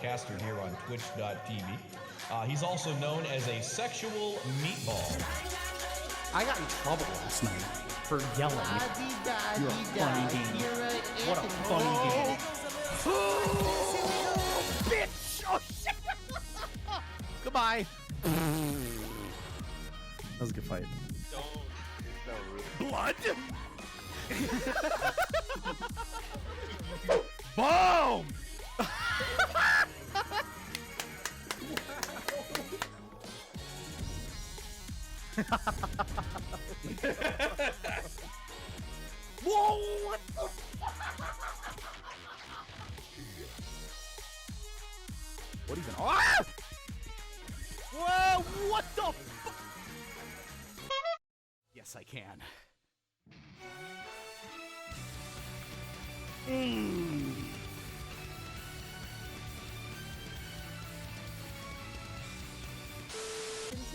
caster here on twitch.tv. He's also known as a sexual meatball. I got in trouble last night for yelling. You're a funny game. What a funny game. Oh, bitch! Oh, shit! Goodbye. That was a good fight. Blood? Boom! Whoa! What the fuck? What even? Ah! Whoa! What the fuck? Yes, I can.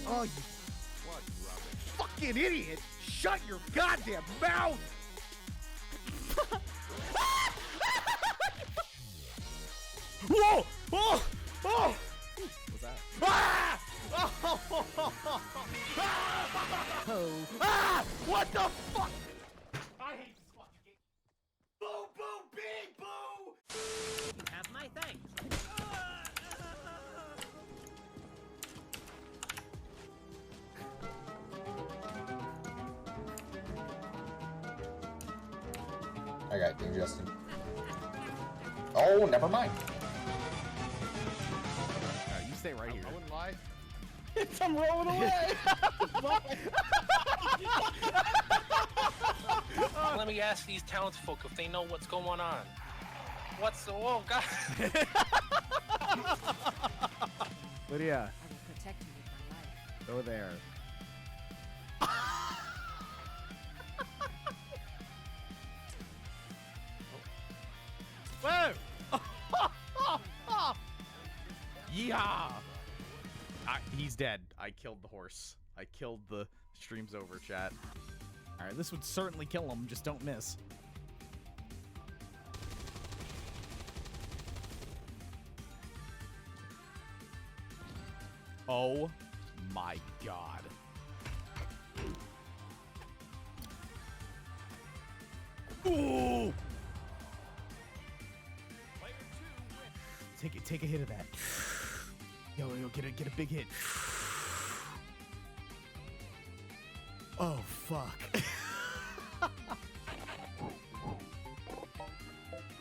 Oh, you fucking idiot! Shut your goddamn mouth! Whoa! Oh! Oh! What's that? Ah! Oh! Ah! What the fuck? I hate this fucking game. Boo! Boo! Big boo! You have my thanks. I got you, Justin. Oh, never mind. You stay right here. I wouldn't lie. I'm rolling away. Let me ask these townsfolk if they know what's going on. What's the whoa, God? Lydia, I will protect you with my life. go there. Whoa! Yeehaw! He's dead. I killed the horse. I killed the stream's over, chat. Alright, this would certainly kill him. Just don't miss. Oh my god. Ooh! Take a hit of that. Yo, get a big hit. Oh fuck.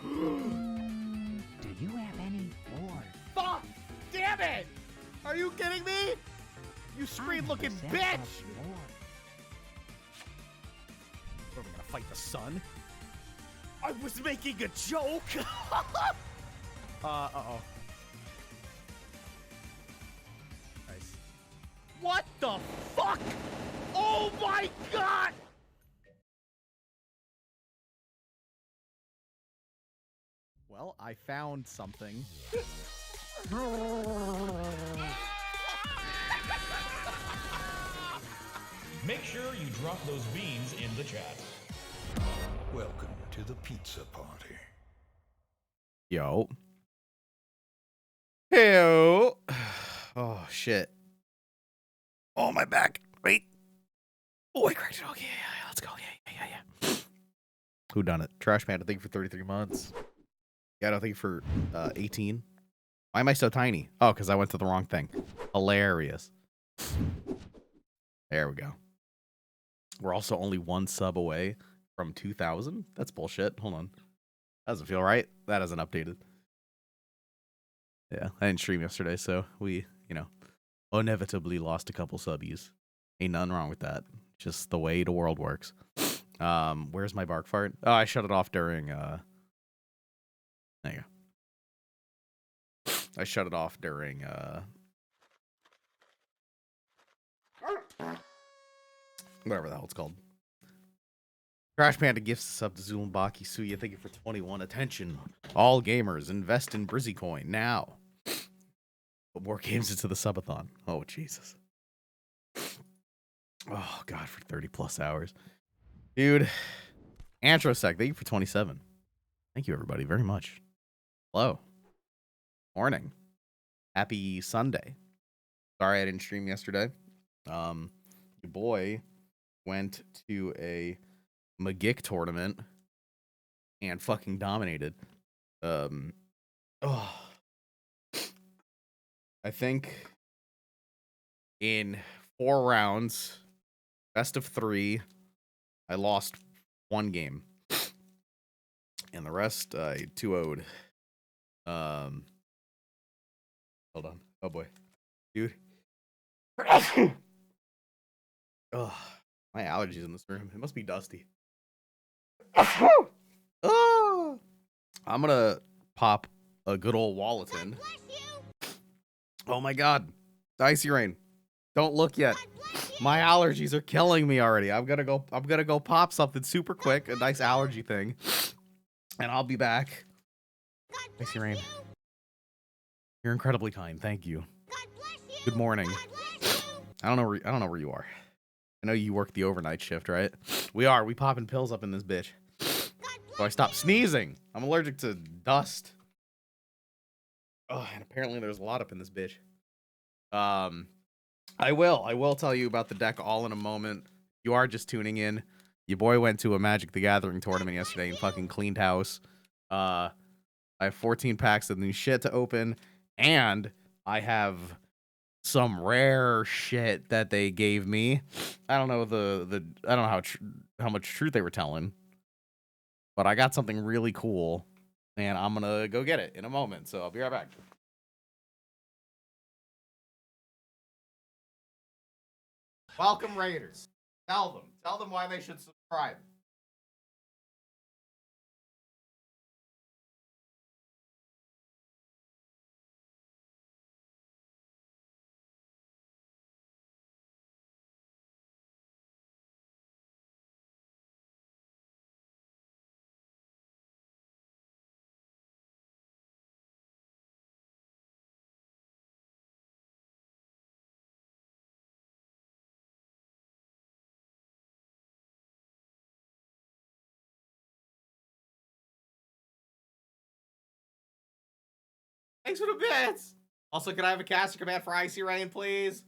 Do you have any more? Fuck! Damn it! Are you kidding me? You screen-looking bitch! What, are we gonna fight the sun? I was making a joke! Uh-oh. Nice. What the fuck? Oh my god! Well, I found something. Make sure you drop those beans in the chat. Welcome to the pizza party. Yo. Heyo. Oh, shit. Oh, my back. Wait. Oh, I cracked it. Okay, yeah, let's go. Yeah. Who done it? Trash Panda, thank you for 33 months. Yeah, I think for 18. Why am I so tiny? Oh, because I went to the wrong thing. Hilarious. There we go. We're also only one sub away from 2,000. That's bullshit. Hold on. That doesn't feel right. That hasn't updated. Yeah, I didn't stream yesterday, so we, inevitably lost a couple subbies. Ain't nothing wrong with that. Just the way the world works. Where's my bark fart? Oh, I shut it off during, there you go. I shut it off during, whatever the hell it's called. Trash Panda gifts sub to Zulumbaki Suya. Thank you for 21. Attention, all gamers, invest in Brizzy Coin now. Put more games into the subathon. Oh, Jesus. Oh, God, for 30 plus hours. Dude. Antrosec, thank you for 27. Thank you, everybody, very much. Hello. Morning. Happy Sunday. Sorry I didn't stream yesterday. Your boy went to a McGick tournament and fucking dominated. Oh, I think in 4 rounds, best of 3, I lost 1 game, and the rest I 2-0'd. Hold on. Oh boy, dude. Oh, my allergies in this room. It must be dusty. Oh, I'm gonna pop a good old Wallaton. Oh my god, it's icy rain. Don't look yet. My allergies are killing me already. I'm gonna go pop something super quick, a nice allergy thing, and I'll be back. Icy rain. You're incredibly kind. Thank you. Good morning. I don't know where you are. I know you work the overnight shift, right? We popping pills up in this bitch. So I stopped sneezing. I'm allergic to dust. Oh, and apparently there's a lot up in this bitch. I will tell you about the deck all in a moment. You are just tuning in. Your boy went to a Magic the Gathering tournament yesterday and fucking cleaned house. I have 14 packs of new shit to open, and I have some rare shit that they gave me. I don't know I don't know how much truth they were telling, but I got something really cool, and I'm gonna go get it in a moment. So I'll be right back. Welcome, Raiders. Tell them why they should subscribe. Thanks for the bits. Also, can I have a caster command for Icy Rain, please?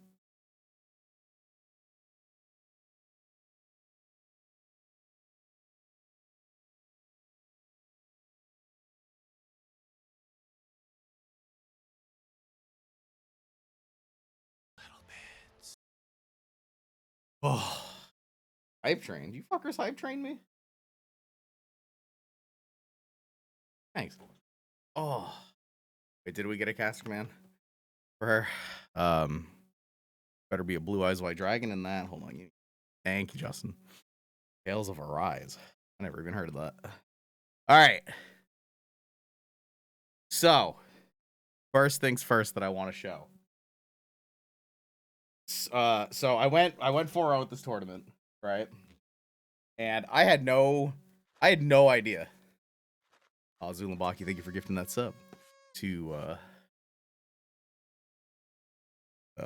Little bits. Oh, hype train. You fuckers hype train me? Thanks. Oh, wait, did we get a caster command for her? Better be a Blue Eyes White Dragon in that. Hold on. Thank you, Justin. Tales of Arise. I never even heard of that. All right. So, first things first that I want to show. So I went 4-0 at this tournament, right? And I had no idea. Oh, Zulabaki, thank you for gifting that sub to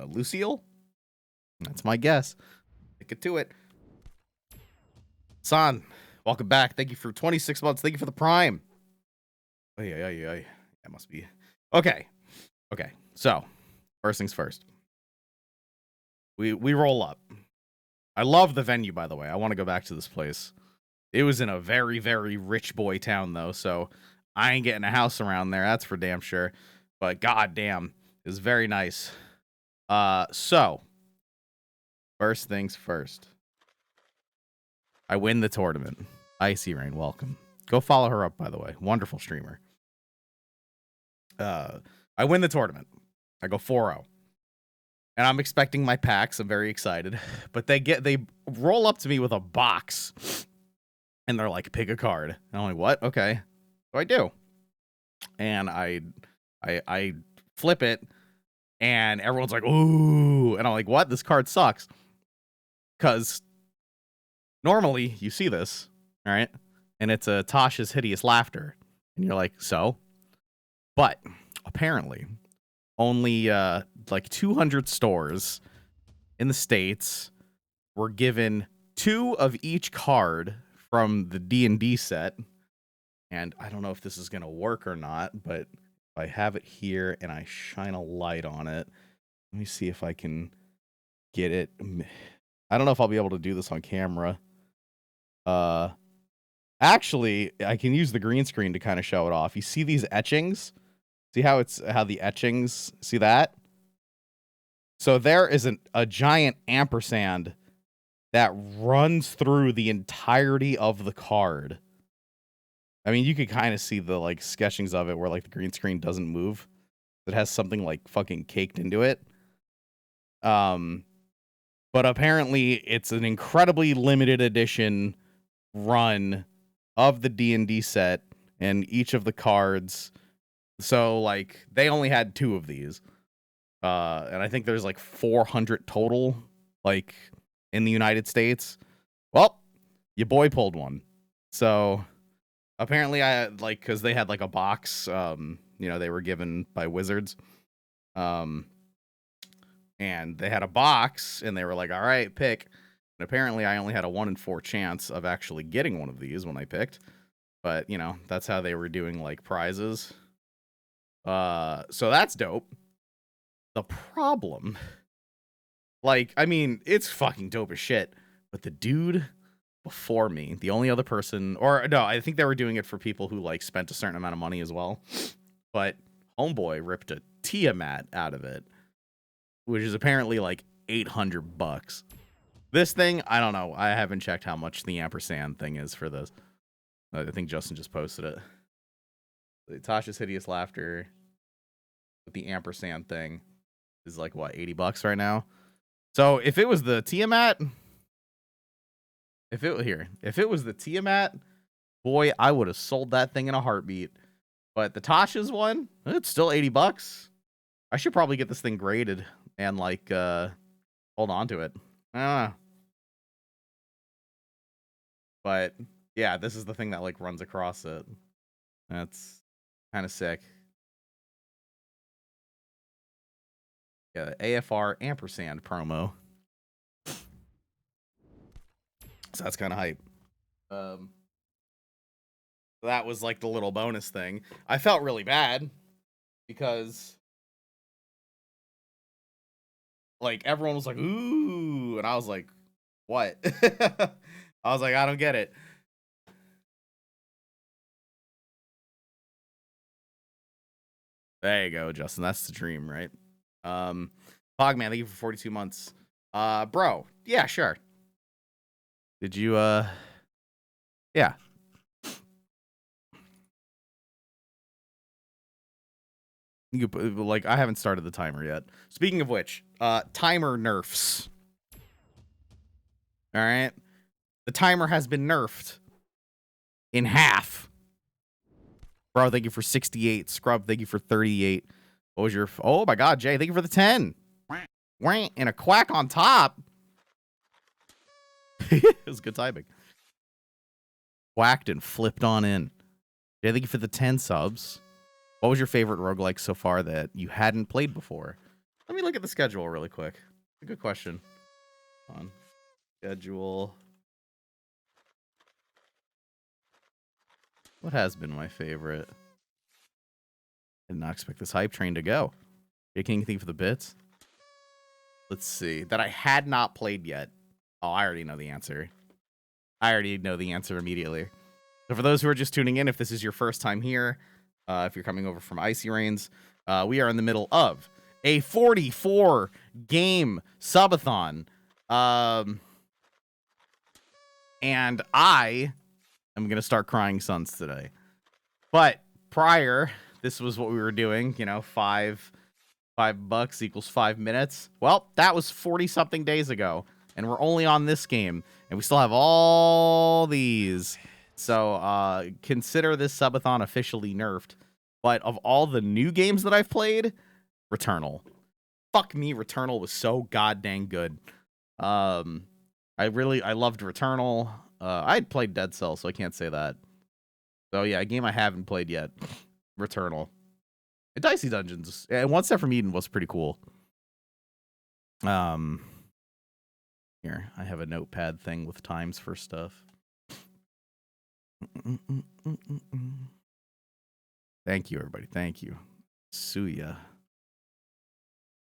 Lucille. That's my guess. Stick it to it. San, welcome back. Thank you for 26 months. Thank you for the prime. Oh, yeah. That must be. Okay. So, first things first. We roll up. I love the venue, by the way. I want to go back to this place. It was in a very, very rich boy town, though, so I ain't getting a house around there. That's for damn sure. But goddamn, it was very nice. So, first things first. I win the tournament. Icy Rain, welcome. Go follow her up, by the way. Wonderful streamer. I win the tournament. I go 4-0. And I'm expecting my packs. I'm very excited. But they roll up to me with a box. And they're like, pick a card. And I'm like, what? Okay. What do I do? And I flip it. And everyone's like, ooh. And I'm like, what? This card sucks. Because normally you see this, all right? And it's a Tasha's Hideous Laughter. And you're like, so? But apparently only like 200 stores in the States were given 2 of each card from the D&D set. And I don't know if this is going to work or not, but if I have it here and I shine a light on it. Let me see if I can get it. I don't know if I'll be able to do this on camera. Actually, I can use the green screen to kind of show it off. You see these etchings? See how the etchings, see that? So there is a giant ampersand that runs through the entirety of the card. I mean, you could kind of see the like sketchings of it where like the green screen doesn't move. It has something like fucking caked into it. But apparently it's an incredibly limited edition run of the D&D set and each of the cards. So like they only had 2 of these. And I think there's like 400 total like in the United States. Well, your boy pulled one. So apparently I had like, cause they had like a box, they were given by Wizards. And they had a box and they were like, all right, pick. And apparently I only had a 1 in 4 chance of actually getting one of these when I picked. But, that's how they were doing like prizes. So that's dope. The problem, like, I mean, it's fucking dope as shit. But the dude before me, the only other person, or no, I think they were doing it for people who like spent a certain amount of money as well. But homeboy ripped a Tiamat out of it, which is apparently like $800. This thing, I don't know. I haven't checked how much the ampersand thing is for this. I think Justin just posted it. Tasha's Hideous Laughter with the ampersand thing is like what, $80 right now? So if it was the Tiamat, if it was the Tiamat, boy, I would have sold that thing in a heartbeat. But the Tasha's one, it's still $80. I should probably get this thing graded and like hold on to it. I don't know. But yeah, this is the thing that like runs across it. That's kind of sick. Yeah, the AFR ampersand promo. So that's kind of hype. That was like the little bonus thing. I felt really bad because like everyone was like, ooh, and I was like, what? I was like, I don't get it. There you go, Justin. That's the dream, right? Pogman, thank you for 42 months. Bro, yeah, sure. Did you, yeah. You like, I haven't started the timer yet. Speaking of which, timer nerfs. All right. The timer has been nerfed in half. Bro, thank you for 68. Scrub, thank you for 38. What was your... Oh, my God, Jay, thank you for the 10. And a quack on top. It was good timing. Whacked and flipped on in. Jay, thank you for the 10 subs. What was your favorite roguelike so far that you hadn't played before? Let me look at the schedule really quick. A good question. On schedule. What has been my favorite? I did not expect this hype train to go. Jay King, thank you for the bits. Let's see. That I had not played yet. Oh, I already know the answer. I already know the answer immediately. So for those who are just tuning in, if this is your first time here, if you're coming over from Icy Rains, we are in the middle of a 44 game subathon. And I am going to start crying sons today. But prior, this was what we were doing, $5 equals 5 minutes. Well, that was 40 something days ago. And we're only on this game. And we still have all these. So consider this subathon officially nerfed. But of all the new games that I've played, Returnal. Fuck me, Returnal was so goddamn good. I loved Returnal. I'd played Dead Cells, so I can't say that. So yeah, a game I haven't played yet. Returnal. And Dicey Dungeons. And One Step from Eden was pretty cool. Here, I have a notepad thing with times for stuff. Thank you, everybody. Thank you. Suya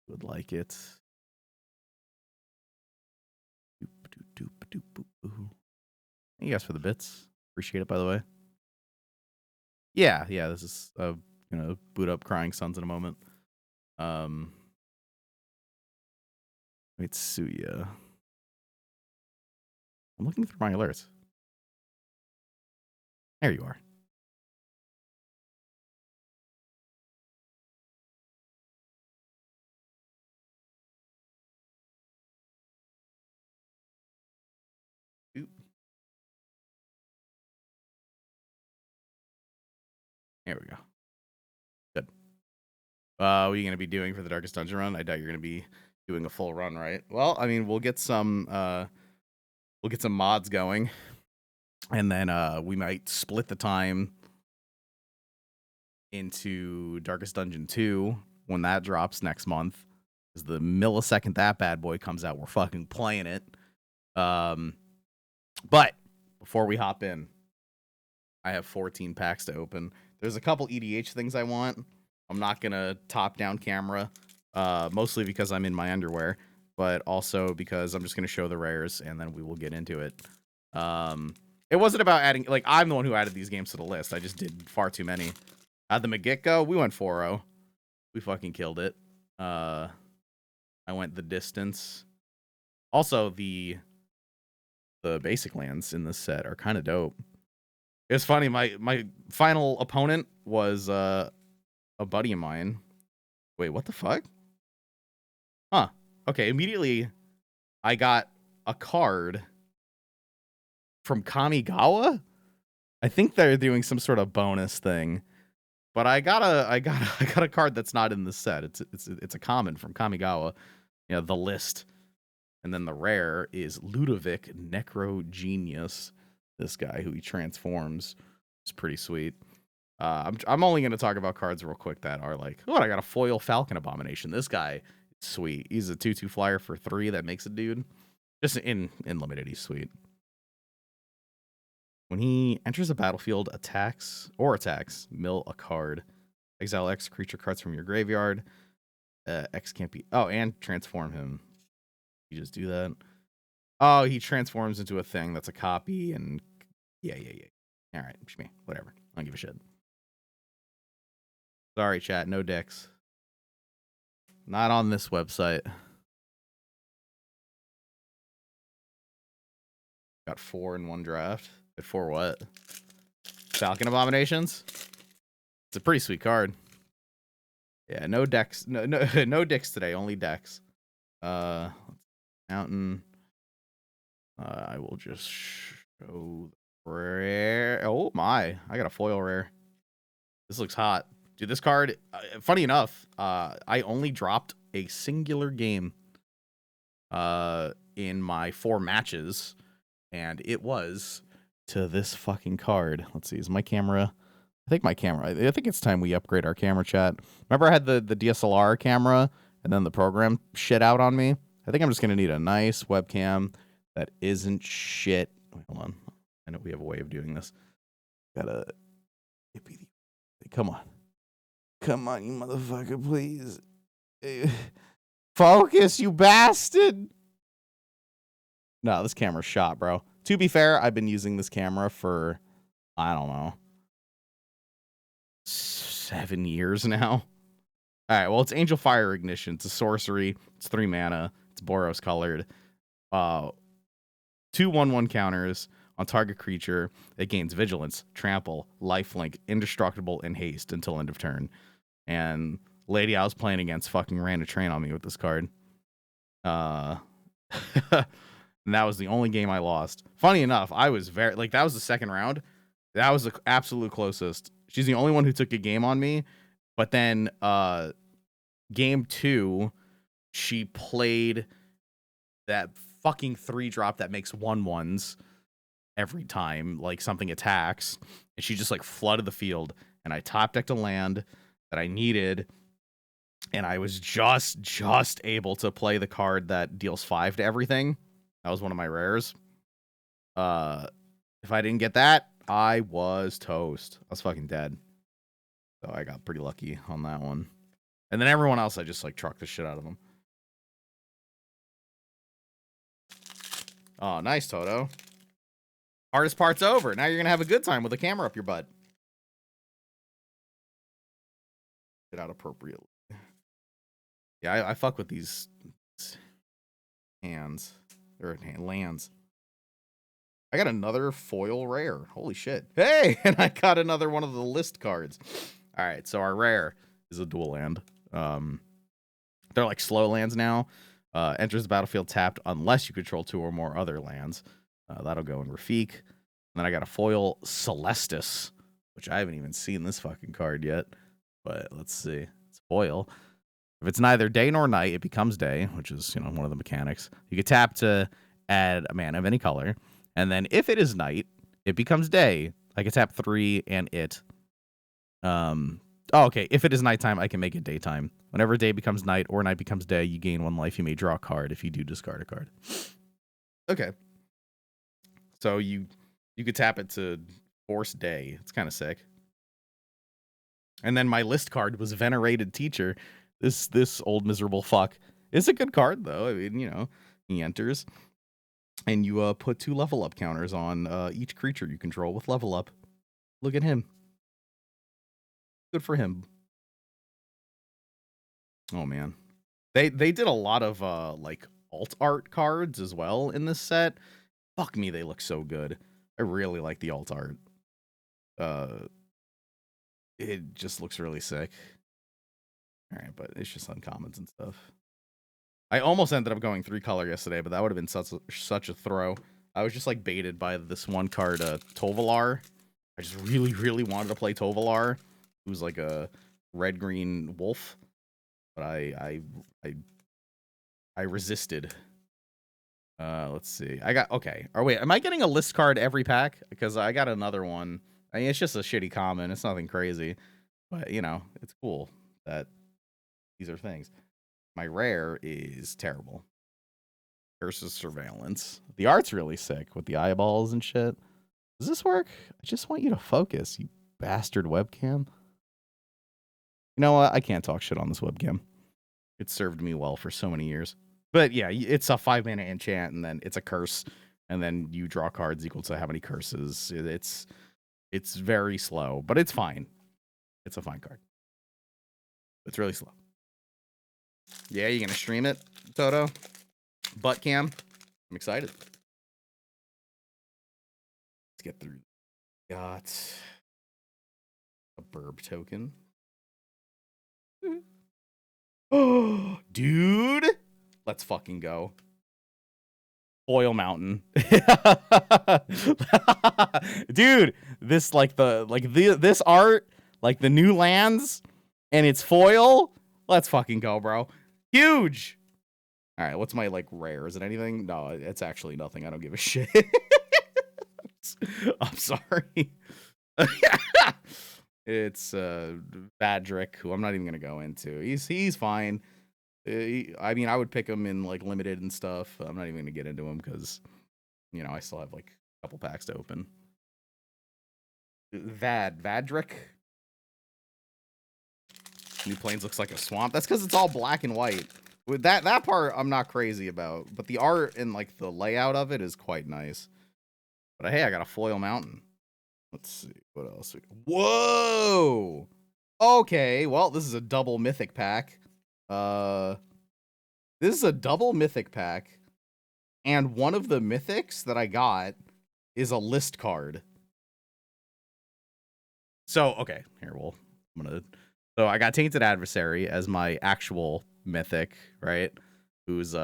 would like it. Thank you guys for the bits. Appreciate it, by the way. Yeah, this is boot up Crying Sons in a moment. Wait, Suya. I'm looking through my alerts. There you are. Oop. There we go. Good. What are you going to be doing for the Darkest Dungeon run? I doubt you're going to be doing a full run, right? Well, I mean, we'll get some mods going, and then we might split the time into Darkest Dungeon 2 when that drops next month. Because the millisecond that bad boy comes out, we're fucking playing it. But before we hop in, I have 14 packs to open. There's a couple EDH things I want. I'm not gonna top down camera, mostly because I'm in my underwear, but also because I'm just gonna show the rares and then we will get into it. It wasn't about adding, like, I'm the one who added these games to the list. I just did far too many. At the get-go, we went 4-0. We fucking killed it. I went the distance. Also, the basic lands in this set are kind of dope. It's funny, my final opponent was a buddy of mine. Wait, what the fuck? Huh. Okay, immediately I got a card from Kamigawa. I think they're doing some sort of bonus thing. But I got a card that's not in the set. It's a common from Kamigawa. The list. And then the rare is Ludovic Necro Genius. This guy who he transforms. It's pretty sweet. I'm only going to talk about cards real quick that are like, oh, I got a foil Falcon Abomination. This guy is sweet. He's a 2/2 flyer for 3 that makes a dude. Just in limited, he's sweet. When he enters the battlefield, attacks, mill a card. Exile X creature cards from your graveyard. X can't be... Oh, and transform him. You just do that. Oh, he transforms into a thing that's a copy, and... Yeah. All right, whatever. I don't give a shit. Sorry, chat. No dicks. Not on this website. Got 4 in one draft. At 4 what? Falcon Abominations? It's a pretty sweet card. Yeah, no decks. No dicks today. Only decks. Mountain. I will just show the rare. Oh my! I got a foil rare. This looks hot, dude. This card. Funny enough, I only dropped a singular game. In my 4 matches, and it was to this fucking card. Let's see. Is my camera? I think it's time we upgrade our camera, chat. Remember I had the DSLR camera and then the program shit out on me? I think I'm just going to need a nice webcam that isn't shit. Wait, hold on. I know we have a way of doing this. Gotta... Come on. Come on, you motherfucker, please. Focus, you bastard! No, this camera's shot, bro. To be fair, I've been using this camera for, I don't know, 7 years now. All right, well, it's Angel Fire Ignition. It's a sorcery. It's 3 mana. It's Boros colored. 2 1/1 counters on target creature. It gains Vigilance, Trample, Lifelink, Indestructible, and Haste until end of turn. And lady I was playing against fucking ran a train on me with this card. And that was the only game I lost. Funny enough, I was that was the second round. That was the absolute closest. She's the only one who took a game on me. But then game 2, she played that fucking 3-drop that makes 1/1s every time, like something attacks. And she just like flooded the field. And I top decked a land that I needed. And I was just able to play the card that deals 5 to everything. That was one of my rares. If I didn't get that, I was toast. I was fucking dead. So I got pretty lucky on that one. And then everyone else, I just like trucked the shit out of them. Oh, nice, Toto. Hardest part's over. Now you're gonna have a good time with the camera up your butt. Get out appropriately. Yeah, I fuck with these hands. Or lands. I got another foil rare. Holy shit. Hey! And I got another one of the list cards. Alright, so our rare is a dual land. They're like slow lands now. Enters the battlefield tapped unless you control 2 or more other lands. That'll go in Rafik. And then I got a foil Celestis, which I haven't even seen this fucking card yet. But let's see. It's foil. If it's neither day nor night, it becomes day, which is, you know, one of the mechanics. You can tap to add a mana of any color. And then if it is night, it becomes day. I can tap 3 and it. Oh, okay. If it is nighttime, I can make it daytime. Whenever day becomes night or night becomes day, you gain 1 life. You may draw a card. If you do, discard a card. Okay. So you could tap it to force day. It's kind of sick. And then my list card was Venerated Teacher. This old miserable fuck. It's a good card though. I mean, you know, he enters and you put 2 level up counters on each creature you control with level up. Look at him. Good for him. Oh man. They did a lot of like alt art cards as well in this set. Fuck me, they look so good. I really like the alt art. It just looks really sick. All right, but it's just uncommons and stuff. I almost ended up going 3 color yesterday, but that would have been such a throw. I was just like baited by this one card, Tovalar. I just really wanted to play Tovalar, who's like a red-green wolf, but I resisted. Let's see. I got okay. Or wait, am I getting a list card every pack? Because I got another one. I mean, it's just a shitty common. It's nothing crazy, but you know, it's cool that these are things. My rare is terrible. Versus Surveillance. The art's really sick with the eyeballs and shit. Does this work? I just want you to focus, you bastard webcam. You know what? I can't talk shit on this webcam. It served me well for so many years. But yeah, it's a 5-mana enchant, and then it's a curse, and then you draw cards equal to how many curses. It's very slow, but it's fine. It's a fine card. It's really slow. Yeah, you gonna stream it, Toto? Butt cam? I'm excited. Let's get through. Got a burb token. Oh, dude. Let's fucking go. Foil Mountain. Dude, this this art, like the new lands, and it's foil. Let's fucking go, bro. Huge. All right, what's my like rare? Is it anything? No, it's actually nothing. I don't give a shit. I'm sorry. It's Vadrick, who I'm not even gonna go into. He's fine. I mean, I would pick him in like limited and stuff. I'm not even gonna get into him because, you know, I still have like a couple packs to open. Vadrick. New Plains looks like a swamp. That's because it's all black and white. With that part, I'm not crazy about, but the art and like the layout of it is quite nice. But hey, I got a foil mountain. Let's see what else. Whoa. Okay, well, this is a double mythic pack. This is a double mythic pack, and one of the mythics that I got is a list card. So okay, here So I got Tainted Adversary as my actual mythic, right? Who's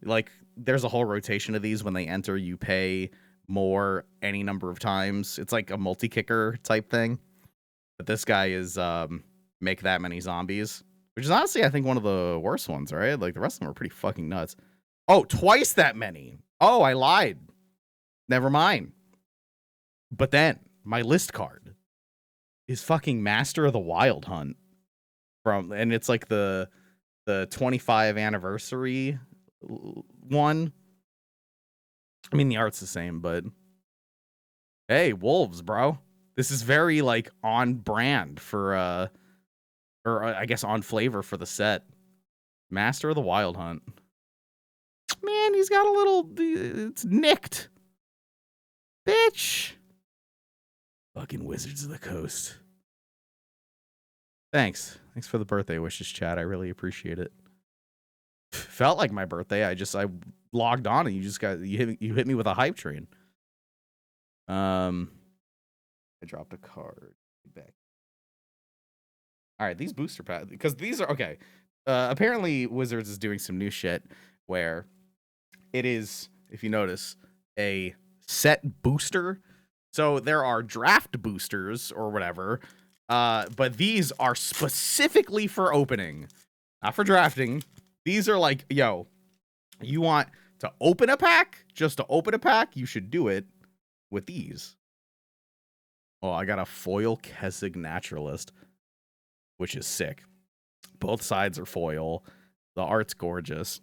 like there's a whole rotation of these. When they enter, you pay more any number of times. It's like a multi-kicker type thing. But this guy is make that many zombies, which is honestly I think one of the worst ones, right? Like the rest of them are pretty fucking nuts. Oh, twice that many. Oh, I lied. Never mind. But then my list card is fucking Master of the Wild Hunt and it's like the 25 anniversary one. I mean, the art's the same, but hey, wolves, bro. This is very like on brand for or I guess on flavor for the set. Master of the Wild Hunt. Man, he's got a little, it's nicked. Bitch. Fucking Wizards of the Coast. Thanks for the birthday wishes, chat. I really appreciate it. Felt like my birthday. I logged on and you hit me with a hype train. I dropped a card back. All right, these booster packs, because these are okay. Apparently Wizards is doing some new shit where it is, if you notice, a set booster. So there are draft boosters or whatever, but these are specifically for opening, not for drafting. These are like, yo, you want to open a pack? Just to open a pack, you should do it with these. Oh, I got a foil Kesig Naturalist, which is sick. Both sides are foil. The art's gorgeous.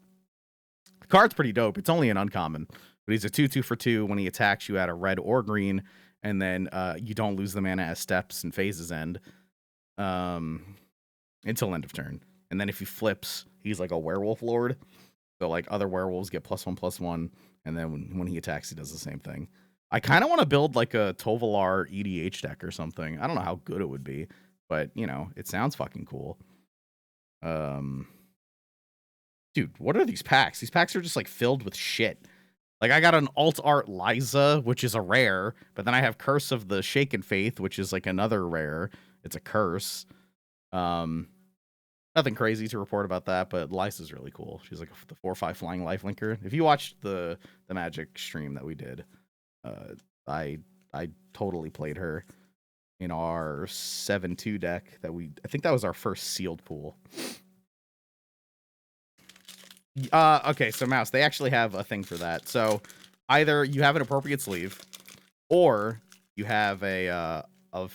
The card's pretty dope. It's only an uncommon, but he's a 2/2 for 2. When he attacks, you add a red or green, and then you don't lose the mana as steps and phases end until end of turn. And then if he flips, he's like a werewolf lord. So like other werewolves get +1/+1, and then when he attacks, he does the same thing. I kind of want to build like a Tovalar EDH deck or something. I don't know how good it would be, but you know, it sounds fucking cool. Dude, what are these packs? These packs are just like filled with shit. Like I got an alt art Liza, which is a rare, but then I have Curse of the Shaken Faith, which is like another rare. It's a curse. Nothing crazy to report about that, but Liza's really cool. She's like the 4/5 flying lifelinker. If you watched the Magic stream that we did, I totally played her in our 7/2 deck I think that was our first sealed pool. Okay, so Mouse, they actually have a thing for that. So either you have an appropriate sleeve, or you have a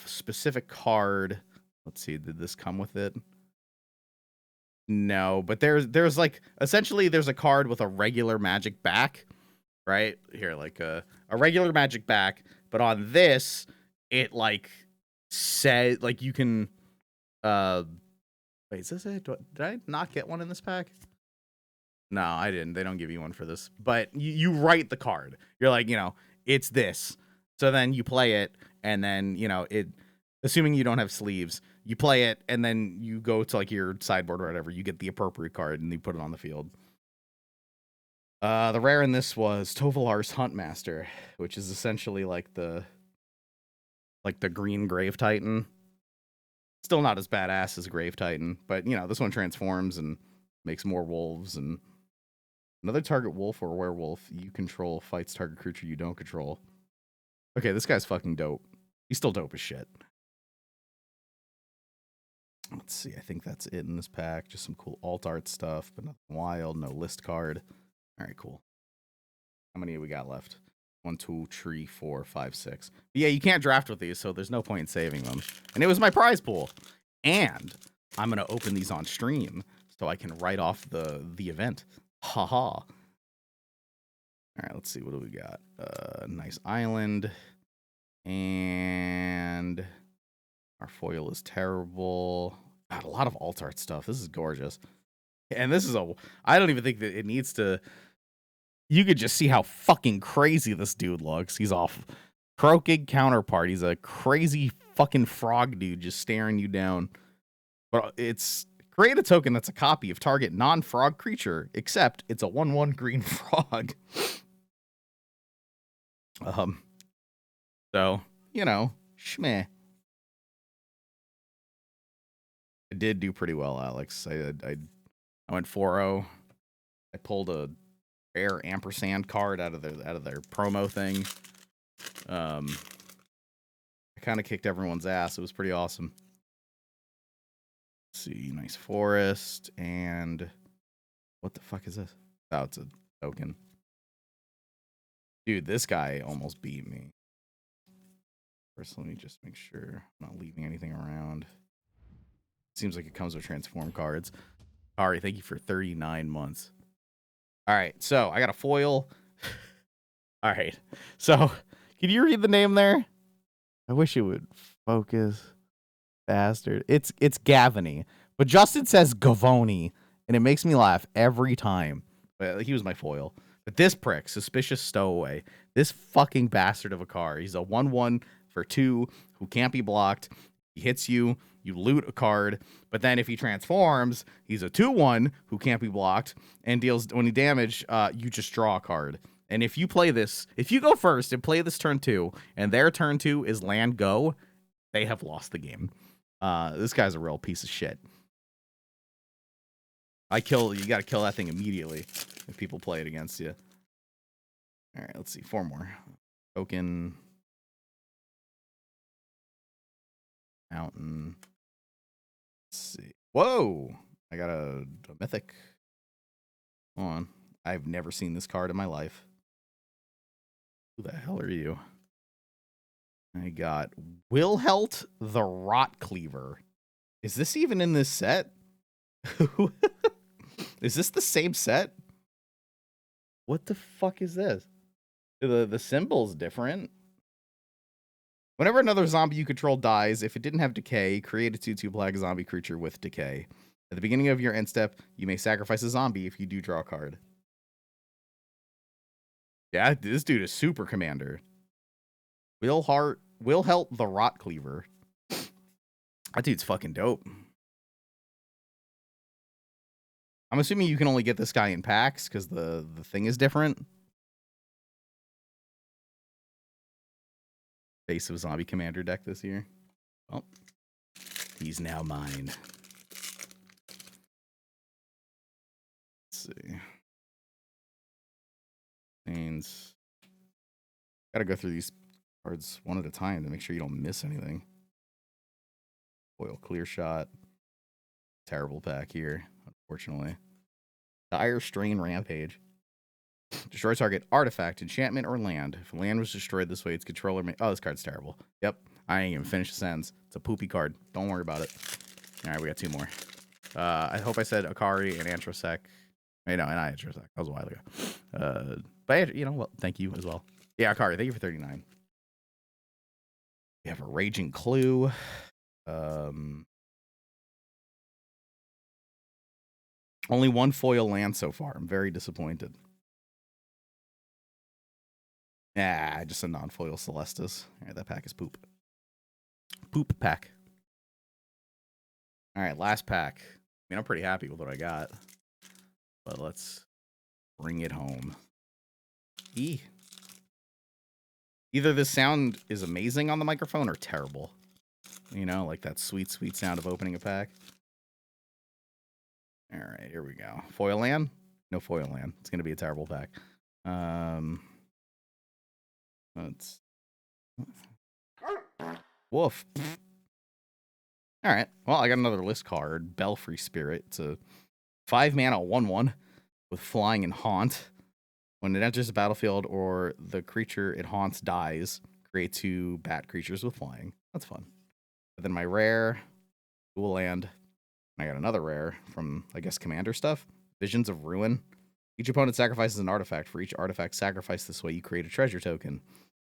specific card. Let's see, did this come with it? No, but there's like essentially there's a card with a regular Magic back, right? Here, like a regular Magic back, but on this, it like said like you can wait, is this it? Did I not get one in this pack? No, I didn't. They don't give you one for this. But you write the card. You're like, you know, it's this. So then you play it, and then, you know, assuming you don't have sleeves, you play it, and then you go to like your sideboard or whatever, you get the appropriate card, and you put it on the field. The rare in this was Tovalar's Huntmaster, which is essentially like the green Grave Titan. Still not as badass as Grave Titan, but you know, this one transforms and makes more wolves, and another target wolf or werewolf you control fights target creature you don't control. Okay, this guy's fucking dope. He's still dope as shit. Let's see, I think that's it in this pack. Just some cool alt art stuff, but nothing wild, no list card. All right, cool. How many have we got left? 1, 2, 3, 4, 5, 6. But yeah, you can't draft with these, so there's no point in saving them. And it was my prize pool. And I'm going to open these on stream so I can write off the event. Haha. All right, let's see. What do we got? Nice island. And our foil is terrible. God, a lot of alt art stuff. This is gorgeous. And this is I don't even think that it needs to. You could just see how fucking crazy this dude looks. He's off. Croaked counterpart. He's a crazy fucking frog dude just staring you down. But it's create a token that's a copy of target non-frog creature, except it's a 1/1 green frog. So, you know, shmeh. I did do pretty well, Alex. I went 4-0. I pulled a rare ampersand card out of their promo thing. I kind of kicked everyone's ass. It was pretty awesome. Let's see, nice forest, and what the fuck is this? Oh, it's a token. Dude, this guy almost beat me. First, let me just make sure I'm not leaving anything around. Seems like it comes with transform cards. Ari, thank you for 39 months. All right, so I got a foil. All right, so can you read the name there? I wish it would focus. Bastard. It's Gavany. But Justin says Gavoni, and it makes me laugh every time. Well, he was my foil. But this prick, Suspicious Stowaway, this fucking bastard of a car. He's a 1/1 for 2 who can't be blocked. He hits you, you loot a card, but then if he transforms, he's a 2/1 who can't be blocked and deals when he damage, you just draw a card. And if you play this, if you go first and play this turn 2, and their turn 2 is land go, they have lost the game. This guy's a real piece of shit. You gotta kill that thing immediately if people play it against you. All right, let's see, 4 more. Token. Mountain. Let's see. Whoa! I got a mythic. Hold on. I've never seen this card in my life. Who the hell are you? I got Wilhelt the Rot Cleaver. Is this even in this set? Is this the same set? What the fuck is this? The symbol's different. Whenever another zombie you control dies, if it didn't have decay, create a 2/2 black zombie creature with decay. At the beginning of your end step, you may sacrifice a zombie if you do draw a card. Yeah, this dude is super commander. Wilhelt the Rot Cleaver. That dude's fucking dope. I'm assuming you can only get this guy in packs because the thing is different. Face of Zombie Commander deck this year. Well, he's now mine. Let's see. Means gotta go through these cards one at a time to make sure you don't miss anything. Foil Clear Shot. Terrible pack here, unfortunately. Dire Strain Rampage. Destroy target artifact, enchantment, or land. If land was destroyed this way, its controller may... Oh, this card's terrible. Yep. I ain't even finished the sentence. It's a poopy card. Don't worry about it. All right, we got 2 more. I hope I said Akari and Antrosec. Wait, no, not Antrosec. That was a while ago. But, you know, well, thank you as well. Yeah, Akari, thank you for 39. We have a Raging Clue. Only 1 foil land so far. I'm very disappointed. Yeah, just a non-foil Celestis. All right, that pack is poop. Poop pack. All right, last pack. I mean, I'm pretty happy with what I got. But let's bring it home. Either this sound is amazing on the microphone or terrible. You know, like that sweet, sweet sound of opening a pack. All right, here we go. Foil land? No foil land. It's going to be a terrible pack. Let's... Woof. All right. Well, I got another list card. Belfry Spirit. It's a 5-mana 1/1 with flying and haunt. When it enters the battlefield or the creature it haunts dies, create 2 bat creatures with flying. That's fun. But then my rare, dual land. I got another rare from, I guess, commander stuff. Visions of Ruin. Each opponent sacrifices an artifact. For each artifact sacrificed this way, you create a treasure token.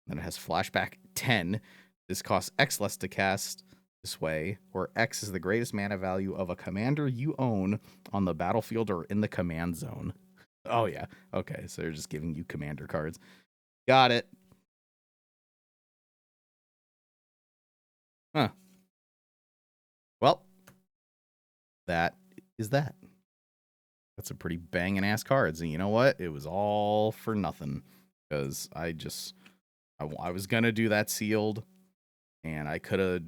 Then it has flashback 10. This costs X less to cast this way, where X is the greatest mana value of a commander you own on the battlefield or in the command zone. Oh, yeah. Okay, so they're just giving you commander cards. Got it. Huh. Well, that is that. That's some pretty banging ass cards. And you know what? It was all for nothing. Because I was going to do that sealed. And I could have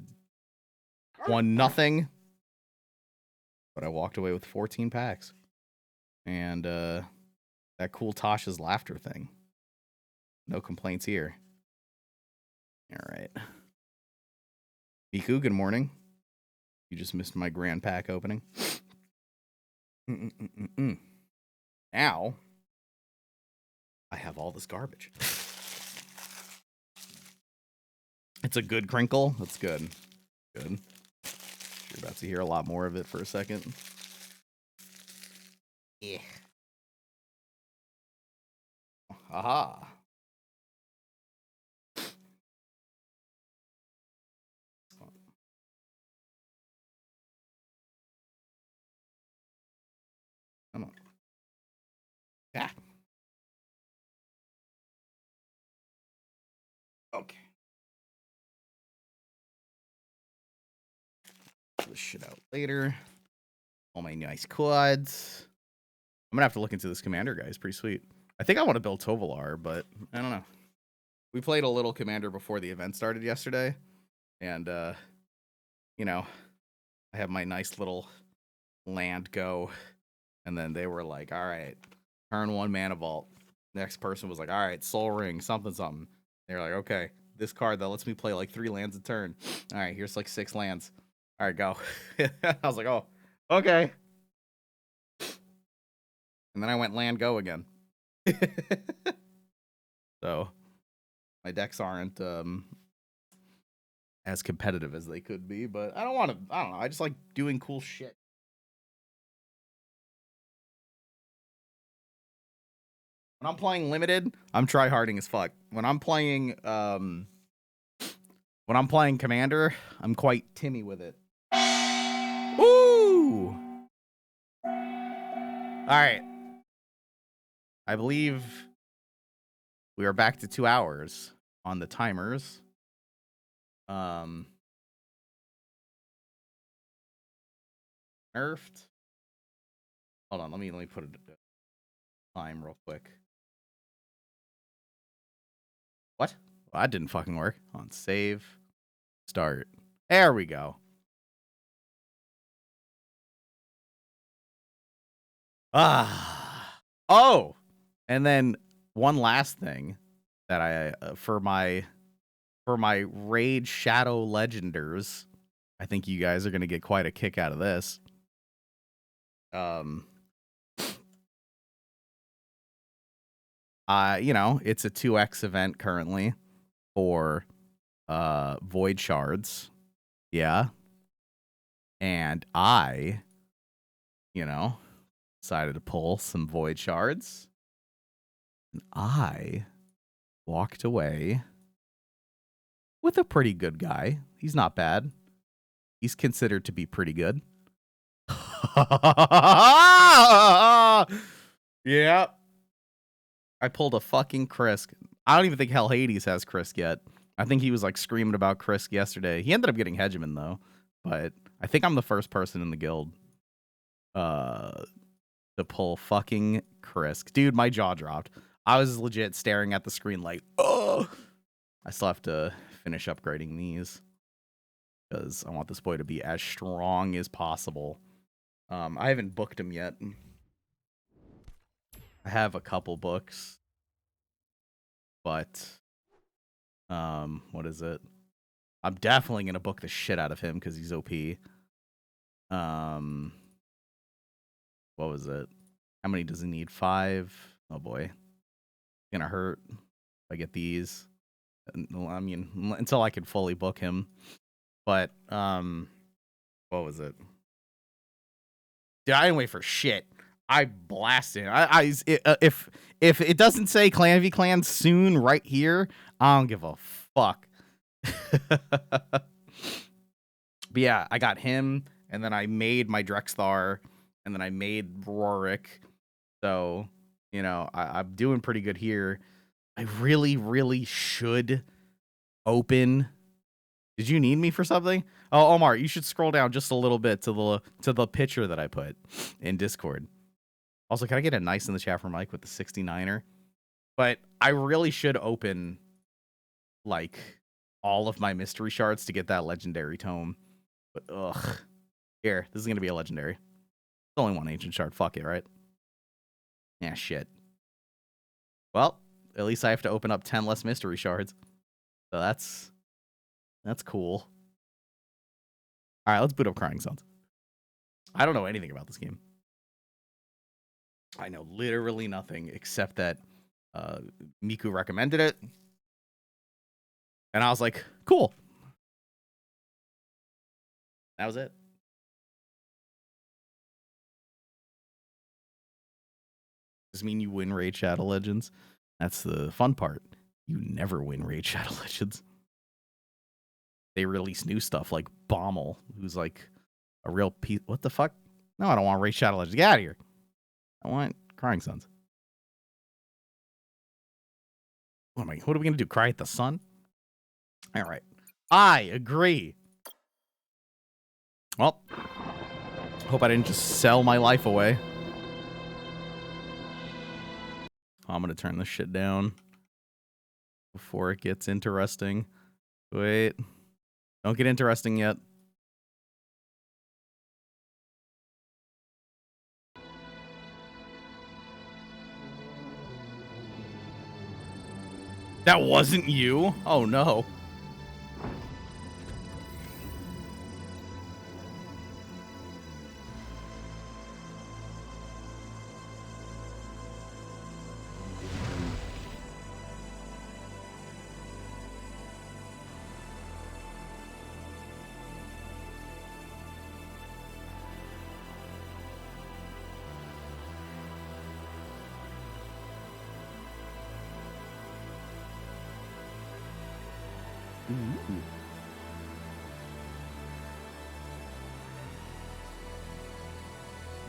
won nothing. But I walked away with 14 packs. And that cool Tasha's laughter thing. No complaints here. All right. Miku, good morning. You just missed my grand pack opening. Now, I have all this garbage. It's a good crinkle. That's good. Good. You're about to hear a lot more of it for a second. Yeah. Aha. Okay. Pull this shit out later. All my nice quads. I'm gonna have to look into this commander guy. It's pretty sweet. I think I want to build Tovalar, but I don't know. We played a little commander before the event started yesterday, and you know, I have my nice little land go, and then they were like, "All right, turn 1 mana vault." Next person was like, "All right, Soul Ring, something something." They were like, "Okay, this card that lets me play like 3 lands a turn. All right, here's like 6 lands. All right, go." I was like, "Oh, okay." And then I went land go again. So my decks aren't as competitive as they could be, but I don't want to. I don't know. I just like doing cool shit. When I'm playing limited, I'm tryharding as fuck. When I'm playing commander, I'm quite Timmy with it. Woo! All right. I believe we are back to 2 hours on the timers. Nerfed. Hold on, let me put a time real quick. What? Well, that didn't fucking work. On save. Start. There we go. Oh, and then one last thing that I for my Raid Shadow Legenders, I think you guys are gonna get quite a kick out of this. You know, it's a 2x event currently for Void Shards. Yeah. And I, you know, decided to pull some Void Shards. And I walked away with a pretty good guy. He's not bad. He's considered to be pretty good. Yeah. I pulled a fucking Krisk. I don't even think Hell Hades has Krisk yet. I think he was like screaming about Krisk yesterday. He ended up getting Hegemon though. But I think I'm the first person in the guild to pull fucking Krisk. Dude, my jaw dropped. I was legit staring at the screen like, oh. I still have to finish upgrading these because I want this boy to be as strong as possible. I haven't booked him yet. I have a couple books, but what is it? I'm definitely gonna book the shit out of him because he's OP. What was it? How many does he need? 5. Oh boy, gonna hurt if I get these. I mean, until I can fully book him. But what was it? Dude, I didn't wait for shit. I blasted. If it doesn't say Clan v Clan soon right here, I don't give a fuck. But yeah, I got him, and then I made my Drexthar, and then I made Rorik. So, you know, I'm doing pretty good here. I really, really should open. Did you need me for something? Oh, Omar, you should scroll down just a little bit to the picture that I put in Discord. Also, can I get a nice in the chat from Mike with the 69er? But I really should open like all of my mystery shards to get that legendary tome. But ugh. Here, this is gonna be a legendary. It's only one ancient shard. Fuck it, right? Yeah, shit. Well, at least I have to open up 10 less mystery shards. So that's cool. All right, let's boot up Crying Sons. I don't know anything about this game. I know literally nothing except that Miku recommended it. And I was like, cool. That was it. Does this mean you win Raid Shadow Legends? That's the fun part. You never win Raid Shadow Legends. They release new stuff like Bommel, who's like a real piece. What the fuck? No, I don't want Raid Shadow Legends. Get out of here. I want Crying Sons. What are we gonna do? Cry at the sun? All right. I agree. Well, hope I didn't just sell my life away. I'm going to turn this shit down before it gets interesting. Wait. Don't get interesting yet. That wasn't you? Oh, no.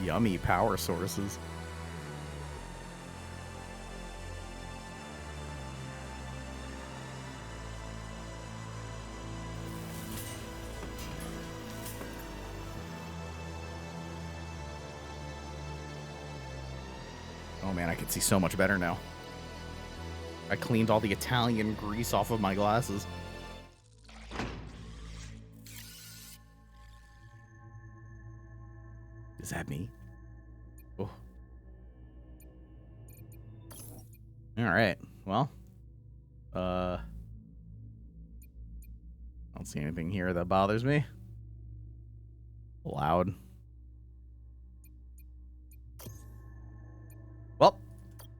Yummy power sources. Oh man, I can see so much better now. I cleaned all the Italian grease off of my glasses. Is that me? Oh. All right. Well, I don't see anything here that bothers me. Loud. Well,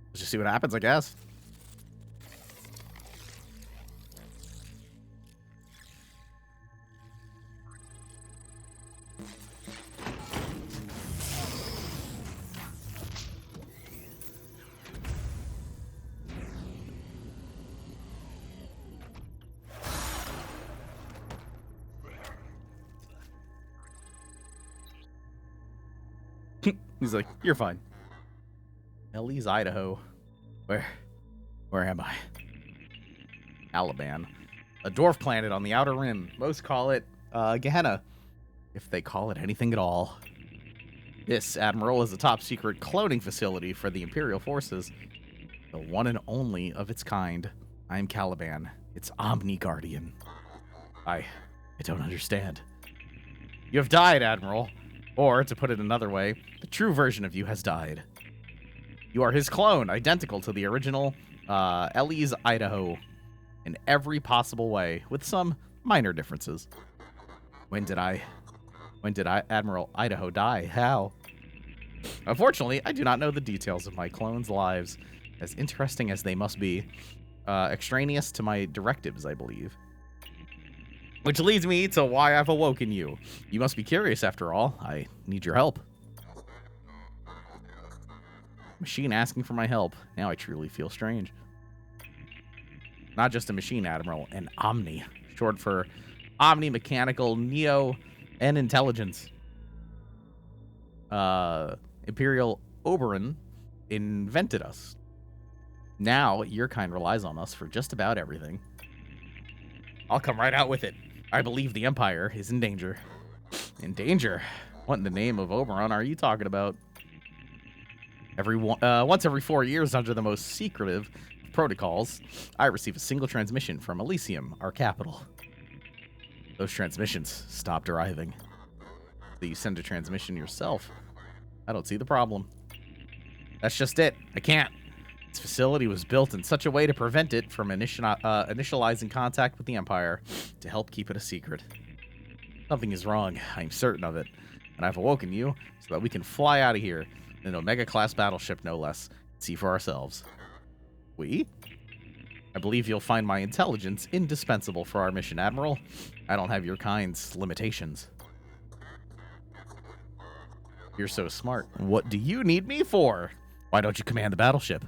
let's just see what happens, I guess. He's like, you're fine. Ellie's, Idaho. Where am I? Alabama. A dwarf planet on the outer rim. Most call it, Gehenna. If they call it anything at all. This, Admiral, is a top-secret cloning facility for the Imperial forces. The one and only of its kind. I am Caliban, its Omni Guardian. I don't understand. You have died, Admiral. Or, to put it another way, the true version of you has died. You are his clone, identical to the original Ellie's, Idaho, in every possible way, with some minor differences. When did Admiral Idaho die? How? Unfortunately, I do not know the details of my clones' lives, as interesting as they must be. Extraneous to my directives, I believe. Which leads me to why I've awoken you. You must be curious, after all. I need your help. Machine asking for my help. Now I truly feel strange. Not just a machine, Admiral, an Omni. Short for Omni, Mechanical, Neo, and Intelligence. Imperial Oberon invented us. Now, your kind relies on us for just about everything. I'll come right out with it. I believe the Empire is in danger. In danger? What in the name of Oberon are you talking about? Once every 4 years, under the most secretive protocols, I receive a single transmission from Elysium, our capital. Those transmissions stopped arriving. So you send a transmission yourself. I don't see the problem. That's just it. I can't. This facility was built in such a way to prevent it from initializing contact with the Empire, to help keep it a secret. Something is wrong. I'm certain of it. And I've awoken you so that we can fly out of here in an Omega-class battleship, no less, and see for ourselves. We? I believe you'll find my intelligence indispensable for our mission, Admiral. I don't have your kind's limitations. You're so smart. What do you need me for? Why don't you command the battleship?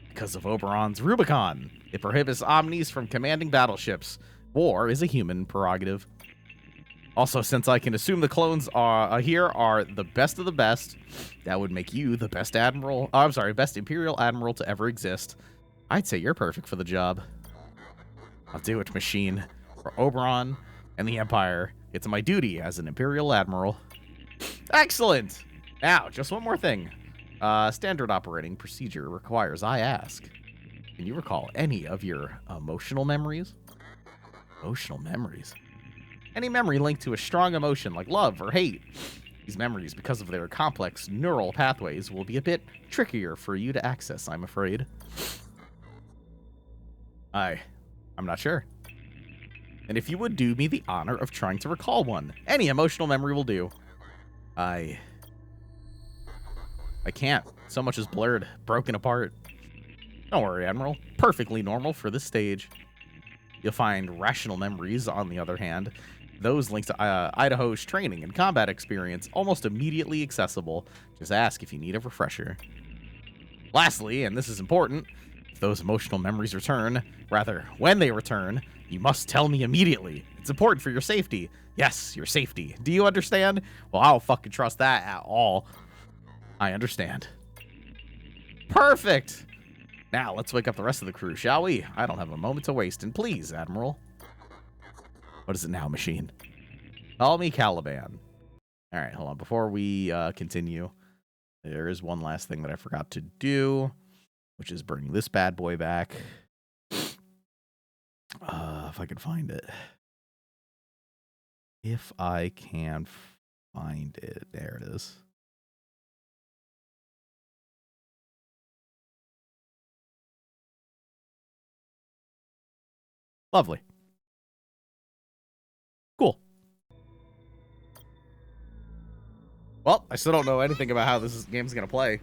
Because of Oberon's Rubicon. It prohibits Omnis from commanding battleships. War is a human prerogative. Also, since I can assume the clones here are the best of the best, that would make you the best admiral. Best Imperial admiral to ever exist. I'd say you're perfect for the job. I'll do it, machine. For Oberon and the Empire, it's my duty as an Imperial Admiral. Excellent! Now, just one more thing. Standard operating procedure requires I ask, can you recall any of your emotional memories? Emotional memories? Any memory linked to a strong emotion like love or hate. These memories, because of their complex neural pathways, will be a bit trickier for you to access, I'm afraid. I'm not sure. And if you would do me the honor of trying to recall one, any emotional memory will do. I can't. So much is blurred, broken apart. Don't worry, Admiral. Perfectly normal for this stage. You'll find rational memories, on the other hand. Those linked to Idaho's training and combat experience almost immediately accessible. Just ask if you need a refresher. Lastly, and this is important, if those emotional memories return, rather, when they return, you must tell me immediately. It's important for your safety. Yes, your safety. Do you understand? Well, I don't fucking trust that at all. I understand. Perfect! Now, let's wake up the rest of the crew, shall we? I don't have a moment to waste, and please, Admiral. What is it now, machine? Call me Caliban. All right, hold on. Before we continue, there is one last thing that I forgot to do, which is bring this bad boy back. If I can find it. If I can find it. There it is. Lovely. Cool. Well, I still don't know anything about how this game's going to play,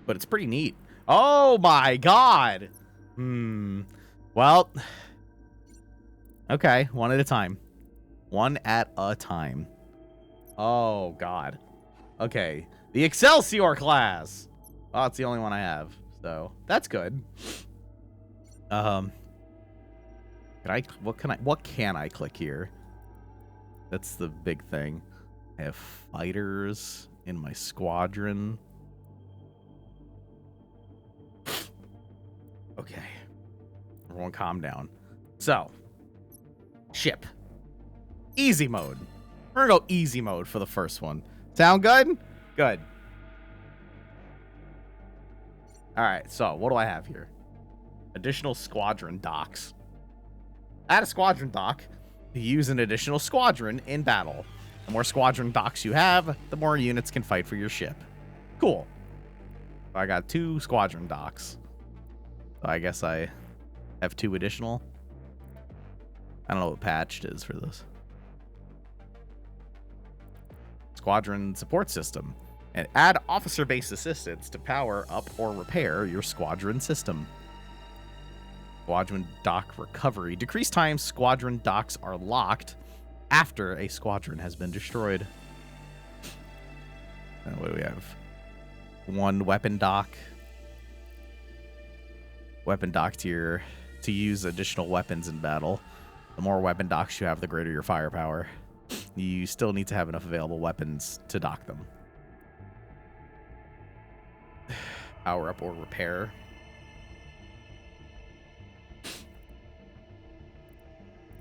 but it's pretty neat. Oh my god! Well, okay, one at a time. One at a time. Oh god. Okay, the Excelsior class! Oh, it's the only one I have, so that's good. What can I click here? That's the big thing. I have fighters in my squadron. Okay. Everyone calm down. So, ship. Easy mode. We're gonna go easy mode for the first one. Sound good? Good. Alright, so what do I have here? Additional squadron docks. Add a squadron dock to use an additional squadron in battle. The more squadron docks you have, the more units can fight for your ship. Cool. So I got 2 squadron docks. So I guess I have 2 additional. I don't know what patched is for this. Squadron support system. And add officer-based assistance to power up or repair your squadron system. Squadron dock recovery. Decrease time squadron docks are locked after a squadron has been destroyed. And what do we have? 1 weapon dock. Weapon dock tier to use additional weapons in battle. The more weapon docks you have, the greater your firepower. You still need to have enough available weapons to dock them. Power up or repair.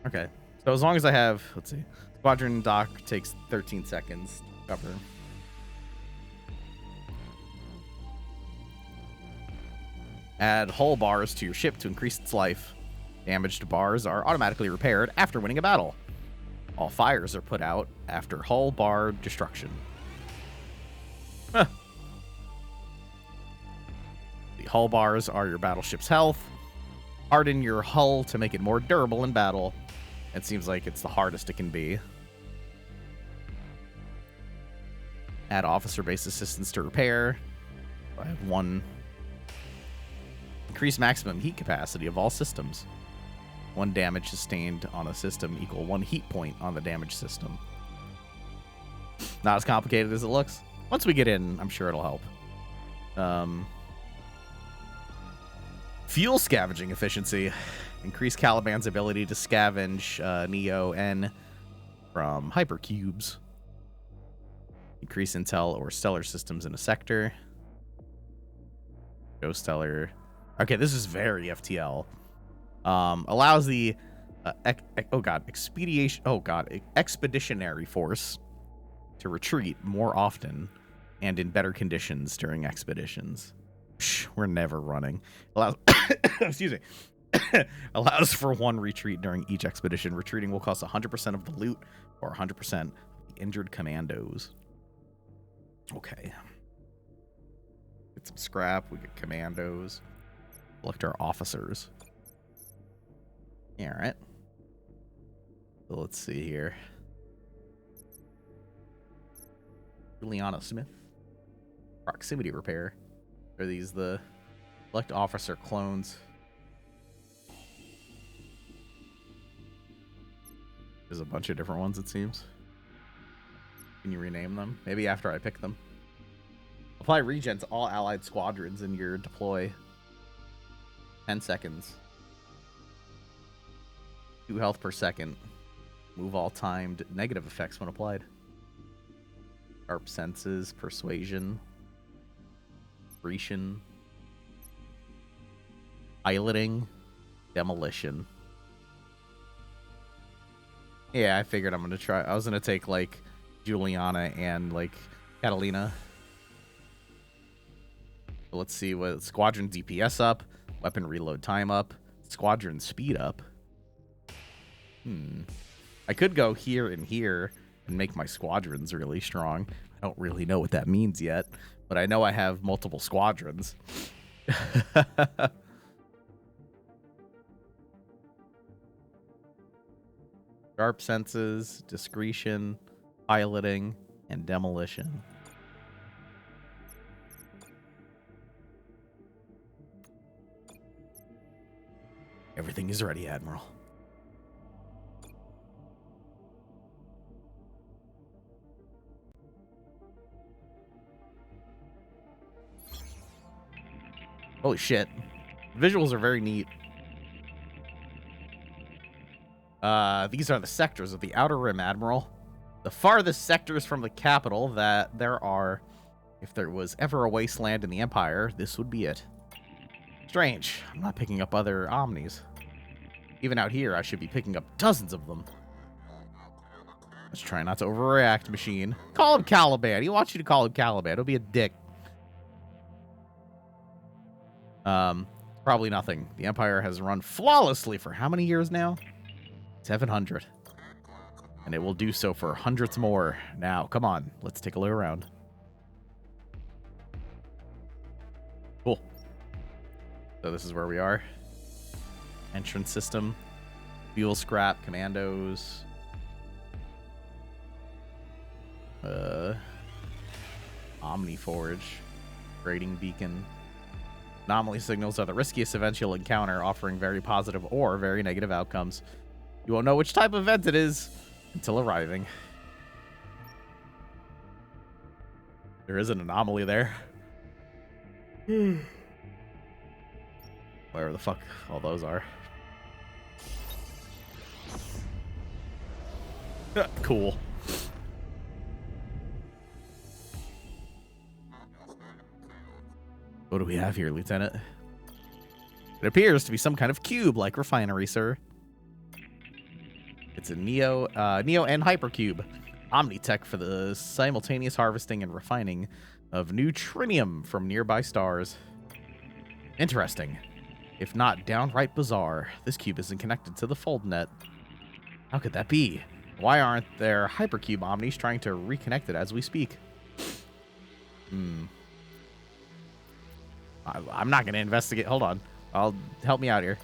Okay, so as long as I have, let's see, squadron dock takes 13 seconds to cover. Add hull bars to your ship to increase its life. Damaged bars are automatically repaired after winning a battle. All fires are put out after hull bar destruction. Huh. The hull bars are your battleship's health. Harden your hull to make it more durable in battle. It seems like it's the hardest it can be. Add officer-based assistance to repair. I have 1. Increase maximum heat capacity of all systems. 1 damage sustained on a system equal 1 heat point on the damaged system. Not as complicated as it looks. Once we get in, I'm sure it'll help. Fuel scavenging efficiency. Increase Caliban's ability to scavenge Neo-N from hypercubes. Increase intel or stellar systems in a sector. Go stellar. Okay, this is very FTL. Allows the Expeditionary force to retreat more often and in better conditions during expeditions. Psh, we're never running. Allows, excuse me. Allows for one retreat during each expedition. Retreating will cost 100% of the loot or 100% of the injured commandos. Okay. Get some scrap. We get commandos. Select our officers. Yeah, all right. So let's see here. Juliana Smith. Proximity repair. Are these the select officer clones? There's a bunch of different ones, it seems. Can you rename them? Maybe after I pick them. Apply regen to all allied squadrons in your deploy. 10 seconds. 2 health per second. Move all timed negative effects when applied. Sharp senses, persuasion, Grecian, piloting, demolition. Yeah, I figured I'm gonna try. I was gonna take like Juliana and like Catalina. So let's see what squadron DPS up, weapon reload time up, squadron speed up. I could go here and here and make my squadrons really strong. I don't really know what that means yet, but I know I have multiple squadrons. Sharp senses, discretion, piloting, and demolition. Everything is ready, Admiral. Holy shit. Visuals are very neat. These are the sectors of the Outer Rim, Admiral. The farthest sectors from the capital that there are. If there was ever a wasteland in the Empire, this would be it. Strange. I'm not picking up other Omnis. Even out here, I should be picking up dozens of them. Let's try not to overreact, machine. Call him Caliban. He wants you to call him Caliban. Don't be a dick. Probably nothing. The Empire has run flawlessly for how many years now? 700. And it will do so for hundreds more. Now, come on. Let's take a look around. Cool. So this is where we are. Entrance system. Fuel scrap. Commandos. Omni Forge. Grading beacon. Anomaly signals are the riskiest events you'll encounter, offering very positive or very negative outcomes. You won't know which type of event it is until arriving. There is an anomaly there. Wherever the fuck all those are. Cool. What do we have here, Lieutenant? It appears to be some kind of cube-like refinery, sir. It's a Neo and Hypercube. Omnitech for the simultaneous harvesting and refining of neutrinium from nearby stars. Interesting. If not downright bizarre, this cube isn't connected to the FoldNet. How could that be? Why aren't there Hypercube Omnis trying to reconnect it as we speak? I'm not going to investigate. Hold on. Help me out here.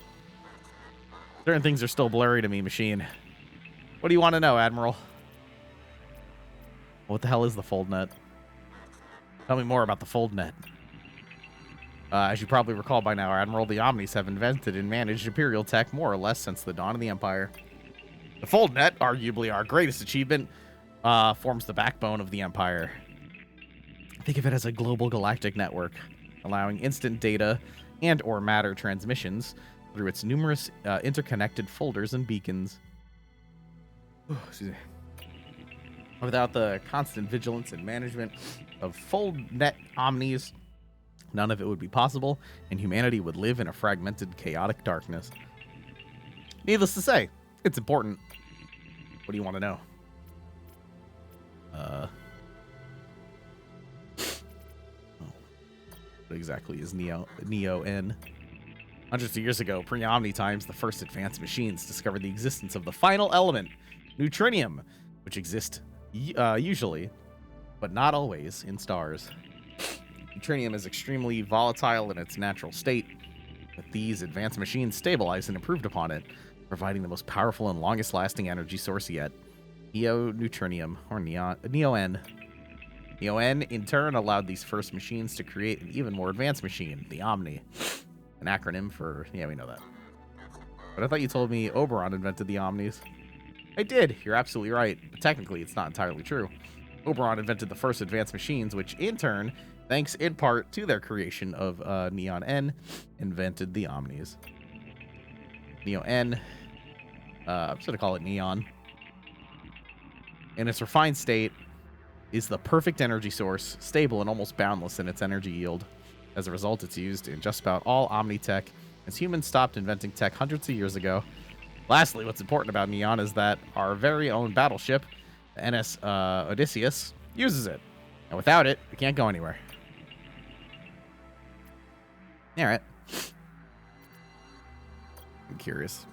Certain things are still blurry to me, machine. What do you want to know, Admiral? What the hell is the FoldNet? Tell me more about the FoldNet. As you probably recall by now, Admiral, the Omnis have invented and managed Imperial tech more or less since the dawn of the Empire. The FoldNet, arguably our greatest achievement, forms the backbone of the Empire. Think of it as a global galactic network, allowing instant data and or matter transmissions through its numerous interconnected folders and beacons. Excuse me. Without the constant vigilance and management of FoldNet Omnis, none of it would be possible, and humanity would live in a fragmented, chaotic darkness. Needless to say, It's important. What do you want to know? What exactly is Neo-N? Hundreds of years ago, pre-Omni times, the first advanced machines discovered the existence of the final element, neutrinium, which exists usually, but not always, in stars. Neutrinium is extremely volatile in its natural state, but these advanced machines stabilized and improved upon it, providing the most powerful and longest-lasting energy source yet. Neo-Neutrinium, or Neo-N. Neo-N, in turn, allowed these first machines to create an even more advanced machine, the Omni. An acronym for... Yeah, we know that. But I thought you told me Oberon invented the Omnis. I did. You're absolutely right. But technically, it's not entirely true. Oberon invented the first advanced machines, which, in turn, thanks in part to their creation of Neon-N, invented the Omnis. Neo-N... I'm just going to call it Neon. In its refined state, is the perfect energy source, stable and almost boundless in its energy yield. As a result, it's used in just about all Omni tech, as humans stopped inventing tech hundreds of years ago. Lastly, what's important about Neon is that our very own battleship, the NS Odysseus, uses it. And without it, we can't go anywhere. Alright. I'm curious.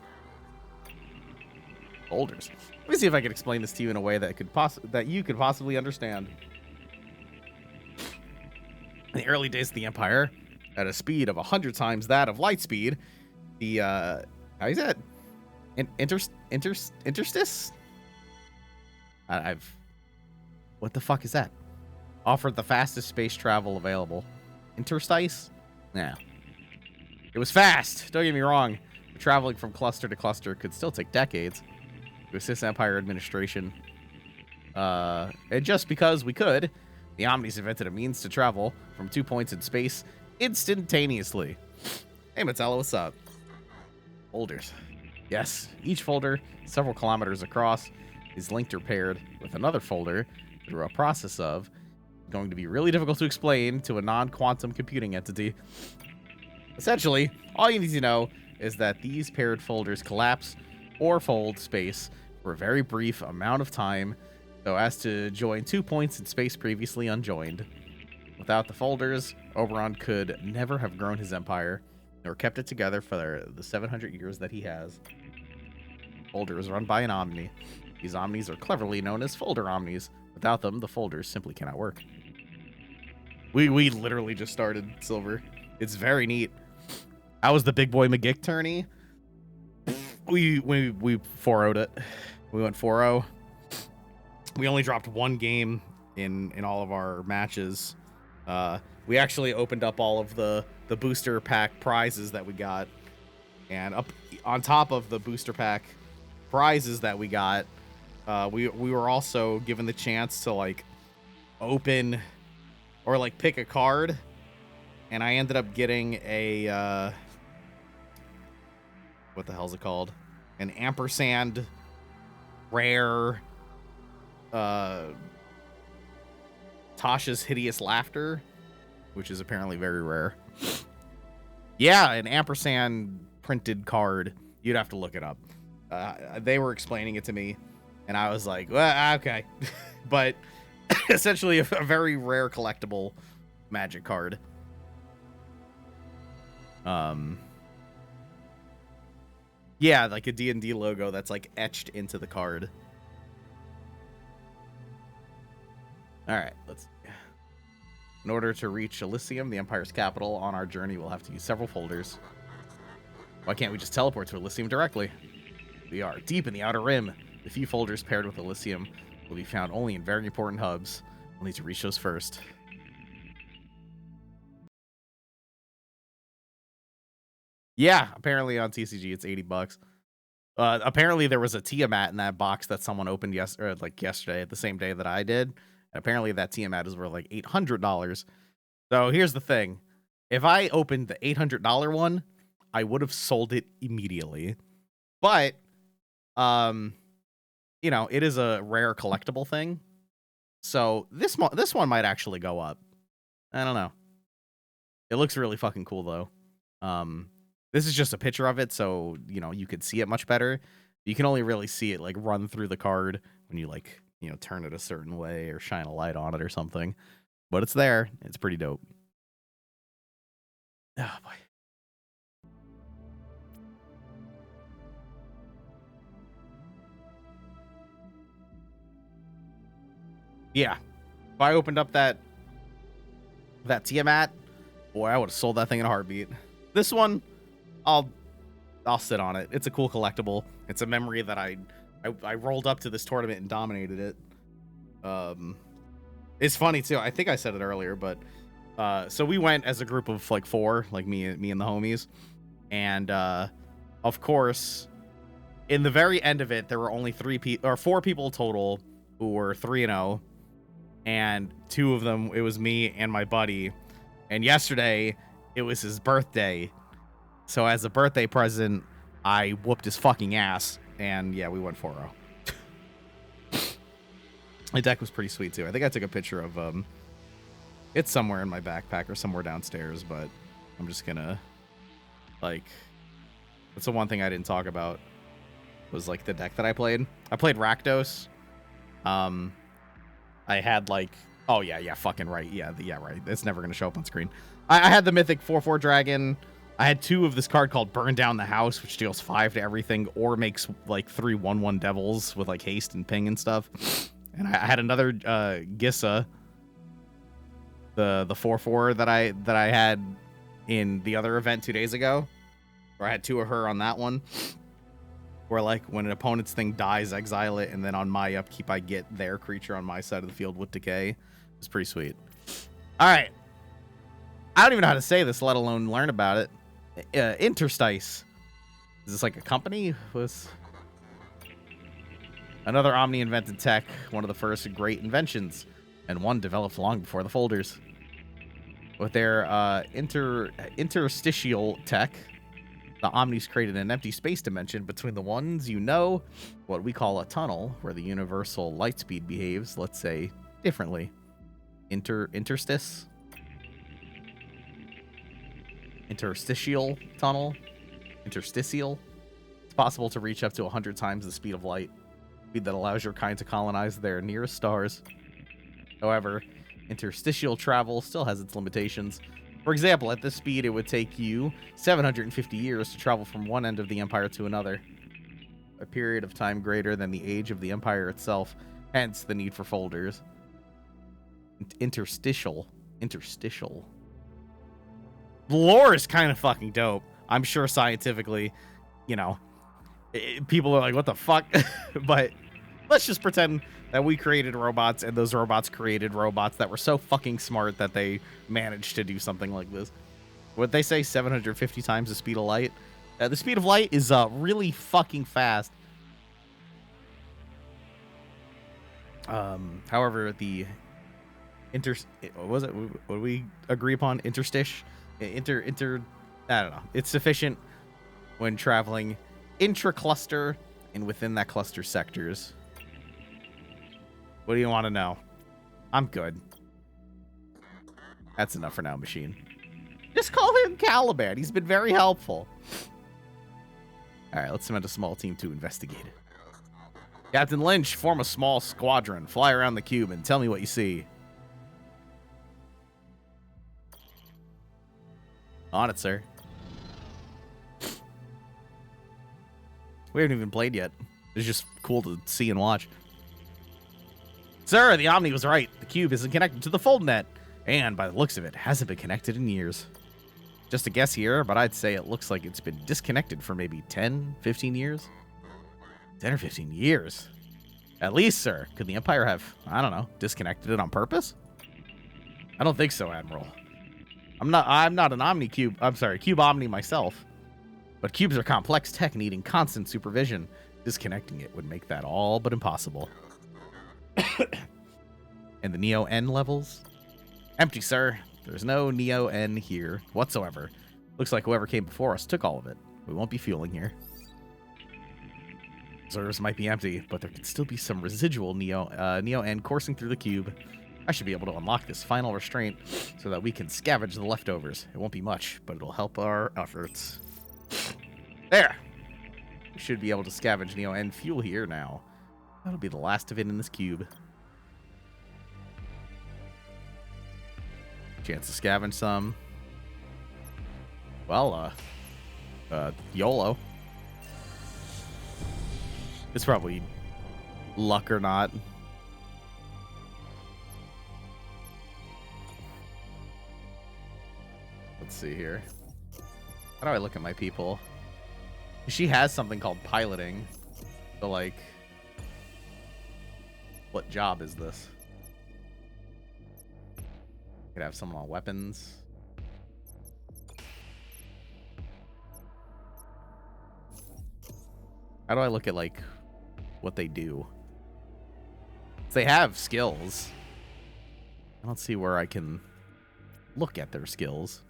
Boulders. Let me see if I can explain this to you in a way that you could possibly understand. In the early days of the Empire, at a speed of 100 times that of light speed, the how is that? Interstice? What the fuck is that? Offered the fastest space travel available. Interstice? Nah. It was fast. Don't get me wrong. But traveling from cluster to cluster could still take decades. To assist Empire administration. And just because we could, the Omnis invented a means to travel from 2 points in space instantaneously. Hey, Mattello, what's up? Folders. Yes, each folder, several kilometers across, is linked or paired with another folder through a process of going to be really difficult to explain to a non-quantum computing entity. Essentially, all you need to know is that these paired folders collapse or fold space for a very brief amount of time so as to join 2 points in space previously unjoined. Without the folders, Oberon could never have grown his empire, nor kept it together for the 700 years that he has. Folder is run by an Omni. These Omnis are cleverly known as folder Omnis. Without them, the folders simply cannot work. We literally just started, Silver. It's very neat. How was the Big Boy McGick tourney? We 4-0'd it. We went 4-0. We only dropped one game in all of our matches. We actually opened up all of the booster pack prizes that we got. And up on top of the booster pack prizes that we got, we were also given the chance to like open or like pick a card. And I ended up getting a what the hell's it called? An ampersand rare Tasha's Hideous Laughter, which is apparently very rare. Yeah, an ampersand printed card. You'd have to look it up. They were explaining it to me, and I was like, well, okay. But essentially a very rare collectible Magic card. Yeah, like a D&D logo that's like etched into the card. All right, let's. In order to reach Elysium, the Empire's capital, on our journey, we'll have to use several folders. Why can't we just teleport to Elysium directly? We are deep in the Outer Rim. The few folders paired with Elysium will be found only in very important hubs. We'll need to reach those first. Yeah, apparently on TCG it's $80. Apparently there was a Tiamat in that box that someone opened yesterday, the same day that I did. And apparently that Tiamat is worth like $800. So here's the thing: if I opened the $800 one, I would have sold it immediately. But you know, it is a rare collectible thing, so this one might actually go up. I don't know. It looks really fucking cool though. This is just a picture of it, so, you know, you could see it much better. You can only really see it like run through the card when you like, you know, turn it a certain way or shine a light on it or something. But it's there. It's pretty dope. Oh boy. Yeah. If I opened up that Tiamat, boy, I would have sold that thing in a heartbeat. This one, I'll sit on it. It's a cool collectible. It's a memory that I rolled up to this tournament and dominated it. It's funny too. I think I said it earlier, but so we went as a group of like 4, like me and the homies, and of course, in the very end of it, there were only 4 people total who were 3-0, and 2 of them, it was me and my buddy. And yesterday, it was his birthday. So as a birthday present, I whooped his fucking ass. And yeah, we went 4-0. The deck was pretty sweet too. I think I took a picture of it's somewhere in my backpack or somewhere downstairs, but I'm just gonna like, that's the one thing I didn't talk about was like the deck that I played. I played Rakdos. I had like, oh yeah, fucking right. Yeah, right. It's never going to show up on screen. I had the Mythic 4/4 Dragon. I had 2 of this card called Burn Down the House, which deals 5 to everything or makes like 3 1/1 devils with like haste and ping and stuff. And I had another Gissa, the 4/4 that I had in the other event 2 days ago, where I had 2 of her on that one. Where, like, when an opponent's thing dies, exile it, and then on my upkeep, I get their creature on my side of the field with decay. It's pretty sweet. All right. I don't even know how to say this, let alone learn about it. Interstice. Is this like a company? Was another Omni-invented tech, one of the first great inventions, and one developed long before the folders. With their interstitial tech, the Omnis created an empty space dimension between the ones you know, what we call a tunnel, where the universal light speed behaves, let's say, differently. Interstice? Interstitial tunnel? Interstitial? It's possible to reach up to 100 times the speed of light, speed that allows your kind to colonize their nearest stars. However, interstitial travel still has its limitations. For example, at this speed, it would take you 750 years to travel from one end of the Empire to another. A period of time greater than the age of the Empire itself, hence the need for folders. Interstitial. The lore is kind of fucking dope. I'm sure scientifically, you know, people are like, what the fuck? But let's just pretend that we created robots and those robots created robots that were so fucking smart that they managed to do something like this. What they say, 750 times the speed of light? The speed of light is really fucking fast. However, the what was it? What did we agree upon? Interstish? I don't know. It's sufficient when traveling intra-cluster and within that cluster sectors. What do you want to know? I'm good. That's enough for now, machine. Just call him Caliban. He's been very helpful. All right, let's send a small team to investigate it. Captain Lynch, form a small squadron. Fly around the cube and tell me what you see. On it, sir. We haven't even played yet. It's just cool to see and watch. Sir, the Omni was right. The cube isn't connected to the fold net. And by the looks of it, hasn't been connected in years. Just a guess here, but I'd say it looks like it's been disconnected for maybe 10, 15 years. 10 or 15 years. At least, sir. Could the Empire have, I don't know, disconnected it on purpose? I don't think so, Admiral. I'm not an Omni cube. I'm sorry, Cube Omni myself. But cubes are complex tech needing constant supervision. Disconnecting it would make that all but impossible. And the Neo N levels? Empty, sir. There's no Neo N here whatsoever. Looks like whoever came before us took all of it. We won't be fueling here. Reserves might be empty, but there could still be some residual Neo N coursing through the cube. I should be able to unlock this final restraint so that we can scavenge the leftovers. It won't be much, but it'll help our efforts. There. We should be able to scavenge Neo and fuel here now. That'll be the last of it in this cube. Chance to scavenge some. Well, YOLO. It's probably luck or not. Let's see here. How do I look at my people? She has something called piloting. So, like, what job is this? Could have someone on weapons. How do I look at, like, what they do? They have skills. I don't see where I can look at their skills.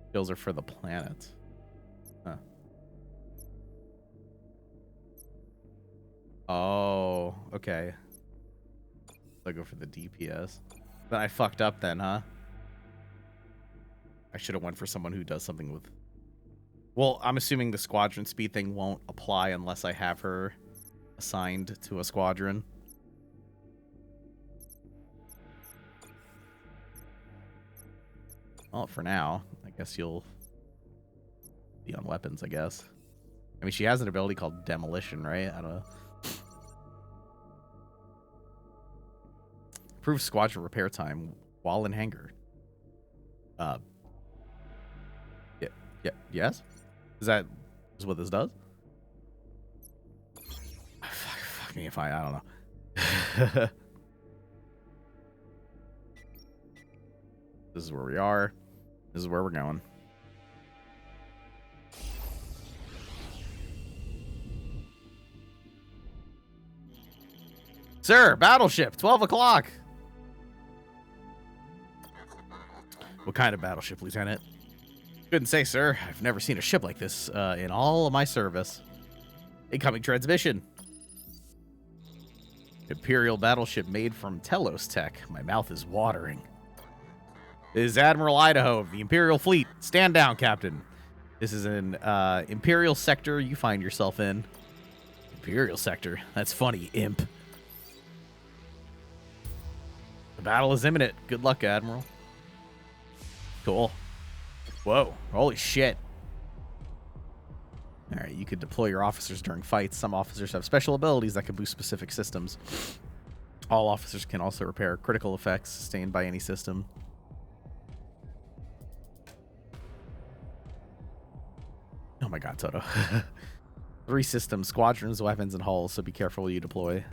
Skills are for the planet. Huh. Oh, okay. I'll go for the DPS. Then I fucked up then, huh? I should have went for someone who does something with... Well, I'm assuming the squadron speed thing won't apply unless I have her assigned to a squadron. Well, for now, I guess you'll be on weapons, I guess. I mean, she has an ability called Demolition, right? I don't know. Improve squadron repair time while in hangar. Yes? Is what this does? Fuck me if I don't know. This is where we are. This is where we're going. Sir, battleship, 12 o'clock. What kind of battleship, Lieutenant? Couldn't say, sir. I've never seen a ship like this in all of my service. Incoming transmission. Imperial battleship made from Telos tech. My mouth is watering. This is Admiral Idaho of the Imperial Fleet. Stand down, Captain. This is an Imperial sector you find yourself in. Imperial sector? That's funny, imp. The battle is imminent. Good luck, Admiral. Cool. Whoa. Holy shit. Alright, you could deploy your officers during fights. Some officers have special abilities that can boost specific systems. All officers can also repair critical effects sustained by any system. Oh my god, Toto. 3 systems, squadrons, weapons, and hulls, so be careful when you deploy.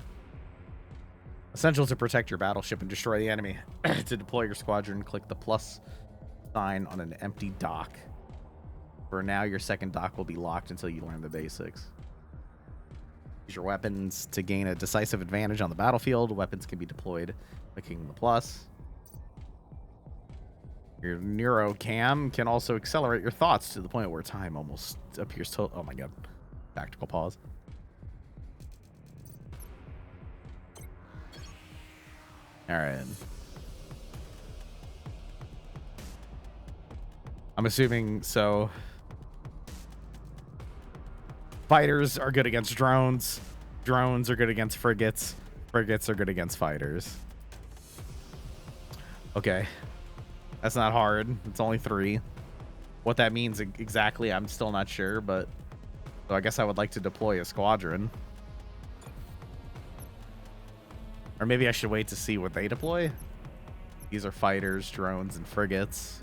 Essential to protect your battleship and destroy the enemy. To deploy your squadron, click the plus sign on an empty dock. For now, your second dock will be locked until you learn the basics. Use your weapons to gain a decisive advantage on the battlefield. Weapons can be deployed clicking the plus. Your neurocam can also accelerate your thoughts to the point where time almost appears to... Oh my god. Tactical pause. Alright. I'm assuming, so... Fighters are good against drones. Drones are good against frigates. Frigates are good against fighters. Okay. That's not hard. It's only 3. What that means exactly, I'm still not sure, but... So I guess I would like to deploy a squadron. Or maybe I should wait to see what they deploy. These are fighters, drones, and frigates.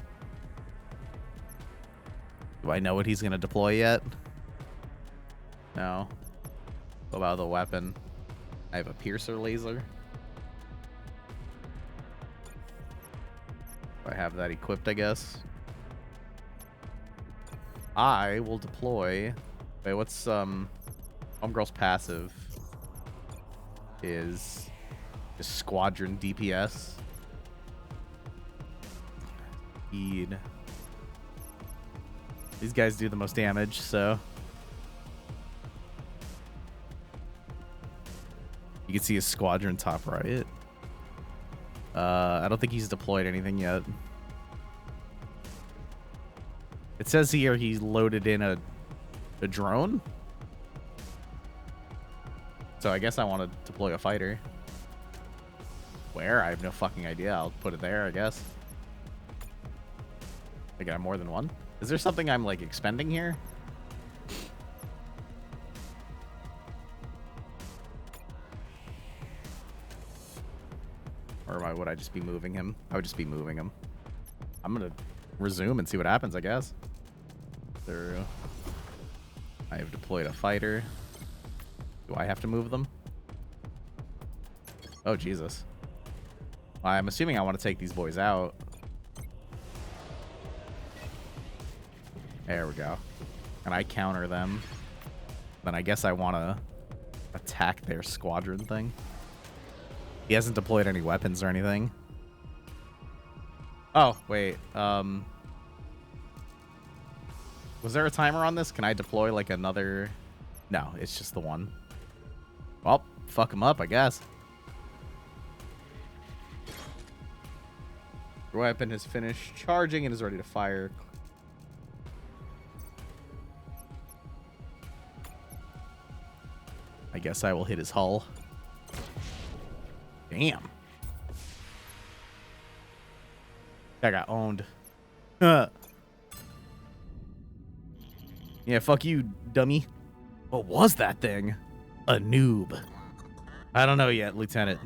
Do I know what he's going to deploy yet? No. What about the weapon? I have a piercer laser. I have that equipped, I guess. I will deploy... Wait, what's Homegirl's passive? Is squadron DPS. Speed. These guys do the most damage, so... You can see his squadron top right. I don't think he's deployed anything yet. It says here he loaded in a drone. So I guess I want to deploy a fighter. Where? I have no fucking idea. I'll put it there, I guess. I got more than one. Is there something I'm like expending here? Or would I just be moving him? I would just be moving him. I'm gonna resume and see what happens, I guess. There. I have deployed a fighter. Do I have to move them? Oh, Jesus. I'm assuming I want to take these boys out. There we go. And I counter them. Then I guess I want to attack their squadron thing. He hasn't deployed any weapons or anything. Oh, wait. Was there a timer on this? Can I deploy like another? No, it's just the one. Well, fuck him up, I guess. Your weapon has finished charging and is ready to fire. I guess I will hit his hull. Damn. I got owned. Yeah, fuck you, dummy. What was that thing? A noob. I don't know yet, Lieutenant.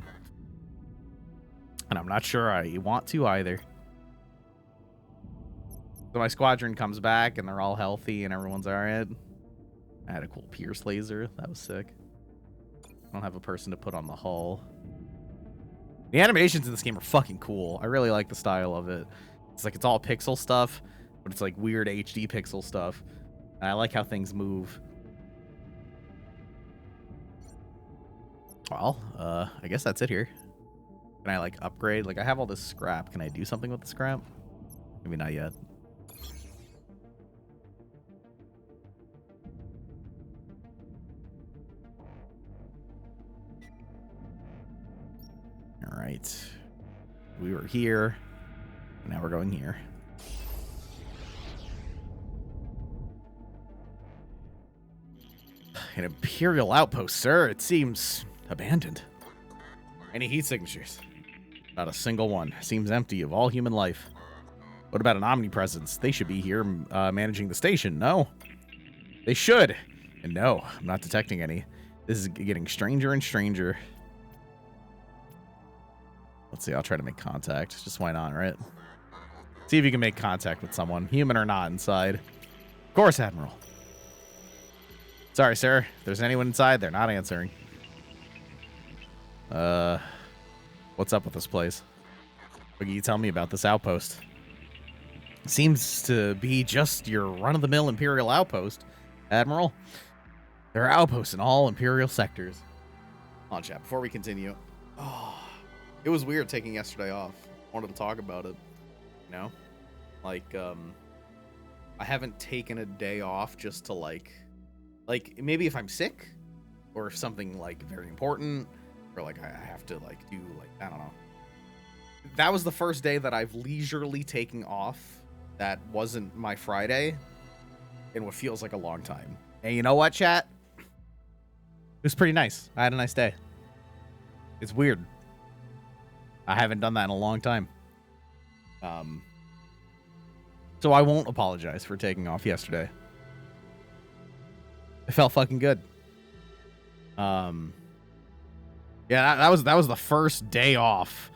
And I'm not sure I want to either. So my squadron comes back and they're all healthy and everyone's alright. I had a cool Pierce laser. That was sick. I don't have a person to put on the hull. The animations in this game are fucking cool. I really like the style of it. It's like it's all pixel stuff, but it's like weird HD pixel stuff. And I like how things move. Well, I guess that's it here. Can I like upgrade? Like I have all this scrap. Can I do something with the scrap? Maybe not yet. All right. We were here. Now we're going here. An Imperial outpost, sir. It seems abandoned. Any heat signatures? Not a single one. Seems empty of all human life. What about an omnipresence? They should be here managing the station, no? They should. And no, I'm not detecting any. This is getting stranger and stranger. Let's see, I'll try to make contact. Just why not, right? See if you can make contact with someone, human or not, inside. Of course, Admiral. Sorry, sir. If there's anyone inside, they're not answering. What's up with this place? What can you tell me about this outpost? Seems to be just your run-of-the-mill Imperial outpost, Admiral. There are outposts in all Imperial sectors. Hold on, chat. Before we continue, it was weird taking yesterday off. I wanted to talk about it. You know, like I haven't taken a day off just to like maybe if I'm sick or if something like very important or like I have to like do like I don't know. That was the first day that I've leisurely taken off that wasn't my Friday in what feels like a long time. And you know what, chat? It was pretty nice. I had a nice day. It's weird. I haven't done that in a long time. So I won't apologize for taking off yesterday. It felt fucking good. Yeah, that was the first day off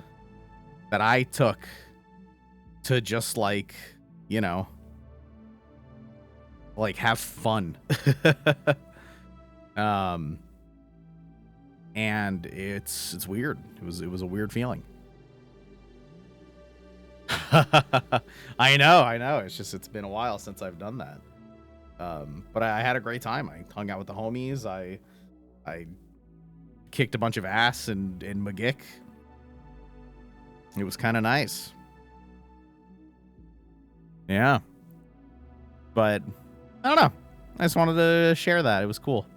that I took to just like, you know, like have fun. And it's weird. It was a weird feeling. I know. It's been a while since I've done that. But I had a great time. I hung out with the homies. I kicked a bunch of ass in McGick. It was kind of nice. Yeah. But I don't know. I just wanted to share that. It was cool.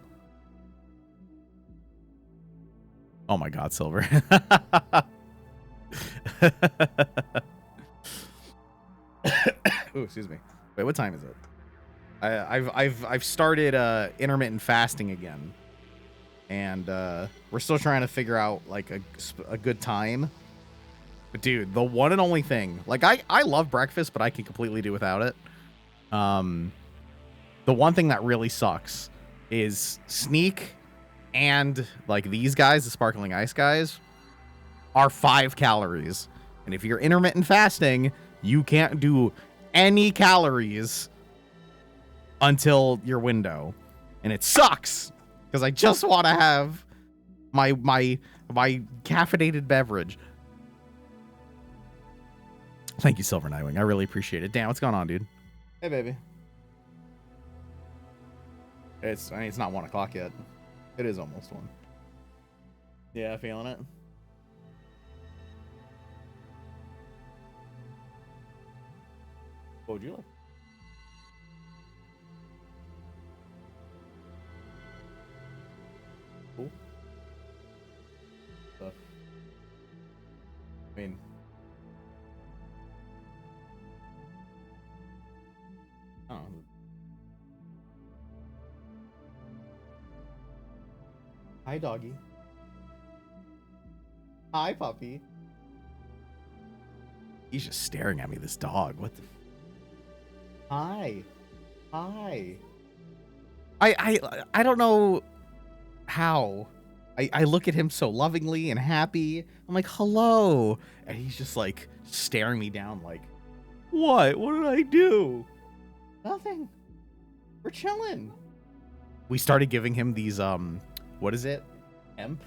Oh my God, Silver. Ooh, excuse me. Wait, what time is it? I've started intermittent fasting again, and we're still trying to figure out like a good time. But dude, the one and only thing, like I love breakfast, but I can completely do without it. The one thing that really sucks is Sneak and like these guys, the sparkling ice guys, are 5 calories. And if you're intermittent fasting, you can't do any calories until your window. And it sucks because I just want to have my caffeinated beverage. Thank you, Silver Nightwing. I really appreciate it. Dan, what's going on, dude? Hey, baby. It's not 1 o'clock yet. It is almost 1. Yeah, feeling it. What would you like? Cool. Stuff. I mean, oh. Hi, doggy. Hi, puppy. He's just staring at me, this dog. What the? Hi. Hi. I don't know how. I look at him so lovingly and happy. I'm like, hello. And he's just like staring me down like, what? What did I do? Nothing. We're chilling. We started giving him these, what is it? Hemp?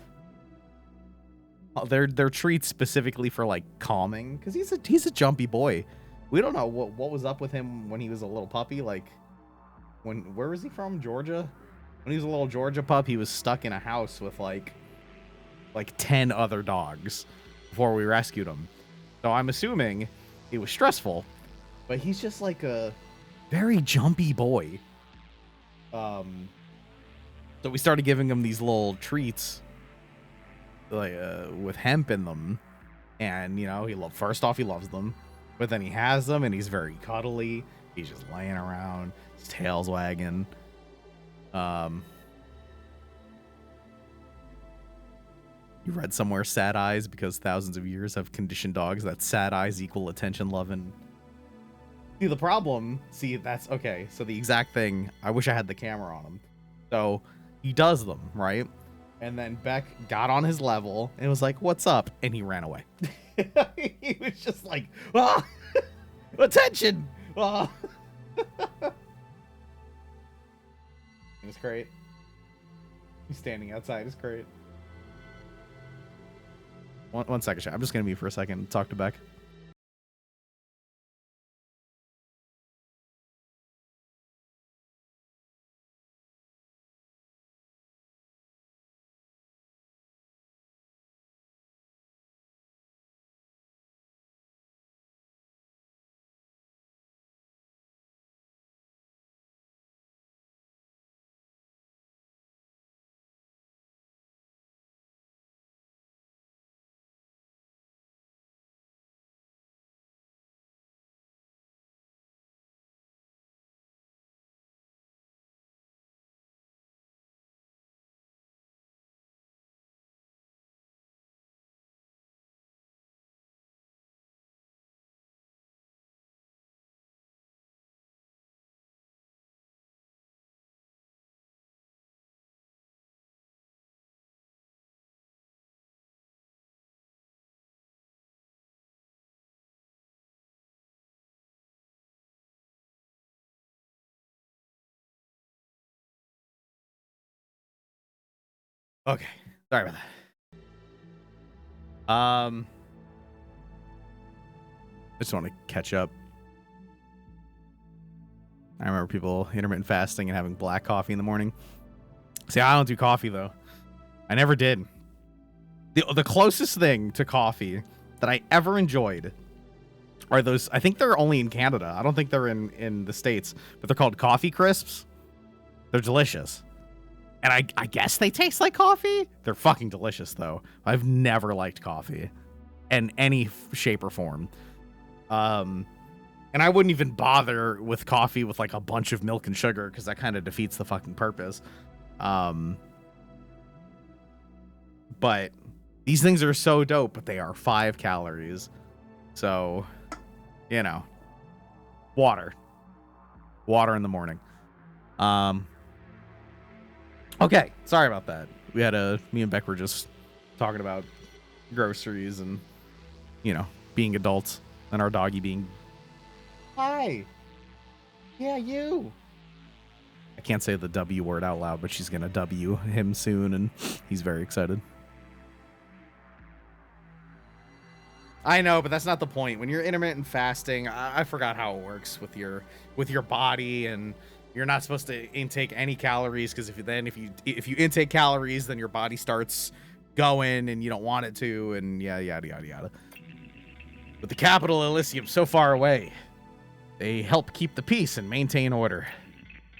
Oh, they're treats specifically for like calming, because he's a jumpy boy. We don't know what was up with him when he was a little puppy. Like, where was he from? Georgia? When he was a little Georgia pup, he was stuck in a house with like 10 other dogs before we rescued him. So I'm assuming it was stressful, but he's just like a very jumpy boy. So we started giving him these little treats, like with hemp in them, and you know first off he loves them, but then he has them and he's very cuddly. He's just laying around, his tail's wagging. You read somewhere sad eyes because thousands of years have conditioned dogs that sad eyes equal attention loving. See the problem. See that's okay. So the exact thing. I wish I had the camera on him. So he does them right, and then Beck got on his level and was like, "What's up?" And he ran away. He was just like, "Ah, attention!" Ah. It was great. He's standing outside his crate. One second, chat. I'm just gonna mute for a second and talk to Beck. Okay, sorry about that. I just want to catch up. I remember people intermittent fasting and having black coffee in the morning. See, I don't do coffee though. I never did. The closest thing to coffee that I ever enjoyed are those. I think they're only in Canada. I don't think they're in the States, but they're called coffee crisps. They're delicious. And I guess they taste like coffee. They're fucking delicious, though. I've never liked coffee in any shape or form. And I wouldn't even bother with coffee with like a bunch of milk and sugar because that kind of defeats the fucking purpose. But these things are so dope, but they are 5 calories. So, you know, water in the morning. Okay, sorry about that. Me and Beck were just talking about groceries and, you know, being adults and our doggy being. Hi. Yeah, you. I can't say the W word out loud, but she's going to W him soon, and he's very excited. I know, but that's not the point. When you're intermittent fasting, I forgot how it works with your body, and you're not supposed to intake any calories because if you intake calories, then your body starts going, and you don't want it to, and yada yada yada yada. With the capital Elysium so far away, they help keep the peace and maintain order.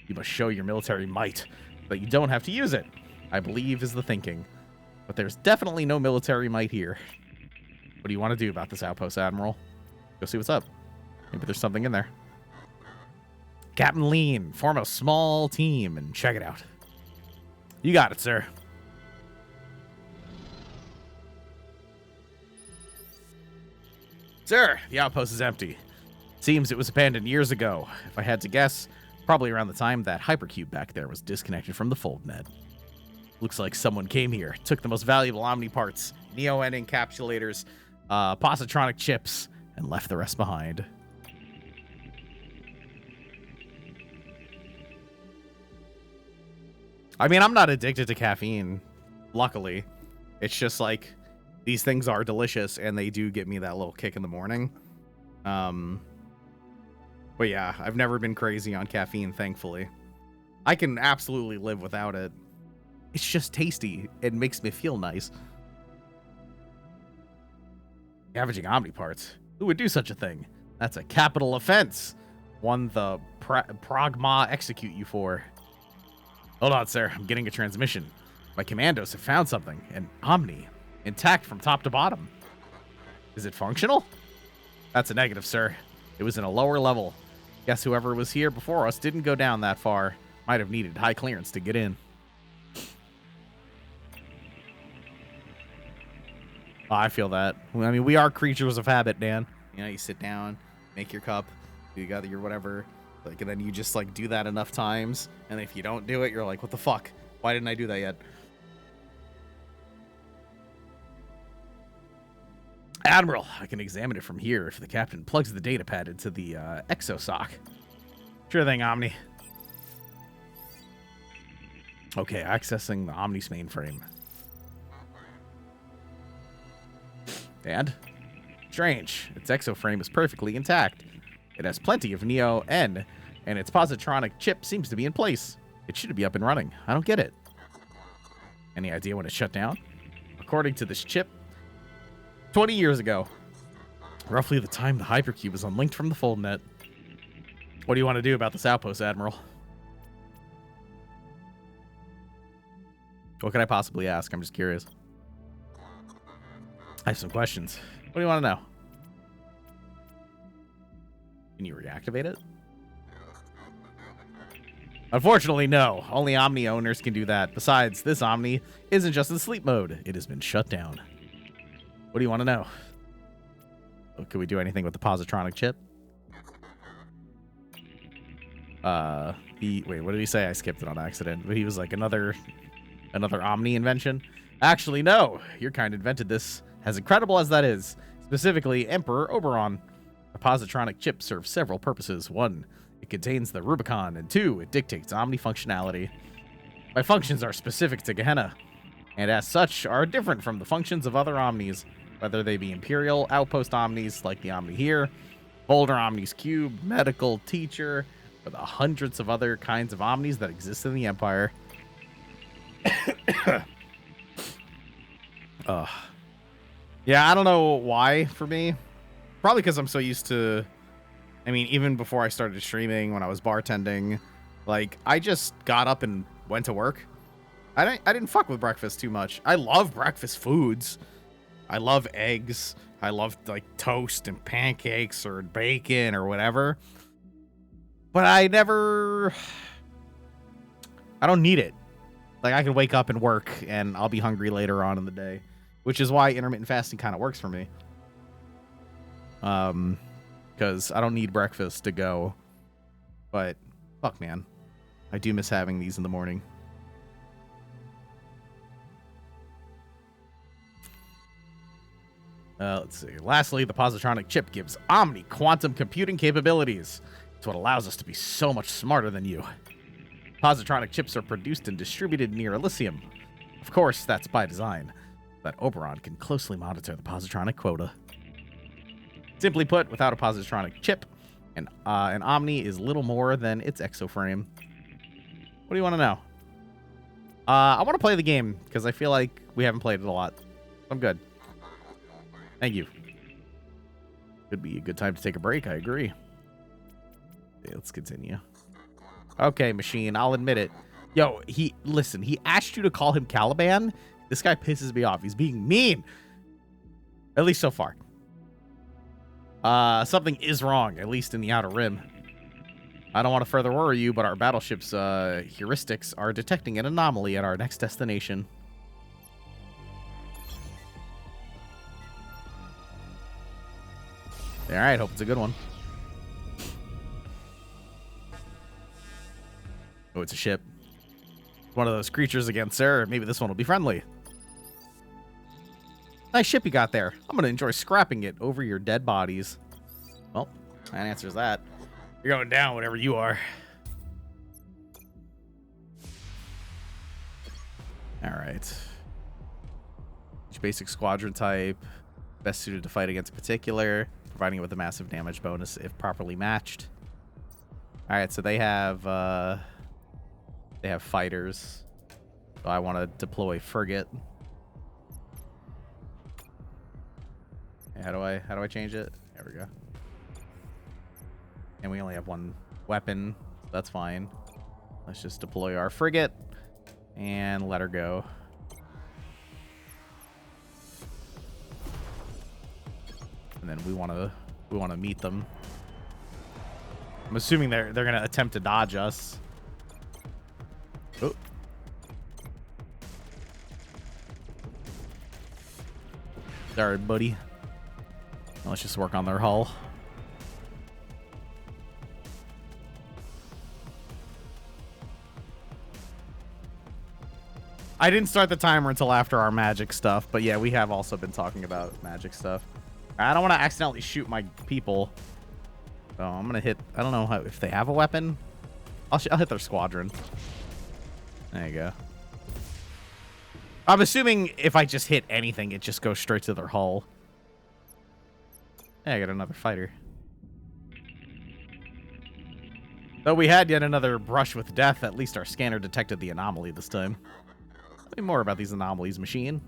You must show your military might, but you don't have to use it, I believe is the thinking. But there's definitely no military might here. What do you want to do about this outpost, Admiral? Go see what's up. Maybe there's something in there. Captain Lean, form a small team and check it out. You got it, sir. Sir, the outpost is empty. Seems it was abandoned years ago. If I had to guess, probably around the time that hypercube back there was disconnected from the fold net. Looks like someone came here, took the most valuable Omni parts, Neo-N encapsulators, positronic chips, and left the rest behind. I mean, I'm not addicted to caffeine, luckily. It's just like, these things are delicious, and they do give me that little kick in the morning. But yeah, I've never been crazy on caffeine, thankfully. I can absolutely live without it. It's just tasty. It makes me feel nice. Scavenging Omni parts. Who would do such a thing? That's a capital offense. One the Pragma execute you for. Hold on, sir. I'm getting a transmission. My commandos have found something. An Omni. Intact from top to bottom. Is it functional? That's a negative, sir. It was in a lower level. Guess whoever was here before us didn't go down that far. Might have needed high clearance to get in. Oh, I feel that. I mean, we are creatures of habit, Dan. You know, you sit down, make your cup, you got your whatever, like, and then you just like do that enough times, and if you don't do it, you're like, what the fuck? Why didn't I do that yet? Admiral, I can examine it from here if the captain plugs the data pad into the exosoc. Sure thing, Omni. Okay, accessing the Omni's mainframe. And? Strange. Its exoframe is perfectly intact. It has plenty of Neo-N, and its positronic chip seems to be in place. It should be up and running. I don't get it. Any idea when it shut down? According to this chip, 20 years ago. Roughly the time the hypercube was unlinked from the fold net. What do you want to do about this outpost, Admiral? What could I possibly ask? I'm just curious. I have some questions. What do you want to know? Can you reactivate it? Unfortunately, no. Only Omni owners can do that. Besides, this Omni isn't just in sleep mode. It has been shut down. What do you want to know? Oh, could we do anything with the positronic chip? Wait, what did he say? I skipped it on accident. But he was like another Omni invention. Actually, no. Your kind invented this. As incredible as that is, specifically Emperor Oberon. A positronic chip serves several purposes. 1, it contains the Rubicon, and 2, it dictates Omni functionality. My functions are specific to Gehenna, and as such are different from the functions of other Omnis, whether they be Imperial Outpost Omnis like the Omni here, Boulder Omni's Cube, Medical, Teacher, or the hundreds of other kinds of Omnis that exist in the Empire. Yeah, I don't know why for me. Probably because I'm so used to, I mean, even before I started streaming, when I was bartending, like, I just got up and went to work. I didn't fuck with breakfast too much. I love breakfast foods. I love eggs. I love like toast and pancakes or bacon or whatever. But I don't need it. Like, I can wake up and work, and I'll be hungry later on in the day, which is why intermittent fasting kind of works for me. Because I don't need breakfast to go. But, fuck, man. I do miss having these in the morning. Let's see. Lastly, the positronic chip gives Omni quantum computing capabilities. It's what allows us to be so much smarter than you. Positronic chips are produced and distributed near Elysium. Of course, that's by design. But Oberon can closely monitor the positronic quota. Simply put, without a positronic chip, an Omni is little more than its exoframe. What do you want to know? I want to play the game, because I feel like we haven't played it a lot. I'm good. Thank you. Could be a good time to take a break, I agree. Okay, let's continue. Okay, machine, I'll admit it. Yo, he asked you to call him Caliban. This guy pisses me off. He's being mean. At least so far. Something is wrong, at least in the Outer Rim. I don't want to further worry you, but our battleship's heuristics are detecting an anomaly at our next destination. Alright, hope it's a good one. Oh, it's a ship. One of those creatures again, sir. Maybe this one will be friendly. Nice ship you got there. I'm going to enjoy scrapping it over your dead bodies. Well, that answers that. You're going down, whatever you are. Alright. Each basic squadron type. Best suited to fight against a particular. Providing it with a massive damage bonus if properly matched. Alright, so they have fighters. So I want to deploy frigate. How do I change it? There we go. And we only have one weapon. So that's fine. Let's just deploy our frigate and let her go. And then we want to meet them. I'm assuming they're going to attempt to dodge us. Oh. Sorry, buddy. Let's just work on their hull. I didn't start the timer until after our magic stuff, but yeah, we have also been talking about magic stuff. I don't want to accidentally shoot my people. So I'm going to hit... I don't know if they have a weapon. I'll hit their squadron. There you go. I'm assuming if I just hit anything, it just goes straight to their hull. Hey, I got another fighter. Though we had yet another brush with death, at least our scanner detected the anomaly this time. Tell me more about these anomalies, machine.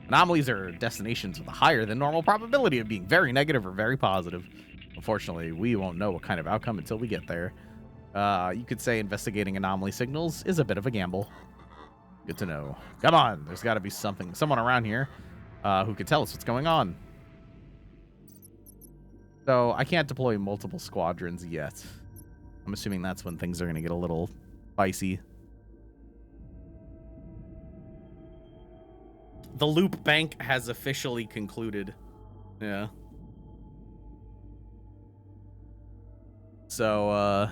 Anomalies are destinations with a higher than normal probability of being very negative or very positive. Unfortunately, we won't know what kind of outcome until we get there. You could say investigating anomaly signals is a bit of a gamble. Good to know. Come on, there's got to be someone around here who could tell us what's going on. So I can't deploy multiple squadrons yet. I'm assuming that's when things are going to get a little spicy. The loop bank has officially concluded. Yeah. So,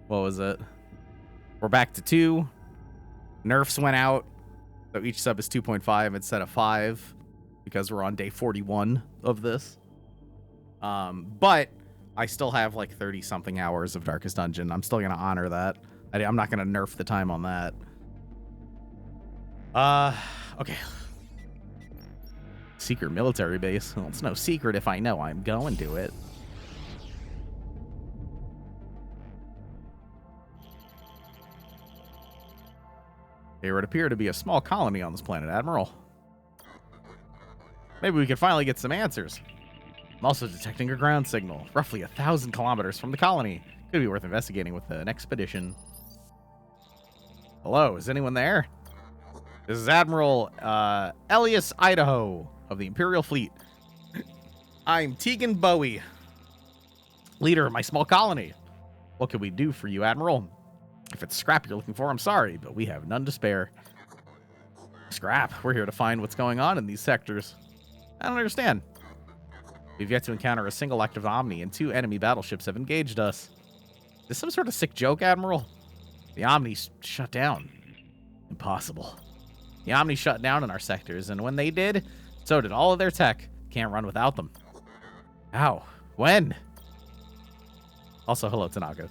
what was it? We're back to 2. Nerfs went out. So each sub is 2.5 instead of 5. Because we're on day 41 of this. But I still have like 30-something hours of Darkest Dungeon. I'm still going to honor that. I'm not going to nerf the time on that. Okay. Secret military base. Well, it's no secret if I know I'm going to it. There would appear to be a small colony on this planet, Admiral. Maybe we can finally get some answers. I'm also detecting a ground signal, roughly 1,000 kilometers from the colony. Could be worth investigating with an expedition. Hello, is anyone there? This is Admiral Elias Idaho of the Imperial Fleet. I'm Tegan Bowie, leader of my small colony. What can we do for you, Admiral? If it's scrap you're looking for, I'm sorry, but we have none to spare. Scrap? We're here to find what's going on in these sectors. I don't understand. We've yet to encounter a single active Omni, and 2 enemy battleships have engaged us. Is this some sort of sick joke, Admiral? The Omni's shut down. Impossible. The Omni shut down in our sectors, and when they did, so did all of their tech. Can't run without them. How? When? Also, hello, Tanaka.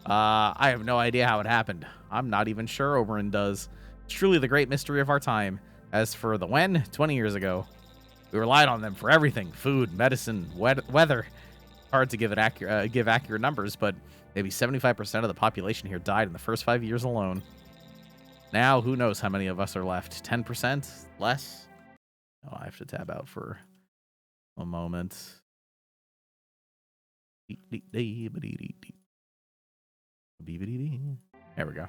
I have no idea how it happened. I'm not even sure Oberyn does. It's truly the great mystery of our time. As for the when, 20 years ago. We relied on them for everything. Food, medicine, weather. Hard to give accurate numbers, but maybe 75% of the population here died in the first 5 years alone. Now, who knows how many of us are left? 10%? Less? Oh, I have to tab out for a moment. There we go.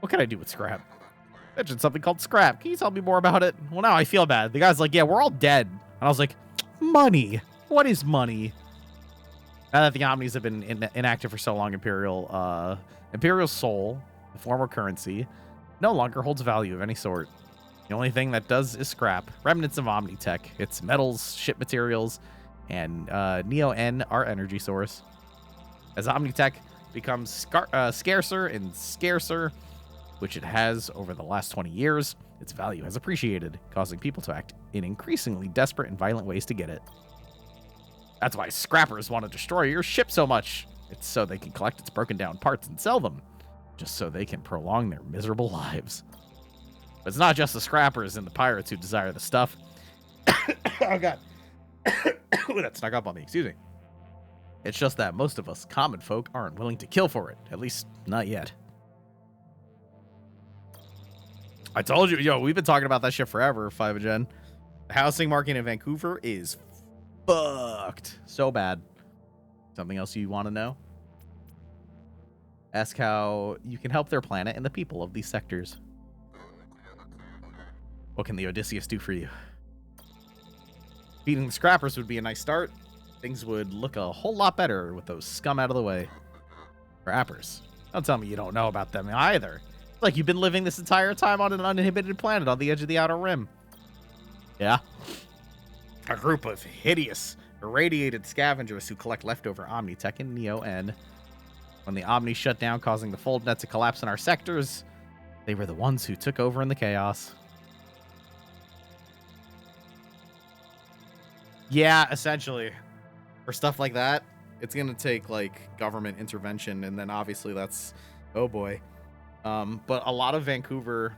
What can I do with scrap? Mentioned something called scrap. Can you tell me more about it? Well, now I feel bad. The guy's like, yeah, we're all dead. And I was like, money. What is money? Now that the Omnis have been inactive for so long, Imperial Soul, the former currency, no longer holds value of any sort. The only thing that does is scrap. Remnants of Omnitech. It's metals, ship materials, and Neo-N, our energy source. As Omnitech becomes scarcer and scarcer, which it has over the last 20 years, its value has appreciated, causing people to act in increasingly desperate and violent ways to get it. That's why scrappers want to destroy your ship so much. It's so they can collect its broken down parts and sell them, just so they can prolong their miserable lives. But it's not just the scrappers and the pirates who desire the stuff. Oh, God. That snuck up on me. Excuse me. It's just that most of us common folk aren't willing to kill for it. At least, not yet. I told you, yo, we've been talking about that shit forever, 5gen. The housing market in Vancouver is fucked. So bad. Something else you want to know? Ask how you can help their planet and the people of these sectors. What can the Odysseus do for you? Beating the scrappers would be a nice start. Things would look a whole lot better with those scum out of the way. Scrappers. Don't tell me you don't know about them either. It's like you've been living this entire time on an uninhibited planet on the edge of the Outer Rim. Yeah? A group of hideous, irradiated scavengers who collect leftover Omnitech and Neo-N. When the Omni shut down, causing the fold net to collapse in our sectors, they were the ones who took over in the chaos. Yeah, essentially. For stuff like that, it's going to take, like, government intervention, and then obviously that's... Oh, boy. But a lot of Vancouver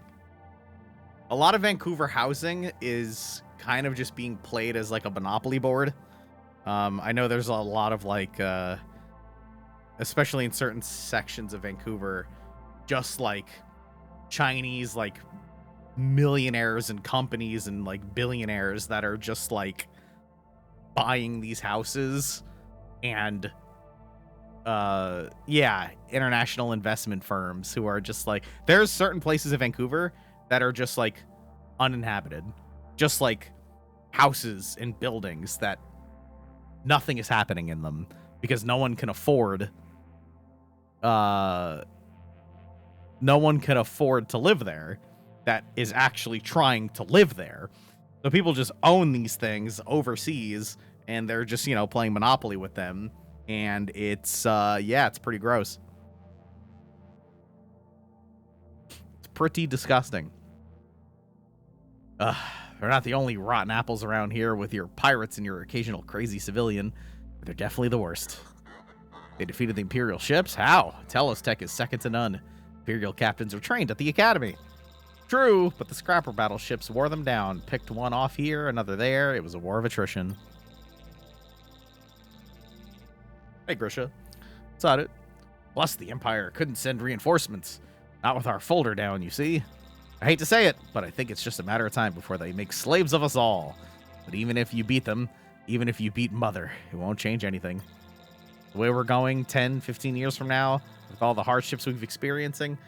housing is kind of just being played as, like, a monopoly board. I know there's a lot of, like, especially in certain sections of Vancouver, just, like, Chinese, like, millionaires and companies and, like, billionaires that are just, like, buying these houses, and international investment firms who are just like, there's certain places in Vancouver that are just like uninhabited, just like houses and buildings that nothing is happening in them because no one can afford to live there that is actually trying to live there. So people just own these things overseas, and they're just, playing Monopoly with them. And it's, it's pretty gross. It's pretty disgusting. They're not the only rotten apples around here with your pirates and your occasional crazy civilian. But they're definitely the worst. They defeated the Imperial ships? How? Telos tech is second to none. Imperial captains are trained at the Academy. True, but the scrapper battleships wore them down. Picked one off here, another there. It was a war of attrition. Hey, Grisha. What's on it? Plus, the Empire couldn't send reinforcements. Not with our folder down, you see. I hate to say it, but I think it's just a matter of time before they make slaves of us all. But even if you beat them, even if you beat Mother, it won't change anything. The way we're going 10, 15 years from now, with all the hardships we've experiencing,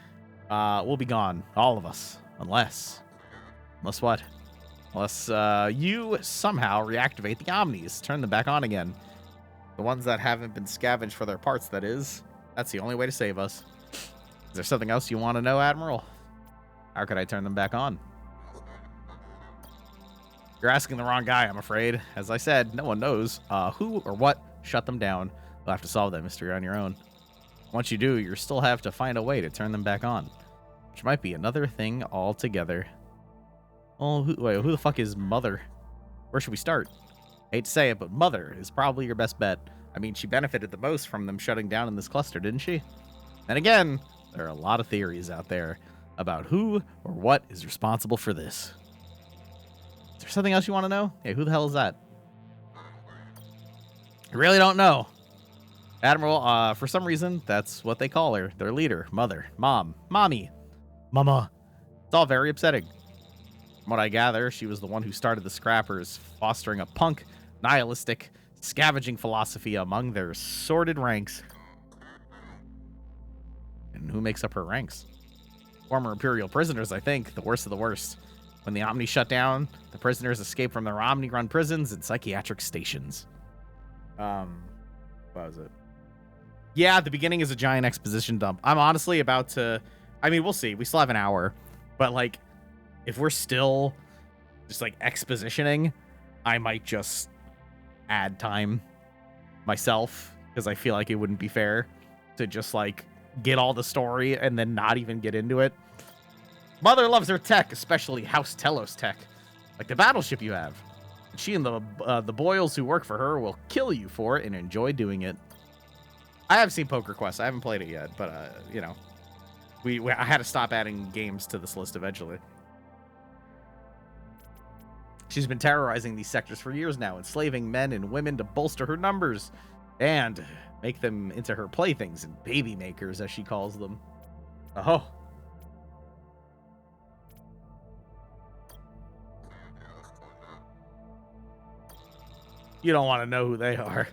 we'll be gone. All of us. Unless what? Unless you somehow reactivate the Omnis, turn them back on again. The ones that haven't been scavenged for their parts, that is. That's the only way to save us. Is there something else you want to know, Admiral? How could I turn them back on? You're asking the wrong guy, I'm afraid. As I said, no one knows who or what shut them down. You'll have to solve that mystery on your own. Once you do, you still have to find a way to turn them back on, which might be another thing altogether. Oh, who the fuck is Mother? Where should we start? I hate to say it, but Mother is probably your best bet. I mean, she benefited the most from them shutting down in this cluster, didn't she? And again, there are a lot of theories out there about who or what is responsible for this. Is there something else you want to know? Hey, who the hell is that? I really don't know. Admiral, for some reason, that's what they call her. Their leader, Mother, Mom, Mommy, Mama. It's all very upsetting. From what I gather, she was the one who started the Scrappers, fostering a punk, nihilistic, scavenging philosophy among their sordid ranks. And who makes up her ranks? Former Imperial prisoners, I think, the worst of the worst. When the Omni shut down, the prisoners escaped from their Omni-run prisons and psychiatric stations. What was it? Yeah, the beginning is a giant exposition dump. I'm honestly about to... I mean, we'll see. We still have an hour. But, like, if we're still just, like, expositioning, I might just add time myself, because I feel like it wouldn't be fair to just, like, get all the story and then not even get into it. Mother loves her tech, especially House Telos tech, like the battleship you have. She and the Boyles who work for her will kill you for it and enjoy doing it. I have seen Poker Quest. I haven't played it yet, but, you know, I had to stop adding games to this list eventually. She's been terrorizing these sectors for years now, enslaving men and women to bolster her numbers and make them into her playthings and baby makers, as she calls them. Oh. You don't want to know who they are.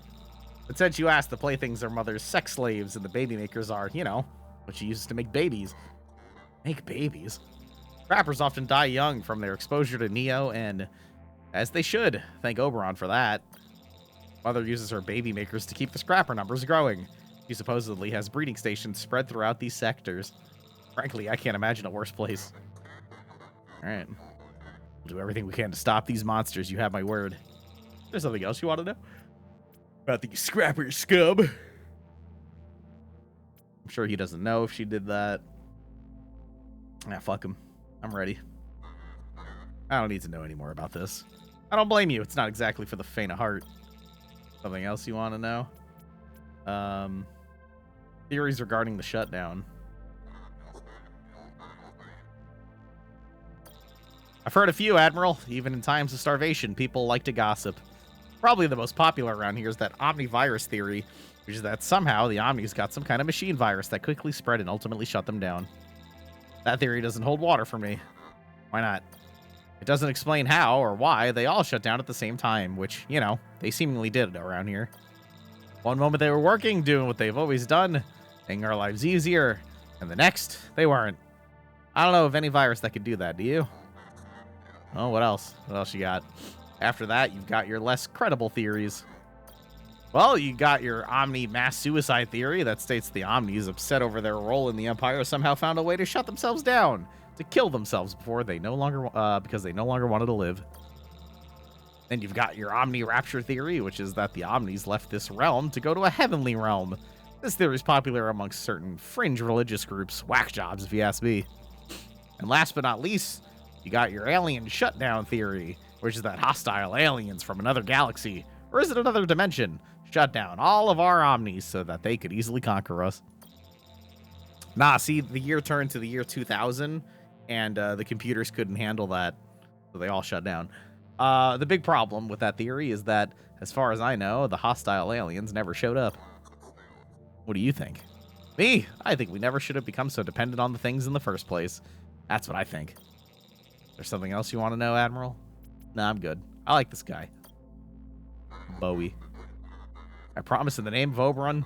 But since you asked, the playthings are Mother's sex slaves, and the baby makers are, you know, what she uses to make babies. Make babies? Rappers often die young from their exposure to Neo, and as they should. Thank Oberon for that. Mother uses her baby makers to keep the scrapper numbers growing. She supposedly has breeding stations spread throughout these sectors. Frankly, I can't imagine a worse place. Alright. We'll do everything we can to stop these monsters, you have my word. There's something else you want to know? About the scrapper scub. I'm sure he doesn't know if she did that. Ah, fuck him. I'm ready. I don't need to know any more about this. I don't blame you. It's not exactly for the faint of heart. Something else you want to know? Theories regarding the shutdown. I've heard a few, Admiral. Even in times of starvation, people like to gossip. Probably the most popular around here is that omnivirus theory, which is that somehow the Omnis got some kind of machine virus that quickly spread and ultimately shut them down. That theory doesn't hold water for me. Why not? It doesn't explain how or why they all shut down at the same time, which, you know, they seemingly did around here. One moment they were working, doing what they've always done, making our lives easier, and the next, they weren't. I don't know of any virus that could do that, do you? Oh, what else? What else you got? After that, you've got your less credible theories. Well, you got your Omni mass suicide theory that states the Omnis, upset over their role in the Empire, somehow found a way to shut themselves down, to kill themselves before they because they no longer wanted to live. Then you've got your Omni rapture theory, which is that the Omnis left this realm to go to a heavenly realm. This theory is popular amongst certain fringe religious groups, whack jobs if you ask me. And last but not least, you got your alien shutdown theory, which is that hostile aliens from another galaxy, or is it another dimension, shut down all of our Omnis so that they could easily conquer us. Nah, see, the year turned to the year 2000, and the computers couldn't handle that, so they all shut down. The big problem with that theory is that, as far as I know, the hostile aliens never showed up. What do you think? Me? I think we never should have become so dependent on the things in the first place. That's what I think. There's something else you want to know, Admiral? Nah, I'm good. I like this guy. Bowie. I promise in the name of Oberon,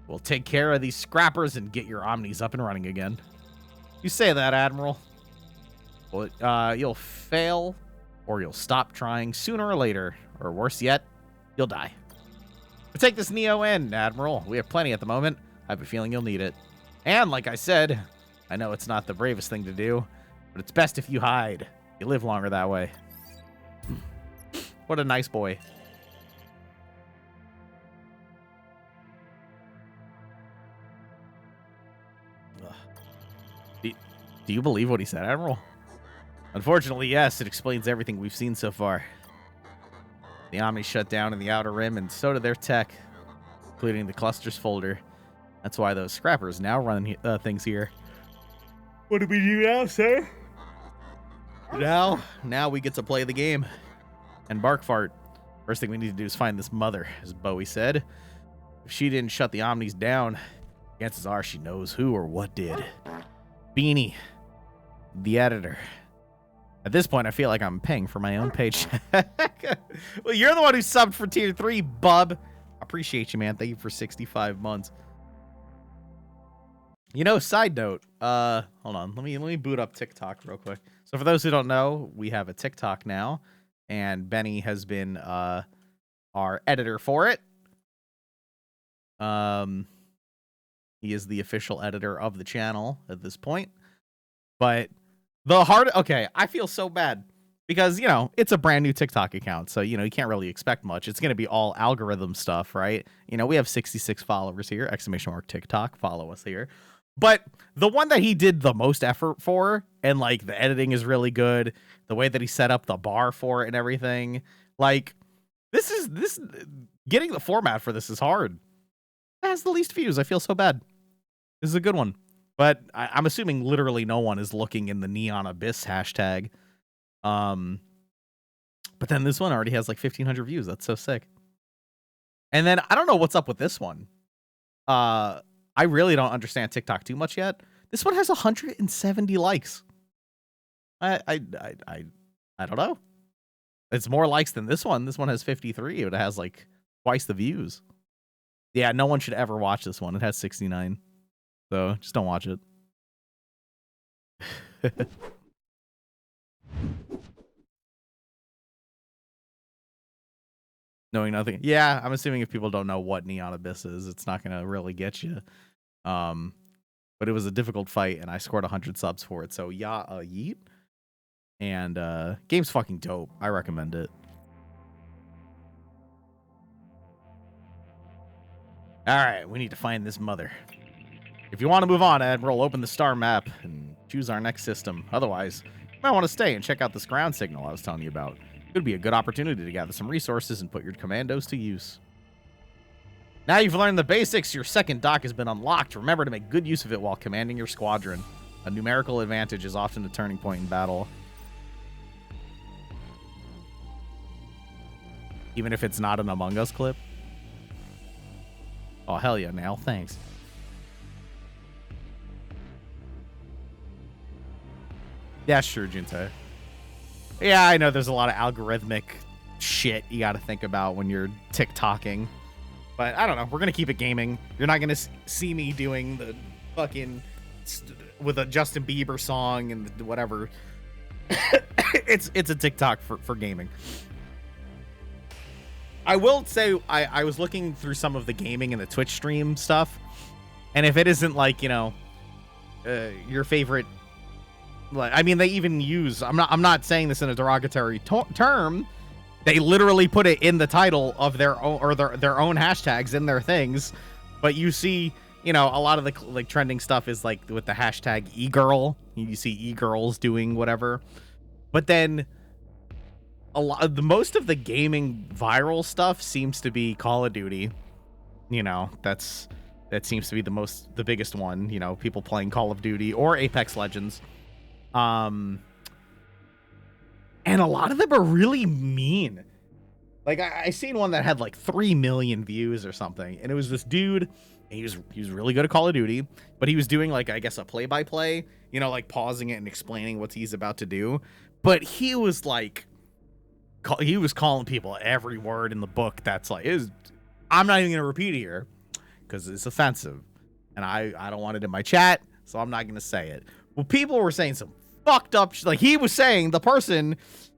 we'll take care of these scrappers and get your Omnis up and running again. You say that, Admiral. Well, you'll fail or you'll stop trying sooner or later, or worse yet, you'll die. But take this Neo in, Admiral. We have plenty at the moment. I have a feeling you'll need it. And like I said, I know it's not the bravest thing to do, but it's best if you hide. You live longer that way. What a nice boy. Do you believe what he said, Admiral? Unfortunately, yes, it explains everything we've seen so far. The Omni shut down in the Outer Rim, and so did their tech, including the clusters folder. That's why those scrappers now run things here. What do we do now, sir? Now we get to play the game. And Barkfart. First thing we need to do is find this mother, as Bowie said. If she didn't shut the Omnis down, chances are she knows who or what did. Beanie, the editor. At this point, I feel like I'm paying for my own paycheck. Well, you're the one who subbed for tier 3, bub. Appreciate you, man. Thank you for 65 months. You know, side note, hold on. Let me boot up TikTok real quick. So for those who don't know, we have a TikTok now, and Benny has been our editor for it. He is the official editor of the channel at this point. But okay, I feel so bad because, you know, it's a brand new TikTok account. So, you know, you can't really expect much. It's going to be all algorithm stuff, right? You know, we have 66 followers here, !TikTok, follow us here. But the one that he did the most effort for, and like the editing is really good, the way that he set up the bar for it and everything, like this getting the format for this is hard. It has the least views. I feel so bad. This is a good one. But I'm assuming literally no one is looking in the Neon Abyss hashtag. But then this one already has like 1,500 views. That's so sick. And then I don't know what's up with this one. I really don't understand TikTok too much yet. This one has 170 likes. I don't know. It's more likes than this one. This one has 53. But it has like twice the views. Yeah, no one should ever watch this one. It has 69. So just don't watch it. Knowing nothing. Yeah, I'm assuming if people don't know what Neon Abyss is, it's not going to really get you. But it was a difficult fight, and I scored 100 subs for it. So yeah, yeet. And game's fucking dope. I recommend it. All right, we need to find this mother. If you want to move on, Admiral, open the star map and choose our next system. Otherwise, you might want to stay and check out this ground signal I was telling you about. It could be a good opportunity to gather some resources and put your commandos to use. Now you've learned the basics, your second dock has been unlocked. Remember to make good use of it while commanding your squadron. A numerical advantage is often a turning point in battle. Even if it's not an Among Us clip. Oh, hell yeah, Nail. Thanks. Yeah, sure, Junta. Yeah, I know there's a lot of algorithmic shit you got to think about when you're TikToking. But I don't know. We're going to keep it gaming. You're not going to see me doing the fucking... with a Justin Bieber song and whatever. It's a TikTok for gaming. I will say I was looking through some of the gaming and the Twitch stream stuff. And if it isn't like, you know, your favorite... Like, I mean, they even use... I'm not saying this in a derogatory term. They literally put it in the title of their own, or their own hashtags in their things. But you see, you know, a lot of the like trending stuff is like with the hashtag e-girl. You see e-girls doing whatever. But then most of the gaming viral stuff seems to be Call of Duty. You know, that seems to be the biggest one. You know, people playing Call of Duty or Apex Legends. And a lot of them are really mean. Like I seen one that had like 3 million views or something, and it was this dude. And he was really good at Call of Duty, but he was doing like, I guess, a play-by-play, you know, like pausing it and explaining what he's about to do. But he was like, he was calling people every word in the book that's like, I'm not even gonna repeat it here because it's offensive, and I don't want it in my chat, so I'm not gonna say it. Well, people were saying some fucked up like he was saying the person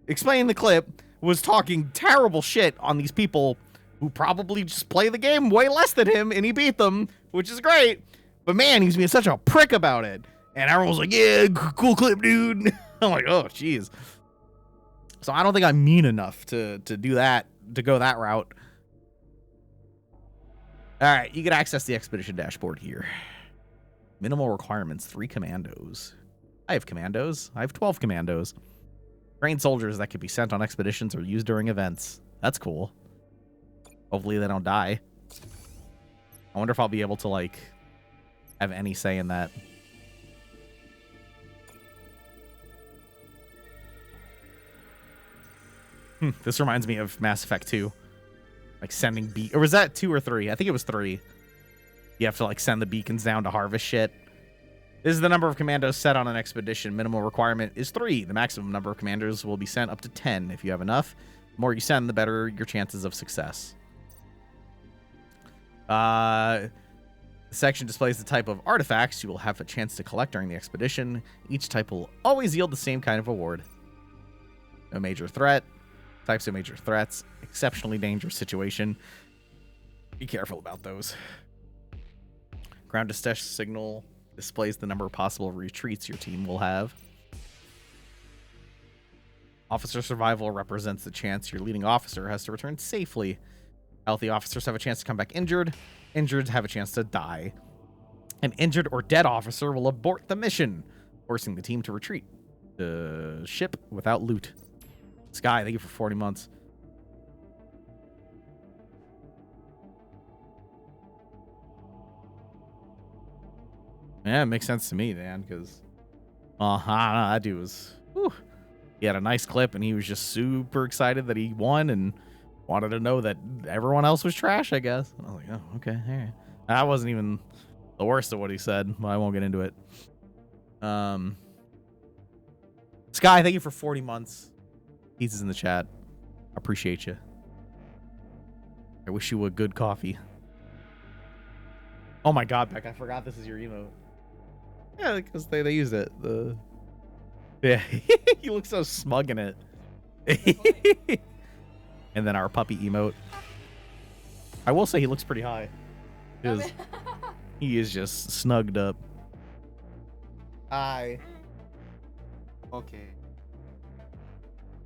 explaining the clip, was talking terrible shit on these people who probably just play the game way less than him, and he beat them, which is great. But man, he's being such a prick about it. And everyone was like, yeah, cool clip, dude. I'm like, oh, jeez. So I don't think I'm mean enough to do that, to go that route. All right, you can access the expedition dashboard here. Minimal requirements, 3 commandos. I have commandos. I have 12 commandos. Trained soldiers that could be sent on expeditions or used during events. That's cool. Hopefully they don't die. I wonder if I'll be able to, like, have any say in that. This reminds me of Mass Effect 2. Like sending or was that 2 or 3? I think it was 3. You have to like send the beacons down to harvest shit. This is the number of commandos set on an expedition. Minimal requirement is 3. The maximum number of commandos will be sent up to 10 if you have enough. The more you send, the better your chances of success. The section displays the type of artifacts you will have a chance to collect during the expedition. Each type will always yield the same kind of reward. No major threat. Types of major threats. Exceptionally dangerous situation. Be careful about those. Ground distress signal displays the number of possible retreats your team will have. Officer survival represents the chance your leading officer has to return safely. Healthy officers have a chance to come back injured. Injured have a chance to die. An injured or dead officer will abort the mission, forcing the team to retreat. The ship without loot. Sky, thank you for 40 months. Yeah, it makes sense to me, Dan, because I don't know, that dude was, whew, he had a nice clip, and he was just super excited that he won and wanted to know that everyone else was trash, I guess. And I was like, oh, okay, all right. That wasn't even the worst of what he said, but I won't get into it. Sky, thank you for 40 months. Pizza's in the chat. I appreciate you. I wish you a good coffee. Oh my god, Beck, I forgot this is your emote. Yeah, because they used it. Yeah, you look so smug in it. And then our puppy emote. I will say he looks pretty high. He is just snugged up. Hi. Okay.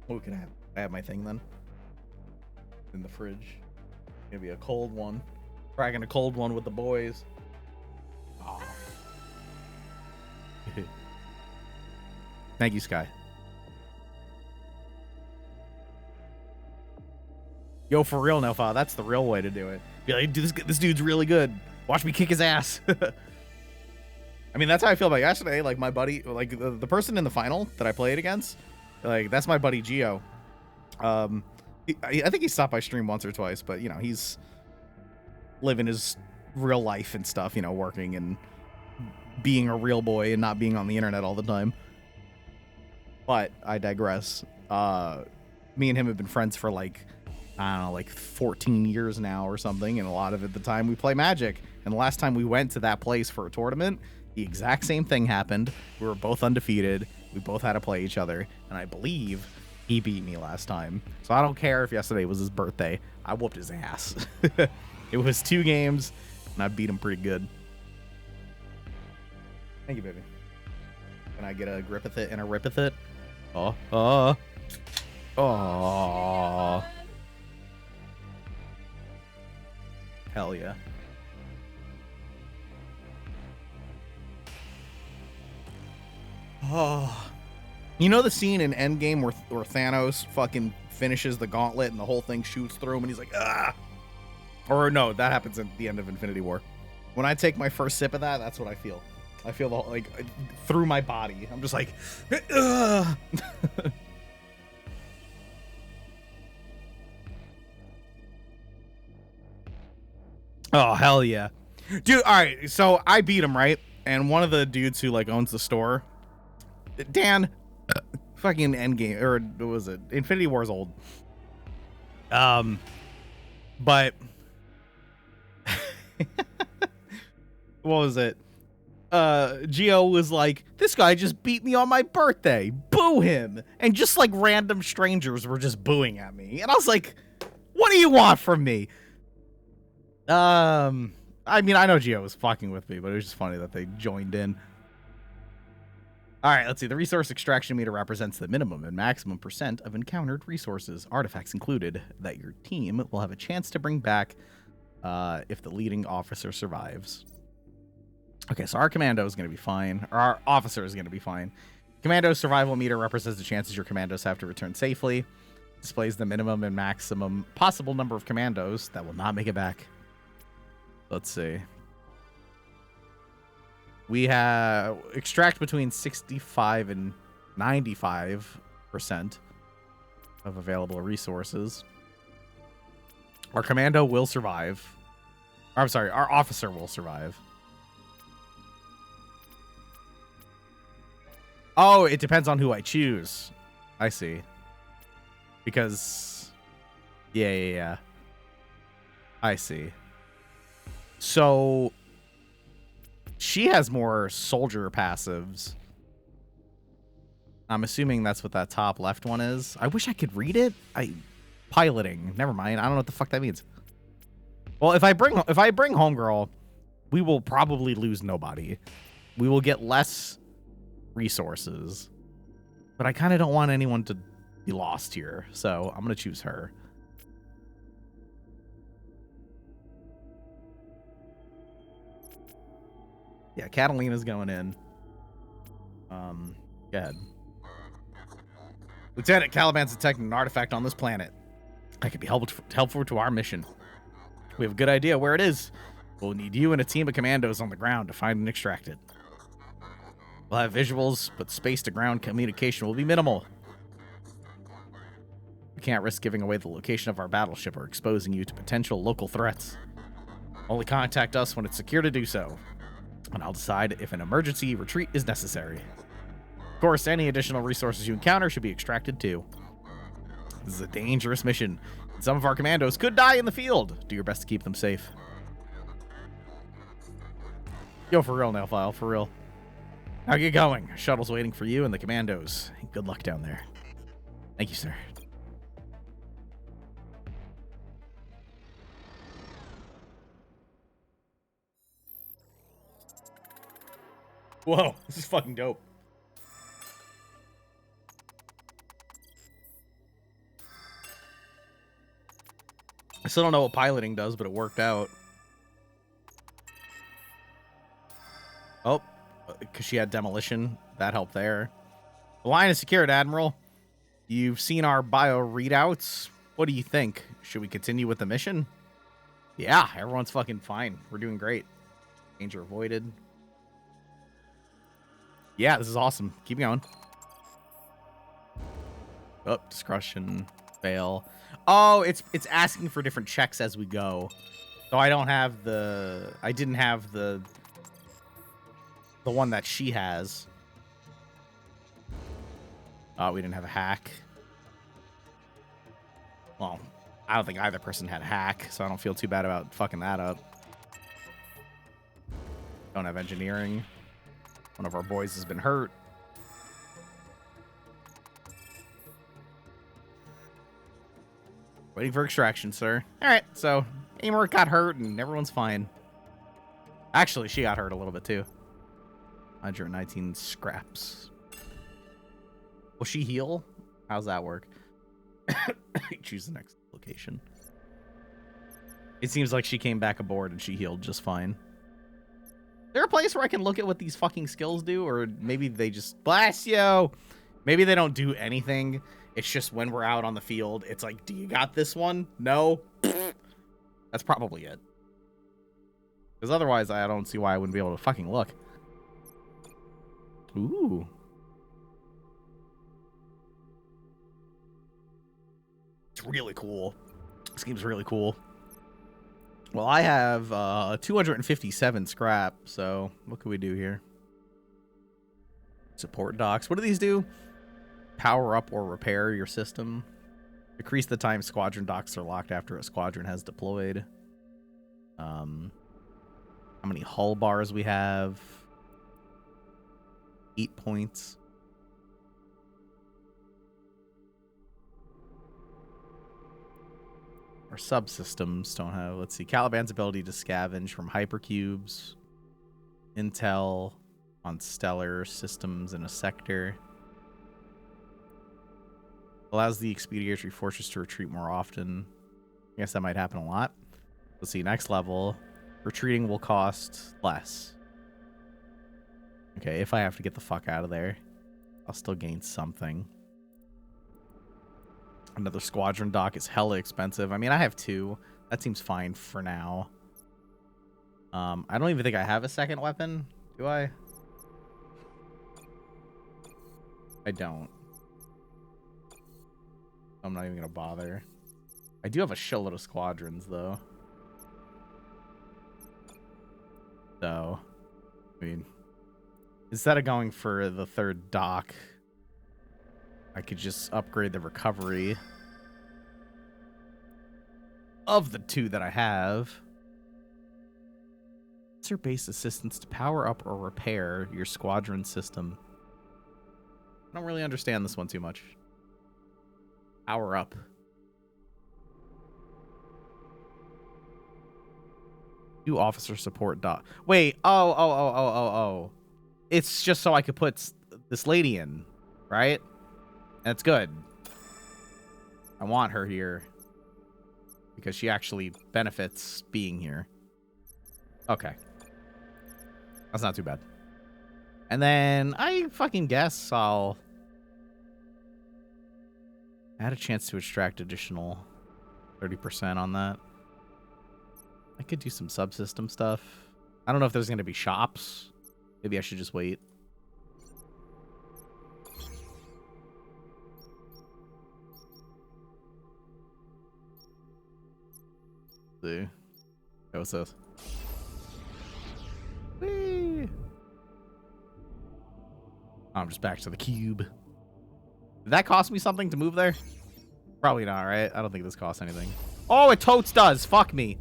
What can I have? I have my thing then. In the fridge. Maybe a cold one. Cracking a cold one with the boys. Oh. Thank you, Sky. Yo, for real, Nofa. That's the real way to do it. Be like, this dude's really good. Watch me kick his ass. I mean, that's how I feel about yesterday. Like, my buddy, like, the person in the final that I played against, like, that's my buddy, Gio. I think he stopped by stream once or twice, but, you know, he's living his real life and stuff, you know, working and being a real boy and not being on the internet all the time. But I digress. Me and him have been friends for, like, I don't know, like 14 years now or something, and a lot of it, the time we play Magic. And the last time we went to that place for a tournament, the exact same thing happened. We were both undefeated. We both had to play each other, and I believe he beat me last time. So I don't care if yesterday was his birthday. I whooped his ass. It was 2 games, and I beat him pretty good. Thank you, baby. Can I get a Gripithit and a Ripithit? Oh. Hell yeah. Oh. You know the scene in Endgame where Thanos fucking finishes the gauntlet and the whole thing shoots through him and he's like, ah! Or no, that happens at the end of Infinity War. When I take my first sip of that, that's what I feel. I feel the whole, like, through my body. I'm just like, ugh. Oh, hell yeah. Dude, all right, so I beat him, right? And one of the dudes who, like, owns the store, Dan, fucking Endgame, or what was it? Infinity War's old. But what was it? Gio was like, this guy just beat me on my birthday. Boo him. And just like random strangers were just booing at me. And I was like, what do you want from me? I mean, I know Gio was fucking with me, but it was just funny that they joined in. All right, let's see. The resource extraction meter represents the minimum and maximum % of encountered resources, artifacts included, that your team will have a chance to bring back if the leading officer survives. Okay, so our commando is going to be fine. Or our officer is going to be fine. Commando survival meter represents the chances your commandos have to return safely. Displays the minimum and maximum possible number of commandos that will not make it back. Let's see. We have extract between 65 and 95% of available resources. Our commando will survive. Or, I'm sorry, our officer will survive. Oh, it depends on who I choose. I see. Because, yeah. I see. So, she has more soldier passives. I'm assuming that's what that top left one is. I wish I could read it. Piloting. Never mind. I don't know what the fuck that means. Well, if I bring Homegirl, we will probably lose nobody. We will get less resources. But I kind of don't want anyone to be lost here, so I'm going to choose her. Yeah, Catalina's going in. Go ahead. Lieutenant, Caliban's detected an artifact on this planet. That could be helpful to our mission. We have a good idea where it is. We'll need you and a team of commandos on the ground to find and extract it. We'll have visuals, but space-to-ground communication will be minimal. We can't risk giving away the location of our battleship or exposing you to potential local threats. Only contact us when it's secure to do so, and I'll decide if an emergency retreat is necessary. Of course, any additional resources you encounter should be extracted too. This is a dangerous mission. Some of our commandos could die in the field. Do your best to keep them safe. Yo, for real, Nailfile, for real. Now get going. Shuttle's waiting for you and the commandos. Good luck down there. Thank you, sir. Whoa, this is fucking dope. I still don't know what piloting does, but it worked out. Oh, because she had demolition. That helped there. The line is secured, Admiral. You've seen our bio readouts. What do you think? Should we continue with the mission? Yeah, everyone's fucking fine. We're doing great. Danger avoided. Yeah, this is awesome. Keep going. Oh, discretion. Fail. Oh, it's asking for different checks as we go. So I don't have the... I didn't have the one that she has. Oh, we didn't have a hack. Well, I don't think either person had a hack, so I don't feel too bad about fucking that up. Don't have engineering. One of our boys has been hurt. Waiting for extraction, sir. All right, so Amor got hurt and everyone's fine. Actually, she got hurt a little bit too. 119 scraps. Will she heal? How's that work? Choose the next location. It seems like she came back aboard and she healed just fine. Is there a place where I can look at what these fucking skills do? Or maybe they just... Bless you! Maybe they don't do anything. It's just when we're out on the field, it's like, do you got this one? No? That's probably it. Because otherwise, I don't see why I wouldn't be able to fucking look. Ooh. It's really cool. This game's really cool. Well, I have 257 scrap, so what can we do here? Support docks. What do these do? Power up or repair your system. Decrease the time squadron docks are locked after a squadron has deployed. How many hull bars we have. 8 points. Our subsystems don't have. Let's see. Caliban's ability to scavenge from hypercubes, intel on stellar systems in a sector. Allows the expediatory fortress to retreat more often. I guess that might happen a lot. Let's see. Next level. Retreating will cost less. Okay, if I have to get the fuck out of there, I'll still gain something. Another squadron dock is hella expensive. I mean, I have 2. That seems fine for now. I don't even think I have a second weapon. Do I? I don't. I'm not even going to bother. I do have a shitload of squadrons, though. So, I mean, instead of going for the 3rd dock, I could just upgrade the recovery of the 2 that I have. Sensor-based assistance to power up or repair your squadron system. I don't really understand this one too much. Power up. Do officer support dot. Wait. Oh. It's just so I could put this lady in, right? That's good. I want her here because she actually benefits being here. Okay. That's not too bad. And then I fucking guess I'll add a chance to extract additional 30% on that. I could do some subsystem stuff. I don't know if there's going to be shops. Maybe I should just wait. See. Okay, what's this? Whee! I'm just back to the cube. Did that cost me something to move there? Probably not, right? I don't think this costs anything. Oh, it totes does. Fuck me.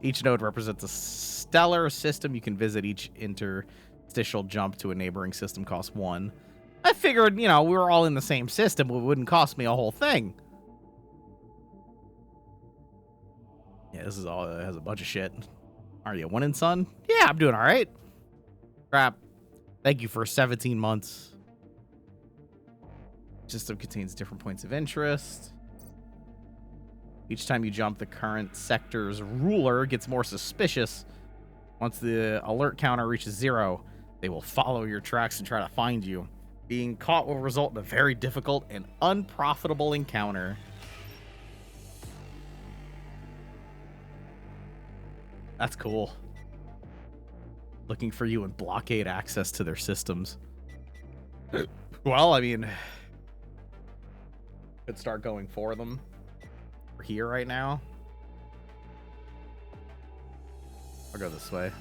Each node represents a stellar system. You can visit each interstitial jump to a neighboring system costs 1. I figured, you know, we were all in the same system. It wouldn't cost me a whole thing. Yeah, this is all. It has a bunch of shit. Are you winning, son? Yeah, I'm doing all right. Crap. Thank you for 17 months. System contains different points of interest. Each time you jump, the current sector's ruler gets more suspicious. Once the alert counter reaches 0, they will follow your tracks and try to find you. Being caught will result in a very difficult and unprofitable encounter. That's cool. Looking for you and blockade access to their systems. Well, I mean, could start going for them. We're here right now. I'll go this way.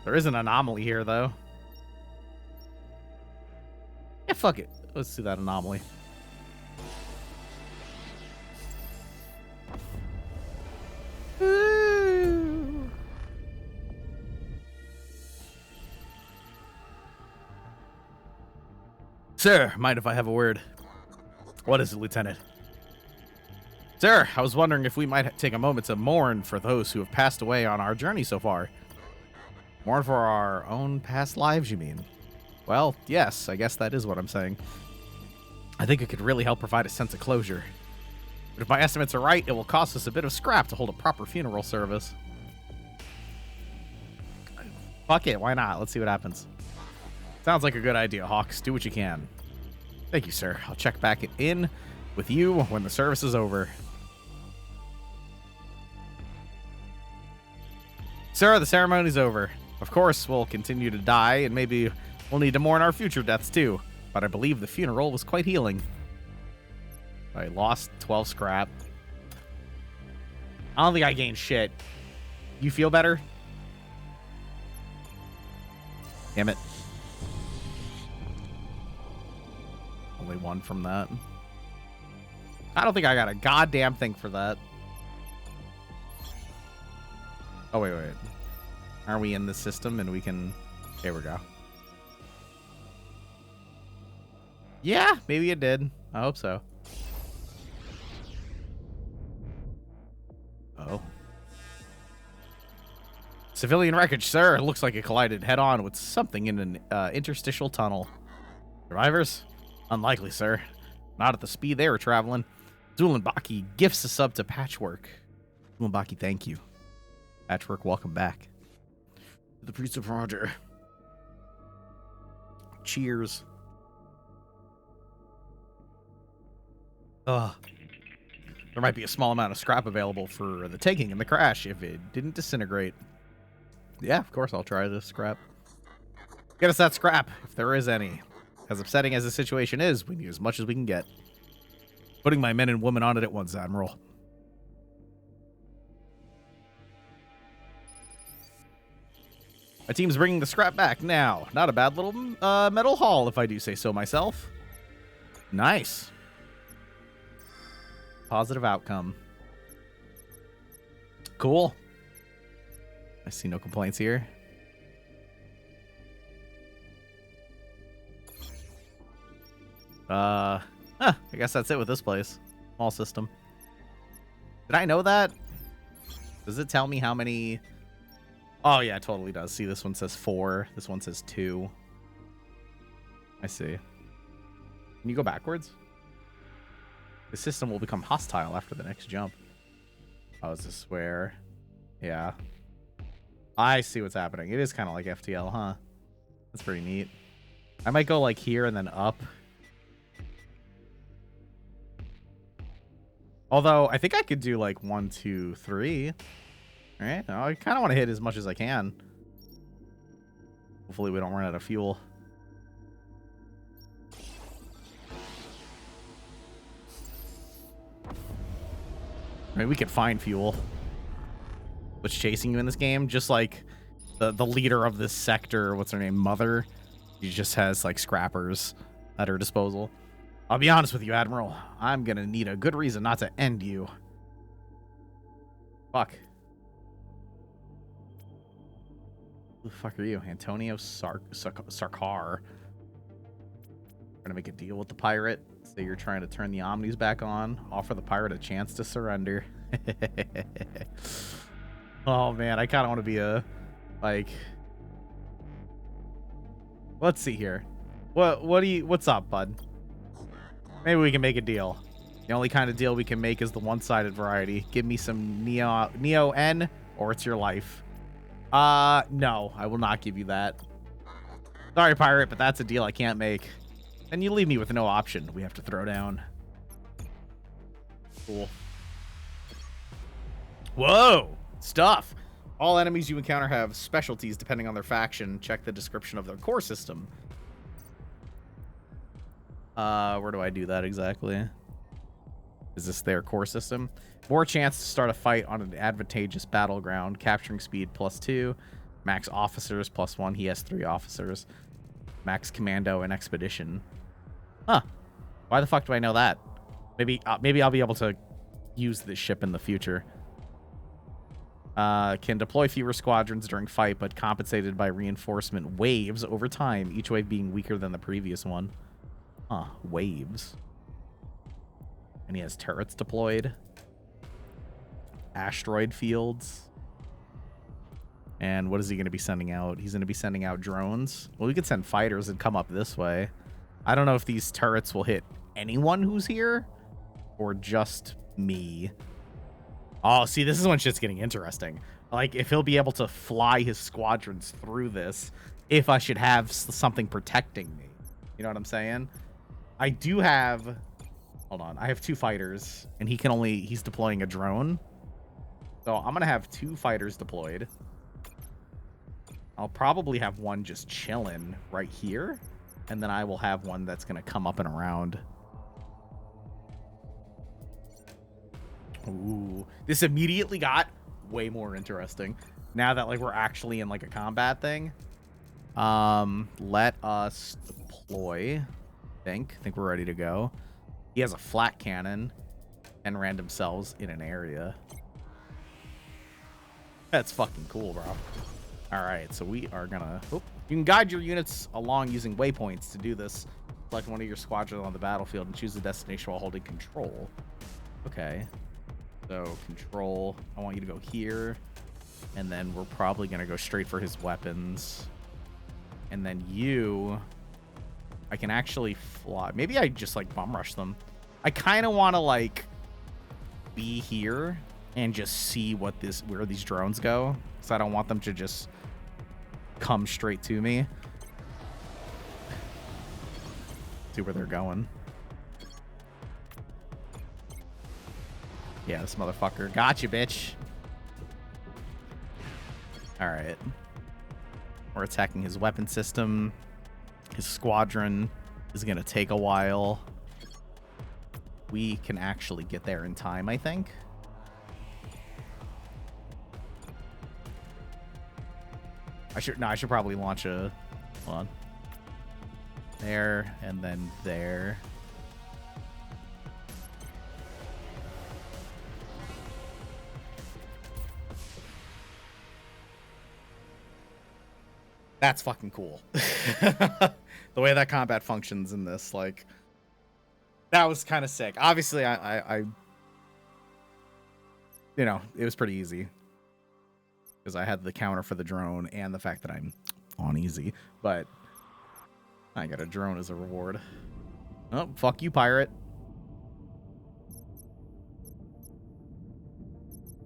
There is an anomaly here, though. Yeah, fuck it. Let's do that anomaly. Woo. Sir, mind if I have a word? What is it, Lieutenant? Sir, I was wondering if we might take a moment to mourn for those who have passed away on our journey so far. Mourn for our own past lives, you mean? Well, yes, I guess that is what I'm saying. I think it could really help provide a sense of closure. But if my estimates are right, it will cost us a bit of scrap to hold a proper funeral service. Fuck it, why not? Let's see what happens. Sounds like a good idea, Hawks. Do what you can. Thank you, sir. I'll check back in with you when the service is over. Sir, the ceremony's over. Of course, we'll continue to die, and maybe we'll need to mourn our future deaths too. But I believe the funeral was quite healing. I lost 12 scrap. I don't think I gained shit. You feel better? Damn it. Only 1 from that. I don't think I got a goddamn thing for that. Oh, wait. Are we in the system and we can... Here we go. Yeah, maybe it did. I hope so. Oh. Civilian wreckage, sir. It looks like it collided head-on with something in an interstitial tunnel. Survivors? Unlikely, sir. Not at the speed they were traveling. Zulanbaki gifts a sub to Patchwork. Zulanbaki, thank you. Patchwork, welcome back. The Priest of Roger. Cheers. Ugh. There might be a small amount of scrap available for the taking in the crash if it didn't disintegrate. Yeah, of course I'll try this scrap. Get us that scrap, if there is any. As upsetting as the situation is, we need as much as we can get. Putting my men and women on it at once, Admiral. My team's bringing the scrap back now. Not a bad little metal haul, if I do say so myself. Nice. Positive outcome. Cool. I see no complaints here. I guess that's it with this place. Small system. Did I know that? Does it tell me how many... Oh, yeah, it totally does. See, this one says 4. This one says 2. I see. Can you go backwards? The system will become hostile after the next jump. Oh, is this where... Yeah. I see what's happening. It is kind of like FTL, huh? That's pretty neat. I might go, like, here and then up. Although, I think I could do, like, 1, 2, 3. All right, I kind of want to hit as much as I can. Hopefully we don't run out of fuel. I mean, we could find fuel. What's chasing you in this game? Just like the leader of this sector, what's her name? Mother. She just has like scrappers at her disposal. I'll be honest with you, Admiral. I'm going to need a good reason not to end you. Fuck. Who the fuck are you? Antonio Sarkar. Gonna make a deal with the pirate. Say you're trying to turn the Omnis back on. Offer the pirate a chance to surrender. Oh man, I kind of want to be a like. Let's see here. What's up, bud? Maybe we can make a deal. The only kind of deal we can make is the one-sided variety. Give me some Neo N, or it's your life. No, I will not give you that. Sorry, pirate, but that's a deal I can't make. And you leave me with no option. We have to throw down. Cool. Whoa! Stuff! All enemies you encounter have specialties depending on their faction. Check the description of their core system. Where do I do that exactly? Is this their core system? More chance to start a fight on an advantageous battleground. Capturing speed +2. Max officers +1. He has 3 officers. Max commando and expedition. Huh. Why the fuck do I know that? Maybe I'll be able to use this ship in the future. Can deploy fewer squadrons during fight, but compensated by reinforcement waves over time, each wave being weaker than the previous one. Huh. Waves. And he has turrets deployed. Asteroid fields. And what is he going to be sending out? He's going to be sending out drones. Well, we could send fighters and come up this way. I don't know if these turrets will hit anyone who's here or just me. Oh, see, this is when shit's getting interesting. Like, if he'll be able to fly his squadrons through this, if I should have something protecting me. You know what I'm saying? I do have... Hold on. I have 2 fighters, and he's deploying a drone. So I'm going to have 2 fighters deployed. I'll probably have one just chilling right here. And then I will have one that's going to come up and around. Ooh. This immediately got way more interesting. Now that like we're actually in like a combat thing. Let us deploy. I think we're ready to go. He has a flat cannon and random cells in an area. That's fucking cool, bro. All right, so we are gonna. Oh, you can guide your units along using waypoints to do this. Select one of your squadrons on the battlefield and choose the destination while holding control. Okay. So control. I want you to go here, and then we're probably gonna go straight for his weapons. And then you, I can actually fly. Maybe I just like bum rush them. I kind of want to like be here and just see where these drones go, because I don't want them to just come straight to me. See where they're going. Yeah, this motherfucker. Gotcha, bitch. All right. We're attacking his weapon system. His squadron is going to take a while. We can actually get there in time, I think. I should probably launch a... Hold on. There, and then there. That's fucking cool. The way that combat functions in this, like, that was kind of sick. Obviously, I you know, it was pretty easy because I had the counter for the drone and the fact that I'm on easy, but I got a drone as a reward. Oh, fuck you, pirate.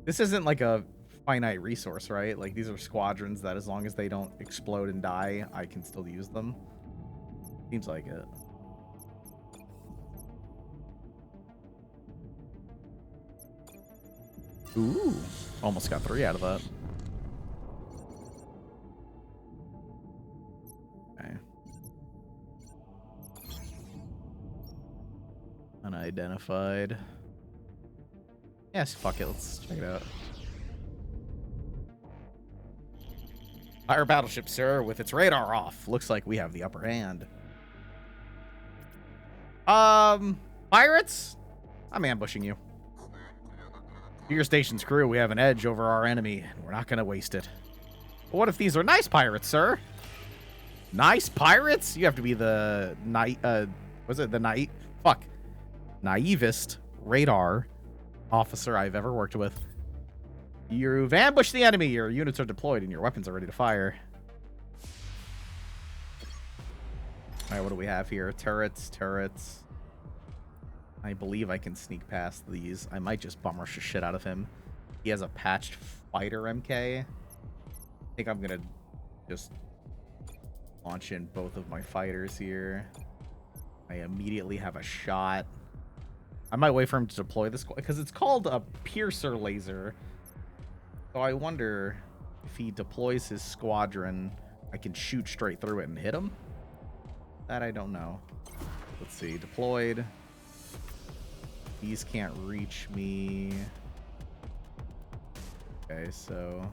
This isn't like a finite resource, right? Like, these are squadrons that as long as they don't explode and die, I can still use them. Seems like it. Ooh, almost got 3 out of that. Okay. Unidentified. Yes, fuck it, let's check it out. Fire battleship, sir, with its radar off. Looks like we have the upper hand. Pirates? I'm ambushing you. To your station's crew, we have an edge over our enemy, and we're not gonna waste it. But what if these are nice pirates, sir? Nice pirates? You have to be the naivest radar officer I've ever worked with. You've ambushed the enemy. Your units are deployed, and your weapons are ready to fire. All right, what do we have here? Turrets. I believe I can sneak past these. I might just bum rush the shit out of him. He has a patched fighter MK. I think I'm gonna just launch in both of my fighters here. I immediately have a shot. I might wait for him to deploy this because it's called a piercer laser. So I wonder if he deploys his squadron, I can shoot straight through it and hit him. That I don't know. Let's see. Deployed. These can't reach me. Okay, so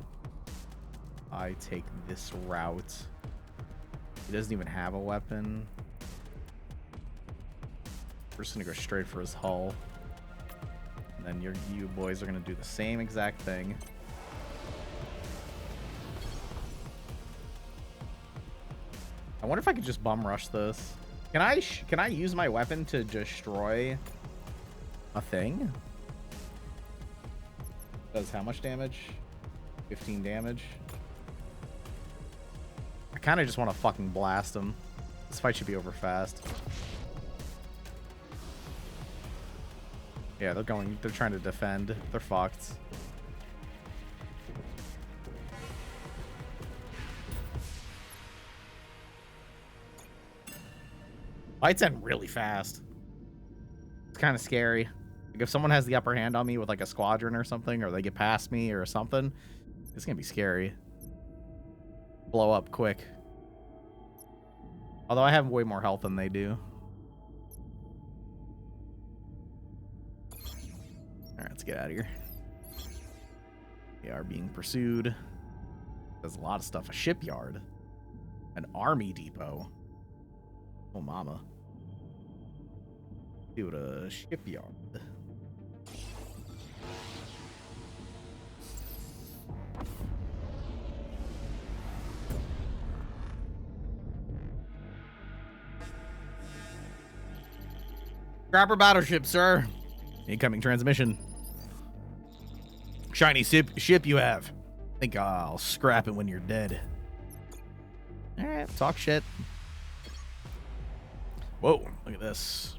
I take this route. He doesn't even have a weapon. We're just gonna go straight for his hull. And then you boys are gonna do the same exact thing. I wonder if I could just bum rush this. Can I use my weapon to destroy a thing? Does how much damage? 15 damage. I kind of just want to fucking blast him. This fight should be over fast. Yeah, they're trying to defend. They're fucked. Fights end really fast. It's kind of scary. Like, if someone has the upper hand on me with like a squadron or something, or they get past me or something, it's gonna be scary. Blow up quick. Although I have way more health than they do. Alright, let's get out of here. We are being pursued. There's a lot of stuff. A shipyard. An army depot. Oh, mama. Dude, a shipyard. Scrapper battleship, sir. Incoming transmission. Shiny ship you have. Think I'll scrap it when you're dead. Alright, talk shit. Whoa, look at this.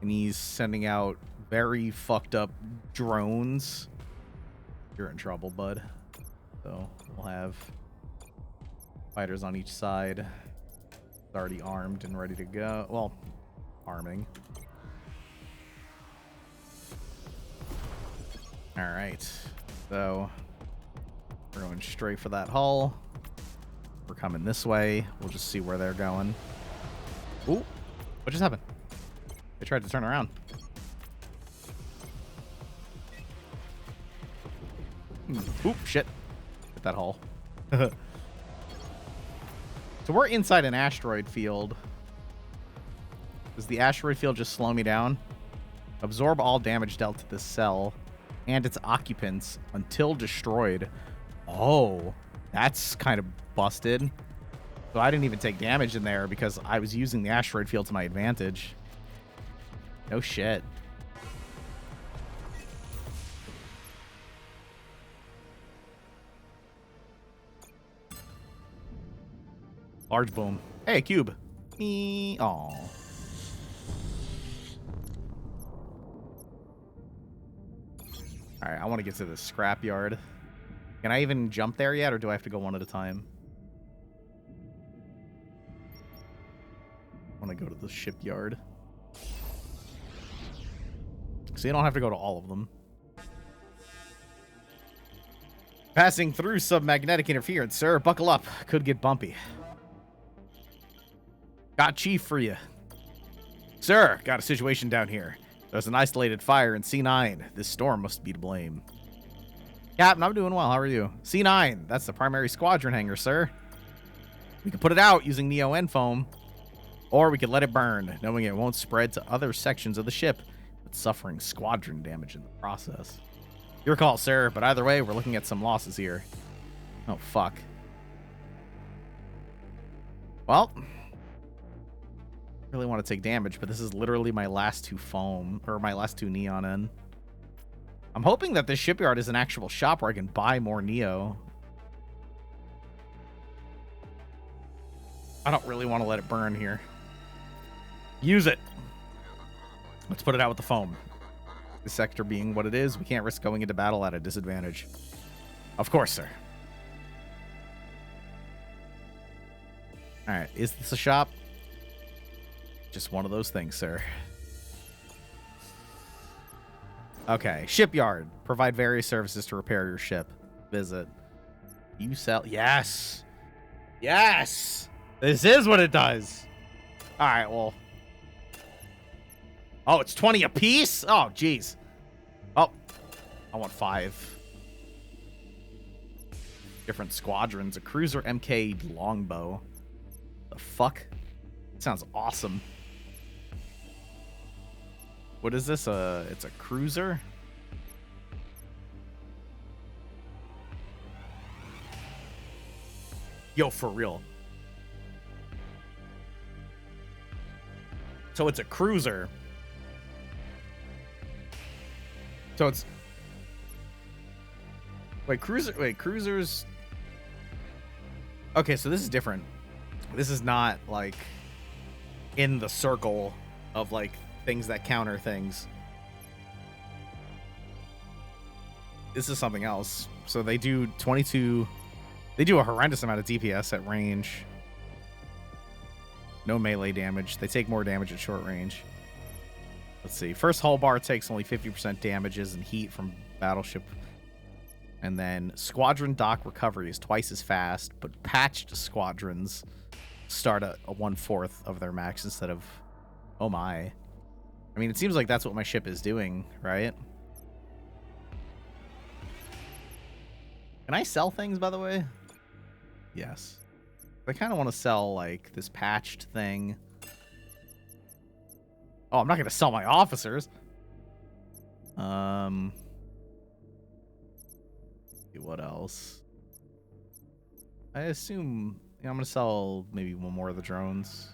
And he's sending out very fucked up drones. You're in trouble, bud. So we'll have fighters on each side. Already armed and ready to go. Well, arming. Alright. So we're going straight for that hull. We're coming this way. We'll just see where they're going. Ooh, what just happened? They tried to turn around. Oop, shit. Hit that hull. So we're inside an asteroid field. Does the asteroid field just slow me down? Absorb all damage dealt to this cell and its occupants until destroyed. Oh, that's kind of busted. So I didn't even take damage in there because I was using the asteroid field to my advantage. No shit. Large boom. Hey, cube. Me. Oh. All right, I want to get to the scrapyard. Can I even jump there yet, or do I have to go one at a time? I want to go to the shipyard. So you don't have to go to all of them. Passing through submagnetic interference, sir. Buckle up. Could get bumpy. Got chief for you. Sir, got a situation down here. There's an isolated fire in C9. This storm must be to blame. Captain, I'm doing well. How are you? C9. That's the primary squadron hangar, sir. We can put it out using Neo-N foam. Or we could let it burn, knowing it won't spread to other sections of the ship, but suffering squadron damage in the process. Your call, sir, but either way, we're looking at some losses here. Oh, fuck. Well, really want to take damage, but this is literally my last two foam, or my last two neon in. I'm hoping that this shipyard is an actual shop where I can buy more Neo. I don't really want to let it burn here. Use it. Let's put it out with the foam. The sector being what it is, we can't risk going into battle at a disadvantage. Of course, sir. All right, is this a shop? Just one of those things, sir. Okay, shipyard. Provide various services to repair your ship. Visit. You sell. Yes. Yes. This is what it does. All right, well. Oh, it's 20 a piece? Oh, jeez. Oh, I want 5. Different squadrons. A cruiser MK longbow. The fuck? Sounds awesome. What is this? It's a cruiser? Yo, for real. So it's a cruiser. So it's... Wait, cruisers... Okay, so this is different. This is not, like, in the circle of, like, things that counter things. This is something else. So they do 22... They do a horrendous amount of DPS at range. No melee damage. They take more damage at short range. Let's see. First hull bar takes only 50% damages and heat from battleship. And then squadron dock recovery is twice as fast, but patched squadrons start at a 1/4 of their max instead of... Oh my. I mean, it seems like that's what my ship is doing, right? Can I sell things, by the way? Yes. I kind of want to sell, like, this patched thing. Oh, I'm not going to sell my officers. What else? I assume... I'm going to sell maybe one more of the drones.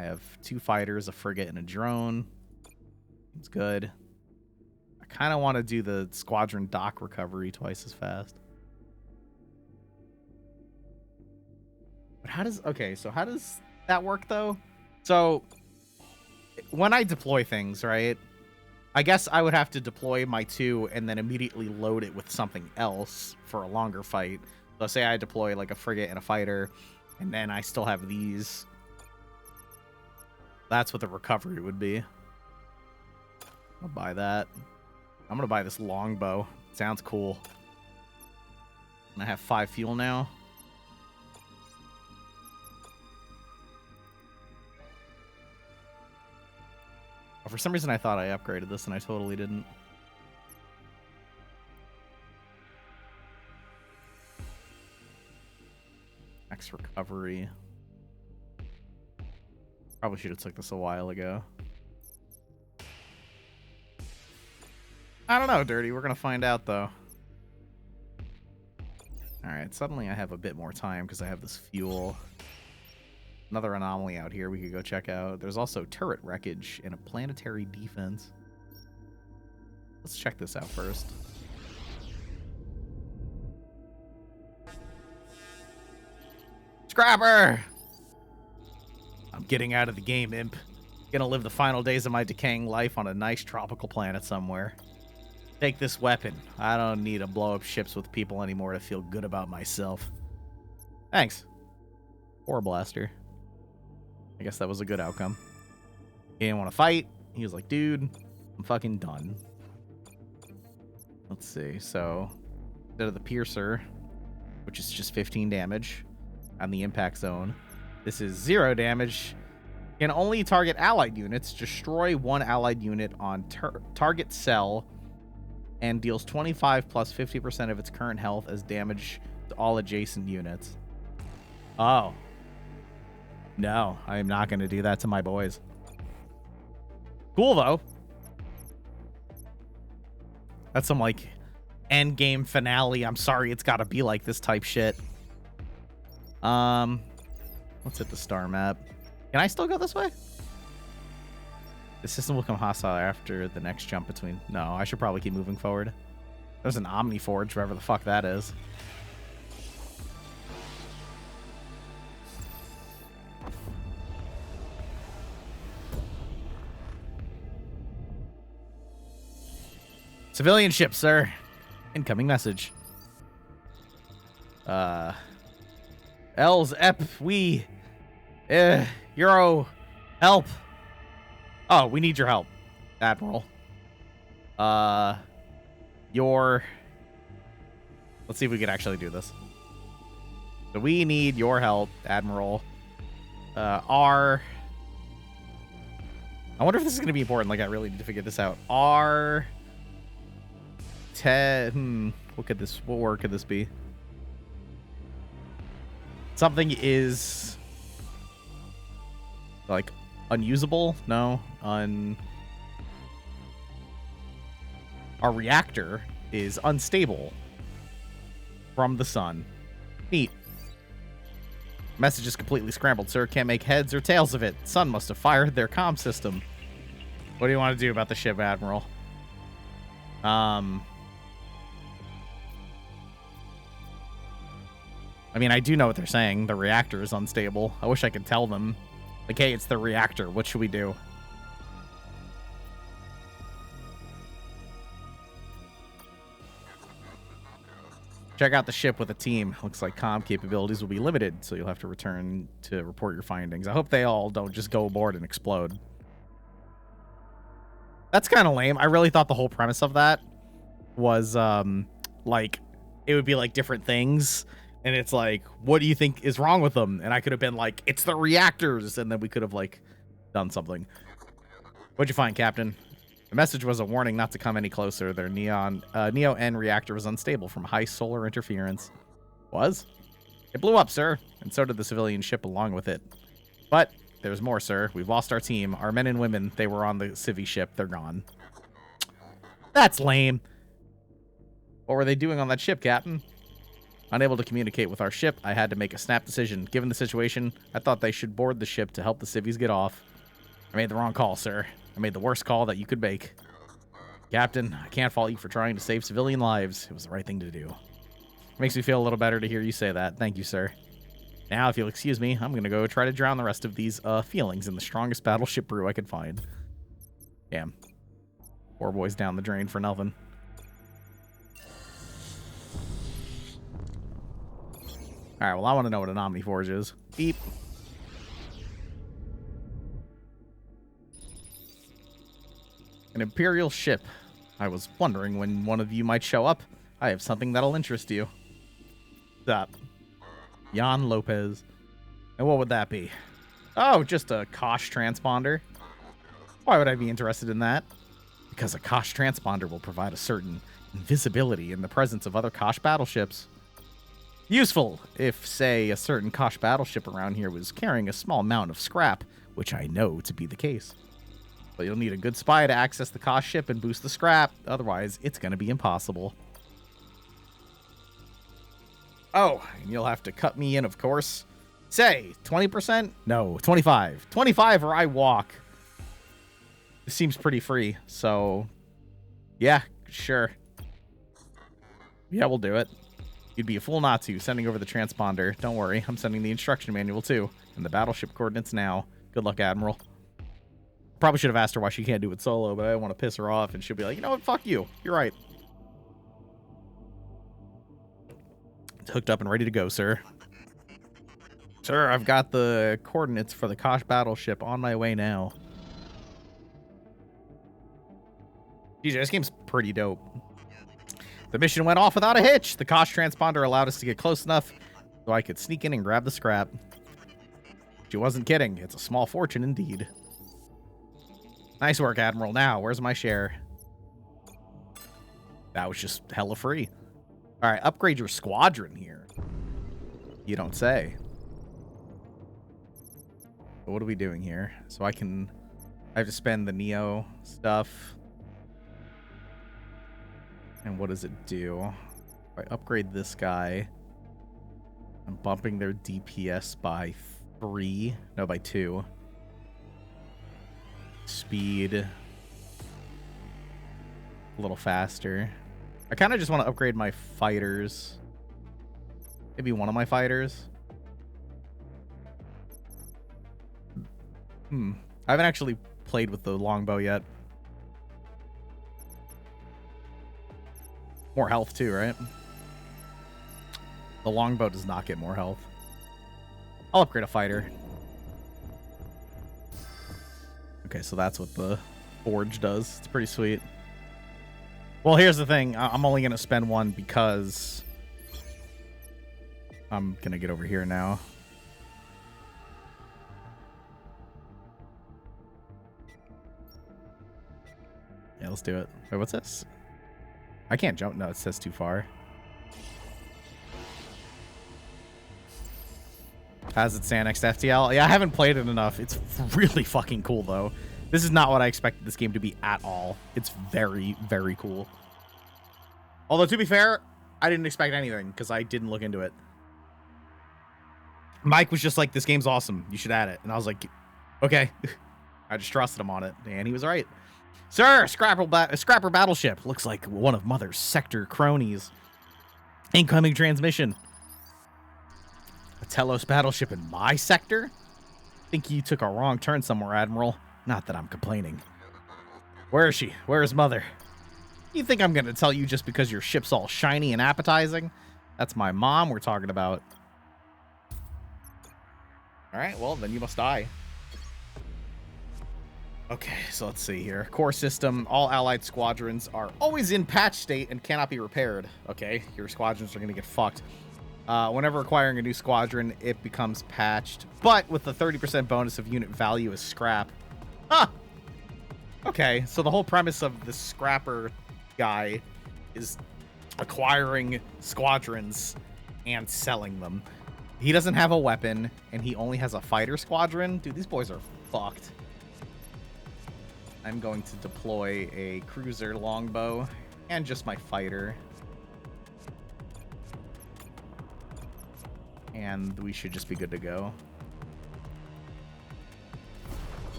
I have 2 fighters, a frigate, and a drone. Seems good. I kind of want to do the squadron dock recovery twice as fast. But how does... Okay, so how does that work, though? So, when I deploy things, right, I guess I would have to deploy my 2 and then immediately load it with something else for a longer fight. So say I deploy like a frigate and a fighter, and then I still have these. That's what the recovery would be. I'll buy that. I'm going to buy this longbow. Sounds cool. And I have 5 fuel now. For some reason, I thought I upgraded this, and I totally didn't. Max recovery. Probably should have took this a while ago. I don't know, Dirty. We're going to find out, though. Alright, suddenly I have a bit more time because I have this fuel. Another anomaly out here we could go check out. There's also turret wreckage and a planetary defense. Let's check this out first. Scrapper! I'm getting out of the game, imp. Gonna live the final days of my decaying life on a nice tropical planet somewhere. Take this weapon. I don't need to blow up ships with people anymore to feel good about myself. Thanks. Ore blaster. I guess that was a good outcome. He didn't want to fight. He was like, dude, I'm fucking done. Let's see. So, instead of the piercer, which is just 15 damage on the impact zone, this is 0 damage. Can only target allied units, destroy 1 allied unit on target cell, and deals 25 plus 50% of its current health as damage to all adjacent units. Oh. No, I am not going to do that to my boys. Cool, though. That's some, like, end game finale. I'm sorry it's got to be like this type shit. Let's hit the star map. Can I still go this way? The system will become hostile after the next jump between... No, I should probably keep moving forward. There's an Omni Forge, wherever the fuck that is. Civilian ship, sir. Incoming message. Els, Ep, we... Euro, help. Oh, we need your help, Admiral. Let's see if we can actually do this. So we need your help, Admiral. I wonder if this is going to be important. Like, I really need to figure this out. What word could this be? Something is like unusable? No. Our reactor is unstable from the sun. Neat. Message is completely scrambled, sir. Can't make heads or tails of it. Sun must have fired their comm system. What do you want to do about the ship, Admiral? I mean, I do know what they're saying. The reactor is unstable. I wish I could tell them. Like, hey, it's the reactor. What should we do? Check out the ship with a team. Looks like comm capabilities will be limited, so you'll have to return to report your findings. I hope they all don't just go aboard and explode. That's kind of lame. I really thought the whole premise of that was, like, it would be, like, different things. And it's like, what do you think is wrong with them? And I could have been like, it's the reactors. And then we could have, like, done something. What'd you find, Captain? The message was a warning not to come any closer. Their Neo-N reactor was unstable from high solar interference. Was? It blew up, sir. And so did the civilian ship along with it. But there's more, sir. We've lost our team. Our men and women, they were on the civvy ship. They're gone. That's lame. What were they doing on that ship, Captain? Unable to communicate with our ship, I had to make a snap decision. Given the situation, I thought they should board the ship to help the civvies get off. I made the wrong call, sir. I made the worst call that you could make. Captain, I can't fault you for trying to save civilian lives. It was the right thing to do. It makes me feel a little better to hear you say that. Thank you, sir. Now, if you'll excuse me, I'm going to go try to drown the rest of these feelings in the strongest battleship brew I could find. Damn. Poor boys down the drain for nothing. Alright, well, I want to know what an Omniforge is. Beep. An Imperial ship. I was wondering when one of you might show up. I have something that'll interest you. Stop. Jan Lopez. And what would that be? Oh, just a Kosh transponder. Why would I be interested in that? Because a Kosh transponder will provide a certain invisibility in the presence of other Kosh battleships. Useful if, say, a certain Kosh battleship around here was carrying a small amount of scrap, which I know to be the case. But you'll need a good spy to access the Kosh ship and boost the scrap, otherwise it's going to be impossible. Oh, and you'll have to cut me in, of course. Say, 20%? No, 25. 25 or I walk. This seems pretty free, so... yeah, sure. Yeah, we'll do it. You'd be a fool not to, sending over the transponder. Don't worry, I'm sending the instruction manual too, and the battleship coordinates now. Good luck, Admiral. Probably should have asked her why she can't do it solo, but I don't want to piss her off, and she'll be like, you know what, fuck you. You're right. It's hooked up and ready to go, sir. Sir, I've got the coordinates for the Kosh battleship on my way now. Geez, this game's pretty dope. The mission went off without a hitch. The Kosh transponder allowed us to get close enough so I could sneak in and grab the scrap. She wasn't kidding. It's a small fortune indeed. Nice work, Admiral. Now, where's my share? That was just hella free. All right, upgrade your squadron here. You don't say. But what are we doing here? So I have to spend the Neo stuff. And what does it do? If I upgrade this guy, I'm bumping their DPS by 3. No, by 2. Speed. A little faster. I kind of just want to upgrade my fighters. Maybe one of my fighters. I haven't actually played with the longbow yet. More health too, right? The longbow does not get more health. I'll upgrade a fighter. Okay, so that's what the forge does. It's pretty sweet. Well, here's the thing. I'm only going to spend one because I'm going to get over here now. Yeah, let's do it. Wait, what's this? I can't jump. No, it says too far. Has it stand next to FTL? Yeah, I haven't played it enough. It's really fucking cool, though. This is not what I expected this game to be at all. It's very, very cool. Although, to be fair, I didn't expect anything because I didn't look into it. Mike was just like, this game's awesome. You should add it. And I was like, okay. I just trusted him on it. And he was right. Sir, Scrapper battleship. Looks like one of Mother's sector cronies. Incoming transmission. A Telos battleship in my sector? Think you took a wrong turn somewhere, Admiral. Not that I'm complaining. Where is she? Where is Mother? You think I'm going to tell you just because your ship's all shiny and appetizing? That's my mom we're talking about. Alright, well, then you must die. Okay, so let's see here. Core system. All allied squadrons are always in patch state and cannot be repaired. Okay, your squadrons are going to get fucked. Whenever acquiring a new squadron, it becomes patched, but with the 30% bonus of unit value as scrap. Huh! Okay, so the whole premise of the scrapper guy is acquiring squadrons and selling them. He doesn't have a weapon, and he only has a fighter squadron. Dude, these boys are fucked. I'm going to deploy a cruiser longbow and just my fighter. And we should just be good to go.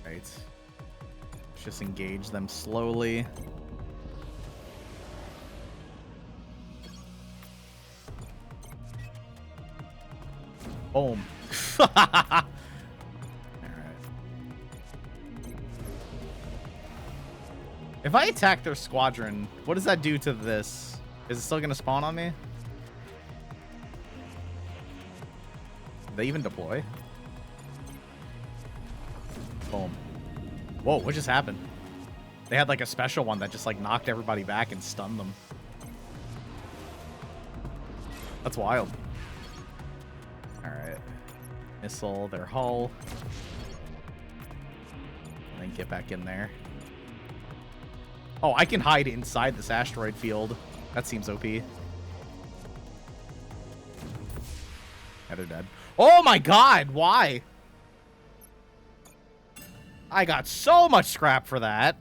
Right. Let's just engage them slowly. Boom. Alright. If I attack their squadron, what does that do to this? Is it still going to spawn on me? They even deploy? Boom. Whoa, what just happened? They had like a special one that just like knocked everybody back and stunned them. That's wild. Alright. Missile their hull. And then get back in there. Oh, I can hide inside this asteroid field. That seems OP. Yeah, they're dead. Oh my god, why? I got so much scrap for that.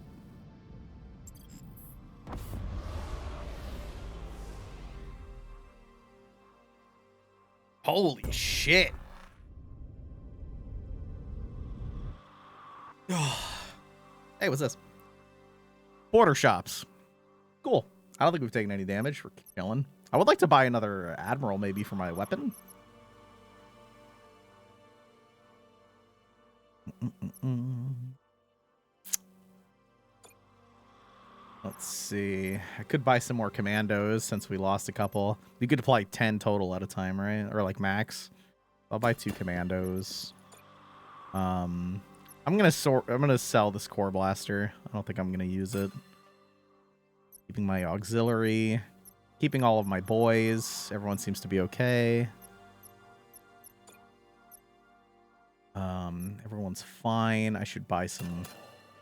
Holy shit. Hey, what's this? Border shops. Cool. I don't think we've taken any damage. We're killing. I would like to buy another Admiral maybe for my weapon. Let's see. I could buy some more commandos since we lost a couple. We could deploy 10 total at a time, right? Or like max. I'll buy 2 commandos. I'm gonna sell this core blaster. I don't think I'm gonna use it. Keeping my auxiliary. Keeping all of my boys. Everyone seems to be okay. Everyone's fine. I should buy some.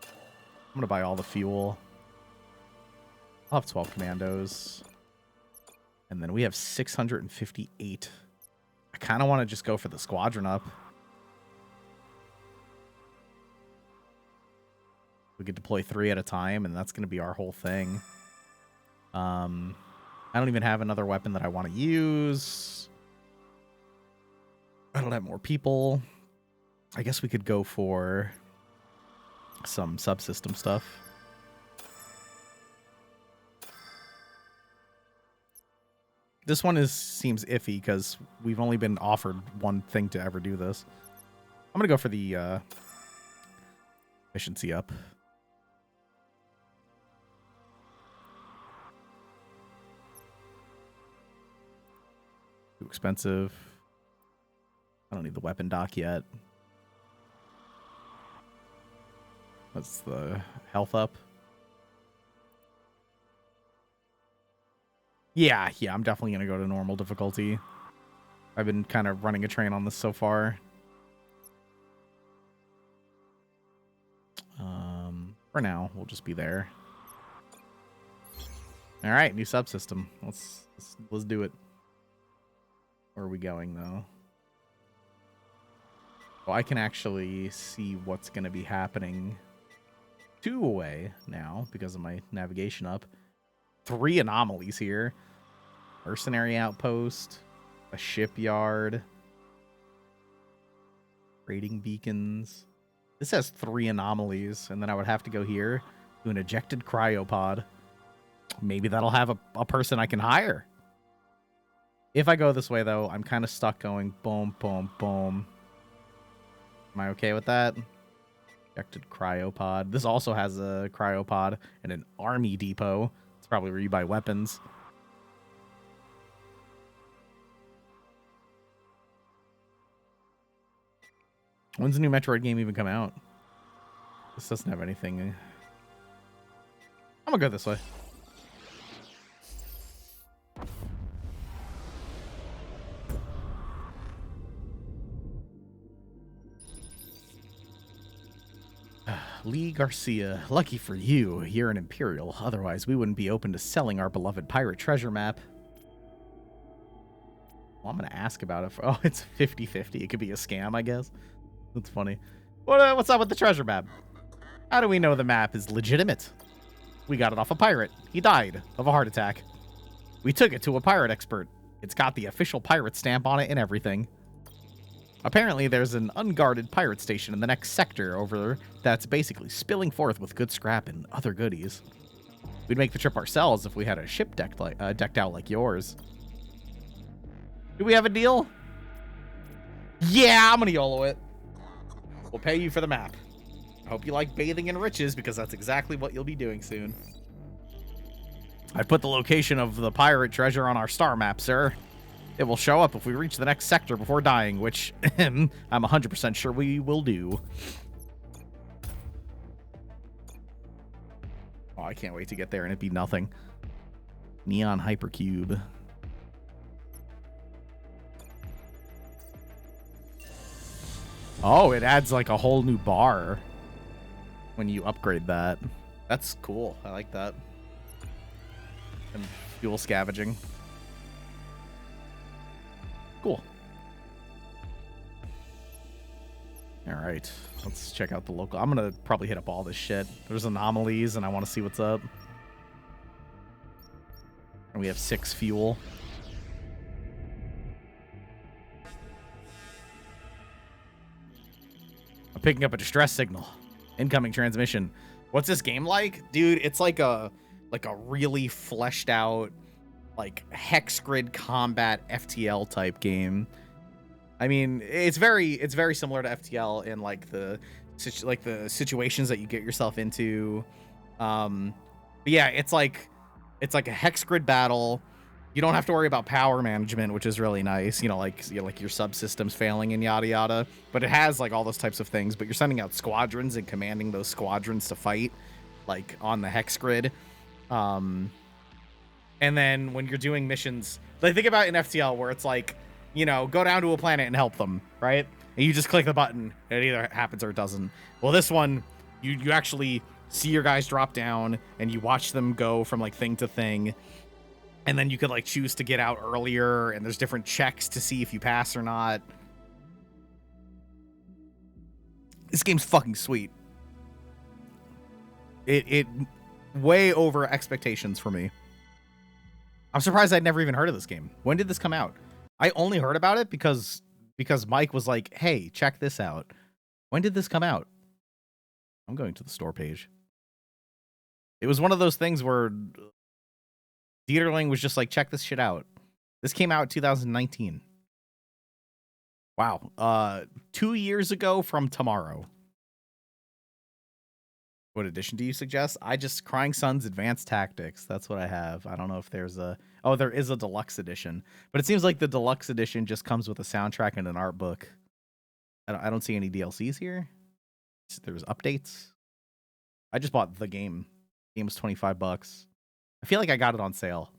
I'm gonna buy all the fuel. I'll have 12 commandos. And then we have 658. I kind of want to just go for the squadron up. We could deploy 3 at a time, and that's going to be our whole thing. I don't even have another weapon that I want to use. I don't have more people. I guess we could go for some subsystem stuff. This one seems iffy because we've only been offered one thing to ever do this. I'm going to go for the efficiency up. Too expensive. I don't need the weapon dock yet. That's the health up. Yeah, I'm definitely going to go to normal difficulty. I've been kind of running a train on this so far. For now, we'll just be there. All right, new subsystem. Let's do it. Where are we going, though? Oh, I can actually see what's going to be happening 2 away now because of my navigation up. 3 anomalies here. Mercenary outpost, a shipyard, raiding beacons. This has 3 anomalies, and then I would have to go here to an ejected cryopod. Maybe that'll have a person I can hire. If I go this way, though, I'm kind of stuck going boom, boom, boom. Am I okay with that? Ejected cryopod. This also has a cryopod and an army depot. It's probably where you buy weapons. When's the new Metroid game even come out? This doesn't have anything. I'm gonna go this way. Lee Garcia, lucky for you, you're an Imperial. Otherwise, we wouldn't be open to selling our beloved pirate treasure map. Well, I'm going to ask about it. Oh, it's 50-50. It could be a scam, I guess. That's funny. What's up with the treasure map? How do we know the map is legitimate? We got it off a pirate. He died of a heart attack. We took it to a pirate expert. It's got the official pirate stamp on it and everything. Apparently, there's an unguarded pirate station in the next sector over that's basically spilling forth with good scrap and other goodies. We'd make the trip ourselves if we had a ship decked out like yours. Do we have a deal? Yeah, I'm gonna YOLO it. We'll pay you for the map. I hope you like bathing in riches, because that's exactly what you'll be doing soon. I put the location of the pirate treasure on our star map, sir. It will show up if we reach the next sector before dying, which I'm 100% sure we will do. Oh, I can't wait to get there and it be nothing. Neon Hypercube. Oh, it adds like a whole new bar when you upgrade that. That's cool. I like that. And fuel scavenging. Cool. All right, let's check out the local. I'm gonna probably hit up all this shit. There's anomalies and I want to see what's up. And we have 6 fuel. I'm picking up a distress signal. Incoming transmission. What's this game like? Dude, it's like a really fleshed out, like hex grid combat FTL type game. I mean, it's very similar to FTL in like the situations that you get yourself into. But yeah, it's like a hex grid battle. You don't have to worry about power management, which is really nice. You know, like your subsystems failing and yada yada. But it has like all those types of things. But you're sending out squadrons and commanding those squadrons to fight, like on the hex grid. And then when you're doing missions, like think about in FTL where it's like, you know, go down to a planet and help them, right? And you just click the button. It either happens or it doesn't. Well, this one, you actually see your guys drop down and you watch them go from like thing to thing. And then you could like choose to get out earlier, and there's different checks to see if you pass or not. This game's fucking sweet. It way over expectations for me. I'm surprised I'd never even heard of this game. When did this come out? I only heard about it because Mike was like, hey, check this out. When did this come out? I'm going to the store page. It was one of those things where Dieterling was just like, check this shit out. This came out in 2019. Wow. 2 years ago from tomorrow. What edition do you suggest? Crying Sun's Advanced Tactics. That's what I have. I don't know if there's a... Oh, there is a deluxe edition. But it seems like the deluxe edition just comes with a soundtrack and an art book. I don't see any DLCs here. There's updates. I just bought the game. The game was $25. I feel like I got it on sale.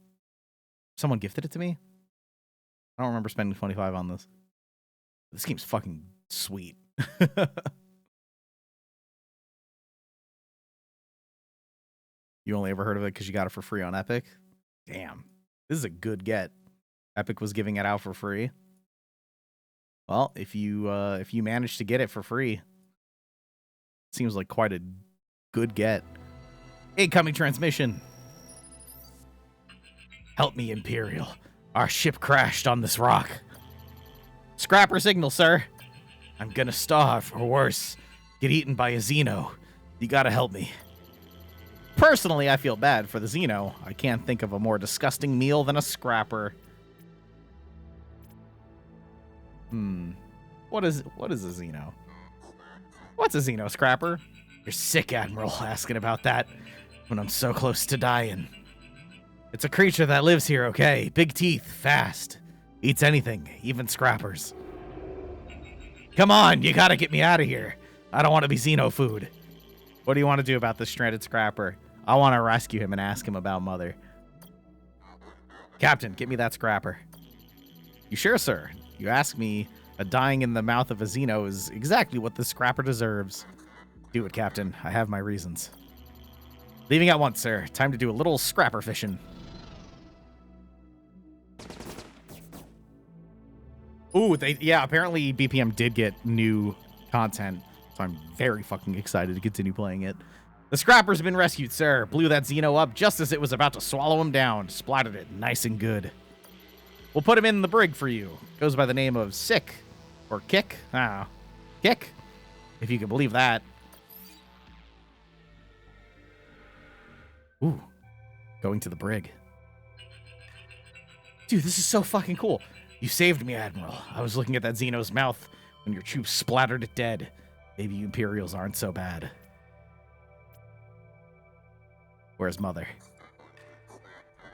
Someone gifted it to me? I don't remember spending $25 on this. This game's fucking sweet. You only ever heard of it because you got it for free on Epic? Damn. This is a good get. Epic was giving it out for free. Well, if you manage to get it for free, seems like quite a good get. Incoming transmission. Help me, Imperial. Our ship crashed on this rock. Scrapper signal, sir. I'm gonna starve, or worse, get eaten by a Xeno. You gotta help me. Personally, I feel bad for the Xeno. I can't think of a more disgusting meal than a scrapper. What is a Xeno? What's a Xeno, Scrapper? You're sick, Admiral, asking about that when I'm so close to dying. It's a creature that lives here, okay? Big teeth, fast. Eats anything, even scrappers. Come on, you gotta get me out of here. I don't want to be Xeno food. What do you want to do about this stranded scrapper? I want to rescue him and ask him about Mother. Captain, get me that scrapper. You sure, sir? You ask me, a dying in the mouth of a Xeno is exactly what the scrapper deserves. Do it, Captain. I have my reasons. Leaving at once, sir. Time to do a little scrapper fishing. Ooh, apparently BPM did get new content, so I'm very fucking excited to continue playing it. The scrapper's been rescued, sir. Blew that Xeno up just as it was about to swallow him down. Splattered it nice and good. We'll put him in the brig for you. Goes by the name of Sick. Or Kick. I don't know. Kick? If you can believe that. Ooh. Going to the brig. Dude, this is so fucking cool. You saved me, Admiral. I was looking at that Xeno's mouth when your troops splattered it dead. Maybe you Imperials aren't so bad. Where's Mother?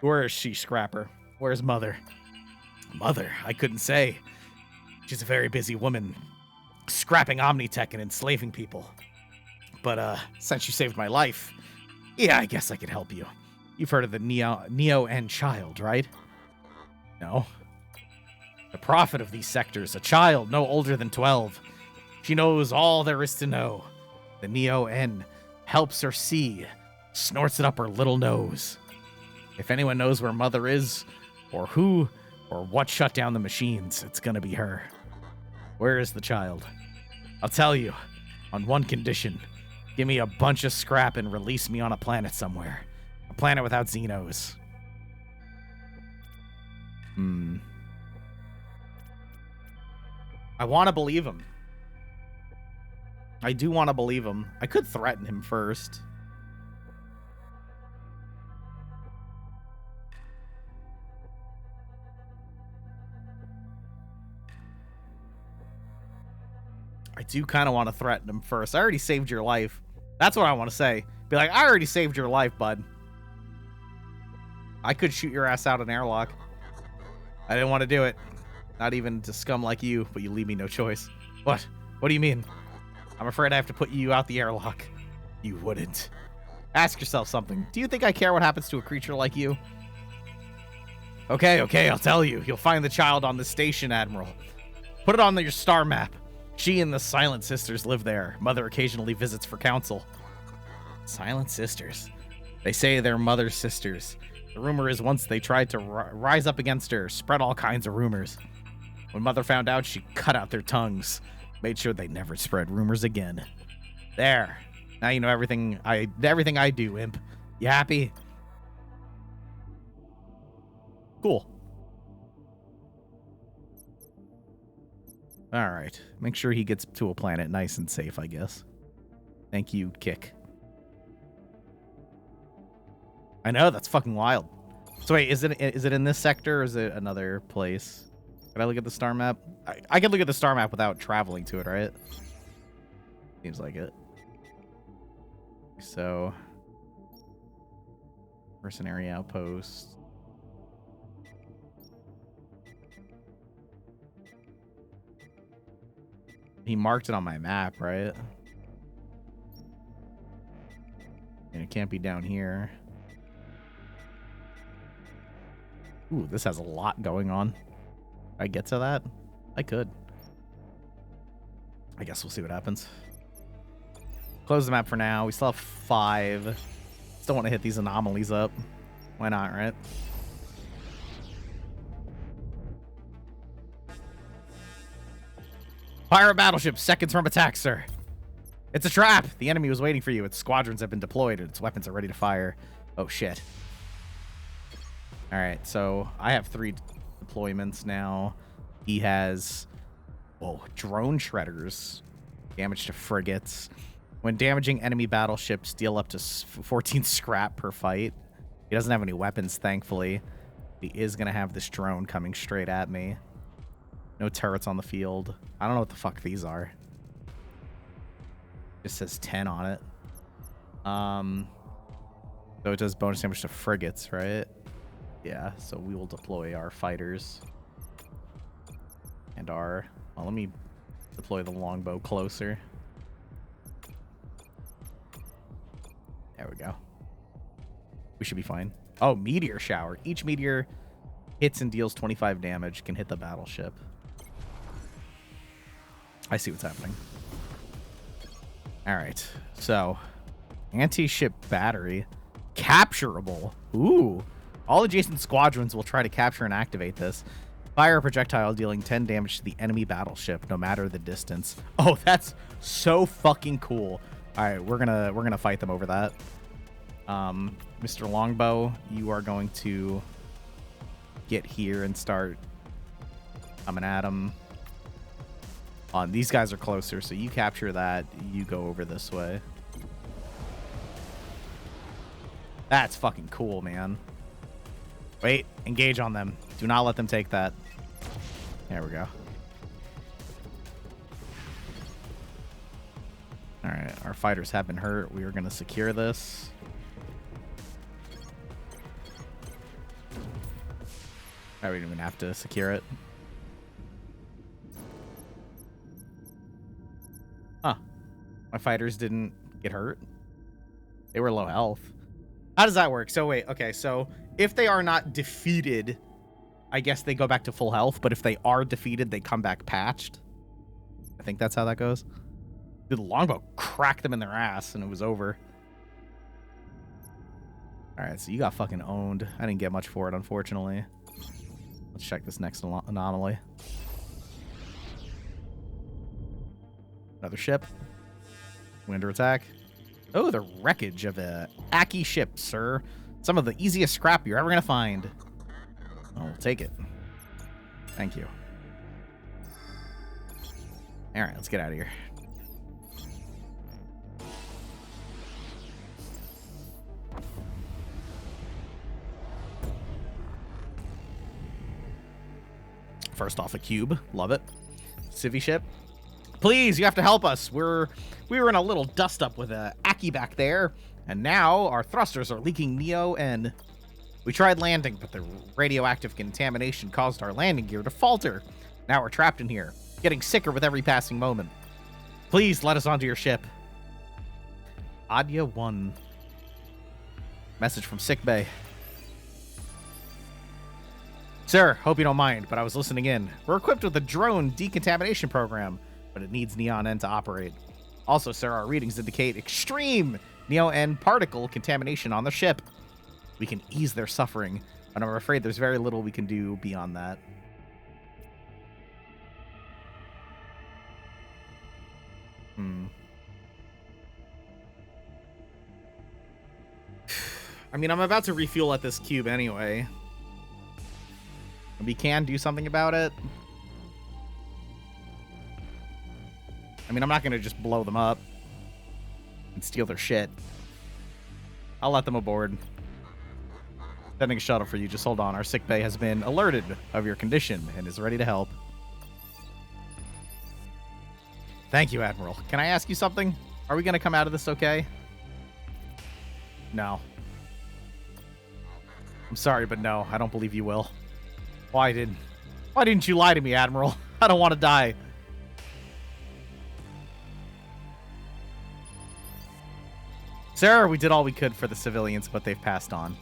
Where is she, Scrapper? Where's Mother? Mother, I couldn't say. She's a very busy woman, scrapping Omnitech and enslaving people. But, since you saved my life, yeah, I guess I could help you. You've heard of the Neo N child, right? No. The prophet of these sectors, a child no older than 12. She knows all there is to know. The Neo N helps her see, snorts it up her little nose. If anyone knows where Mother is, or who, or what shut down the machines, it's gonna be her. Where is the child? I'll tell you, on one condition. Give me a bunch of scrap and release me on a planet somewhere. A planet without Xenos. I want to believe him. I do want to believe him. I could threaten him first. I do kind of want to threaten him first. I already saved your life. That's what I want to say. Be like, I already saved your life, bud. I could shoot your ass out an airlock. I didn't want to do it. Not even to scum like you, but you leave me no choice. What? What do you mean? I'm afraid I have to put you out the airlock. You wouldn't. Ask yourself something. Do you think I care what happens to a creature like you? Okay, I'll tell you. You'll find the child on the station, Admiral. Put it on your star map. She and the Silent Sisters live there. Mother occasionally visits for counsel. Silent Sisters? They say they're Mother's sisters. The rumor is once they tried to rise up against her, spread all kinds of rumors. When Mother found out, she cut out their tongues. Made sure they never spread rumors again. There. Now you know everything I do, Imp. You happy? Cool. Alright. Make sure he gets to a planet nice and safe, I guess. Thank you, Kick. I know, that's fucking wild. So wait, is it in this sector or is it another place? Can I look at the star map? I can look at the star map without traveling to it, right? Seems like it. So, mercenary outpost. He marked it on my map, right? And it can't be down here. Ooh, this has a lot going on. I get to that? I could. I guess we'll see what happens. Close the map for now. We still have 5. Still want to hit these anomalies up. Why not, right? Pirate battleship, seconds from attack, sir. It's a trap. The enemy was waiting for you. Its squadrons have been deployed and its weapons are ready to fire. Oh, shit. All right, so I have 3 deployments now. He has, drone shredders. Damage to frigates. When damaging enemy battleships, deal up to 14 scrap per fight. He doesn't have any weapons, thankfully. He is going to have this drone coming straight at me. No turrets on the field. I don't know what the fuck these are. It says 10 on it. So it does bonus damage to frigates, right? Yeah, so we will deploy our fighters. And our... Well, let me deploy the longbow closer. There we go. We should be fine. Oh, meteor shower. Each meteor hits and deals 25 damage. Can hit the battleship. I see what's happening. Alright, so... Anti-ship battery. Capturable. Ooh. All adjacent squadrons will try to capture and activate this. Fire a projectile dealing 10 damage to the enemy battleship, no matter the distance. Oh, that's so fucking cool. Alright, we're gonna fight them over that. Mr. Longbow, you are going to get here and start Coming at him. These guys are closer, so you capture that. You go over this way. That's fucking cool, man. Wait, engage on them. Do not let them take that. There we go. All right, our fighters have been hurt. We are going to secure this. I don't even have to secure it. Huh. My fighters didn't get hurt. They were low health. How does that work? So wait, okay, so if they are not defeated, I guess they go back to full health, but if they are defeated, they come back patched. I think that's how that goes. Dude, the longbow cracked them in their ass, and it was over. Alright, so you got fucking owned. I didn't get much for it, unfortunately. Let's check this next anomaly. Another ship. Winder attack. Oh, the wreckage of a Aki ship, sir. Some of the easiest scrap you're ever going to find. I'll take it. Thank you. Alright, let's get out of here. First off, a cube. Love it. Civvy ship. Please, you have to help us. We were in a little dust-up with a Aki back there, and now our thrusters are leaking Neo, and we tried landing, but the radioactive contamination caused our landing gear to falter. Now we're trapped in here, getting sicker with every passing moment. Please let us onto your ship. Adya 1. Message from sickbay. Sir, hope you don't mind, but I was listening in. We're equipped with a drone decontamination program, but it needs Neon N to operate. Also, sir, our readings indicate extreme Neo N particle contamination on the ship. We can ease their suffering, but I'm afraid there's very little we can do beyond that. I mean, I'm about to refuel at this cube anyway. We can do something about it. I mean, I'm not going to just blow them up and steal their shit. I'll let them aboard. Sending a shuttle for you. Just hold on. Our sick bay has been alerted of your condition and is ready to help. Thank you, Admiral. Can I ask you something? Are we going to come out of this okay? No. I'm sorry, but no. I don't believe you will. Why didn't you lie to me, Admiral? I don't want to die. Sir, we did all we could for the civilians, but they've passed on.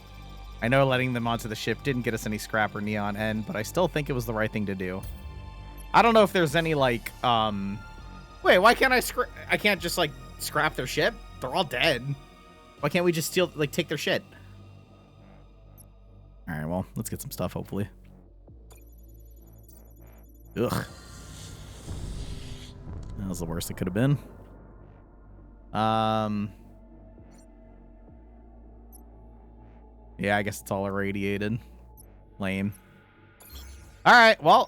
I know letting them onto the ship didn't get us any scrap or Neon N, but I still think it was the right thing to do. I don't know if there's any, like, Wait, why can't I can't just, like, scrap their ship? They're all dead. Why can't we just steal, like, take their shit? Alright, well, let's get some stuff, hopefully. Ugh. That was the worst it could have been. Yeah, I guess it's all irradiated. Lame. Alright, well,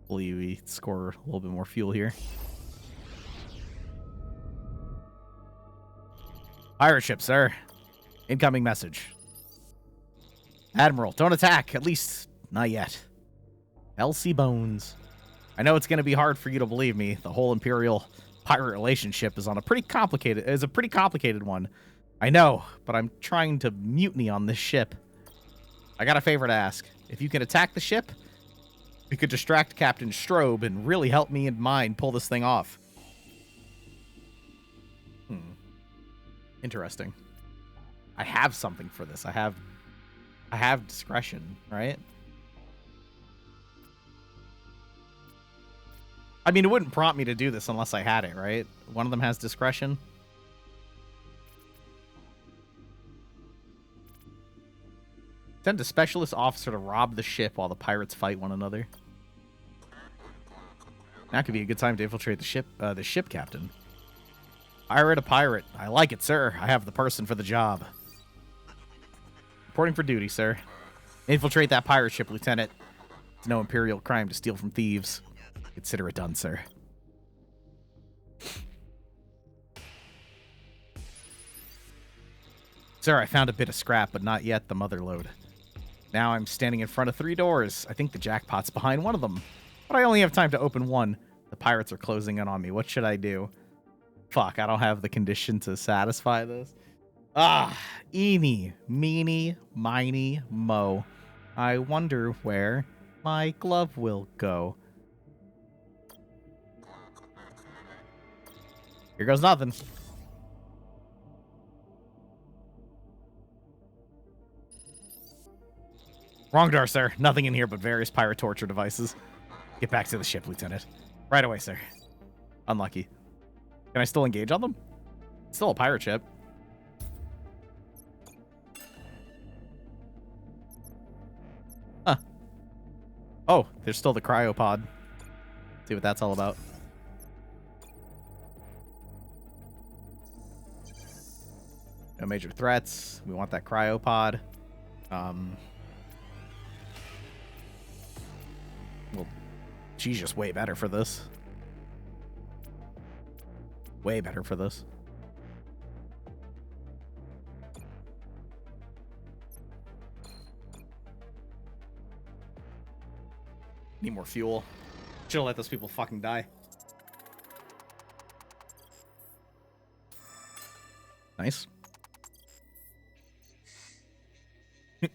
hopefully we score a little bit more fuel here. Pirate ship, sir. Incoming message. Admiral, don't attack. At least, not yet. LC Bones. I know it's going to be hard for you to believe me. The whole Imperial pirate relationship is a pretty complicated one. I know, but I'm trying to mutiny on this ship. I got a favor to ask. If you can attack the ship, we could distract Captain Strobe and really help me and mine pull this thing off. Interesting. I have something for this. I have discretion, right? I mean, it wouldn't prompt me to do this unless I had it, right? One of them has discretion. Send a specialist officer to rob the ship while the pirates fight one another. That could be a good time to infiltrate the ship captain. Pirate a pirate. I like it, sir. I have the person for the job. Reporting for duty, sir. Infiltrate that pirate ship, Lieutenant. It's no imperial crime to steal from thieves. Consider it done, sir. Sir, I found a bit of scrap, but not yet the mother lode. Now I'm standing in front of 3 doors. I think the jackpot's behind one of them. But I only have time to open one. The pirates are closing in on me. What should I do? Fuck, I don't have the condition to satisfy this. Ah, eeny, meeny, miny, mo. I wonder where my glove will go. Here goes nothing. Wrong door, sir. Nothing in here but various pirate torture devices. Get back to the ship, Lieutenant. Right away, sir. Unlucky. Can I still engage on them? It's still a pirate ship. Huh. Oh, there's still the cryopod. See what that's all about. No major threats. We want that cryopod. Well, she's just way better for this. Way better for this. Need more fuel. Should've let those people fucking die. Nice.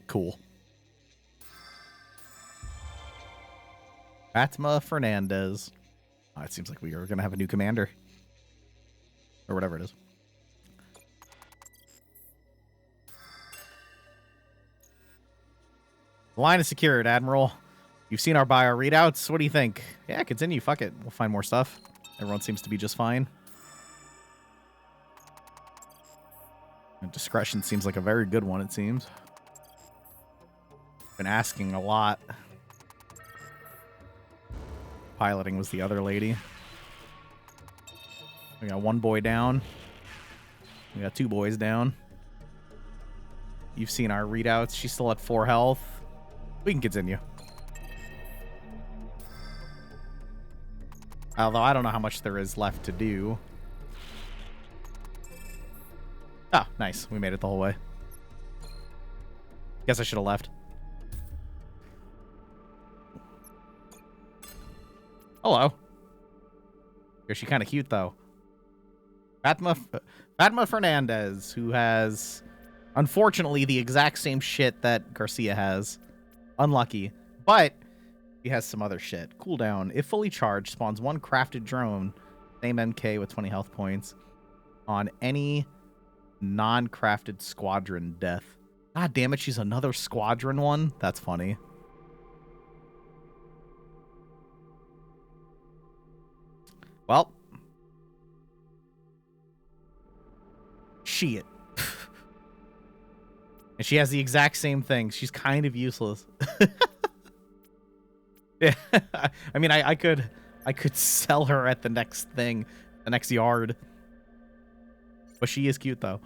Cool. Fatma Fernandez. Oh, it seems like we are going to have a new commander. Or whatever it is. The line is secured, Admiral. You've seen our bio readouts. What do you think? Yeah, continue. Fuck it. We'll find more stuff. Everyone seems to be just fine. And discretion seems like a very good one, it seems. Been asking a lot. Piloting was the other lady. We got 1 boy down. We got 2 boys down. You've seen our readouts. She's still at 4 health. We can continue. Although I don't know how much there is left to do. Ah, nice. We made it the whole way. Guess I should have left. Hello. Is she kind of cute, though? Fatma Fernandez, who has, unfortunately, the exact same shit that Garcia has. Unlucky. But he has some other shit. Cooldown. If fully charged, spawns 1 crafted drone, same MK with 20 health points, on any non-crafted squadron death. God damn it, she's another squadron one? That's funny. Well. Shit. And she has the exact same thing. She's kind of useless. Yeah. I mean, I could sell her at the next thing, the next yard. But she is cute though.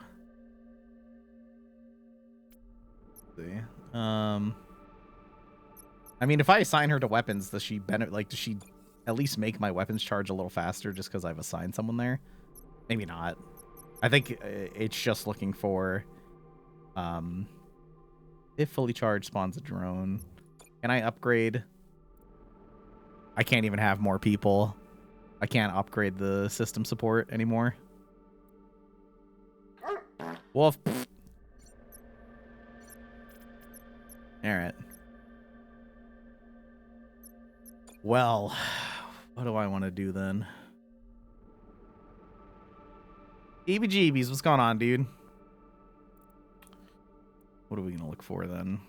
Let's see. I mean, if I assign her to weapons, does she does she at least make my weapons charge a little faster just because I've assigned someone there? Maybe not. I think it's just looking for if fully charged spawns a drone. Can I upgrade? I can't even have more people. I can't upgrade the system support anymore. Wolf. Alright. Well, what do I want to do then? EBGBs, what's going on, dude? What are we going to look for then?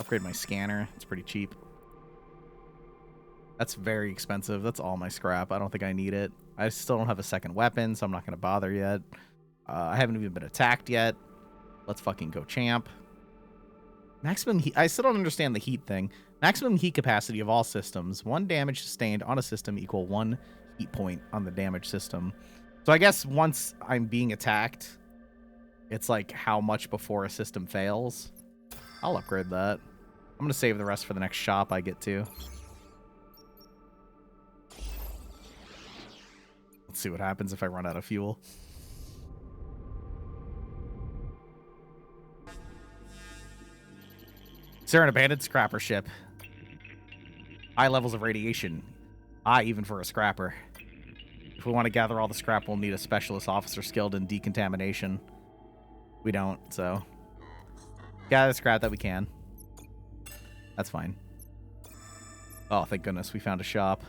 Upgrade my scanner. It's pretty cheap. That's very expensive. That's all my scrap. I don't think I need it. I still don't have a second weapon, so I'm not going to bother yet. I haven't even been attacked yet. Let's fucking go champ. Maximum heat. I still don't understand the heat thing. Maximum heat capacity of all systems. 1 damage sustained on a system equal 1 heat point on the damage system. So I guess once I'm being attacked, it's like how much before a system fails. I'll upgrade that. I'm going to save the rest for the next shop I get to. Let's see what happens if I run out of fuel. Is there an abandoned scrapper ship? High levels of radiation. Even for a scrapper. If we want to gather all the scrap, we'll need a specialist officer skilled in decontamination. We don't, so... gather the scrap that we can. That's fine. Oh, thank goodness, we found a shop.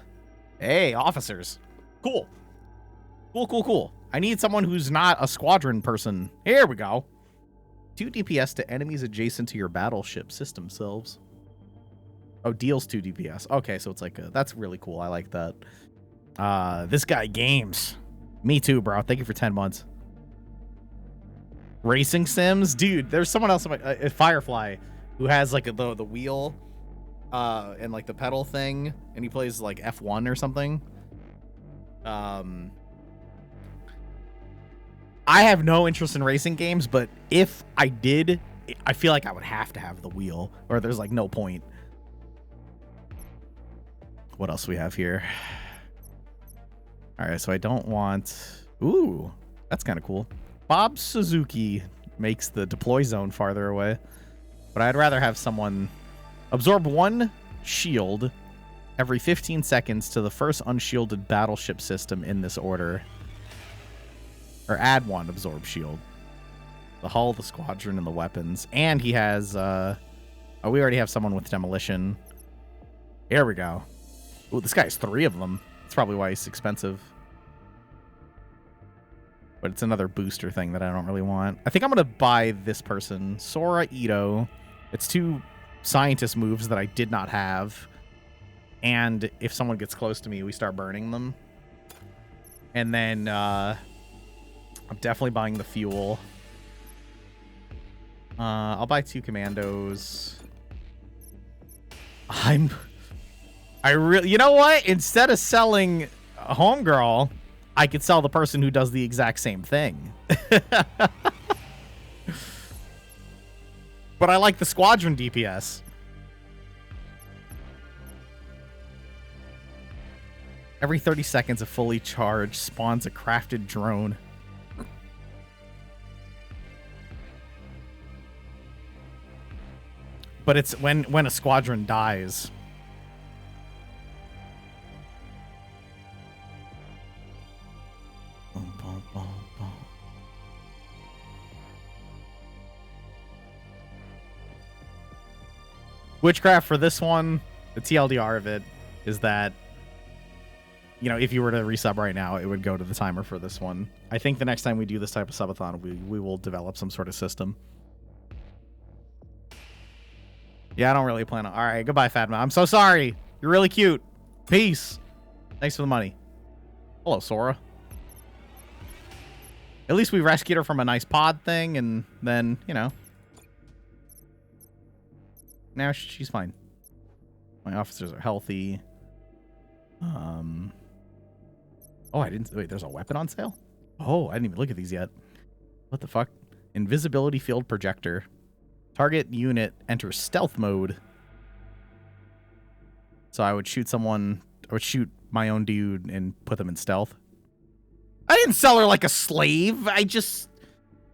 Hey, officers! Cool. Cool. I need someone who's not a squadron person. Here we go. 2 DPS to enemies adjacent to your battleship system selves. Oh, deals 2 DPS. Okay, so it's like that's really cool. I like that. This guy games. Me too, bro. Thank you for 10 months. Racing sims? Dude, there's someone else, Firefly, who has like the wheel and like the pedal thing, and he plays like F1 or something. I have no interest in racing games, but if I did, I feel like I would have to have the wheel, or there's like no point. What else we have here? All right, so I don't want... Ooh, that's kind of cool. Bob Suzuki makes the deploy zone farther away, but I'd rather have someone absorb 1 shield every 15 seconds to the first unshielded battleship system in this order. Or add 1 absorb shield. The hull, the squadron, and the weapons. And he has... oh, we already have someone with demolition. Here we go. Ooh, this guy has 3 of them. That's probably why he's expensive. But it's another booster thing that I don't really want. I think I'm going to buy this person. Sora Ito. It's 2 scientist moves that I did not have. And if someone gets close to me, we start burning them. And then... I'm definitely buying the fuel. I'll buy 2 commandos. I really, you know what? Instead of selling a homegirl, I could sell the person who does the exact same thing. But I like the squadron DPS. Every 30 seconds, a fully charged spawns a crafted drone. But it's when a squadron dies. Witchcraft for this one, the TLDR of it is that, you know, if you were to resub right now, it would go to the timer for this one. I think the next time we do this type of subathon, we will develop some sort of system. Yeah, I don't really plan on... All right, goodbye, Fatma. I'm so sorry. You're really cute. Peace. Thanks for the money. Hello, Sora. At least we rescued her from a nice pod thing, and then, you know... Now she's fine. My officers are healthy. Oh, I didn't... Wait, there's a weapon on sale? Oh, I didn't even look at these yet. What the fuck? Invisibility field projector. Target unit enters stealth mode. So I would shoot someone... I would shoot my own dude and put them in stealth. I didn't sell her like a slave. I just...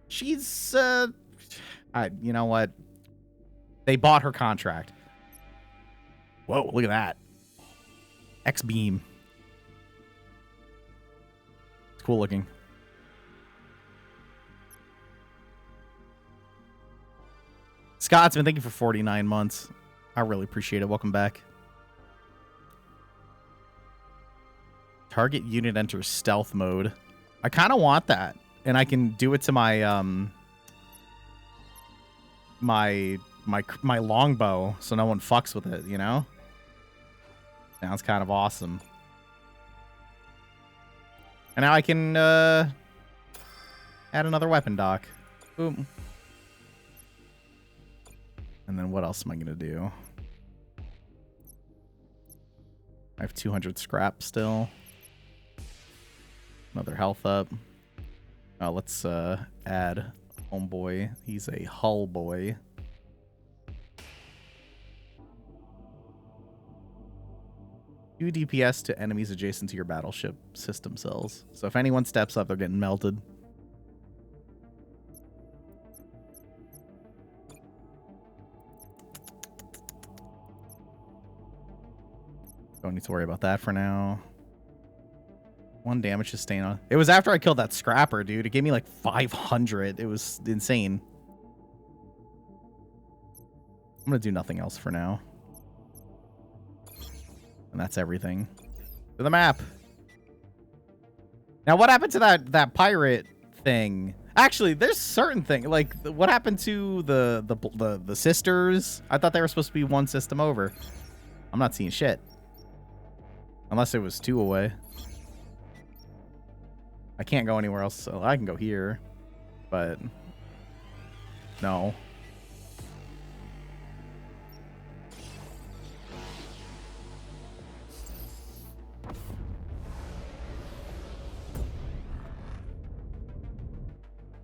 She's... you know what? They bought her contract. Whoa, look at that. X-beam. It's cool looking. Scotsman, thank you for 49 months. I really appreciate it. Welcome back. Target unit enters stealth mode. I kind of want that. And I can do it to my my longbow so no one fucks with it, you know? Sounds kind of awesome. And now I can add another weapon dock. Boom. And then what else am I going to do? I have 200 scrap still. Another health up. Let's add homeboy. He's a hull boy. 2 DPS to enemies adjacent to your battleship system cells. So if anyone steps up, they're getting melted. Don't need to worry about that for now. 1 damage sustain on. It was after I killed that scrapper, dude. It gave me like 500. It was insane. I'm gonna do nothing else for now. And that's everything. To the map. Now, what happened to that pirate thing? Actually, there's certain thing like what happened to the sisters? I thought they were supposed to be 1 system over. I'm not seeing shit. Unless it was 2 away. I can't go anywhere else, so I can go here. But no.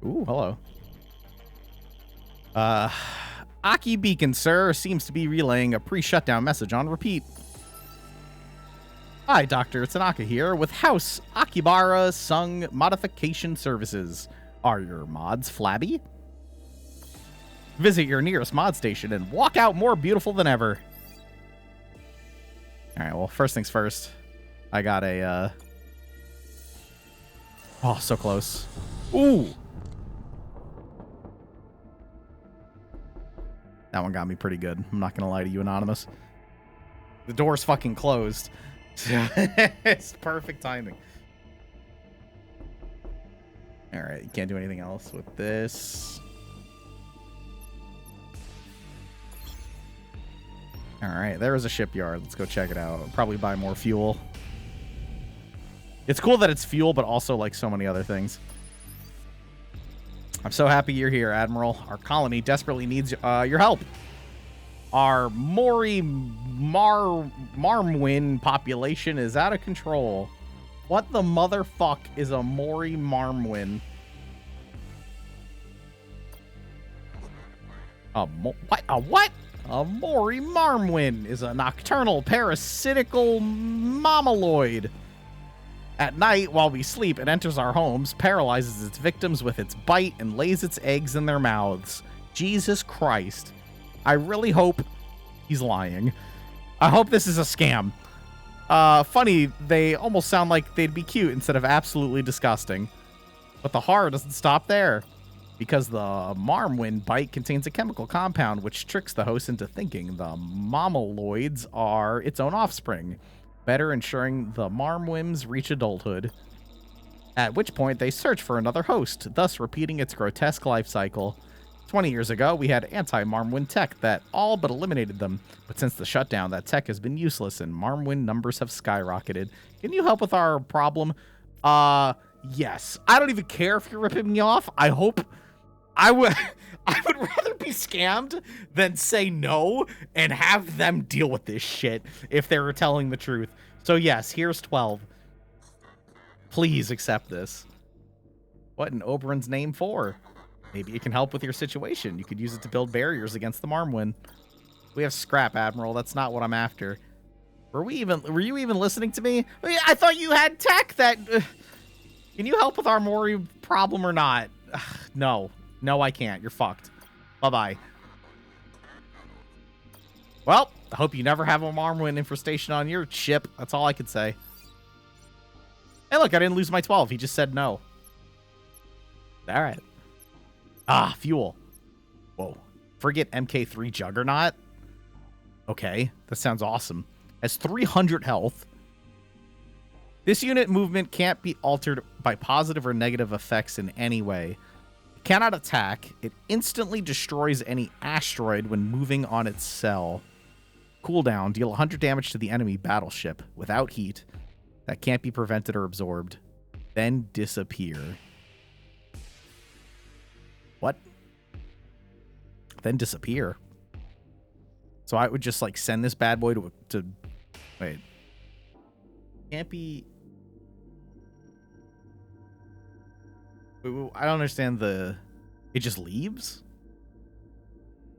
Ooh, hello. Aki Beacon, sir, seems to be relaying a pre-shutdown message on repeat. Hi, Dr. Tanaka here with House Akibara Sung Modification Services. Are your mods flabby? Visit your nearest mod station and walk out more beautiful than ever. Alright, well, first things first. I got a, Oh, so close. Ooh! That one got me pretty good. I'm not gonna lie to you, Anonymous. The door's fucking closed. It's perfect timing. Alright, you can't do anything else with this. Alright, there is a shipyard. Let's go check it out. I'll probably buy more fuel. It's cool that it's fuel, but also like so many other things. I'm so happy you're here, Admiral. Our colony desperately needs your help. Our Mori Marmwin population is out of control. What the motherfuck is a Mori Marmwin? What? A what? A Mori Marmwin is a nocturnal parasitical mammaloid. At night, while we sleep, it enters our homes, paralyzes its victims with its bite, and lays its eggs in their mouths. Jesus Christ. I really hope he's lying. I hope this is a scam. Funny, they almost sound like they'd be cute instead of absolutely disgusting. But the horror doesn't stop there, because the Marmwin bite contains a chemical compound which tricks the host into thinking the mammaloids are its own offspring, better ensuring the Marmwims reach adulthood. At which point they search for another host, thus repeating its grotesque life cycle. 20 years ago, we had anti-Marmwin tech that all but eliminated them, but since the shutdown, that tech has been useless and Marmwin numbers have skyrocketed. Can you help with our problem? Yes. I don't even care if you're ripping me off. I hope... I would rather be scammed than say no and have them deal with this shit if they were telling the truth. So yes, here's 12. Please accept this. What in Oberon's name for? Maybe it can help with your situation. You could use it to build barriers against the Marmwin. We have scrap, Admiral. That's not what I'm after. Were you even listening to me? I thought you had tech that... Can you help with our Mori problem or not? No. No, I can't. You're fucked. Bye-bye. Well, I hope you never have a Marmwin infestation on your ship. That's all I could say. Hey, look, I didn't lose my 12. He just said no. All right. Ah, fuel. Whoa. Frigate MK3 Juggernaut? Okay, that sounds awesome. Has 300 health. This unit movement can't be altered by positive or negative effects in any way. It cannot attack. It instantly destroys any asteroid when moving on its cell. Cooldown, deal 100 damage to the enemy battleship without heat. That can't be prevented or absorbed. Then disappear. What? Then disappear. So I would just like send this bad boy to wait. Can't be. Wait, I don't understand the. It just leaves.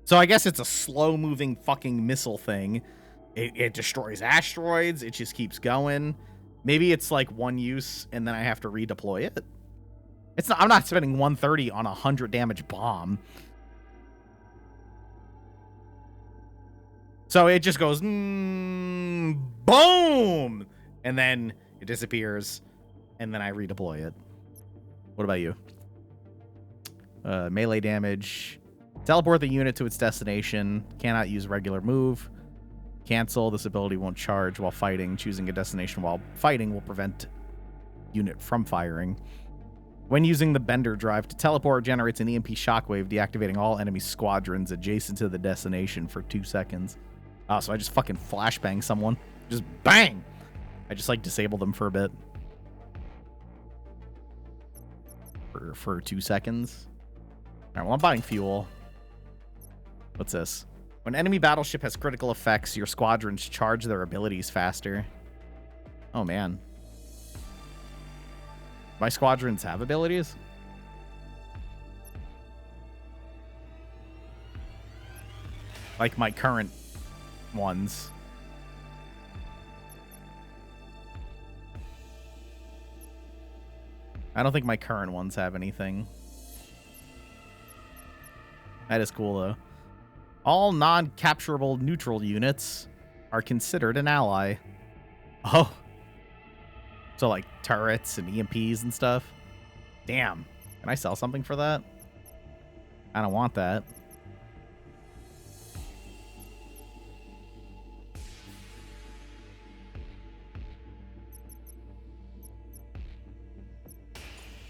So I guess it's a slow moving fucking missile thing It destroys asteroids. It just keeps going. Maybe it's like one use and then I have to redeploy it. It's not. I'm not spending 130 on a 100 damage bomb. So it just goes boom, and then it disappears, and then I redeploy it. What about you? Melee damage. Teleport the unit to its destination. Cannot use regular move. Cancel. This ability won't charge while fighting. Choosing a destination while fighting will prevent unit from firing. When using the Bender drive to teleport, generates an EMP shockwave, deactivating all enemy squadrons adjacent to the destination for 2 seconds. Oh, so I just fucking flashbang someone. Just bang! I just, like, disable them for a bit. For 2 seconds. Alright, well, I'm buying fuel. What's this? When enemy battleship has critical effects, your squadrons charge their abilities faster. Oh, man. My squadrons have abilities? Like my current ones. I don't think my current ones have anything. That is cool, though. All non-capturable neutral units are considered an ally. Oh. So, like, turrets and EMPs and stuff. Damn. Can I sell something for that? I don't want that.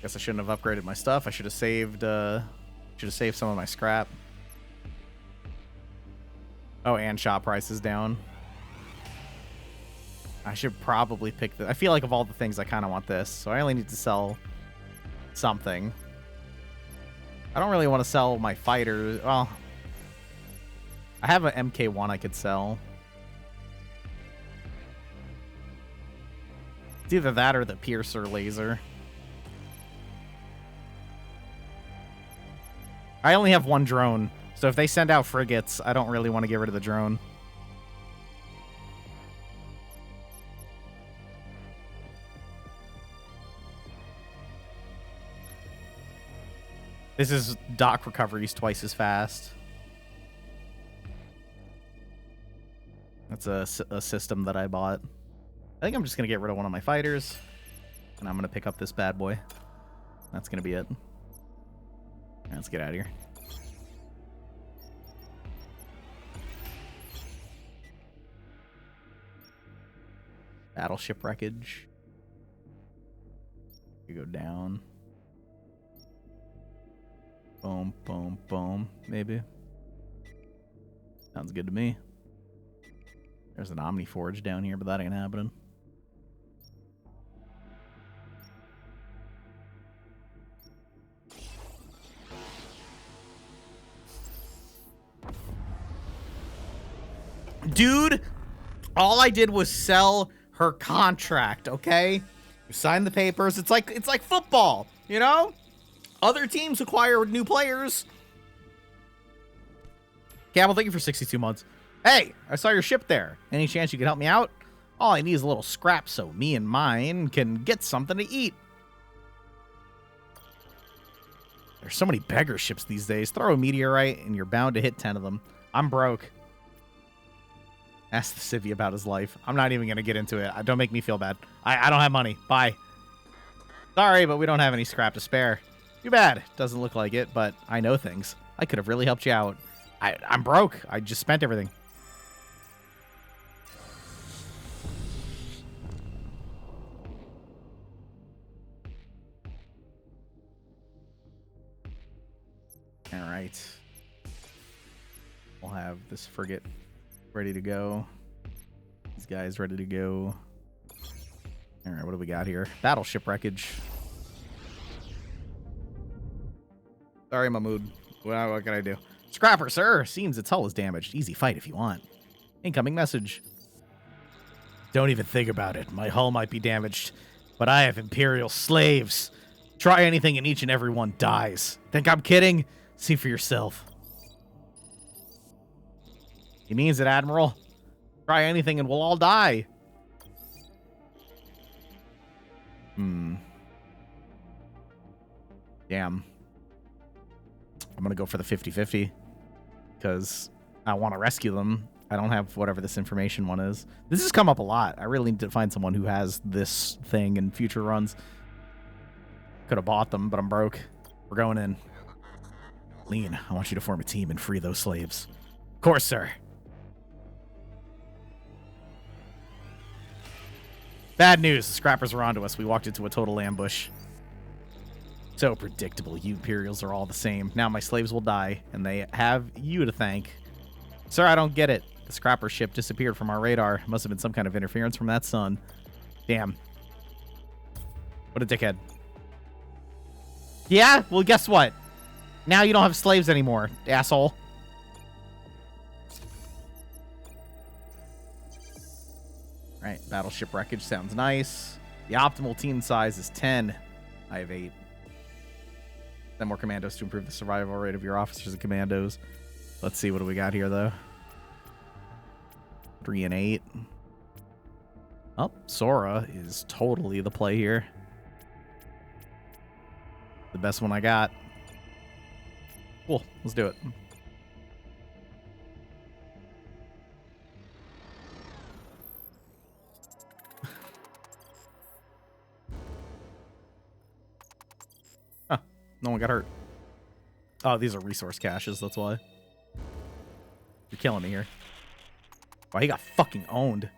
Guess I shouldn't have upgraded my stuff. I should have saved some of my scrap. Oh, and shop price is down. I should probably pick the... I feel like of all the things, I kind of want this. So I only need to sell something. I don't really want to sell my fighters. Well, I have an MK1 I could sell. It's either that or the Piercer laser. I only have one drone, so if they send out frigates, I don't really want to get rid of the drone. This is dock recoveries twice as fast. That's a system that I bought. I think I'm just going to get rid of one of my fighters, and I'm going to pick up this bad boy. That's going to be it. Let's get out of here. Battleship wreckage. You go down. Boom, boom, boom. Maybe. Sounds good to me. There's an Omni Forge down here, but that ain't happening. Dude, all I did was sell her contract, okay? You sign the papers. It's like football, you know? Other teams acquire new players. Camel, thank you for 62 months. Hey, I saw your ship there. Any chance you could help me out? All I need is a little scrap so me and mine can get something to eat. There's so many beggar ships these days. Throw a meteorite and you're bound to hit 10 of them. I'm broke. Ask the civvy about his life. I'm not even going to get into it. Don't make me feel bad. I don't have money. Bye. Sorry, but we don't have any scrap to spare. Too bad. Doesn't look like it, but I know things. I could have really helped you out. I'm broke. I just spent everything. All right. We'll have this frigate ready to go. These guys ready to go. All right, what do we got here? Battleship wreckage. Sorry, my mood. What can I do? Scrapper, sir. Seems its hull is damaged. Easy fight if you want. Incoming message. Don't even think about it. My hull might be damaged, but I have Imperial slaves. Try anything and each and every one dies. Think I'm kidding? See for yourself. He means it, Admiral. Try anything and we'll all die. Damn. I'm gonna go for the 50-50 because I want to rescue them. I don't have whatever this information one is. This has come up a lot. I really need to find someone who has this thing in future runs. Could have bought them, but I'm broke. We're going in. Lean, I want you to form a team and free those slaves. Of course, sir. Bad news. The scrappers are onto us. We walked into a total ambush. So predictable. You Imperials are all the same. Now my slaves will die, and they have you to thank. Sir, I don't get it. The scrapper ship disappeared from our radar. Must have been some kind of interference from that sun. Damn. What a dickhead. Yeah? Well, guess what? Now you don't have slaves anymore, asshole. Alright, battleship wreckage sounds nice. The optimal team size is 10. I have 8. 10 more commandos to improve the survival rate of your officers and commandos. Let's see, what do we got here, though? 3 and 8. Oh, Sora is totally the play here. The best one I got. Cool, let's do it. Huh, no one got hurt. Oh, these are resource caches, that's why. You're killing me here. Wow, he got fucking owned.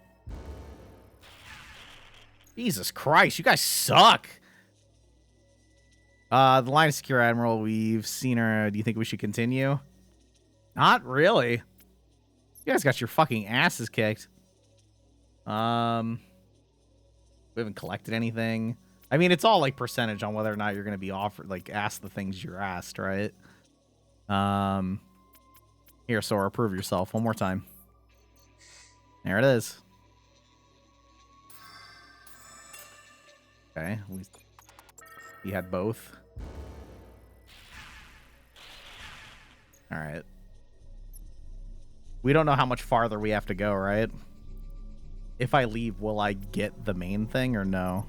Jesus Christ, you guys suck. The line of secure admiral, we've seen her. Do you think we should continue? Not really. You guys got your fucking asses kicked. We haven't collected anything. I mean, it's all like percentage on whether or not you're going to be offered, like asked the things you're asked, right? Here, Sora, prove yourself one more time. There it is. Okay, we had both. All right. We don't know how much farther we have to go, right? If I leave, will I get the main thing or no?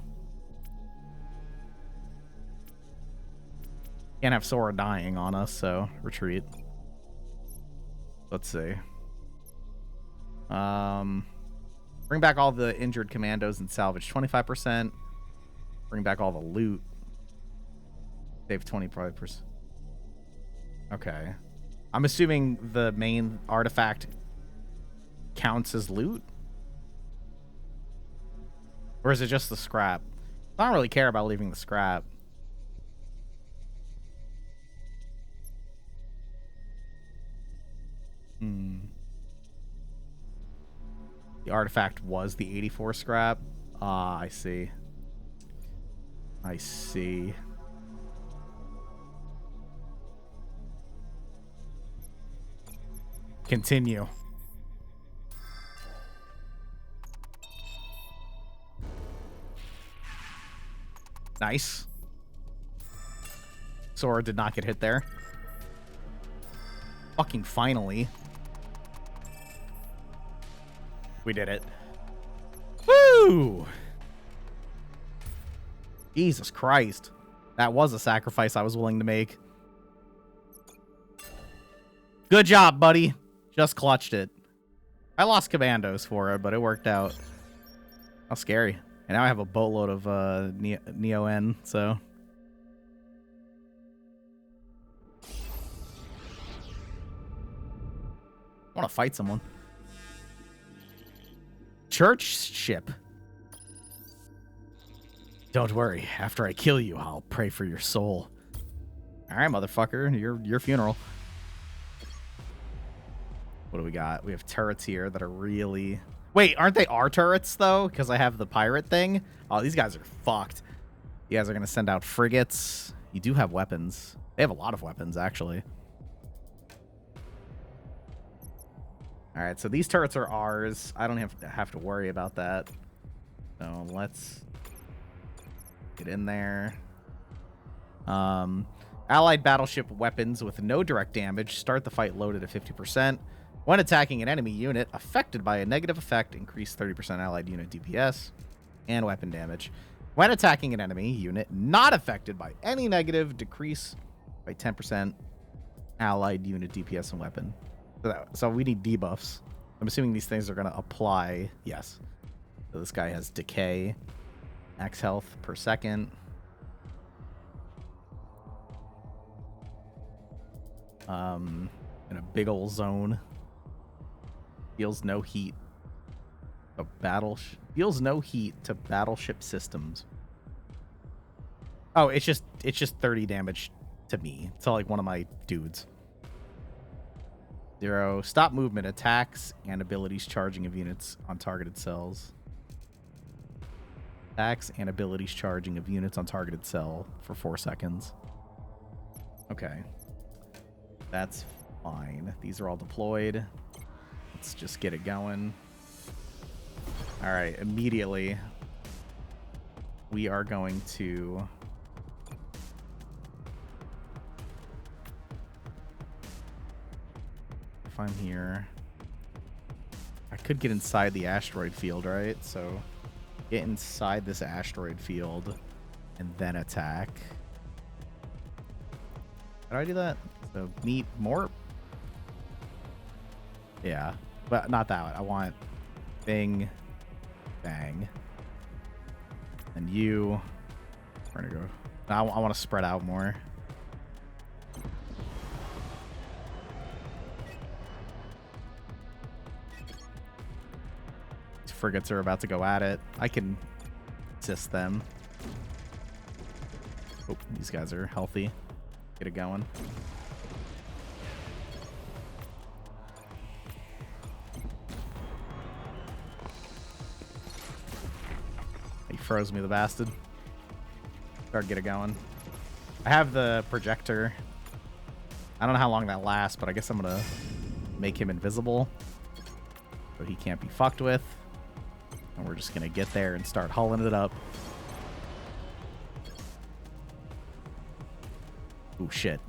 Can't have Sora dying on us, so retreat. Let's see. Bring back all the injured commandos and salvage 25%. Bring back all the loot. Save 25%. Okay. I'm assuming the main artifact counts as loot? Or is it just the scrap? I don't really care about leaving the scrap. The artifact was the 84 scrap. Ah, I see. I see. Continue. Nice. Sora did not get hit there. Fucking finally. We did it. Woo! Jesus Christ. That was a sacrifice I was willing to make. Good job, buddy. Just clutched it. I lost commandos for it, but it worked out. How scary. And now I have a boatload of Neo-N, so... I want to fight someone. Church ship. Don't worry. After I kill you, I'll pray for your soul. All right, motherfucker. Your funeral. What do we got? We have turrets here that are really... Wait, aren't they our turrets, though? Because I have the pirate thing? Oh, these guys are fucked. You guys are going to send out frigates. You do have weapons. They have a lot of weapons, actually. All right, so these turrets are ours. I don't have to worry about that. So let's get in there. Allied battleship weapons with no direct damage. Start the fight loaded at 50%. When attacking an enemy unit affected by a negative effect, increase 30% allied unit DPS and weapon damage. When attacking an enemy unit not affected by any negative, decrease by 10% allied unit DPS and weapon. So we need debuffs. I'm assuming these things are going to apply. Yes. So this guy has decay, max health per second. In a big old zone. Deals no heat. Deals no heat to battleship systems. Oh, it's just 30 damage to me. It's like one of my dudes. 0. Stop movement, attacks, and abilities charging of units on targeted cells. Attacks and abilities charging of units on targeted cell for 4 seconds. Okay. That's fine. These are all deployed. Let's just get it going. All right, immediately we are going to if I'm here, I could get inside the asteroid field, right? So get inside this asteroid field and then attack. How do I do that? So meet more. Yeah, but not that one. I want bing, bang. And you, we're gonna go. I want to spread out more. These frigates are about to go at it. I can assist them. Oh, these guys are healthy. Get it going. He froze me, the bastard. Start get it going. I have the projector. I don't know how long that lasts, but I guess I'm gonna make him invisible so he can't be fucked with. And we're just gonna get there and start hulling it up. Oh shit.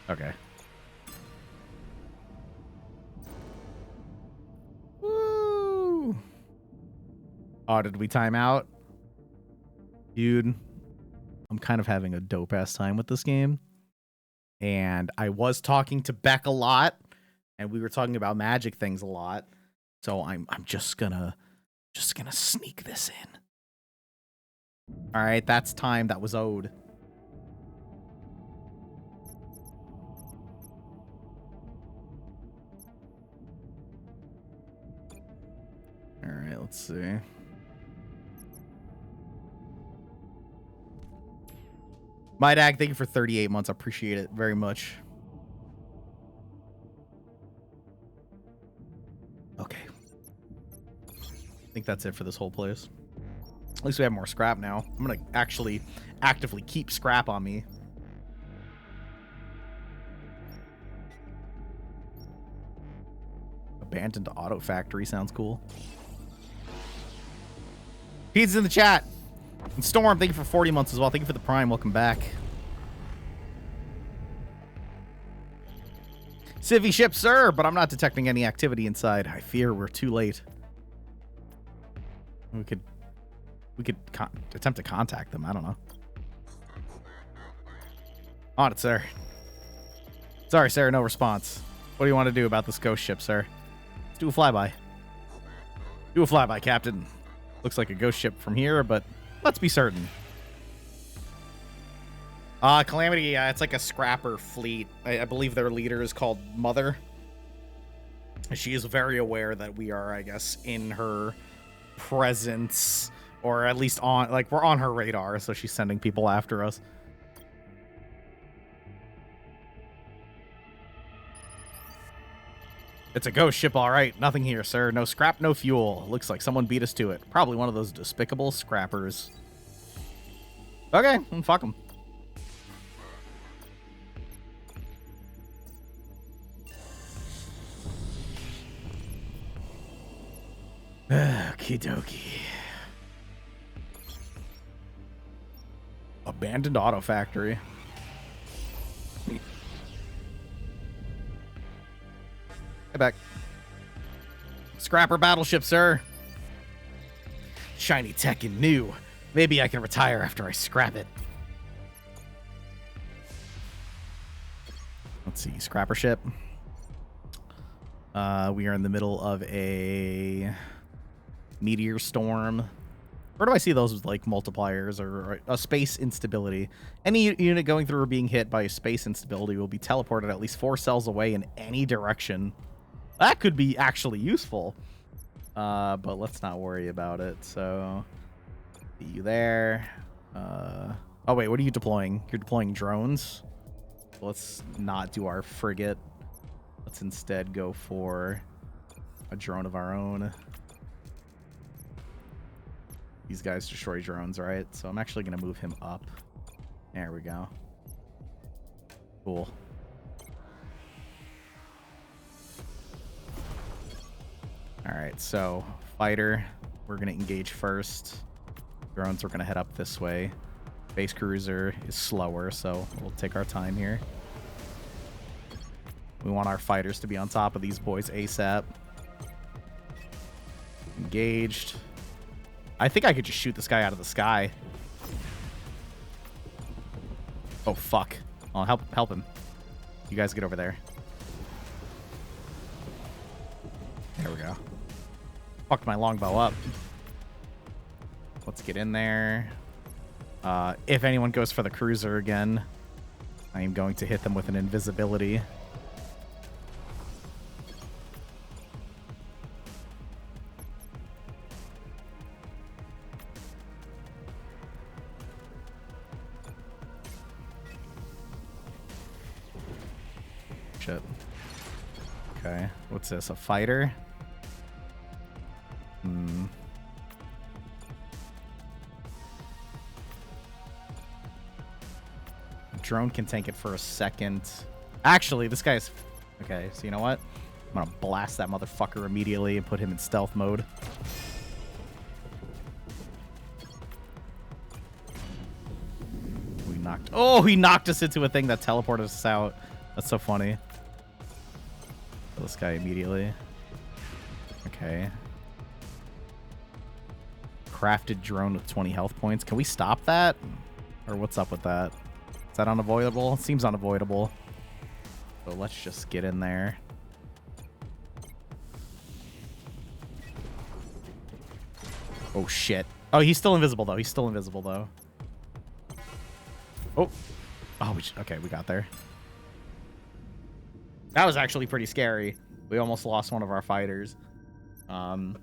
Okay. Woo! Oh, did we time out? Dude, I'm kind of having a dope-ass time with this game. And I was talking to Beck a lot, and we were talking about magic things a lot. So I'm just gonna sneak this in. All right, that's time that was owed. All right, let's see. Mydag, thank you for 38 months. I appreciate it very much. Okay. I think that's it for this whole place. At least we have more scrap now. I'm going to actually actively keep scrap on me. Abandoned auto factory sounds cool. Pete's in the chat. And Storm, thank you for 40 months as well. Thank you for the Prime. Welcome back. Civvy ship, sir, but I'm not detecting any activity inside. I fear we're too late. We could attempt to contact them. I don't know. On it, sir. Sorry, sir. No response. What do you want to do about this ghost ship, sir? Let's do a flyby. Do a flyby, Captain. Looks like a ghost ship from here, but let's be certain. Calamity, it's like a scrapper fleet. I believe their leader is called Mother. She is very aware that we are, I guess, in her presence, or at least on, like, we're on her radar, so she's sending people after us. It's a ghost ship, all right. Nothing here, sir. No scrap, no fuel. Looks like someone beat us to it. Probably one of those despicable scrappers. Okay, fuck them. Okie dokie. Abandoned auto factory. Hey, back. Scrapper battleship, sir. Shiny tech and new. Maybe I can retire after I scrap it. Let's see, scrapper ship. We are in the middle of a meteor storm. Where do I see those with like multipliers or a space instability? Any unit going through or being hit by a space instability will be teleported at least 4 cells away in any direction. That could be actually useful. But let's not worry about it. So, see you there. Oh wait, what are you deploying? You're deploying drones? Let's not do our frigate. Let's instead go for a drone of our own. These guys destroy drones, right? So I'm actually going to move him up. There we go. Cool. All right, so fighter, we're going to engage first. Drones, we're going to head up this way. Base cruiser is slower, so we'll take our time here. We want our fighters to be on top of these boys ASAP. Engaged. I think I could just shoot this guy out of the sky. Oh, fuck. Oh, help him. You guys get over there. There we go. Fucked my longbow up. Let's get in there. If anyone goes for the cruiser again, I am going to hit them with an invisibility. Shit. Okay, what's this? A fighter? Drone can tank it for a second. Actually, this guy's... Okay, so you know what? I'm gonna blast that motherfucker immediately and put him in stealth mode. We knocked... Oh, he knocked us into a thing that teleported us out. That's so funny. Kill this guy immediately. Okay. Crafted drone with 20 health points. Can we stop that? Or what's up with that? Is that unavoidable? It seems unavoidable. So let's just get in there. Oh, shit. Oh, he's still invisible, though. He's still invisible, though. Oh. Oh, okay, we got there. That was actually pretty scary. We almost lost one of our fighters. You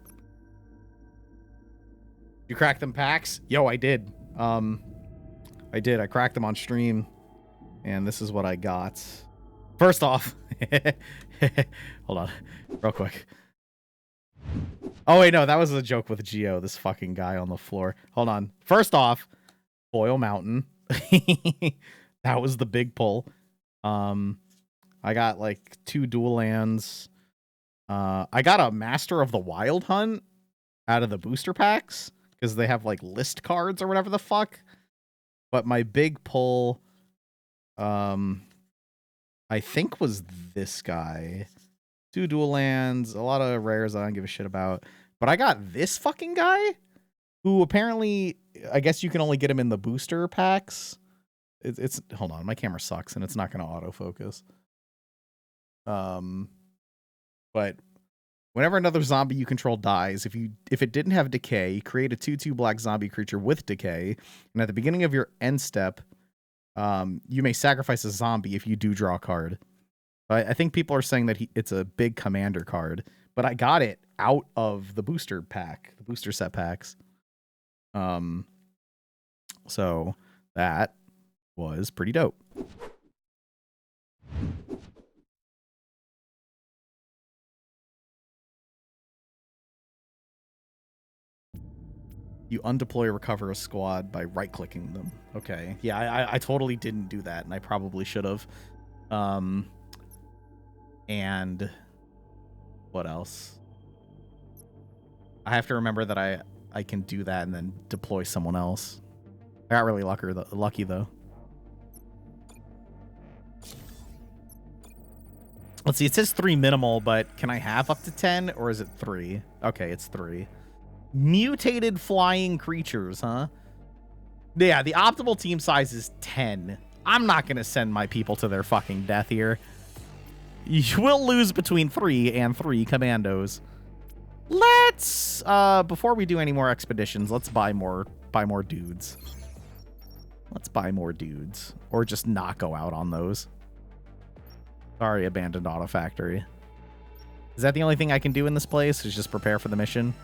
cracked them packs? Yo, I did. I did. I cracked them on stream, and this is what I got. First off, hold on, real quick. Oh wait, no, that was a joke with Geo. This fucking guy on the floor. Hold on. First off, Boyle Mountain. That was the big pull. I got like 2 dual lands. I got a Master of the Wild Hunt out of the booster packs because they have like list cards or whatever the fuck. But my big pull, I think was this guy. 2 dual lands, a lot of rares I don't give a shit about. But I got this fucking guy, who apparently, I guess you can only get him in the booster packs. It's hold on, my camera sucks and it's not going to autofocus. But whenever another zombie you control dies, if it didn't have decay, create a 2/2 black zombie creature with decay, and at the beginning of your end step, you may sacrifice a zombie if you do draw a card. I think people are saying that it's a big commander card, but I got it out of the booster pack, the booster set packs. So that was pretty dope. You undeploy or recover a squad by right-clicking them. Okay. Yeah, I totally didn't do that, and I probably should have. And what else? I have to remember that I can do that and then deploy someone else. I got really lucky though. Let's see, it says 3 minimal, but can I have up to 10 or is it 3? Okay, it's 3. Mutated flying creatures, huh? Yeah, the optimal team size is 10. I'm not going to send my people to their fucking death here. You will lose between 3 and 3 commandos. Let's, before we do any more expeditions, let's buy more dudes. Let's buy more dudes. Or just not go out on those. Sorry, abandoned auto factory. Is that the only thing I can do in this place? Is just prepare for the mission?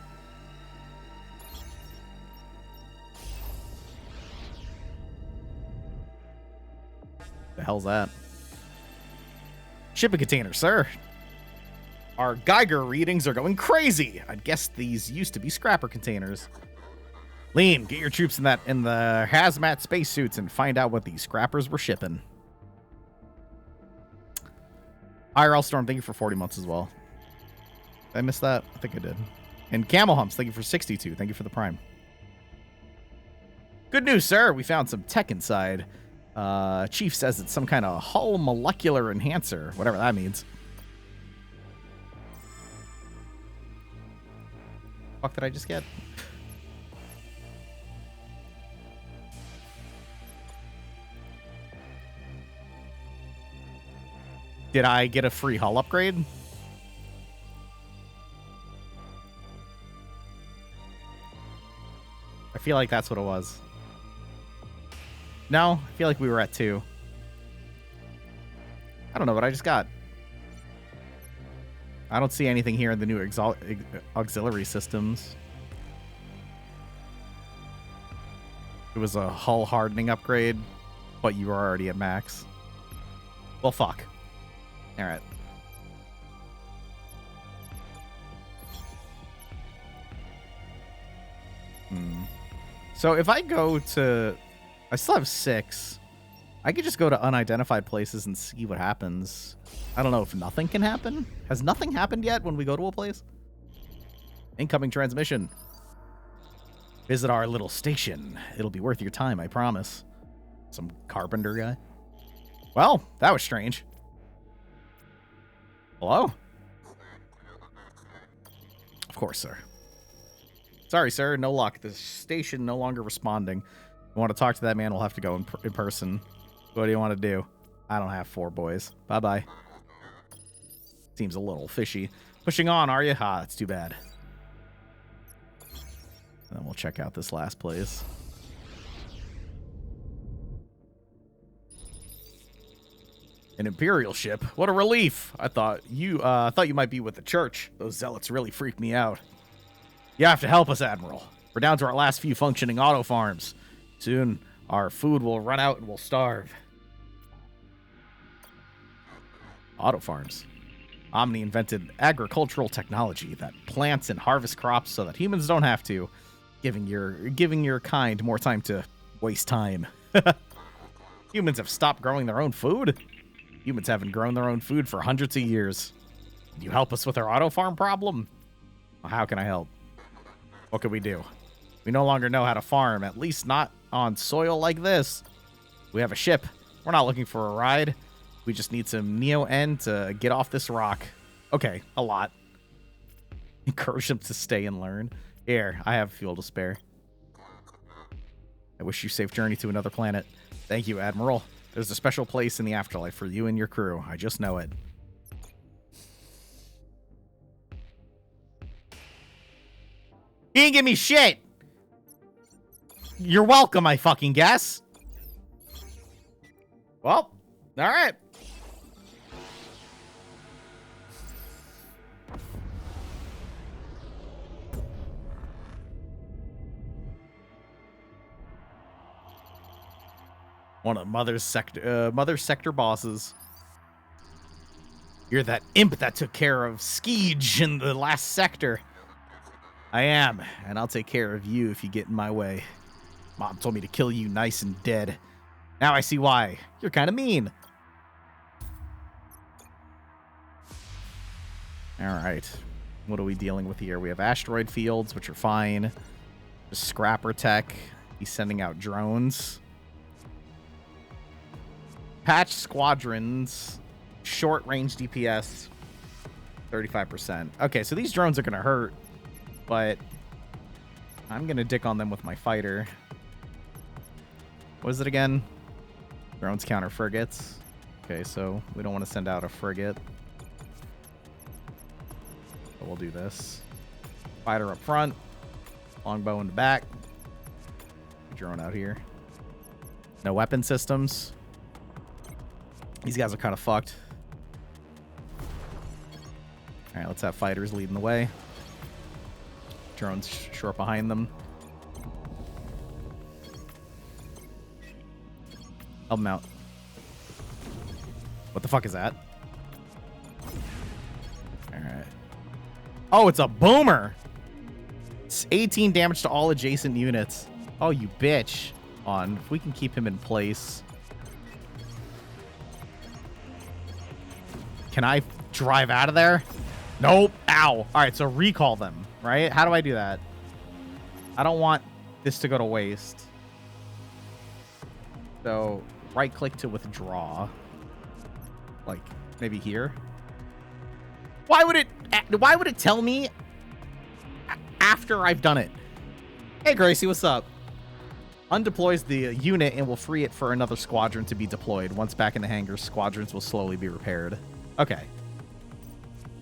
The hell's that? Shipping container, sir. Our Geiger readings are going crazy. I'd guess these used to be scrapper containers. Lean, get your troops in the hazmat spacesuits and find out what these scrappers were shipping. IRL Storm, thank you for 40 months as well. Did I miss that? I think I did. And Camel Humps, thank you for 62. Thank you for the Prime. Good news, sir. We found some tech inside. Chief says it's some kind of hull molecular enhancer, whatever that means. Fuck did I just get? Did I get a free hull upgrade? I feel like that's what it was. No, I feel like we were at 2. I don't know what I just got. I don't see anything here in the new auxiliary systems. It was a hull hardening upgrade, but you were already at max. Well, fuck. All right. So if I go to... I still have 6. I could just go to unidentified places and see what happens. I don't know if nothing can happen. Has nothing happened yet when we go to a place? Incoming transmission. Visit our little station. It'll be worth your time, I promise. Some carpenter guy. Well, that was strange. Hello? Of course, sir. Sorry, sir. No luck. The station no longer responding. If you want to talk to that man, we'll have to go in person. What do you want to do? I don't have 4 boys. Bye-bye. Seems a little fishy. Pushing on, are you? Ah, that's too bad. And then we'll check out this last place. An Imperial ship? What a relief! I thought you might be with the church. Those zealots really freaked me out. You have to help us, Admiral. We're down to our last few functioning auto farms. Soon, our food will run out and we'll starve. Auto farms. Omni invented agricultural technology that plants and harvests crops so that humans don't have to, giving your kind more time to waste time. Humans have stopped growing their own food? Humans haven't grown their own food for hundreds of years. Can you help us with our auto farm problem? Well, how can I help? What can we do? We no longer know how to farm, at least not on soil like this. We have a ship. We're not looking for a ride. We just need some Neo-N to get off this rock. Okay, a lot. Encourage them to stay and learn. Here, I have fuel to spare. I wish you safe journey to another planet. Thank you, Admiral. There's a special place in the afterlife for you and your crew. I just know it. He didn't give me shit! You're welcome, I fucking guess. Well, alright. One of Mother Sector bosses. You're that imp that took care of Skeege in the last sector. I am, and I'll take care of you if you get in my way. Mom told me to kill you nice and dead. Now I see why. You're kind of mean. All right. What are we dealing with here? We have asteroid fields, which are fine. Just scrapper tech. He's sending out drones. Patch squadrons. Short range DPS. 35%. Okay, so these drones are going to hurt. But I'm going to dick on them with my fighter. What is it again? Drones counter frigates. Okay, so we don't want to send out a frigate. So we'll do this. Fighter up front. Longbow in the back. Drone out here. No weapon systems. These guys are kind of fucked. Alright, let's have fighters leading the way. Drones short behind them. Help them out. What the fuck is that? Alright. Oh, it's a boomer! It's 18 damage to all adjacent units. Oh, you bitch. On. If we can keep him in place. Can I drive out of there? Nope. Ow. Alright, so recall them, right? How do I do that? I don't want this to go to waste. So, right click to withdraw. Like, maybe here? Why would it tell me after I've done it? Hey, Gracie, what's up? Undeploys the unit and will free it for another squadron to be deployed. Once back in the hangar, squadrons will slowly be repaired. Okay.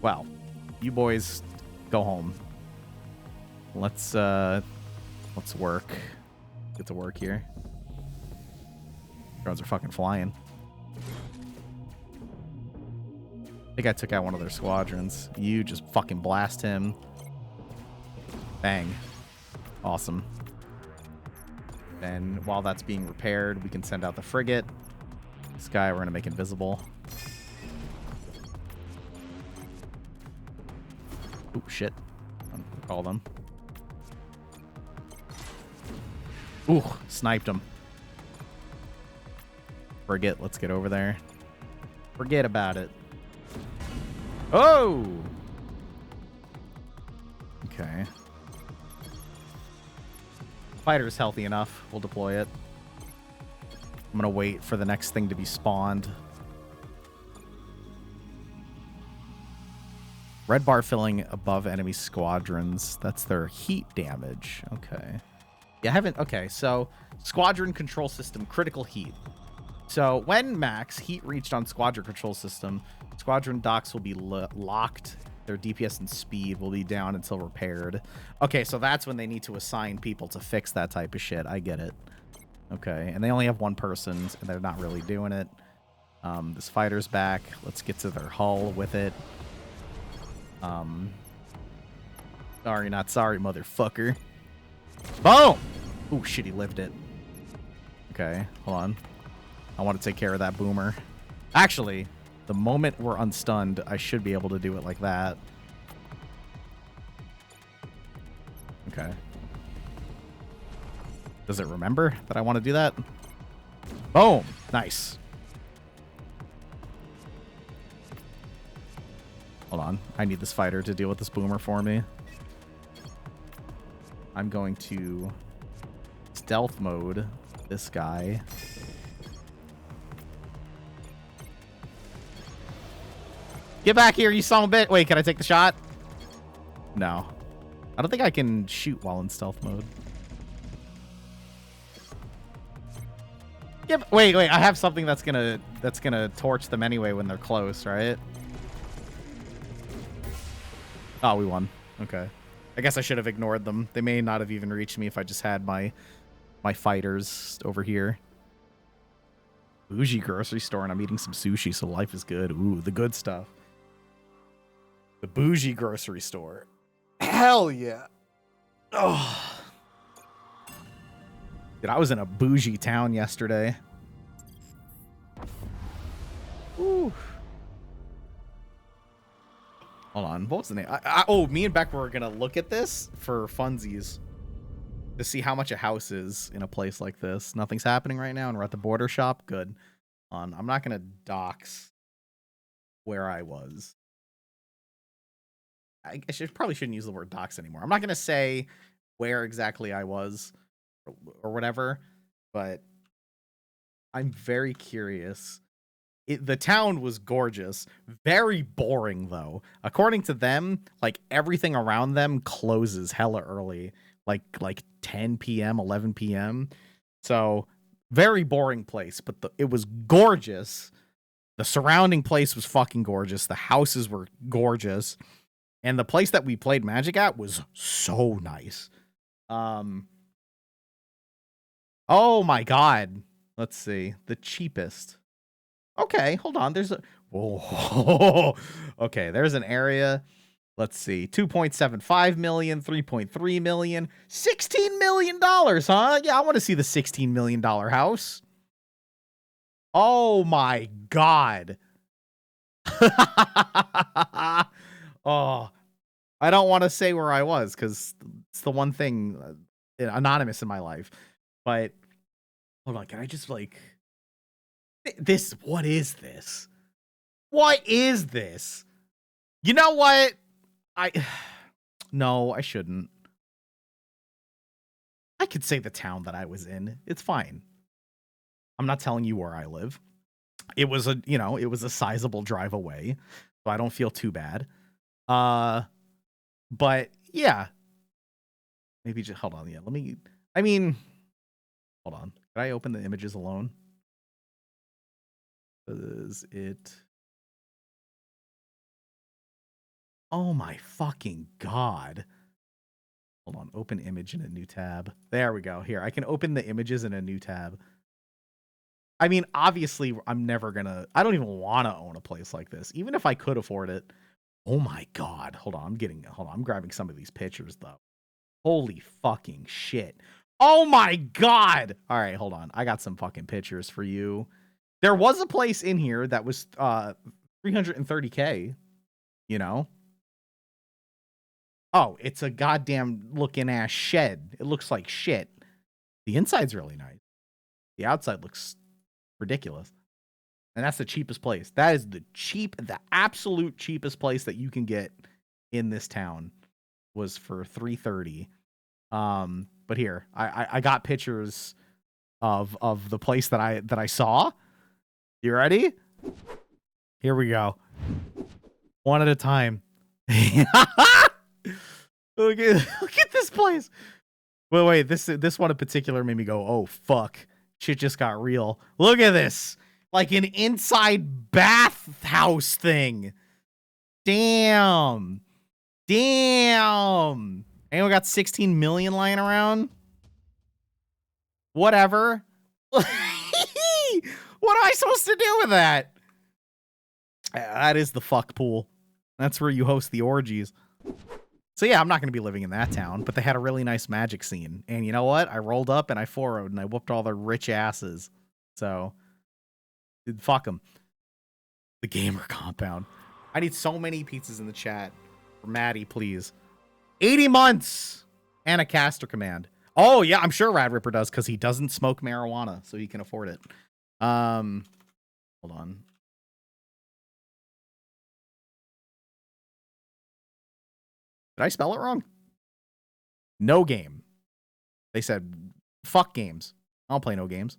Well, you boys go home. Let's work. Get to work here. Drones are fucking flying. I think I took out one of their squadrons. You just fucking blast him. Bang. Awesome. And while that's being repaired, we can send out the frigate. This guy we're going to make invisible. Oh, shit. Call them. Ooh, sniped him. Frigate, let's get over there. Forget about it. Oh! Okay. Fighter's healthy enough. We'll deploy it. I'm gonna wait for the next thing to be spawned. Red bar filling above enemy squadrons. That's their heat damage. Okay. Yeah, I haven't... Okay, so squadron control system, critical heat. So when max heat reached on squadron control system, squadron docks will be locked. Their DPS and speed will be down until repaired. Okay, so that's when they need to assign people to fix that type of shit. I get it. Okay, and they only have one person, and they're not really doing it. This fighter's back. Let's get to their hull with it. Sorry, not sorry, motherfucker. Boom! Ooh, shit, he lived it. Okay, hold on. I want to take care of that boomer. Actually, the moment we're unstunned, I should be able to do it like that. Okay. Does it remember that I want to do that? Boom! Nice. Hold on. I need this fighter to deal with this boomer for me. I'm going to stealth mode this guy. Get back here, you son of a bitch. Wait, can I take the shot? No. I don't think I can shoot while in stealth mode. Yep. Wait. I have something that's gonna torch them anyway when they're close, right? Oh, we won. Okay. I guess I should have ignored them. They may not have even reached me if I just had my fighters over here. Bougie grocery store, and I'm eating some sushi, so life is good. Ooh, the good stuff. The bougie grocery store. Hell yeah. Oh. Dude, I was in a bougie town yesterday. Ooh. Hold on. What was the name? Oh, me and Beck were going to look at this for funsies to see how much a house is in a place like this. Nothing's happening right now, and we're at the border shop. Good. I'm not going to dox where I was. I probably shouldn't use the word dox anymore. I'm not going to say where exactly I was or whatever, but I'm very curious. The town was gorgeous, very boring though. According to them, like everything around them closes hella early, like 10 p.m., 11 p.m. So very boring place, but it was gorgeous. The surrounding place was fucking gorgeous. The houses were gorgeous. And the place that we played Magic at was so nice. Oh my God. Let's see. The cheapest. Okay, hold on. There's a whoa. Okay, there's an area. Let's see. 2.75 million, 3.3 million, $16 million, huh? Yeah, I want to see the $16 million house. Oh my God. Oh, I don't want to say where I was because it's the one thing anonymous in my life. But hold on, can I just like this? What is this? What is this? You know what? No, I shouldn't. I could say the town that I was in. It's fine. I'm not telling you where I live. It was a sizable drive away, so I don't feel too bad. But yeah. Maybe just hold on. Yeah, hold on. Can I open the images alone? Is it? Oh my fucking God. Hold on. Open image in a new tab. There we go. Here, I can open the images in a new tab. I mean, obviously, I don't even want to own a place like this. Even if I could afford it. Oh my God. Hold on. I'm grabbing some of these pictures, though. Holy fucking shit. Oh my God. All right, hold on. I got some fucking pictures for you. There was a place in here that was $330K, you know? Oh, it's a goddamn looking ass shed. It looks like shit. The inside's really nice. The outside looks ridiculous. And that's the cheapest place. That is the absolute cheapest place that you can get in this town was for $330. But here, I got pictures of the place that I saw. You ready? Here we go. One at a time. Look at this place. Wait, this one in particular made me go, oh fuck. Shit just got real. Look at this. Like an inside bathhouse thing. Damn. Anyone got 16 million lying around? Whatever. What am I supposed to do with that? That is the fuck pool. That's where you host the orgies. So yeah, I'm not going to be living in that town, but they had a really nice magic scene. And you know what? I rolled up and I 4-0'd and I whooped all their rich asses. So, fuck them. The gamer compound. I need so many pizzas in the chat. For Maddie, please. 80 months and a caster command. Oh yeah, I'm sure Rad Ripper does because he doesn't smoke marijuana, so he can afford it. Hold on. Did I spell it wrong? No game. They said, fuck games. I don't play no games.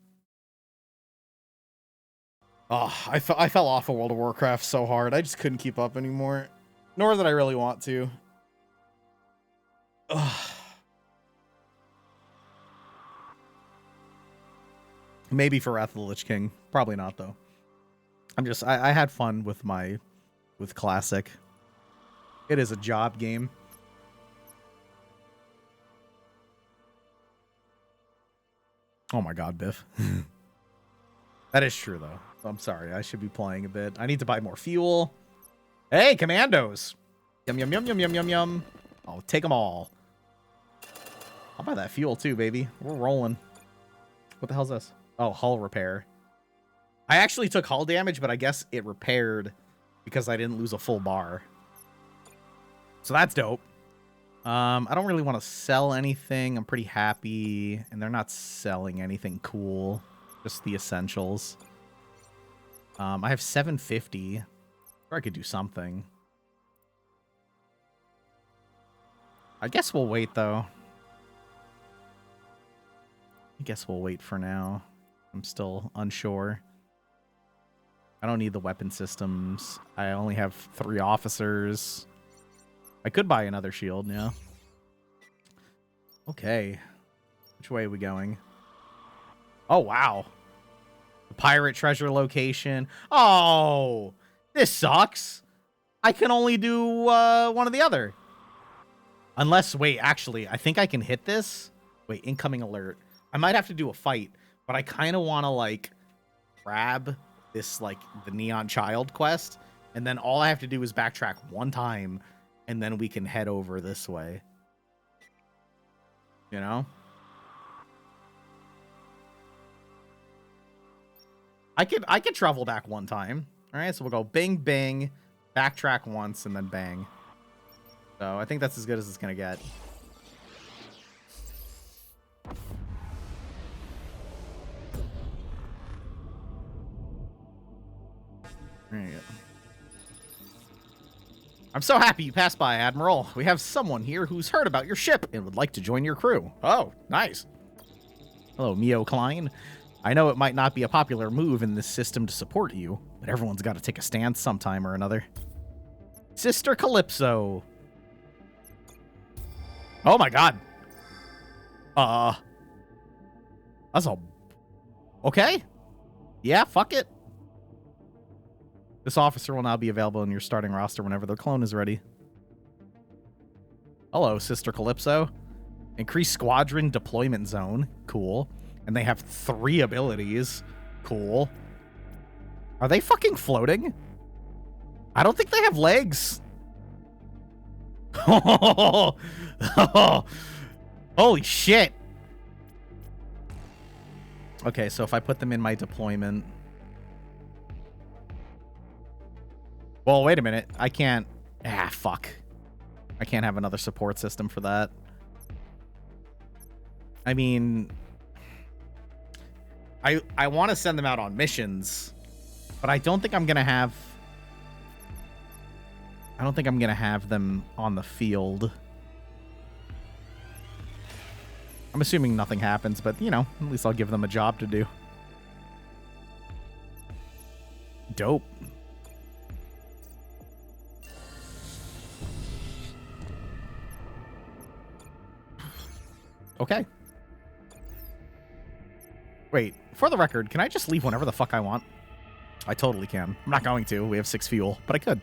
Oh, I fell off of World of Warcraft so hard. I just couldn't keep up anymore. Nor did I really want to. Ugh. Maybe for Wrath of the Lich King. Probably not, though. I had fun with Classic. It is a job game. Oh my God, Biff. That is true, though. I'm sorry. I should be playing a bit. I need to buy more fuel. Hey, commandos. Yum, yum, yum, yum, yum, yum, yum. I'll take them all. I'll buy that fuel, too, baby. We're rolling. What the hell's this? Oh, hull repair. I actually took hull damage, but I guess it repaired because I didn't lose a full bar. So that's dope. I don't really want to sell anything. I'm pretty happy. And they're not selling anything cool. Just the essentials. I have 750. Or I could do something. I guess we'll wait, though. I guess we'll wait for now. I'm still unsure. I don't need the weapon systems. I only have 3 officers. I could buy another shield, yeah. Okay. Which way are we going? Oh, wow. The pirate treasure location. Oh, this sucks. I can only do one or the other. Unless, wait, actually, I think I can hit this. Wait, incoming alert. I might have to do a fight, but I kind of want to, like, grab this, like, the Neon Child quest, and then all I have to do is backtrack one time, and then we can head over this way. You know? I could travel back one time. All right, so we'll go bing, bing, backtrack once, and then bang. So I think that's as good as it's going to get. There you go. I'm so happy you passed by, Admiral. We have someone here who's heard about your ship and would like to join your crew. Oh, nice. Hello, Mio Klein. I know it might not be a popular move in this system to support you, but everyone's got to take a stance sometime or another. Sister Calypso. Oh my god. That's all. Okay. Yeah, fuck it. This officer will now be available in your starting roster whenever their clone is ready. Hello, Sister Calypso. Increase squadron deployment zone. Cool. And they have 3 abilities. Cool. Are they fucking floating? I don't think they have legs. Holy shit. Okay, so if I put them in my deployment... Well, wait a minute. I can't... Ah, fuck. I can't have another support system for that. I mean... I want to send them out on missions, but I don't think I'm going to have... I don't think I'm going to have them on the field. I'm assuming nothing happens, but, you know, at least I'll give them a job to do. Dope. Okay. Wait, for the record, can I just leave whenever the fuck I want? I totally can. I'm not going to. We have 6 fuel, but I could.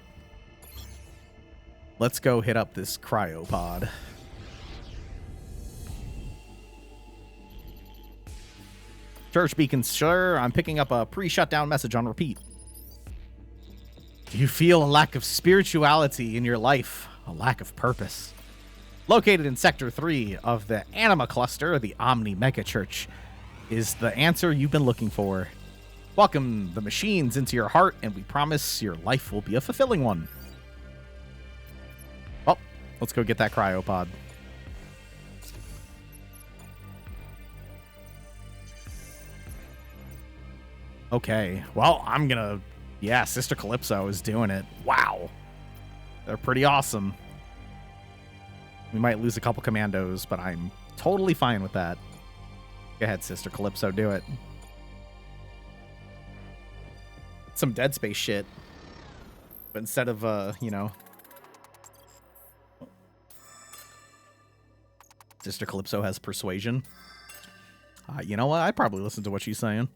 Let's go hit up this cryopod. Church Beacon, sure. I'm picking up a pre-shutdown message on repeat. Do you feel a lack of spirituality in your life? A lack of purpose? Located in Sector 3 of the Anima Cluster, the Omni Mega Church, is the answer you've been looking for. Welcome the machines into your heart, and we promise your life will be a fulfilling one. Well, let's go get that cryopod. Okay, well, I'm gonna... Yeah, Sister Calypso is doing it. Wow. They're pretty awesome. We might lose a couple commandos, but I'm totally fine with that. Go ahead, Sister Calypso, do it. Some Dead Space shit. But instead of, you know... Sister Calypso has persuasion. You know what? I'd probably listen to what she's saying.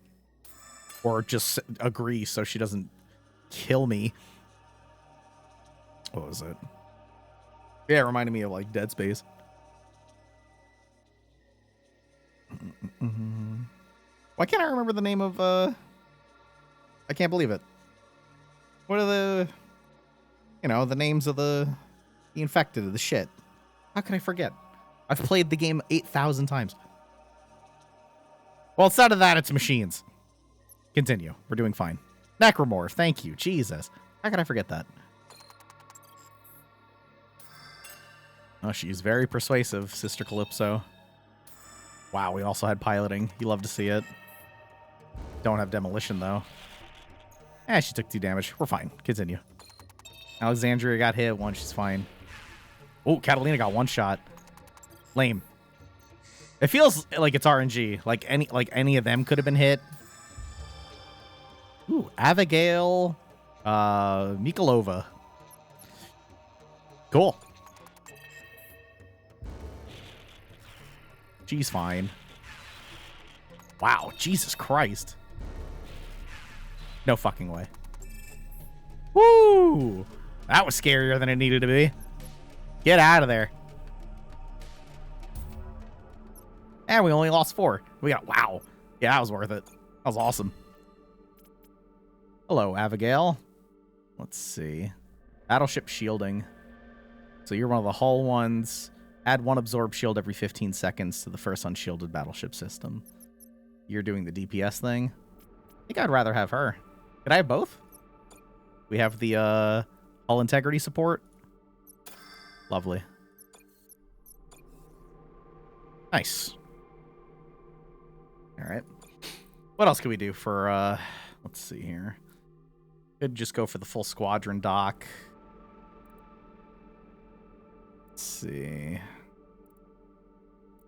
Or just agree so she doesn't kill me. What was it? Yeah, it reminded me of, like, Dead Space. Why can't I remember the name of, I can't believe it. What are the, you know, the names of the infected, of the shit? How can I forget? I've played the game 8,000 times. Well, instead of that, it's machines. Continue. We're doing fine. Necromorph, thank you. Jesus. How could I forget that? Oh, she's very persuasive, Sister Calypso. Wow, we also had piloting. You love to see it. Don't have demolition, though. She took 2 damage. We're fine. Continue. Alexandria got hit 1. She's fine. Oh, Catalina got 1 shot. Lame. It feels like it's RNG. Like any of them could have been hit. Ooh, Abigail, Mikolova. Cool. She's fine. Wow, Jesus Christ. No fucking way. Woo! That was scarier than it needed to be. Get out of there. And we only lost 4. We got, wow. Yeah, that was worth it. That was awesome. Hello, Abigail. Let's see. Battleship shielding. So you're one of the hull ones. Add 1 absorb shield every 15 seconds to the first unshielded battleship system. You're doing the DPS thing. I think I'd rather have her. Could I have both? We have the hull integrity support. Lovely. Nice. All right. What else can we do for, let's see here. Could just go for the full squadron dock. Let's see.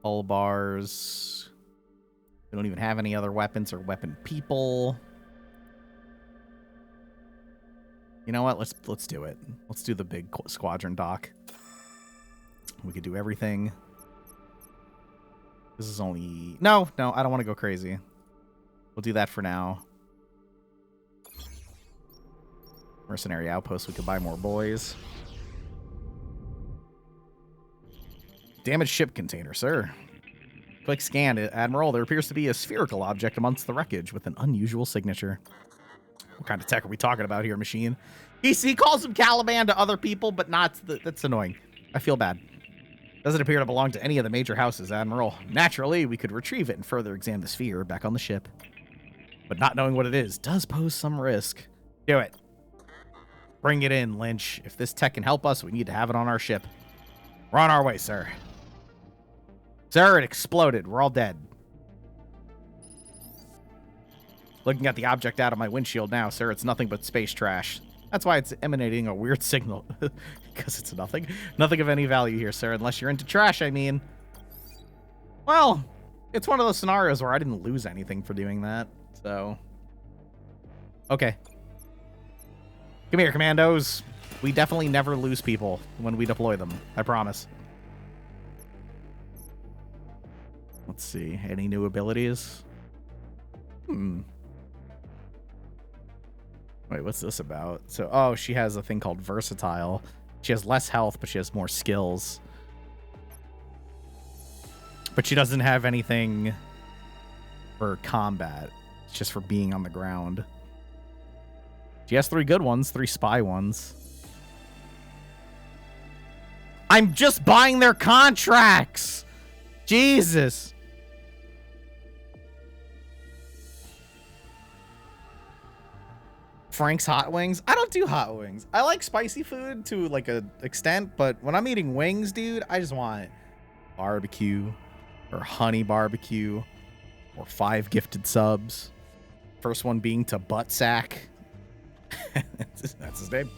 Hull bars. We don't even have any other weapons or weapon people. You know what? Let's do it. Let's do the big squadron dock. We could do everything. This is only... No, I don't want to go crazy. We'll do that for now. Mercenary outpost. We could buy more boys. Damaged ship container, sir. Click scan it, Admiral. There appears to be a spherical object amongst the wreckage with an unusual signature. What kind of tech are we talking about here, machine? He calls him Caliban to other people, but not to that's annoying. I feel bad. Doesn't appear to belong to any of the major houses, Admiral. Naturally, we could retrieve it and further examine the sphere back on the ship. But not knowing what it is does pose some risk. Do it. Bring it in, Lynch. If this tech can help us, we need to have it on our ship. We're on our way, sir. Sir, it exploded. We're all dead. Looking at the object out of my windshield now, sir, it's nothing but space trash. That's why it's emanating a weird signal. Because it's nothing. Nothing of any value here, sir, unless you're into trash, I mean. Well, it's one of those scenarios where I didn't lose anything for doing that, so... Okay. Come here, commandos. We definitely never lose people when we deploy them. I promise. Let's see. Any new abilities? Wait, what's this about? So, oh, she has a thing called Versatile. She has less health, but she has more skills. But she doesn't have anything for combat. It's just for being on the ground. She has 3 good ones, 3 spy ones. I'm just buying their contracts! Jesus! Frank's Hot Wings. I don't do hot wings. I like spicy food to like an extent, but when I'm eating wings, dude, I just want barbecue or honey barbecue or 5 gifted subs. First one being to Buttsack. That's his name.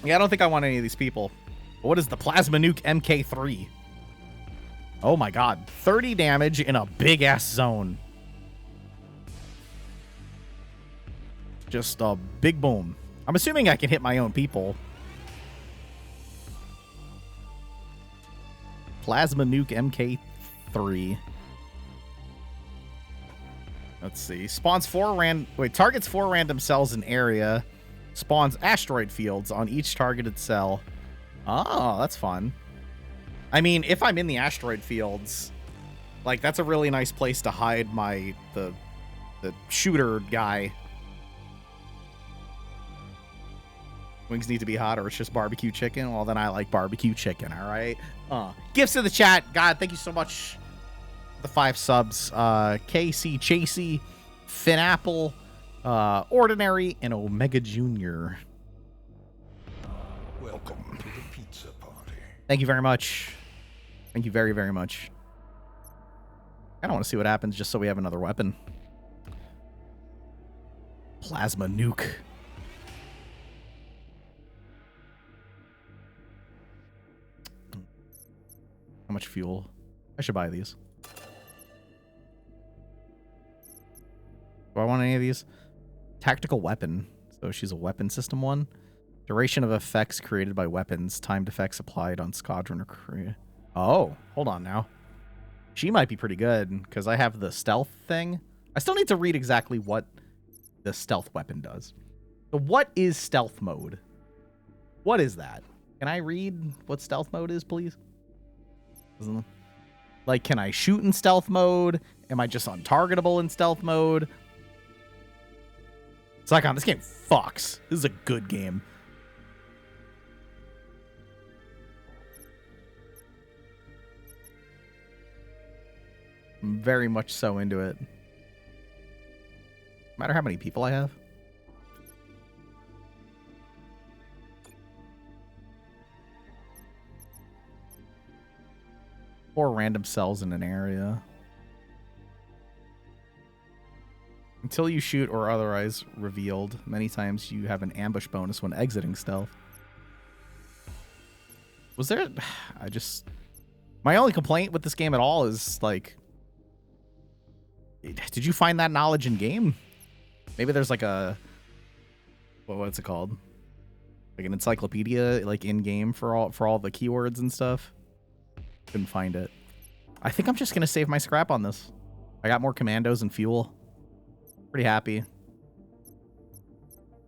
Yeah, I don't think I want any of these people. But what is the Plasma Nuke MK3? Oh my god. 30 damage in a big ass zone. Just a big boom. I'm assuming I can hit my own people. Plasma Nuke MK3. Let's see. Spawns 4 targets 4 random cells in area. Spawns asteroid fields on each targeted cell. Oh, that's fun. I mean, if I'm in the asteroid fields, like that's a really nice place to hide the shooter guy. Wings need to be hot or it's just barbecue chicken. Well, then I like barbecue chicken, all right? Gifts to the chat. God, thank you so much for the 5 subs. KC Chasey, Finn Apple, Ordinary, and Omega Jr. Welcome to the pizza party. Thank you very much. Thank you very, very much. I don't want to see what happens just so we have another weapon. Plasma Nuke. How much fuel? I should buy these. Do I want any of these? Tactical weapon. So she's a weapon system one. Duration of effects created by weapons. Timed effects applied on squadron or crew. Oh, hold on now. She might be pretty good because I have the stealth thing. I still need to read exactly what the stealth weapon does. So what is stealth mode? What is that? Can I read what stealth mode is, please? Like, can I shoot in stealth mode? Am I just untargetable in stealth mode? Subathon, this game fucks. This is a good game. I'm very much so into it. No matter how many people I have. Or random cells in an area. Until you shoot or otherwise revealed, many times you have an ambush bonus when exiting stealth. Was there... My only complaint with this game at all is, like... Did you find that knowledge in game? Maybe there's like a... What's it called? Like an encyclopedia, like in game for all the keywords and stuff. Couldn't find it. I think I'm just gonna save my scrap on this. I got more commandos and fuel. Pretty happy.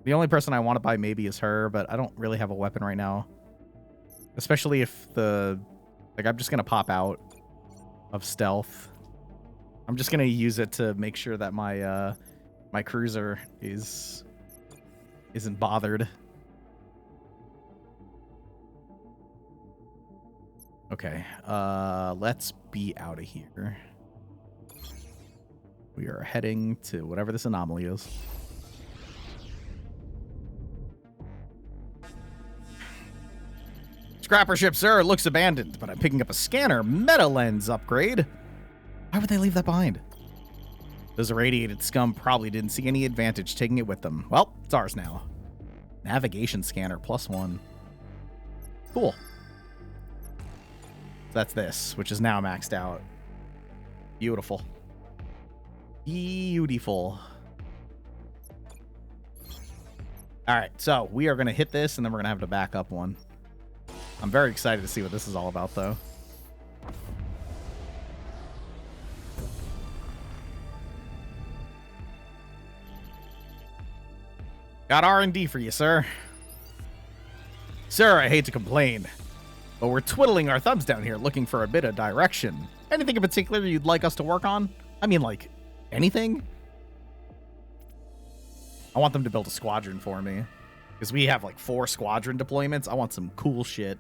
The only person I want to buy maybe is her, but I don't really have a weapon right now. Especially if the... Like, I'm just gonna pop out of stealth. I'm just gonna use it to make sure that my my cruiser isn't bothered. Okay, let's be out of here. We are heading to whatever this anomaly is. Scrapper ship, sir. It looks abandoned, but I'm picking up a scanner. Meta lens upgrade. Why would they leave that behind? Those irradiated scum probably didn't see any advantage taking it with them. Well, it's ours now. Navigation scanner +1. Cool. So that's this, which is now maxed out. Beautiful. Beautiful. All right, so we are going to hit this, and then we're going to have to back up one. I'm very excited to see what this is all about, though. Got R&D for you, sir. Sir, I hate to complain, but we're twiddling our thumbs down here looking for a bit of direction. Anything in particular you'd like us to work on? I mean, like, anything? I want them to build a squadron for me. Because we have, like, 4 squadron deployments. I want some cool shit.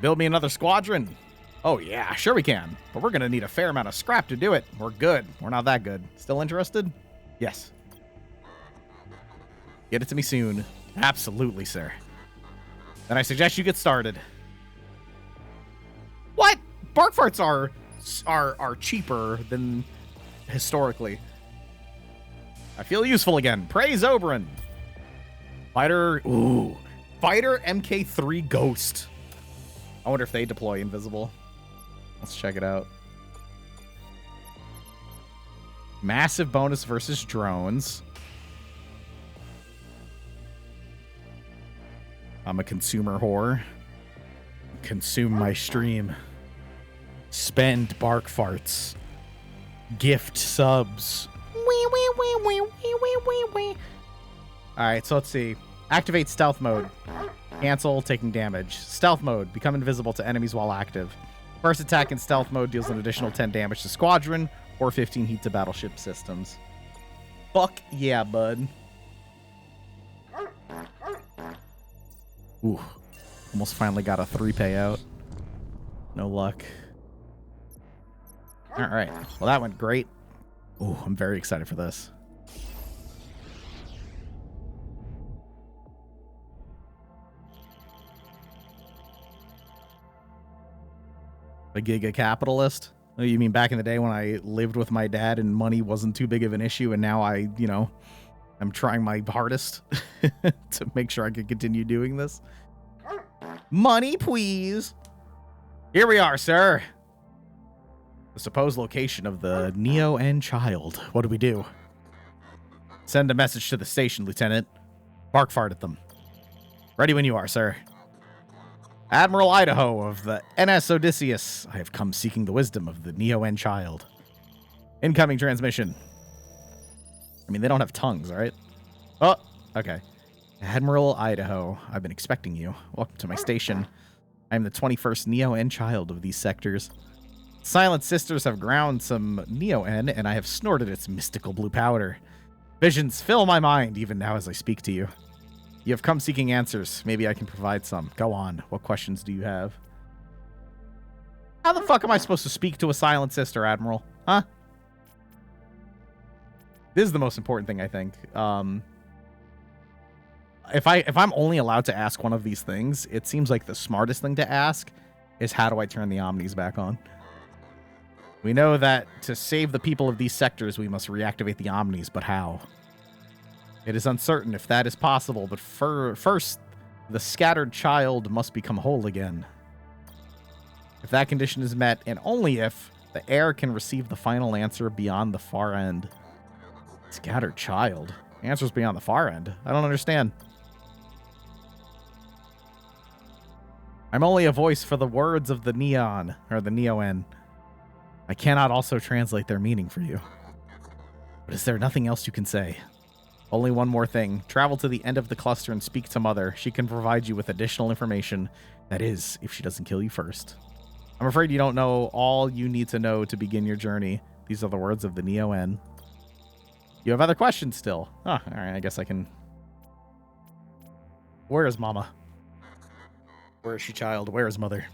Build me another squadron? Oh, yeah, sure we can. But we're going to need a fair amount of scrap to do it. We're good. We're not that good. Still interested? Yes. Get it to me soon. Absolutely, sir. Then I suggest you get started. What? Bark farts are cheaper than historically. I feel useful again. Praise Oberon. Fighter. Ooh. Fighter MK3 Ghost. I wonder if they deploy invisible. Let's check it out. Massive bonus versus drones. I'm a consumer whore. Consume my stream. Spend bark farts. Gift subs. Alright, so let's see. Activate stealth mode. Cancel taking damage. Stealth mode. Become invisible to enemies while active. First attack in stealth mode deals an additional 10 damage to squadron or 15 heat to battleship systems. Fuck yeah, bud. Ooh. Almost finally got a 3 payout. No luck. Alright. Well, that went great. Ooh, I'm very excited for this. A giga capitalist? Oh, you mean back in the day when I lived with my dad and money wasn't too big of an issue, and now I'm trying my hardest to make sure I can continue doing this? Money, please. Here we are, sir. The supposed location of the Neo-N child. What do we do? Send a message to the station, Lieutenant. Bark fart at them. Ready when you are, sir. Admiral Idaho of the NS Odysseus. I have come seeking the wisdom of the Neo-N child. Incoming transmission. I mean, they don't have tongues, right? Oh, okay. Admiral Idaho, I've been expecting you. Welcome to my station. I am the 21st Neo-N child of these sectors. Silent Sisters have ground some Neo-N, and I have snorted its mystical blue powder. Visions fill my mind even now as I speak to you. You have come seeking answers. Maybe I can provide some. Go on. What questions do you have? How the fuck am I supposed to speak to a Silent Sister, Admiral? Huh? This is the most important thing, I think. If I'm only allowed to ask one of these things, it seems like the smartest thing to ask is how do I turn the Omnis back on? We know that to save the people of these sectors, we must reactivate the Omnis, but how? It is uncertain if that is possible, but first, the scattered child must become whole again. If that condition is met, and only if, the heir can receive the final answer beyond the far end. Scattered child? Answers beyond the far end? I don't understand. I'm only a voice for the words of the Neon, or the Neo-N. I cannot also translate their meaning for you. But is there nothing else you can say? Only one more thing. Travel to the end of the cluster and speak to Mother. She can provide you with additional information. That is, if she doesn't kill you first. I'm afraid you don't know all you need to know to begin your journey. These are the words of the Neo-N. You have other questions still? Oh, alright, I guess I can... Where is Mama? Where is she, child? Where is Mother?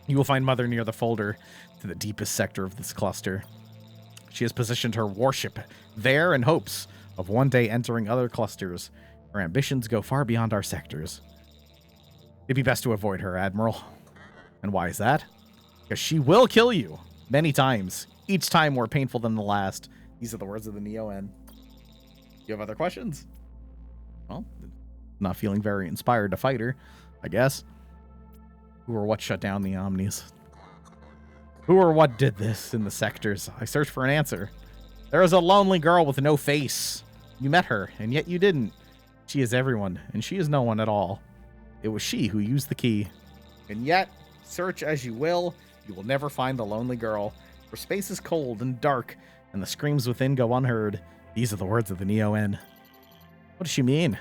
You will find Mother near the folder to the deepest sector of this cluster. She has positioned her warship there in hopes of one day entering other clusters. Her ambitions go far beyond our sectors. It'd be best to avoid her, Admiral. And why is that? Because she will kill you many times, each time more painful than the last. These are the words of the Neo-N. You have other questions? Well, not feeling very inspired to fight her, I guess. Who or what shut down the Omnis? Who or what did this in the sectors? I searched for an answer. There is a lonely girl with no face. You met her, and yet you didn't. She is everyone, and she is no one at all. It was she who used the key. And yet, search as you will never find the lonely girl. For space is cold and dark, and the screams within go unheard. These are the words of the Neo-N. What does she mean?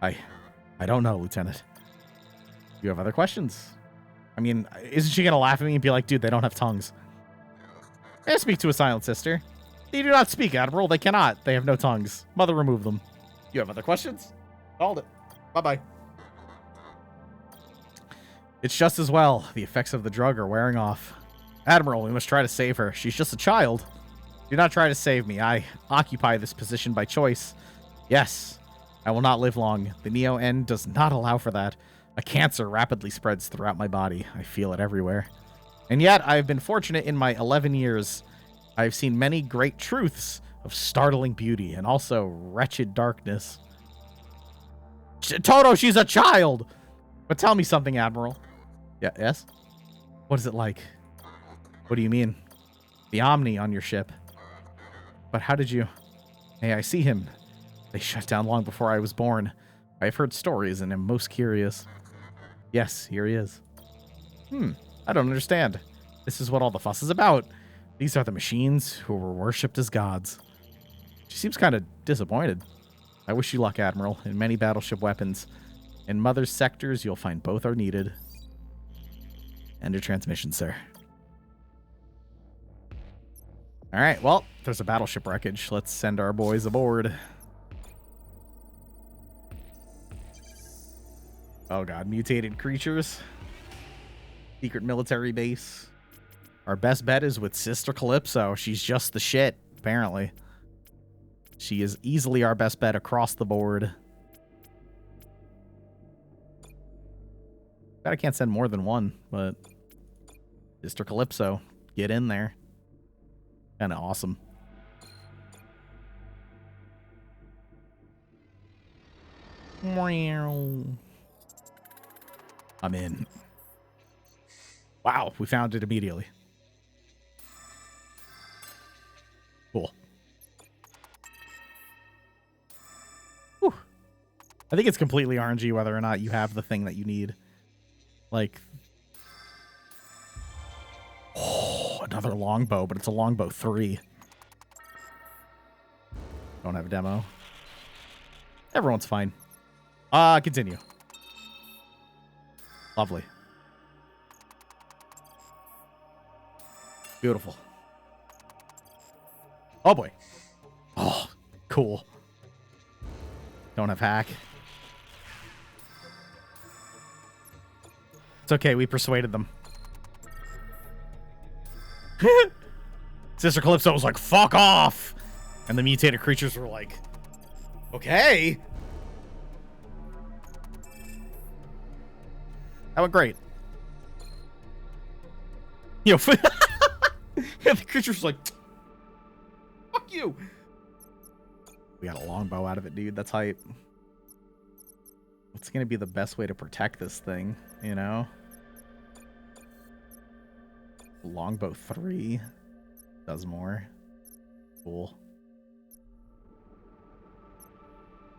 I don't know, Lieutenant. You have other questions? I mean, isn't she going to laugh at me and be like, dude, they don't have tongues? I speak to a Silent Sister. They do not speak, Admiral. They cannot. They have no tongues. Mother, remove them. You have other questions? Called it. Bye-bye. It's just as well. The effects of the drug are wearing off. Admiral, we must try to save her. She's just a child. Do not try to save me. I occupy this position by choice. Yes, I will not live long. The Neo-N does not allow for that. A cancer rapidly spreads throughout my body. I feel it everywhere. And yet, I have been fortunate in my 11 years. I have seen many great truths of startling beauty and also wretched darkness. Toto, she's a child! But tell me something, Admiral. Yeah, yes? What is it like? What do you mean? The Omni on your ship. But how did you... Hey, I see him. They shut down long before I was born. I have heard stories and am most curious. Yes, here he is. I don't understand. This is what all the fuss is about. These are the machines who were worshipped as gods. She seems kind of disappointed. I wish you luck, Admiral. In many battleship weapons. In Mother's sectors, you'll find both are needed. End of transmission, sir. Alright, well, there's a battleship wreckage. Let's send our boys aboard. Oh god, mutated creatures. Secret military base. Our best bet is with Sister Calypso. She's just the shit, apparently. She is easily our best bet across the board. Bet I can't send more than one, but Sister Calypso, get in there. Kind of awesome. I'm in. Wow, we found it immediately. Cool. Whew. I think it's completely RNG whether or not you have the thing that you need. Like, oh, another longbow, but it's a longbow 3. Don't have a demo. Everyone's fine. Continue. Lovely. Beautiful. Oh boy. Oh, cool. Don't have hack. It's okay, we persuaded them. Sister Calypso was like, fuck off! And the mutated creatures were like, okay. That went great. You know, yeah, the creature's like, fuck you. We got a longbow out of it, dude. That's hype. What's going to be the best way to protect this thing, you know? Longbow 3 does more. Cool.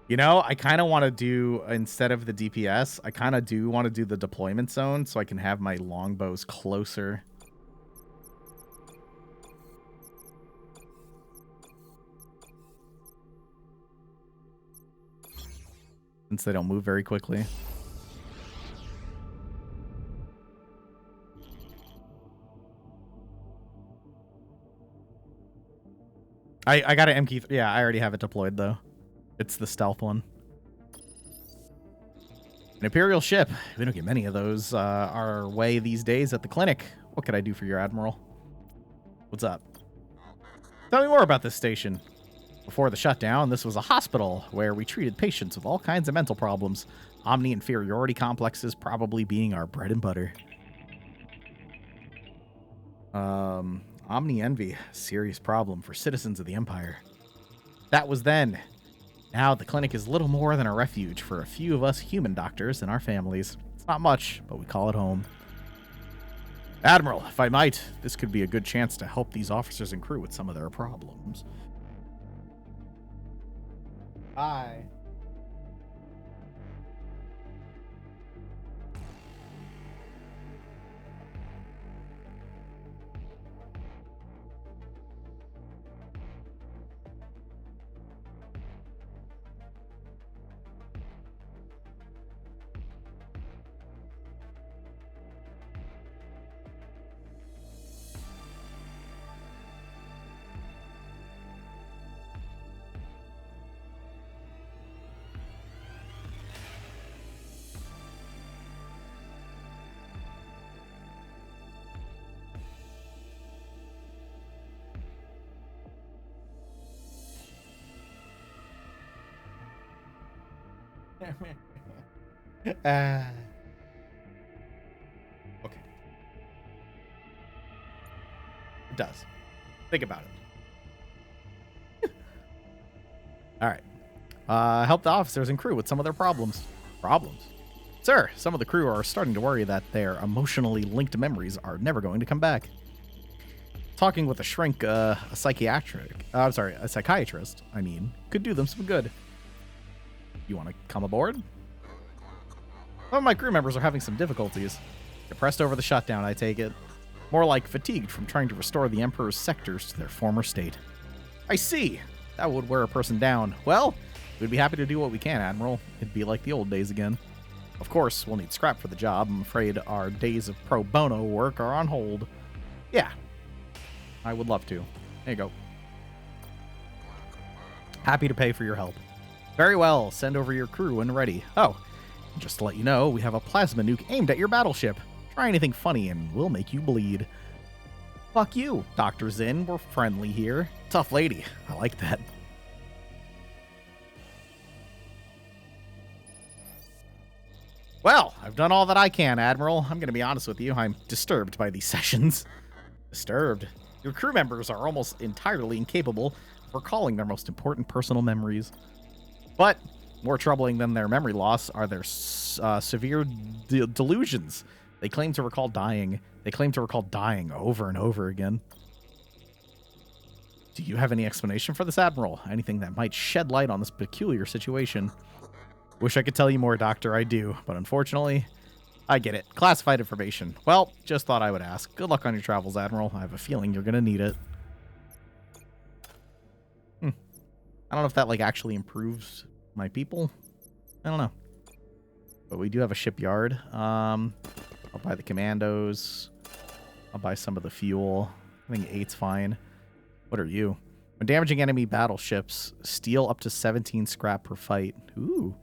You know, I kind of want to do, instead of the DPS, I kind of do want to do the deployment zone so I can have my longbows closer. Since they don't move very quickly. I got an MK3. Yeah, I already have it deployed, though. It's the stealth one. An Imperial ship. We don't get many of those our way these days at the clinic. What could I do for your Admiral? What's up? Tell me more about this station. Before the shutdown, this was a hospital where we treated patients with all kinds of mental problems. Omni-inferiority complexes probably being our bread and butter. Omni-envy. Serious problem for citizens of the Empire. That was then. Now the clinic is little more than a refuge for a few of us human doctors and our families. It's not much, but we call it home. Admiral, if I might, this could be a good chance to help these officers and crew with some of their problems. Bye. Okay. It does. Think about it. All right. Help the officers and crew with some of their problems. Problems? Sir, some of the crew are starting to worry that their emotionally linked memories are never going to come back. Talking with a shrink, a psychiatrist, could do them some good. You want to come aboard? Some of my crew members are having some difficulties. Depressed over the shutdown, I take it. More like fatigued from trying to restore the Emperor's sectors to their former state. I see. That would wear a person down. Well, we'd be happy to do what we can, Admiral. It'd be like the old days again. Of course, we'll need scrap for the job. I'm afraid our days of pro bono work are on hold. Yeah. I would love to. There you go. Happy to pay for your help. Very well. Send over your crew when ready. Oh, just to let you know, we have a plasma nuke aimed at your battleship. Try anything funny and we'll make you bleed. Fuck you, Dr. Zinn. We're friendly here. Tough lady. I like that. Well, I've done all that I can, Admiral. I'm going to be honest with you. I'm disturbed by these sessions. Disturbed? Your crew members are almost entirely incapable of recalling their most important personal memories. But more troubling than their memory loss are their severe delusions. They claim to recall dying. They claim to recall dying over and over again. Do you have any explanation for this, Admiral? Anything that might shed light on this peculiar situation? Wish I could tell you more, Doctor. I do. But unfortunately, I get it. Classified information. Well, just thought I would ask. Good luck on your travels, Admiral. I have a feeling you're going to need it. I don't know if that, like, actually improves my people. I don't know. But we do have a shipyard. I'll buy the commandos. I'll buy some of the fuel. I think 8's fine. What are you? When damaging enemy battleships, steal up to 17 scrap per fight. Ooh.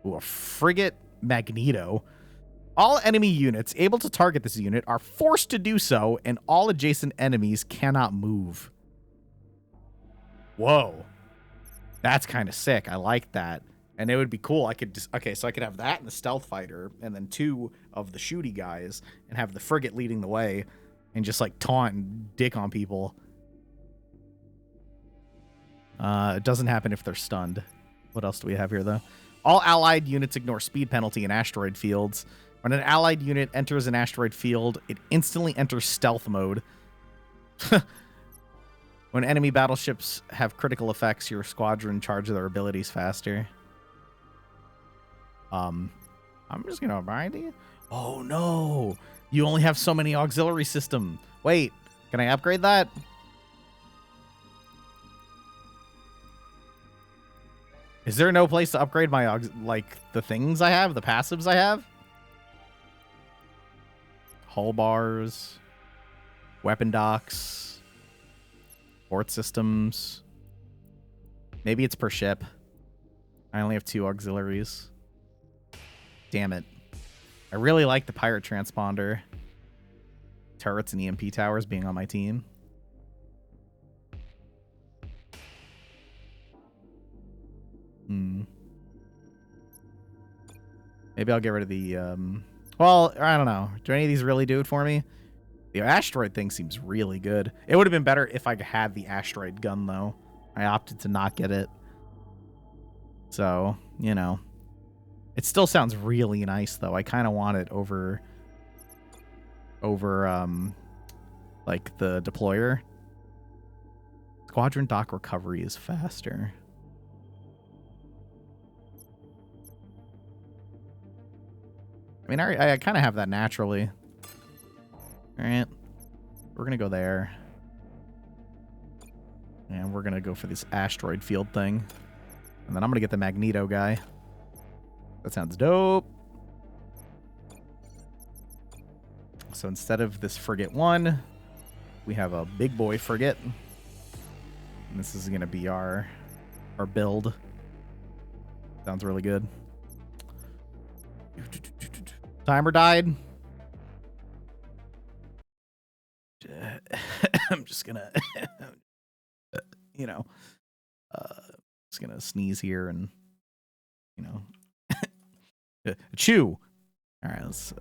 Ooh, a frigate Magneto. All enemy units able to target this unit are forced to do so, and all adjacent enemies cannot move. Whoa. That's kind of sick. I like that. And it would be cool. I could just, okay, so I could have that and the stealth fighter, and then 2 of the shooty guys, and have the frigate leading the way, and just like taunt and dick on people. It doesn't happen if they're stunned. What else do we have here, though? All allied units ignore speed penalty in asteroid fields. When an allied unit enters an asteroid field, it instantly enters stealth mode. When enemy battleships have critical effects, your squadron charge their abilities faster. I'm just gonna buy these. Oh no! You only have so many auxiliary system. Wait, can I upgrade that? Is there no place to upgrade my the things I have, the passives I have? Hull bars, weapon docks, port systems. Maybe it's per ship. I only have 2 auxiliaries. Damn it. I really like the pirate transponder. Turrets and EMP towers being on my team. Maybe I'll get rid of the, well, I don't know. Do any of these really do it for me? The asteroid thing seems really good. It would have been better if I had the asteroid gun, though. I opted to not get it. So, you know. It still sounds really nice, though. I kind of want it over, like, the deployer. Squadron dock recovery is faster. I mean, I kind of have that naturally. All right. We're going to go there. And we're going to go for this asteroid field thing. And then I'm going to get the Magneto guy. That sounds dope. So instead of this frigate 1, we have a big boy frigate. And this is going to be our build. Sounds really good. Timer died. I'm just gonna, you know, just gonna sneeze here and, you know, chew. All right, let's.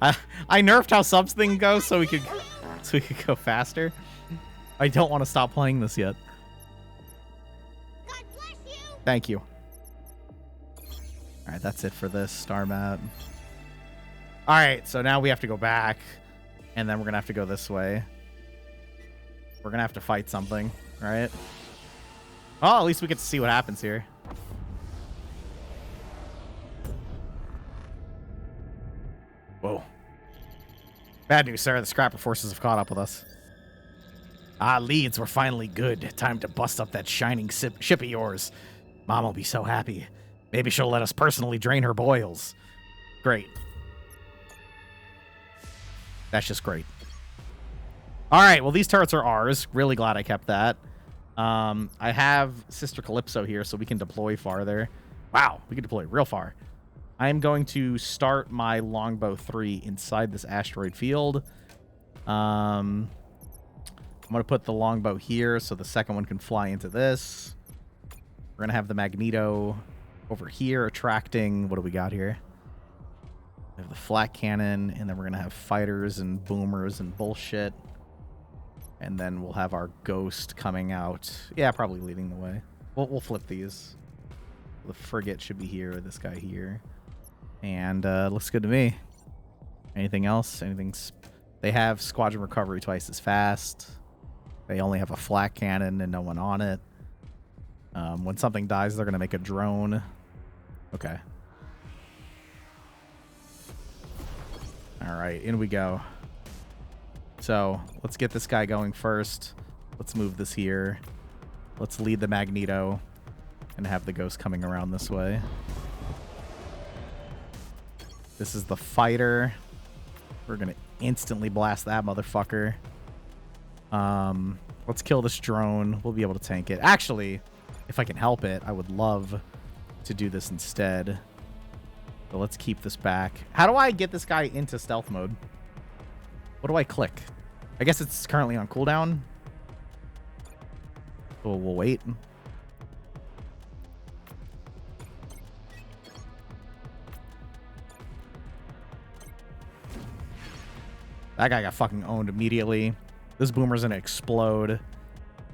I nerfed how subs thing goes so we could go faster. I don't want to stop playing this yet. Thank you. All right, that's it for this star map. All right, so now we have to go back, and then we're gonna have to go this way. We're gonna have to fight something, right? Oh, at least we get to see what happens here. Whoa. Bad news, sir. The scrapper forces have caught up with us. Ah, Leeds, we're finally good. Time to bust up that shining ship of yours. Mom will be so happy. Maybe she'll let us personally drain her boils. Great. That's just great. All right, well, these turrets are ours. Really glad I kept that. I have Sister Calypso here, so we can deploy farther. Wow, we can deploy real far. I'm going to start my Longbow 3 inside this asteroid field. I'm going to put the Longbow here so the second one can fly into this. We're going to have the Magneto over here attracting... What do we got here? We have the flat cannon, and then we're going to have fighters and boomers and bullshit. And then we'll have our ghost coming out. Yeah, probably leading the way. We'll flip these. The frigate should be here, this guy here. And looks good to me. Anything else? They have squadron recovery twice as fast. They only have a flak cannon and no one on it. When something dies, they're going to make a drone. Okay. All right, in we go. So let's get this guy going first. Let's move this here. Let's lead the Magneto and have the ghost coming around this way. This is the fighter. We're going to instantly blast that motherfucker. Let's kill this drone. We'll be able to tank it. Actually, if I can help it, I would love to do this instead. But let's keep this back. How do I get this guy into stealth mode? What do I click? I guess it's currently on cooldown. So we'll wait. That guy got fucking owned immediately. This boomer's gonna explode.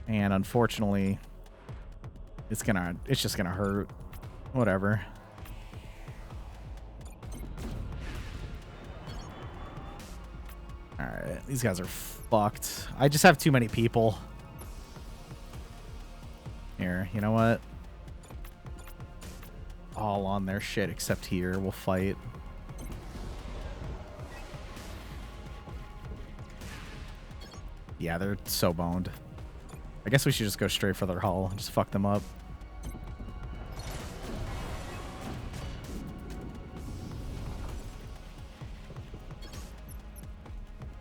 And unfortunately, it's just gonna hurt. Whatever. Alright, these guys are fucked. I just have too many people. Here, you know what? All on their shit except here. We'll fight. Yeah, they're so boned. I guess we should just go straight for their hull. Just fuck them up.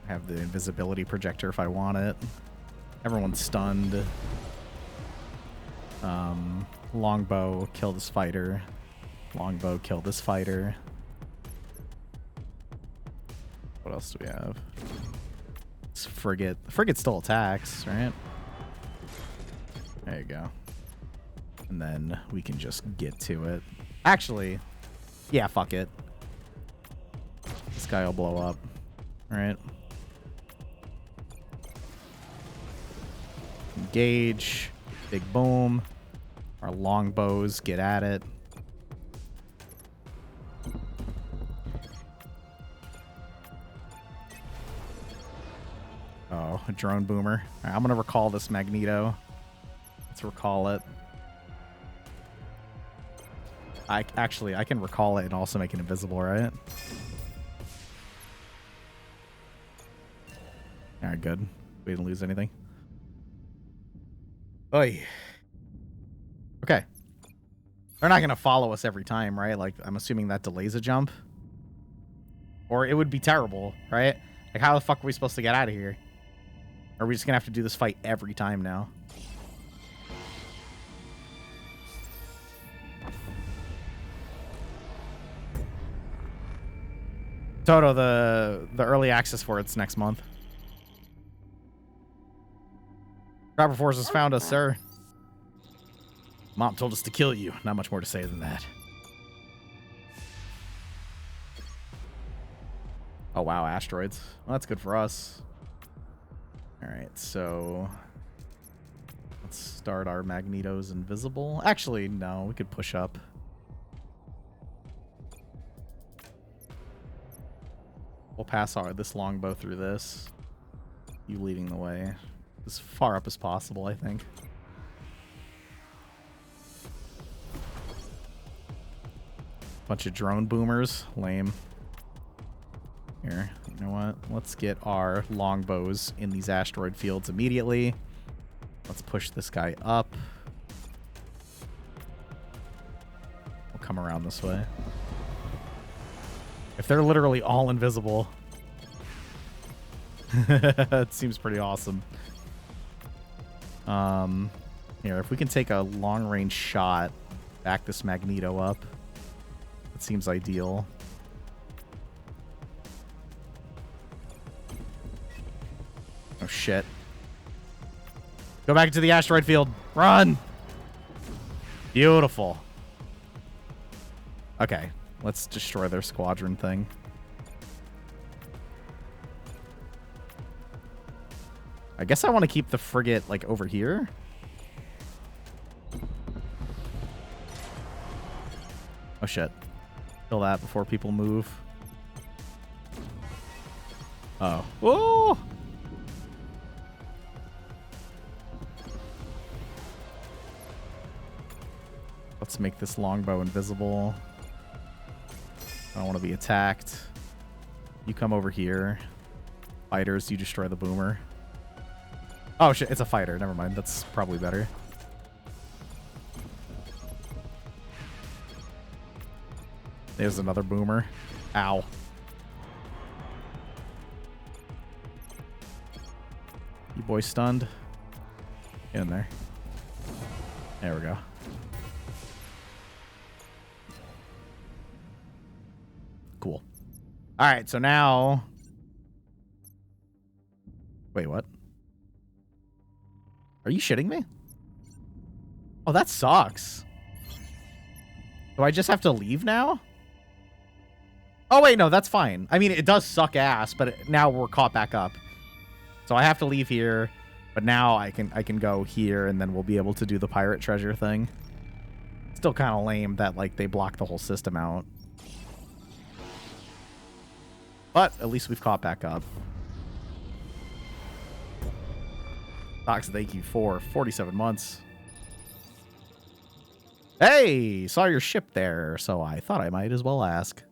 Have the invisibility projector if I want it. Everyone's stunned. Longbow, kill this fighter. Longbow, kill this fighter. What else do we have? This frigate. The frigate still attacks, right? There you go. And then we can just get to it. Actually, yeah, fuck it. This guy will blow up. All right. Engage. Big boom. Our longbows get at it. Oh, a drone boomer. All right, I'm going to recall this Magneto. Let's recall it. I can recall it and also make it invisible, right? All right, good. We didn't lose anything. Oy. Okay. They're not going to follow us every time, right? Like, I'm assuming that delays a jump. Or it would be terrible, right? Like, how the fuck are we supposed to get out of here? Or are we just going to have to do this fight every time now? Toto, the early access for it's next month. Proper Forces found us, sir. Mom told us to kill you. Not much more to say than that. Oh, wow, asteroids. Well, that's good for us. All right, so let's start our Magnetos invisible. Actually, no, we could push up. We'll pass this longbow through this. You leading the way. As far up as possible, I think. Bunch of drone boomers. Lame. Here, you know what? Let's get our longbows in these asteroid fields immediately. Let's push this guy up. We'll come around this way. If they're literally all invisible, it seems pretty awesome. Here, if we can take a long-range shot, back this Magneto up, it seems ideal. Oh, shit. Go back into the asteroid field. Run! Beautiful. Okay, let's destroy their squadron thing. I guess I want to keep the frigate, like, over here. Oh shit. Kill that before people move. Oh. Whoa! Let's make this longbow invisible. I don't want to be attacked. You come over here. Fighters, you destroy the boomer. Oh shit, it's a fighter. Never mind. That's probably better. There's another boomer. Ow. You boys stunned? Get in there. There we go. Cool. All right, so now... Wait, what? Are you shitting me? Oh, that sucks. Do I just have to leave now? Oh, wait, no, that's fine. I mean, it does suck ass, but now we're caught back up. So I have to leave here, but now I can go here, and then we'll be able to do the pirate treasure thing. Still kind of lame that, like, they block the whole system out. But at least we've caught back up. Fox, thank you for 47 months. Hey, saw your ship there, so I thought I might as well ask.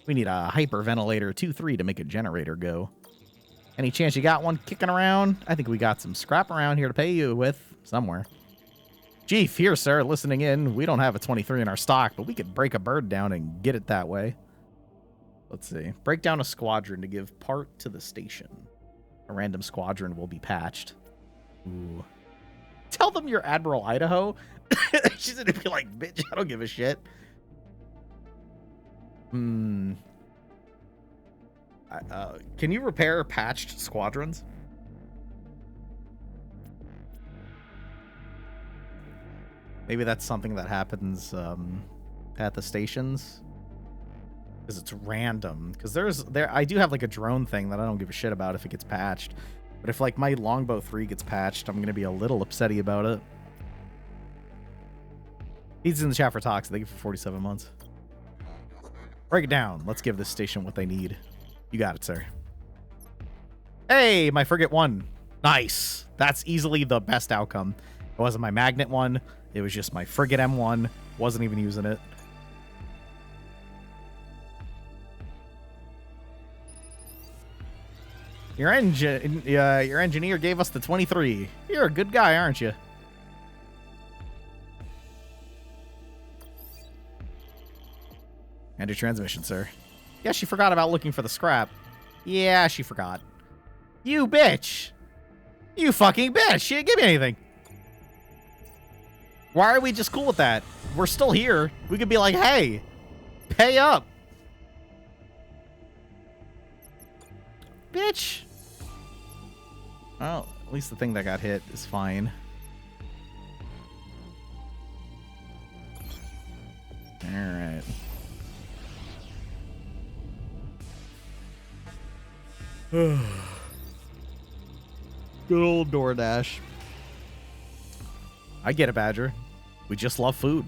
We need a hyperventilator 2-3 to make a generator go. Any chance you got one kicking around? I think we got some scrap around here to pay you with somewhere. Chief, here, sir, listening in. We don't have a 23 in our stock, but we could break a bird down and get it that way. Let's see. Break down a squadron to give part to the station. A random squadron will be patched. Ooh. Tell them you're Admiral Idaho. She's gonna be like, bitch, I don't give a shit. Can you repair patched squadrons? Maybe that's something that happens at the stations. Because it's random. Because I do have like a drone thing that I don't give a shit about if it gets patched. But if like my longbow 3 gets patched, I'm gonna be a little upsetty about it. He's in the chat for talks. Thank you for 47 months. Break it down. Let's give this station what they need. You got it, sir. Hey, my frigate 1. Nice. That's easily the best outcome. It wasn't my magnet 1. It was just my frigate M1. Wasn't even using it. Your engineer gave us the 23. You're a good guy, aren't you? And your transmission, sir. Yeah, she forgot about looking for the scrap. Yeah, she forgot. You bitch! You fucking bitch! She didn't give me anything. Why are we just cool with that? We're still here. We could be like, hey, pay up. Bitch. Well, at least the thing that got hit is fine. Alright. Good old DoorDash. I get it, Badger. We just love food.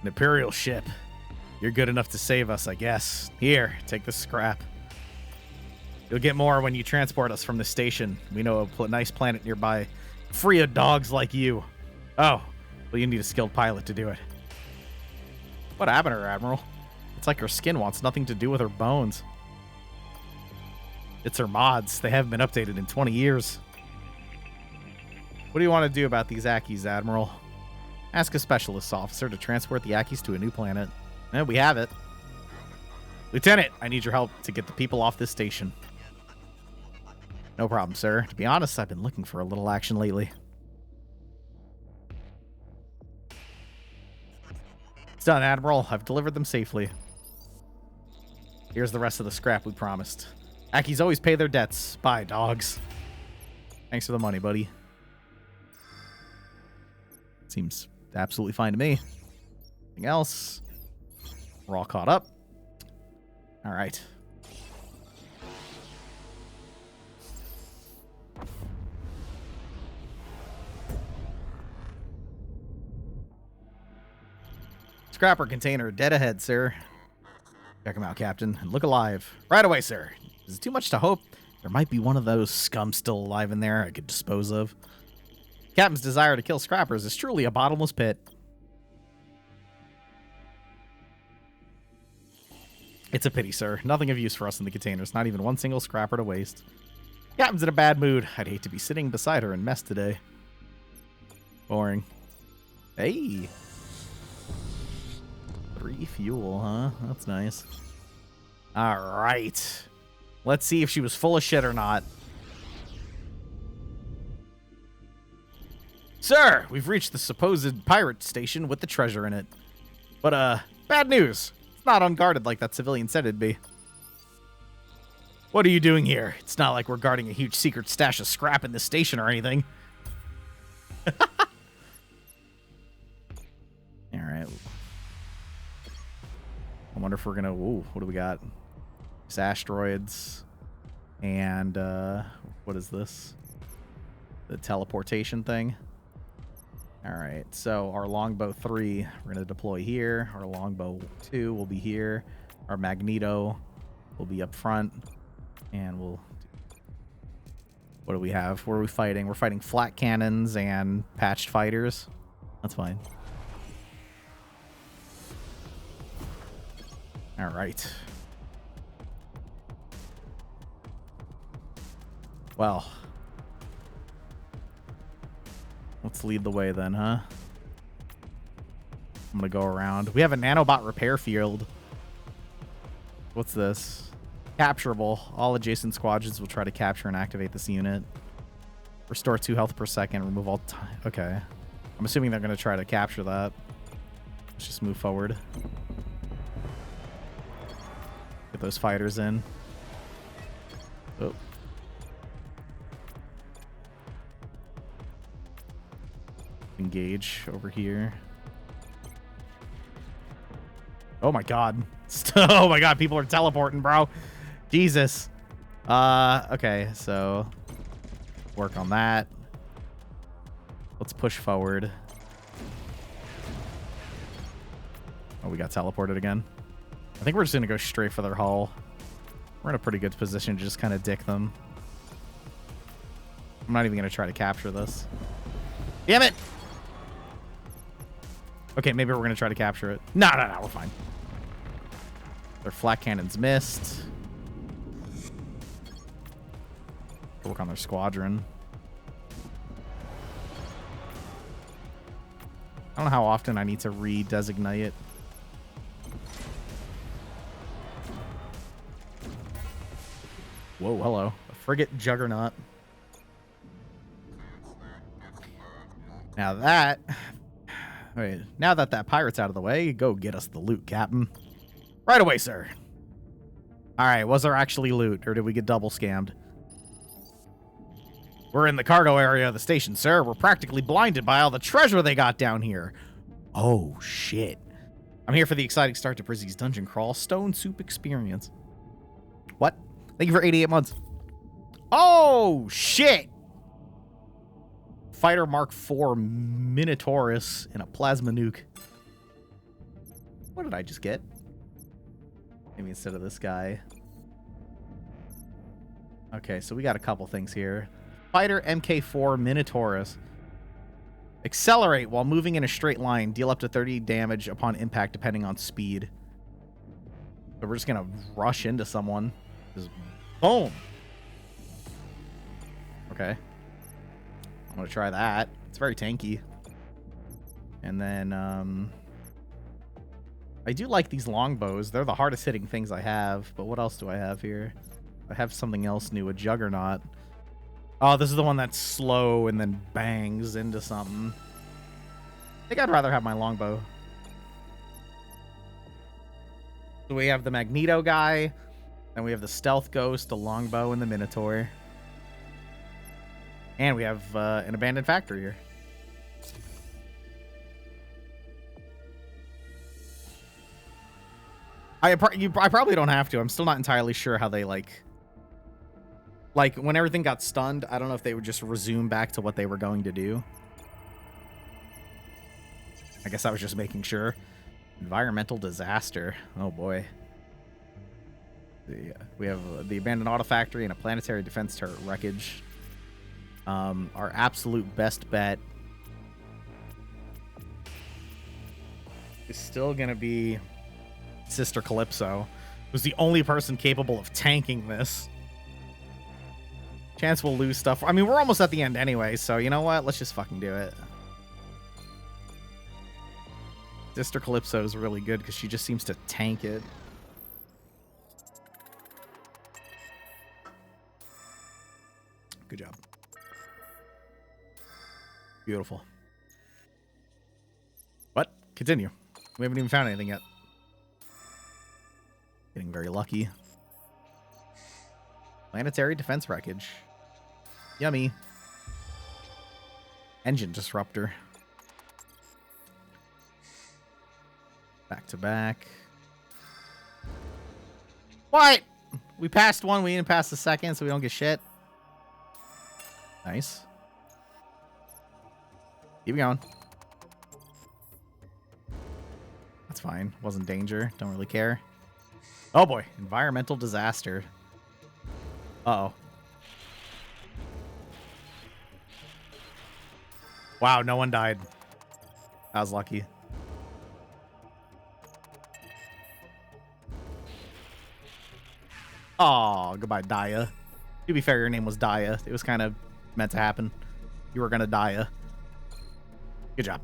An Imperial ship. You're good enough to save us, I guess. Here, take the scrap. You'll get more when you transport us from the station. We know a nice planet nearby, free of dogs like you. Oh, well, you need a skilled pilot to do it. What happened to her, Admiral? It's like her skin wants nothing to do with her bones. It's her mods. They haven't been updated in 20 years. What do you want to do about these Ackies, Admiral? Ask a specialist officer to transport the Ackies to a new planet. And we have it. Lieutenant, I need your help to get the people off this station. No problem, sir. To be honest, I've been looking for a little action lately. It's done, Admiral. I've delivered them safely. Here's the rest of the scrap we promised. Ackies always pay their debts. Bye, dogs. Thanks for the money, buddy. Seems absolutely fine to me. Anything else? We're all caught up. All right. scrapper container dead ahead, sir. Check him out, Captain, and look alive. Right away, sir. Is it too much to hope? There might be one of those scum still alive in there I could dispose of. Captain's desire to kill scrappers is truly a bottomless pit. It's a pity, sir. Nothing of use for us in the containers. Not even one single scrapper to waste. Captain's in a bad mood. I'd hate to be sitting beside her in mess today. Boring. Hey. 3 fuel, huh? That's nice. All right. Let's see if she was full of shit or not. Sir, we've reached the supposed pirate station with the treasure in it. But, bad news. It's not unguarded like that civilian said it'd be. What are you doing here? It's not like we're guarding a huge secret stash of scrap in this station or anything. All right. I wonder if we're gonna... Ooh, what do we got? These asteroids. And, what is this? The teleportation thing. All right, so our longbow 3, we're going to deploy here. Our longbow 2 will be here. Our magneto will be up front. And we'll... What do we have? What are we fighting? We're fighting flat cannons and patched fighters. That's fine. All right. Well... Let's lead the way then, huh? I'm gonna go around. We have a nanobot repair field. What's this? Capturable. All adjacent squadrons will try to capture and activate this unit. Restore 2 health per second. Remove all time. Okay. I'm assuming they're gonna try to capture that. Let's just move forward. Get those fighters in. Oh. Engage over here. Oh my god. Oh my god, people are teleporting, bro. Jesus. Okay, so work on that. Let's push forward. Oh, we got teleported again. I think we're just gonna go straight for their hull. We're in a pretty good position to just kind of dick them. I'm not even gonna try to capture this. Damn it! Okay, maybe we're going to try to capture it. No, we're fine. Their flat cannons missed. Work on their squadron. I don't know how often I need to redesignate it. Whoa, hello. A frigate juggernaut. Now that... Wait, now that pirate's out of the way, go get us the loot, Captain. Right away, sir. All right, was there actually loot, or did we get double scammed? We're in the cargo area of the station, sir. We're practically blinded by all the treasure they got down here. Oh, shit. I'm here for the exciting start to Prizzy's Dungeon Crawl Stone Soup Experience. What? Thank you for 88 months. Oh, shit. Fighter Mark IV Minotaurus and a plasma nuke. What did I just get? Maybe instead of this guy. Okay, so we got a couple things here. Fighter MK4 Minotaurus. Accelerate while moving in a straight line. Deal up to 30 damage upon impact depending on speed. So we're just going to rush into someone. Just boom. Okay. I'm going to try that. It's very tanky. And then, I do like these longbows. They're the hardest hitting things I have. But what else do I have here? I have something else new. A juggernaut. Oh, this is the one that's slow and then bangs into something. I think I'd rather have my longbow. So we have the Magneto guy. And we have the Stealth Ghost, the longbow, and the Minotaur. And we have an abandoned factory here. I probably don't have to. I'm still not entirely sure how they, like, when everything got stunned, I don't know if they would just resume back to what they were going to do. I guess I was just making sure. Environmental disaster. Oh boy. We have the abandoned auto factory and a planetary defense turret wreckage. Our absolute best bet is still gonna be Sister Calypso, who's the only person capable of tanking this. Chance we'll lose stuff. I mean, we're almost at the end anyway, so you know what? Let's just fucking do it. Sister Calypso is really good because she just seems to tank it. Good job. Beautiful. What? Continue. We haven't even found anything yet. Getting very lucky. Planetary defense wreckage. Yummy. Engine disruptor. Back to back. What? We passed one, we didn't pass the second, so we don't get shit. Nice. Keep going. That's fine. Wasn't danger. Don't really care. Oh boy. Environmental disaster. Uh-oh. Wow, no one died. I was lucky. Oh, goodbye, Daya. To be fair, your name was Daya. It was kind of meant to happen. You were gonna die. Good job.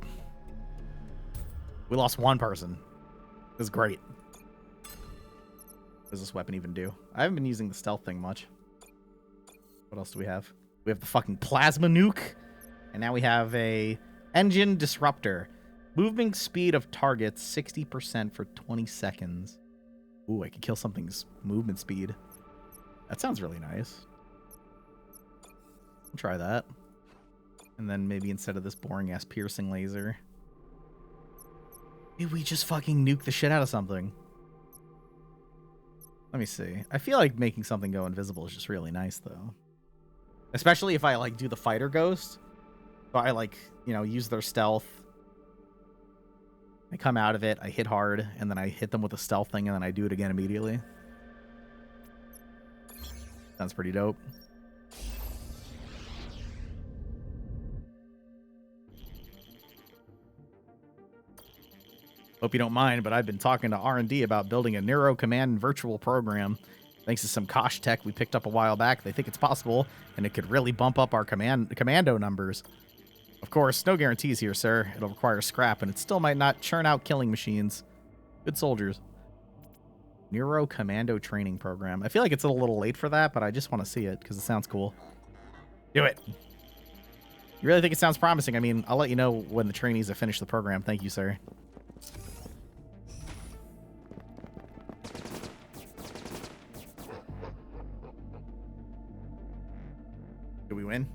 We lost one person. It was great. What does this weapon even do? I haven't been using the stealth thing much. What else do we have? We have the fucking plasma nuke. And now we have a engine disruptor. Movement speed of targets 60% for 20 seconds. Ooh, I could kill something's movement speed. That sounds really nice. I'll try that. And then maybe instead of this boring-ass piercing laser, maybe we just fucking nuke the shit out of something. Let me see. I feel like making something go invisible is just really nice, though. Especially if I, like, do the fighter ghost. So I, like, you know, use their stealth. I come out of it, I hit hard, and then I hit them with a stealth thing, and then I do it again immediately. Sounds pretty dope. Hope you don't mind, but I've been talking to R&D about building a Neuro Command virtual program. Thanks to some Kosh tech we picked up a while back, they think it's possible, and it could really bump up our commando numbers. Of course, no guarantees here, sir. It'll require scrap, and it still might not churn out killing machines. Good soldiers. Neuro Commando Training Program. I feel like it's a little late for that, but I just want to see it, because it sounds cool. Do it! You really think it sounds promising? I mean, I'll let you know when the trainees have finished the program. Thank you, sir. Did we win?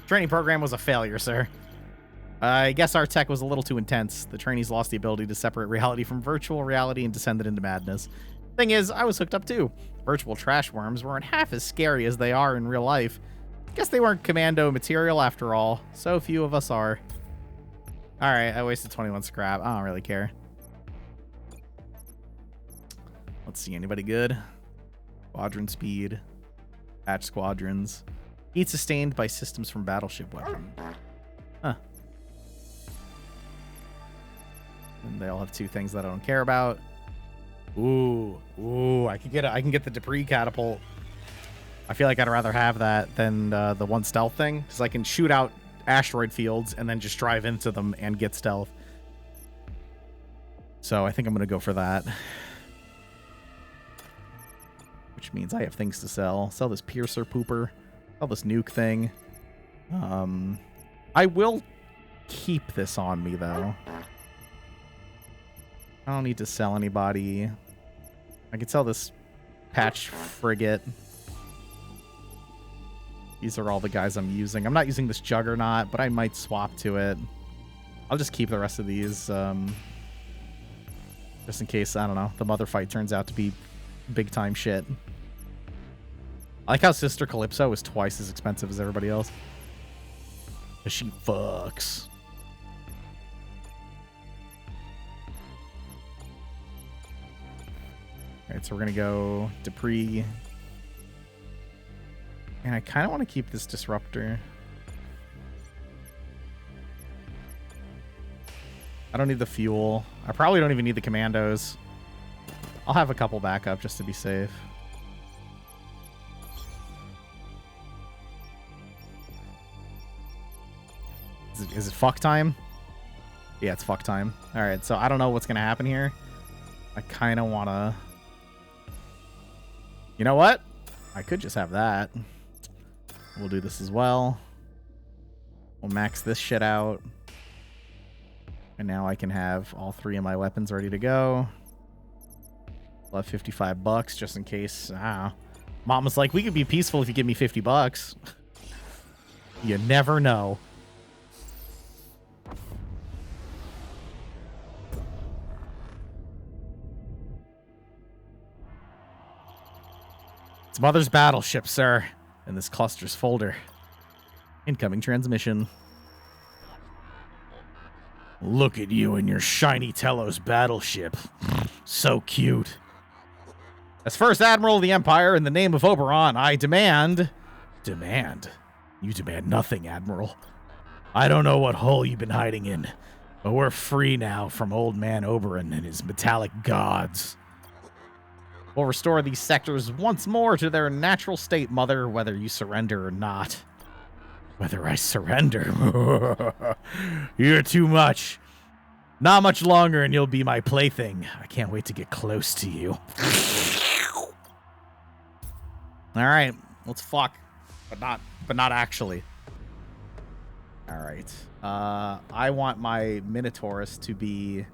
Training program was a failure, sir. I guess our tech was a little too intense. The trainees lost the ability to separate reality from virtual reality and descended into madness. Thing is, I was hooked up too. Virtual trash worms weren't half as scary as they are in real life. Guess they weren't commando material after all. So few of us are. Alright, I wasted 21 scrap. I don't really care. Let's see, anybody good? Squadron speed. Patch squadrons. Heat sustained by systems from battleship weapon. Huh. And they all have two things that I don't care about. Ooh, I can get the debris catapult. I feel like I'd rather have that than the one stealth thing, because I can shoot out asteroid fields and then just drive into them and get stealth. So I think I'm gonna go for that. Which means I have things to sell. Sell this piercer pooper. Sell this nuke thing. I will keep this on me, though. I don't need to sell anybody. I can sell this patch frigate. These are all the guys I'm using. I'm not using this juggernaut, but I might swap to it. I'll just keep the rest of these. Just in case, I don't know, the mother fight turns out to be big time shit. I like how Sister Calypso is twice as expensive as everybody else. But she fucks. Alright, so we're going to go Dupree. And I kind of want to keep this Disruptor. I don't need the fuel. I probably don't even need the Commandos. I'll have a couple backup just to be safe. Is it fuck time? Yeah, it's fuck time. Alright, so I don't know what's going to happen here. I kind of want to... You know what? I could just have that. We'll do this as well. We'll max this shit out. And now I can have all 3 of my weapons ready to go. I'll have $55 just in case. Mom was like, we could be peaceful if you give me $50. You never know. It's Mother's battleship, sir. In this cluster's folder. Incoming transmission. Look at you and your shiny Telos battleship. So cute. As First Admiral of the Empire, in the name of Oberon, I demand... Demand? You demand nothing, Admiral. I don't know what hole you've been hiding in, but we're free now from Old Man Oberon and his metallic gods. We'll restore these sectors once more to their natural state, Mother, whether you surrender or not. Whether I surrender? You're too much. Not much longer and you'll be my plaything. I can't wait to get close to you. Alright, let's fuck. But not actually. Alright. I want my Minotaurus to be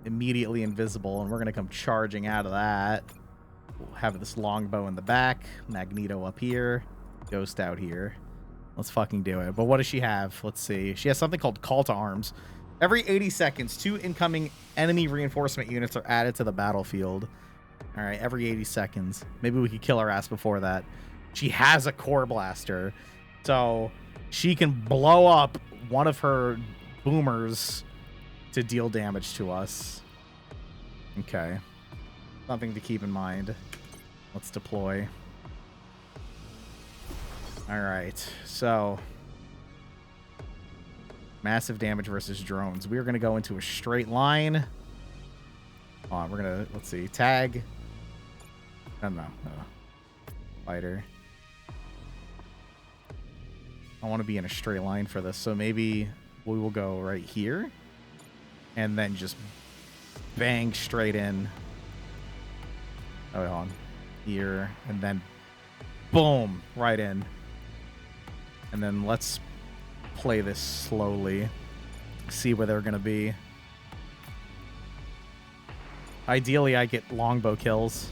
immediately invisible, and we're gonna come charging out of that. We'll have this longbow in the back, Magneto up here, Ghost out here. Let's fucking do it. But what does she have? Let's see. She has something called Call to Arms. Every 80 seconds, 2 incoming enemy reinforcement units are added to the battlefield. All right, every 80 seconds. Maybe we could kill her ass before that. She has a core blaster, so she can blow up one of her boomers to deal damage to us. Okay. Something to keep in mind. Let's deploy. Alright, so... Massive damage versus drones. We are going to go into a straight line. Hold on, we're going to... Let's see. Tag. No. Fighter. I want to be in a straight line for this, so maybe we will go right here. And then just bang straight in. Oh, wait, hold on. Here. And then boom. Right in. And then let's play this slowly. See where they're going to be. Ideally, I get longbow kills.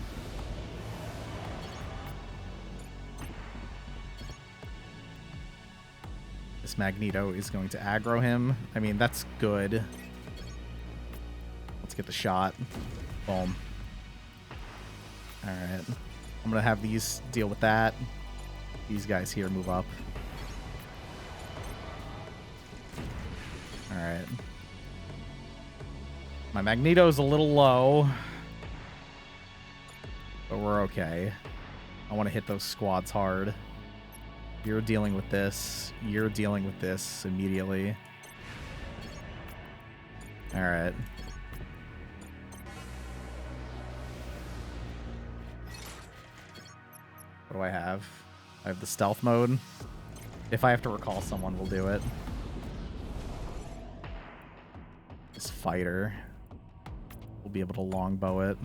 This Magneto is going to aggro him. I mean, that's good. Let's get the shot. Boom. Alright. I'm going to have these deal with that. These guys here move up. Alright. My Magneto's a little low. But we're okay. I want to hit those squads hard. You're dealing with this. You're dealing with this immediately. Alright. What do I have? I have the stealth mode. If I have to recall someone, we'll do it. This fighter. We'll be able to longbow it.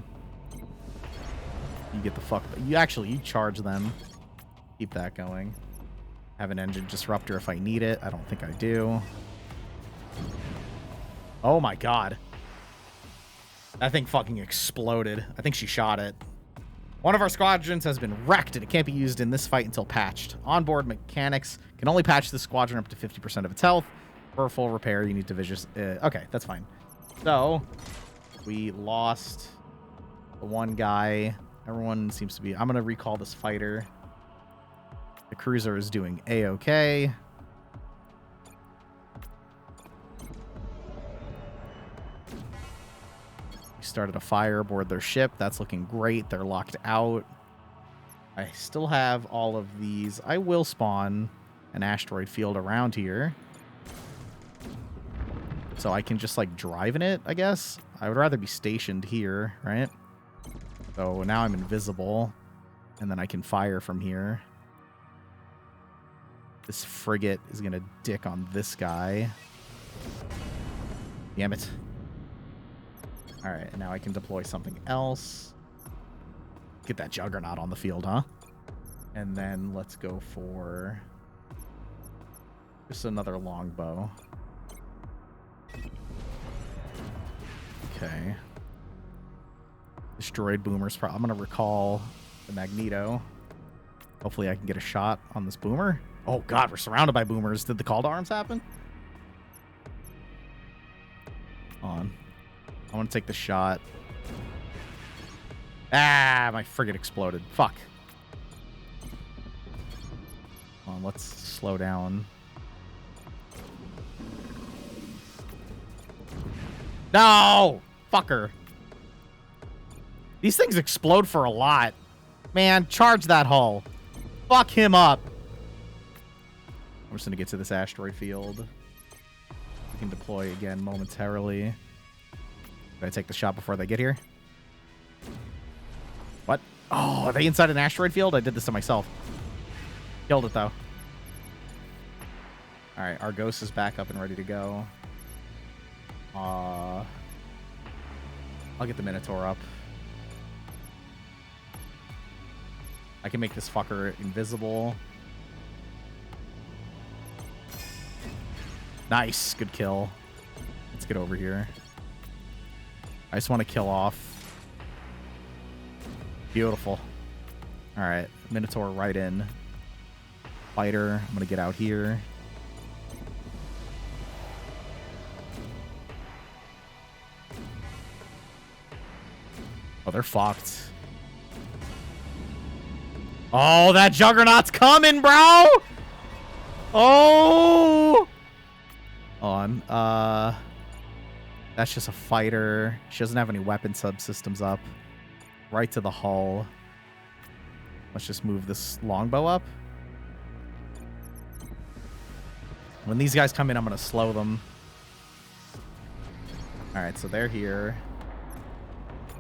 You get the fuck... You charge them. Keep that going. Have an engine disruptor if I need it. I don't think I do. Oh my god. That thing fucking exploded. I think she shot it. One of our squadrons has been wrecked and it can't be used in this fight until patched. Onboard mechanics can only patch the squadron up to 50% of its health. For full repair, you need to okay, that's fine. So, we lost the one guy. Everyone seems to be... I'm going to recall this fighter. The cruiser is doing A-okay. We started a fire aboard their ship. That's looking great. They're locked out. I still have all of these. I will spawn an asteroid field around here. So I can just, like, drive in it, I guess. I would rather be stationed here, right? So now I'm invisible. And then I can fire from here. This frigate is going to dick on this guy. Damn it. Alright, and now I can deploy something else. Get that Juggernaut on the field, huh? And then let's go for just another longbow. Okay. Destroyed boomers. I'm going to recall the Magneto. Hopefully I can get a shot on this boomer. Oh, God, we're surrounded by boomers. Did the call to arms happen? On. I want to take the shot. Ah, my frigate exploded. Fuck. Hold on, let's slow down. No! Fucker. These things explode for a lot. Man, charge that hull. Fuck him up. I'm just going to get to this asteroid field. We can deploy again momentarily. Did I take the shot before they get here? What? Oh, are they inside an asteroid field? I did this to myself. Killed it, though. Alright, our ghost is back up and ready to go. I'll get the Minotaur up. I can make this fucker invisible. Nice. Good kill. Let's get over here. I just want to kill off. Beautiful. Alright. Minotaur right in. Fighter. I'm going to get out here. Oh, they're fucked. Oh, that Juggernaut's coming, bro! Oh! On. That's just a fighter. She doesn't have any weapon subsystems up. Right to the hull. Let's just move this longbow up. When these guys come in, I'm going to slow them. Alright, so they're here.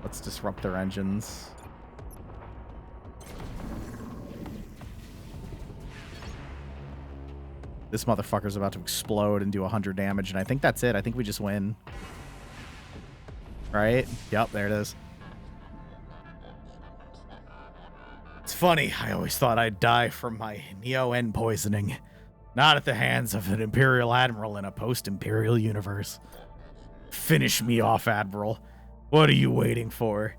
Let's disrupt their engines. This motherfucker's about to explode and do 100 damage, and I think that's it. I think we just win. Right? Yep, there it is. It's funny. I always thought I'd die from my Neo-N poisoning. Not at the hands of an Imperial Admiral in a post-Imperial universe. Finish me off, Admiral. What are you waiting for?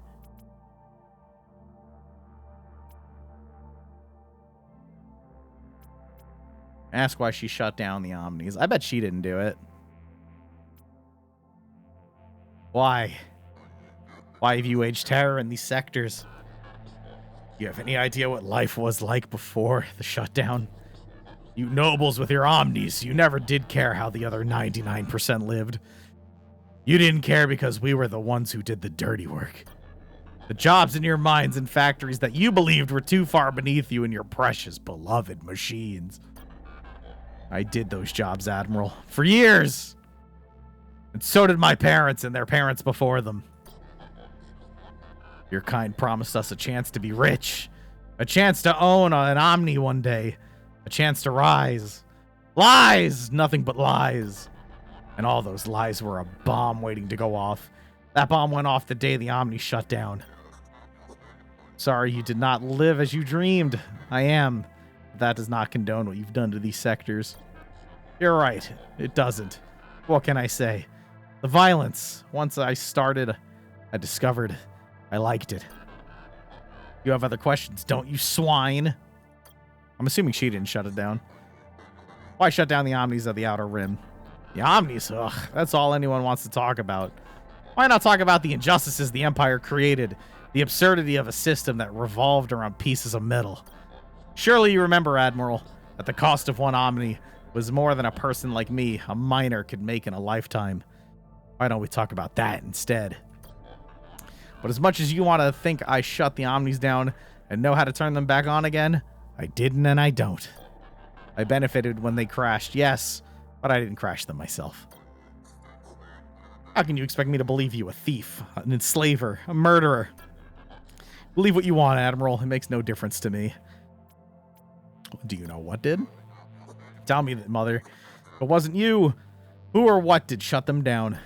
Ask why she shut down the Omnis. I bet she didn't do it. Why? Why have you waged terror in these sectors? Do you have any idea what life was like before the shutdown? You nobles with your Omnis, you never did care how the other 99% lived. You didn't care because we were the ones who did the dirty work. The jobs in your mines and factories that you believed were too far beneath you and your precious, beloved machines. I did those jobs, Admiral, for years. And so did my parents and their parents before them. Your kind promised us a chance to be rich. A chance to own an Omni one day. A chance to rise. Lies! Nothing but lies. And all those lies were a bomb waiting to go off. That bomb went off the day the Omni shut down. Sorry you did not live as you dreamed. I am. That does not condone what you've done to these sectors. You're right. It doesn't. What can I say? The violence. Once I started, I discovered I liked it. You have other questions, don't you, swine? I'm assuming she didn't shut it down. Why shut down the Omnis of the Outer Rim? The Omnis? Ugh, that's all anyone wants to talk about. Why not talk about the injustices the Empire created? The absurdity of a system that revolved around pieces of metal. Surely you remember, Admiral, that the cost of one Omni was more than a person like me, a miner, could make in a lifetime. Why don't we talk about that instead? But as much as you want to think I shut the Omnis down and know how to turn them back on again, I didn't and I don't. I benefited when they crashed, yes, but I didn't crash them myself. How can you expect me to believe you, a thief, an enslaver, a murderer? Believe what you want, Admiral. It makes no difference to me. Do you know what did? Tell me that, Mother. If it wasn't you, who or what did shut them down?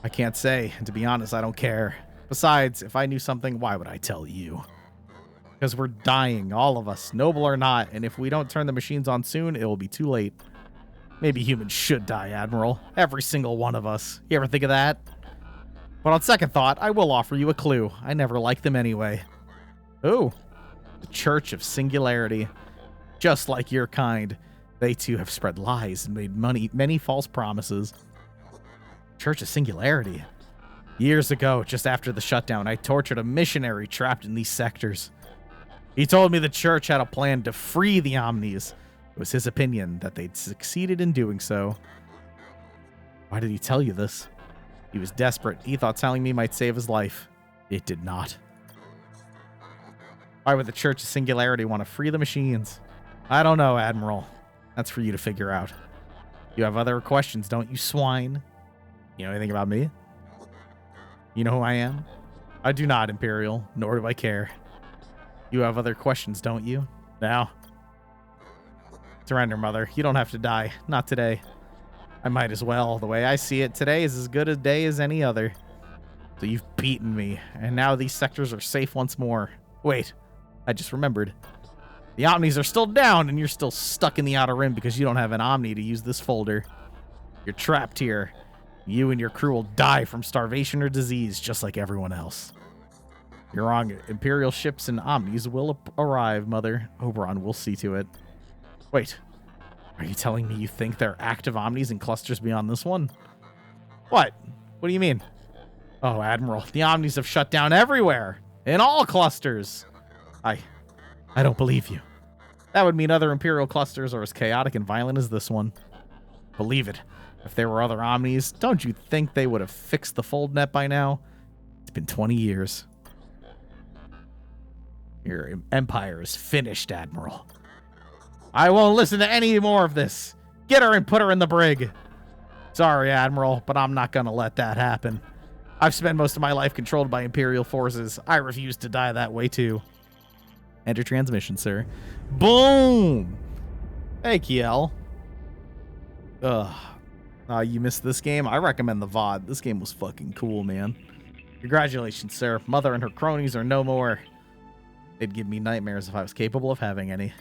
I can't say, and to be honest, I don't care. Besides, if I knew something, why would I tell you? Because we're dying, all of us, noble or not, and if we don't turn the machines on soon, it will be too late. Maybe humans should die, Admiral. Every single one of us. You ever think of that? But on second thought, I will offer you a clue. I never liked them anyway. Ooh. The Church of Singularity. Just like your kind, they too have spread lies and made many false promises. Church of Singularity. Years ago, just after the shutdown, I tortured a missionary trapped in these sectors. He told me the church had a plan to free the Omnis. It was his opinion that they'd succeeded in doing so. Why did he tell you this? He was desperate. He thought telling me might save his life. It did not. Why would the Church of Singularity want to free the machines? I don't know, Admiral. That's for you to figure out. You have other questions, don't you, swine? You know anything about me? You know who I am? I do not, Imperial, nor do I care. You have other questions, don't you? Now? Surrender, Mother. You don't have to die. Not today. I might as well. The way I see it, today is as good a day as any other. So you've beaten me, and now these sectors are safe once more. Wait, I just remembered. The Omnis are still down, and you're still stuck in the Outer Rim because you don't have an Omni to use this folder. You're trapped here. You and your crew will die from starvation or disease, just like everyone else. You're wrong. Imperial ships and Omnis will arrive, Mother. Oberon will see to it. Wait, are you telling me you think there are active Omnis in clusters beyond this one? What? What do you mean? Oh, Admiral, the Omnis have shut down everywhere. In all clusters. I don't believe you. That would mean other Imperial clusters are as chaotic and violent as this one. Believe it. If there were other Omnis, don't you think they would have fixed the fold net by now? It's been 20 years. Your empire is finished, Admiral. I won't listen to any more of this. Get her and put her in the brig. Sorry, Admiral, but I'm not going to let that happen. I've spent most of my life controlled by Imperial forces. I refuse to die that way, too. Enter transmission, sir. Boom! Hey, Kiel. Ugh. You missed this game? I recommend the VOD. This game was fucking cool, man. Congratulations, sir. Mother and her cronies are no more. It'd give me nightmares if I was capable of having any.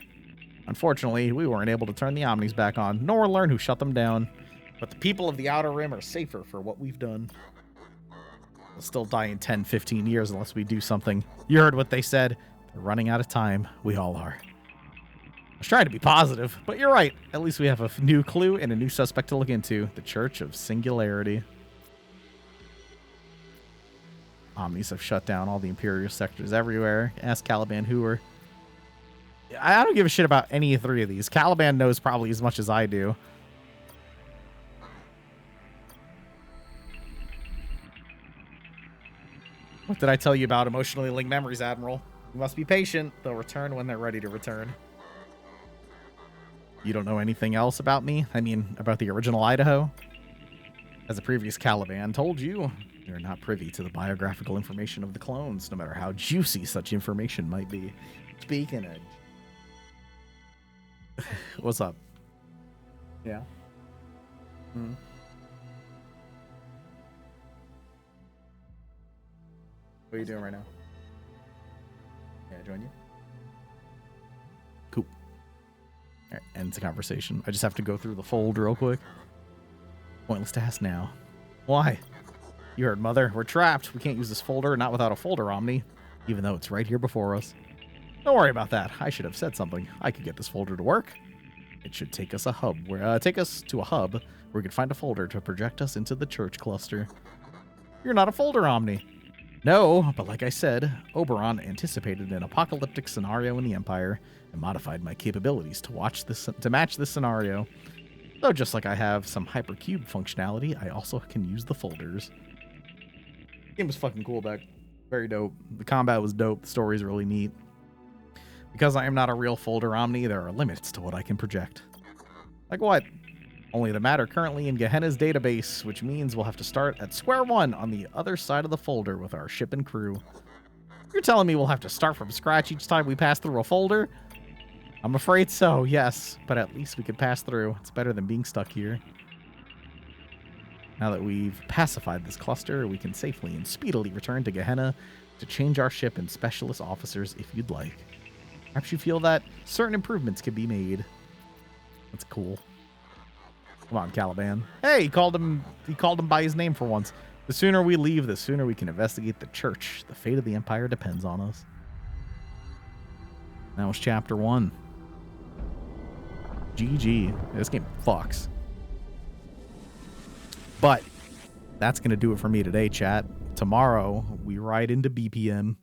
Unfortunately, we weren't able to turn the Omnis back on, nor learn who shut them down. But the people of the Outer Rim are safer for what we've done. We'll still die in 10, 15 years unless we do something. You heard what they said. They're running out of time. We all are. I was trying to be positive, but you're right. At least we have a new clue and a new suspect to look into. The Church of Singularity. Omnis have shut down all the Imperial sectors everywhere. Ask Caliban Hoover. I don't give a shit about any three of these. Caliban knows probably as much as I do. What did I tell you about emotionally linked memories, Admiral? You must be patient. They'll return when they're ready to return. You don't know anything else about me? I mean, about the original Idaho? As the previous Caliban told you, you're not privy to the biographical information of the clones, no matter how juicy such information might be. Speaking of... What's up? Yeah? Hmm? What are you doing right now? Yeah, join you? Cool. Alright, ends the conversation. I just have to go through the fold real quick. Pointless task now. Why? You heard, Mother. We're trapped. We can't use this folder, not without a folder Omni, even though it's right here before us. Don't worry about that. I should have said something. I could get this folder to work. It should take us to a hub where we could find a folder to project us into the church cluster. You're not a folder Omni. No, but like I said, Oberon anticipated an apocalyptic scenario in the Empire and modified my capabilities to match this scenario. Though just like I have some hypercube functionality, I also can use the folders. Game was fucking cool back Very dope. The combat was dope. The story's really neat. Because I am not a real folder Omni, there are limits to what I can project. Like what? Only the matter currently in Gehenna's database, which means we'll have to start at square one on the other side of the folder with our ship and crew. You're telling me we'll have to start from scratch each time we pass through a folder? I'm afraid so, yes. But at least we could pass through. It's better than being stuck here. Now that we've pacified this cluster, we can safely and speedily return to Gehenna to change our ship and specialist officers if you'd like. Perhaps you feel that certain improvements can be made. That's cool. Come on, Caliban. Hey, he called him by his name for once. The sooner we leave, the sooner we can investigate the church. The fate of the Empire depends on us. That was chapter 1. GG. This game fucks. But that's going to do it for me today, chat. Tomorrow, we ride into BPM.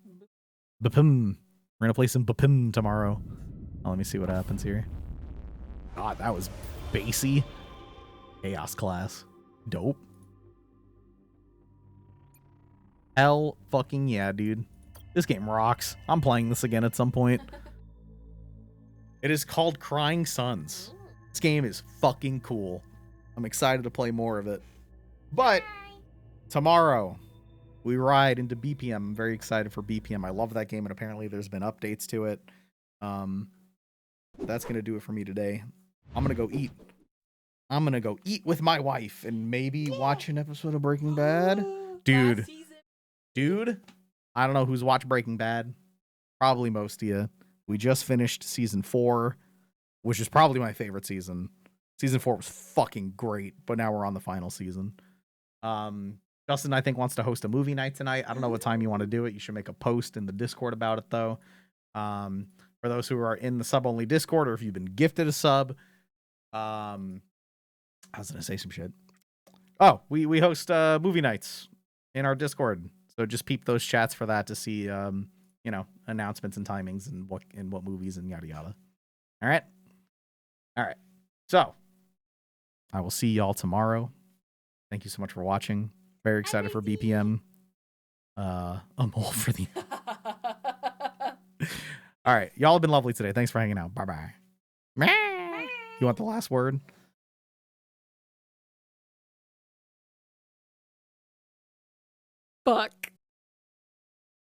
BPM. We're going to play some BPM tomorrow. Oh, let me see what happens here. God, that was bassy. Chaos class. Dope. Hell fucking yeah, dude. This game rocks. I'm playing this again at some point. It is called Crying Suns. This game is fucking cool. I'm excited to play more of it. But tomorrow, we ride into BPM. I'm very excited for BPM. I love that game, and apparently there's been updates to it. That's going to do it for me today. I'm going to go eat. I'm going to go eat with my wife and maybe watch an episode of Breaking Bad. Dude, I don't know who's watched Breaking Bad. Probably most of you. We just finished season 4, which is probably my favorite season. Season 4 was fucking great, but now we're on the final season. Justin, I think, wants to host a movie night tonight. I don't know what time you want to do it. You should make a post in the Discord about it, though. For those who are in the sub-only Discord, or if you've been gifted a sub, I was going to say some shit. Oh, we host movie nights in our Discord. So just peep those chats for that to see, announcements and timings and what movies and yada yada. All right. So I will see y'all tomorrow. Thank you so much for watching. Very excited for BPM. I'm all for the. All right, y'all have been lovely today. Thanks for hanging out. Bye. You want the last word? Fuck.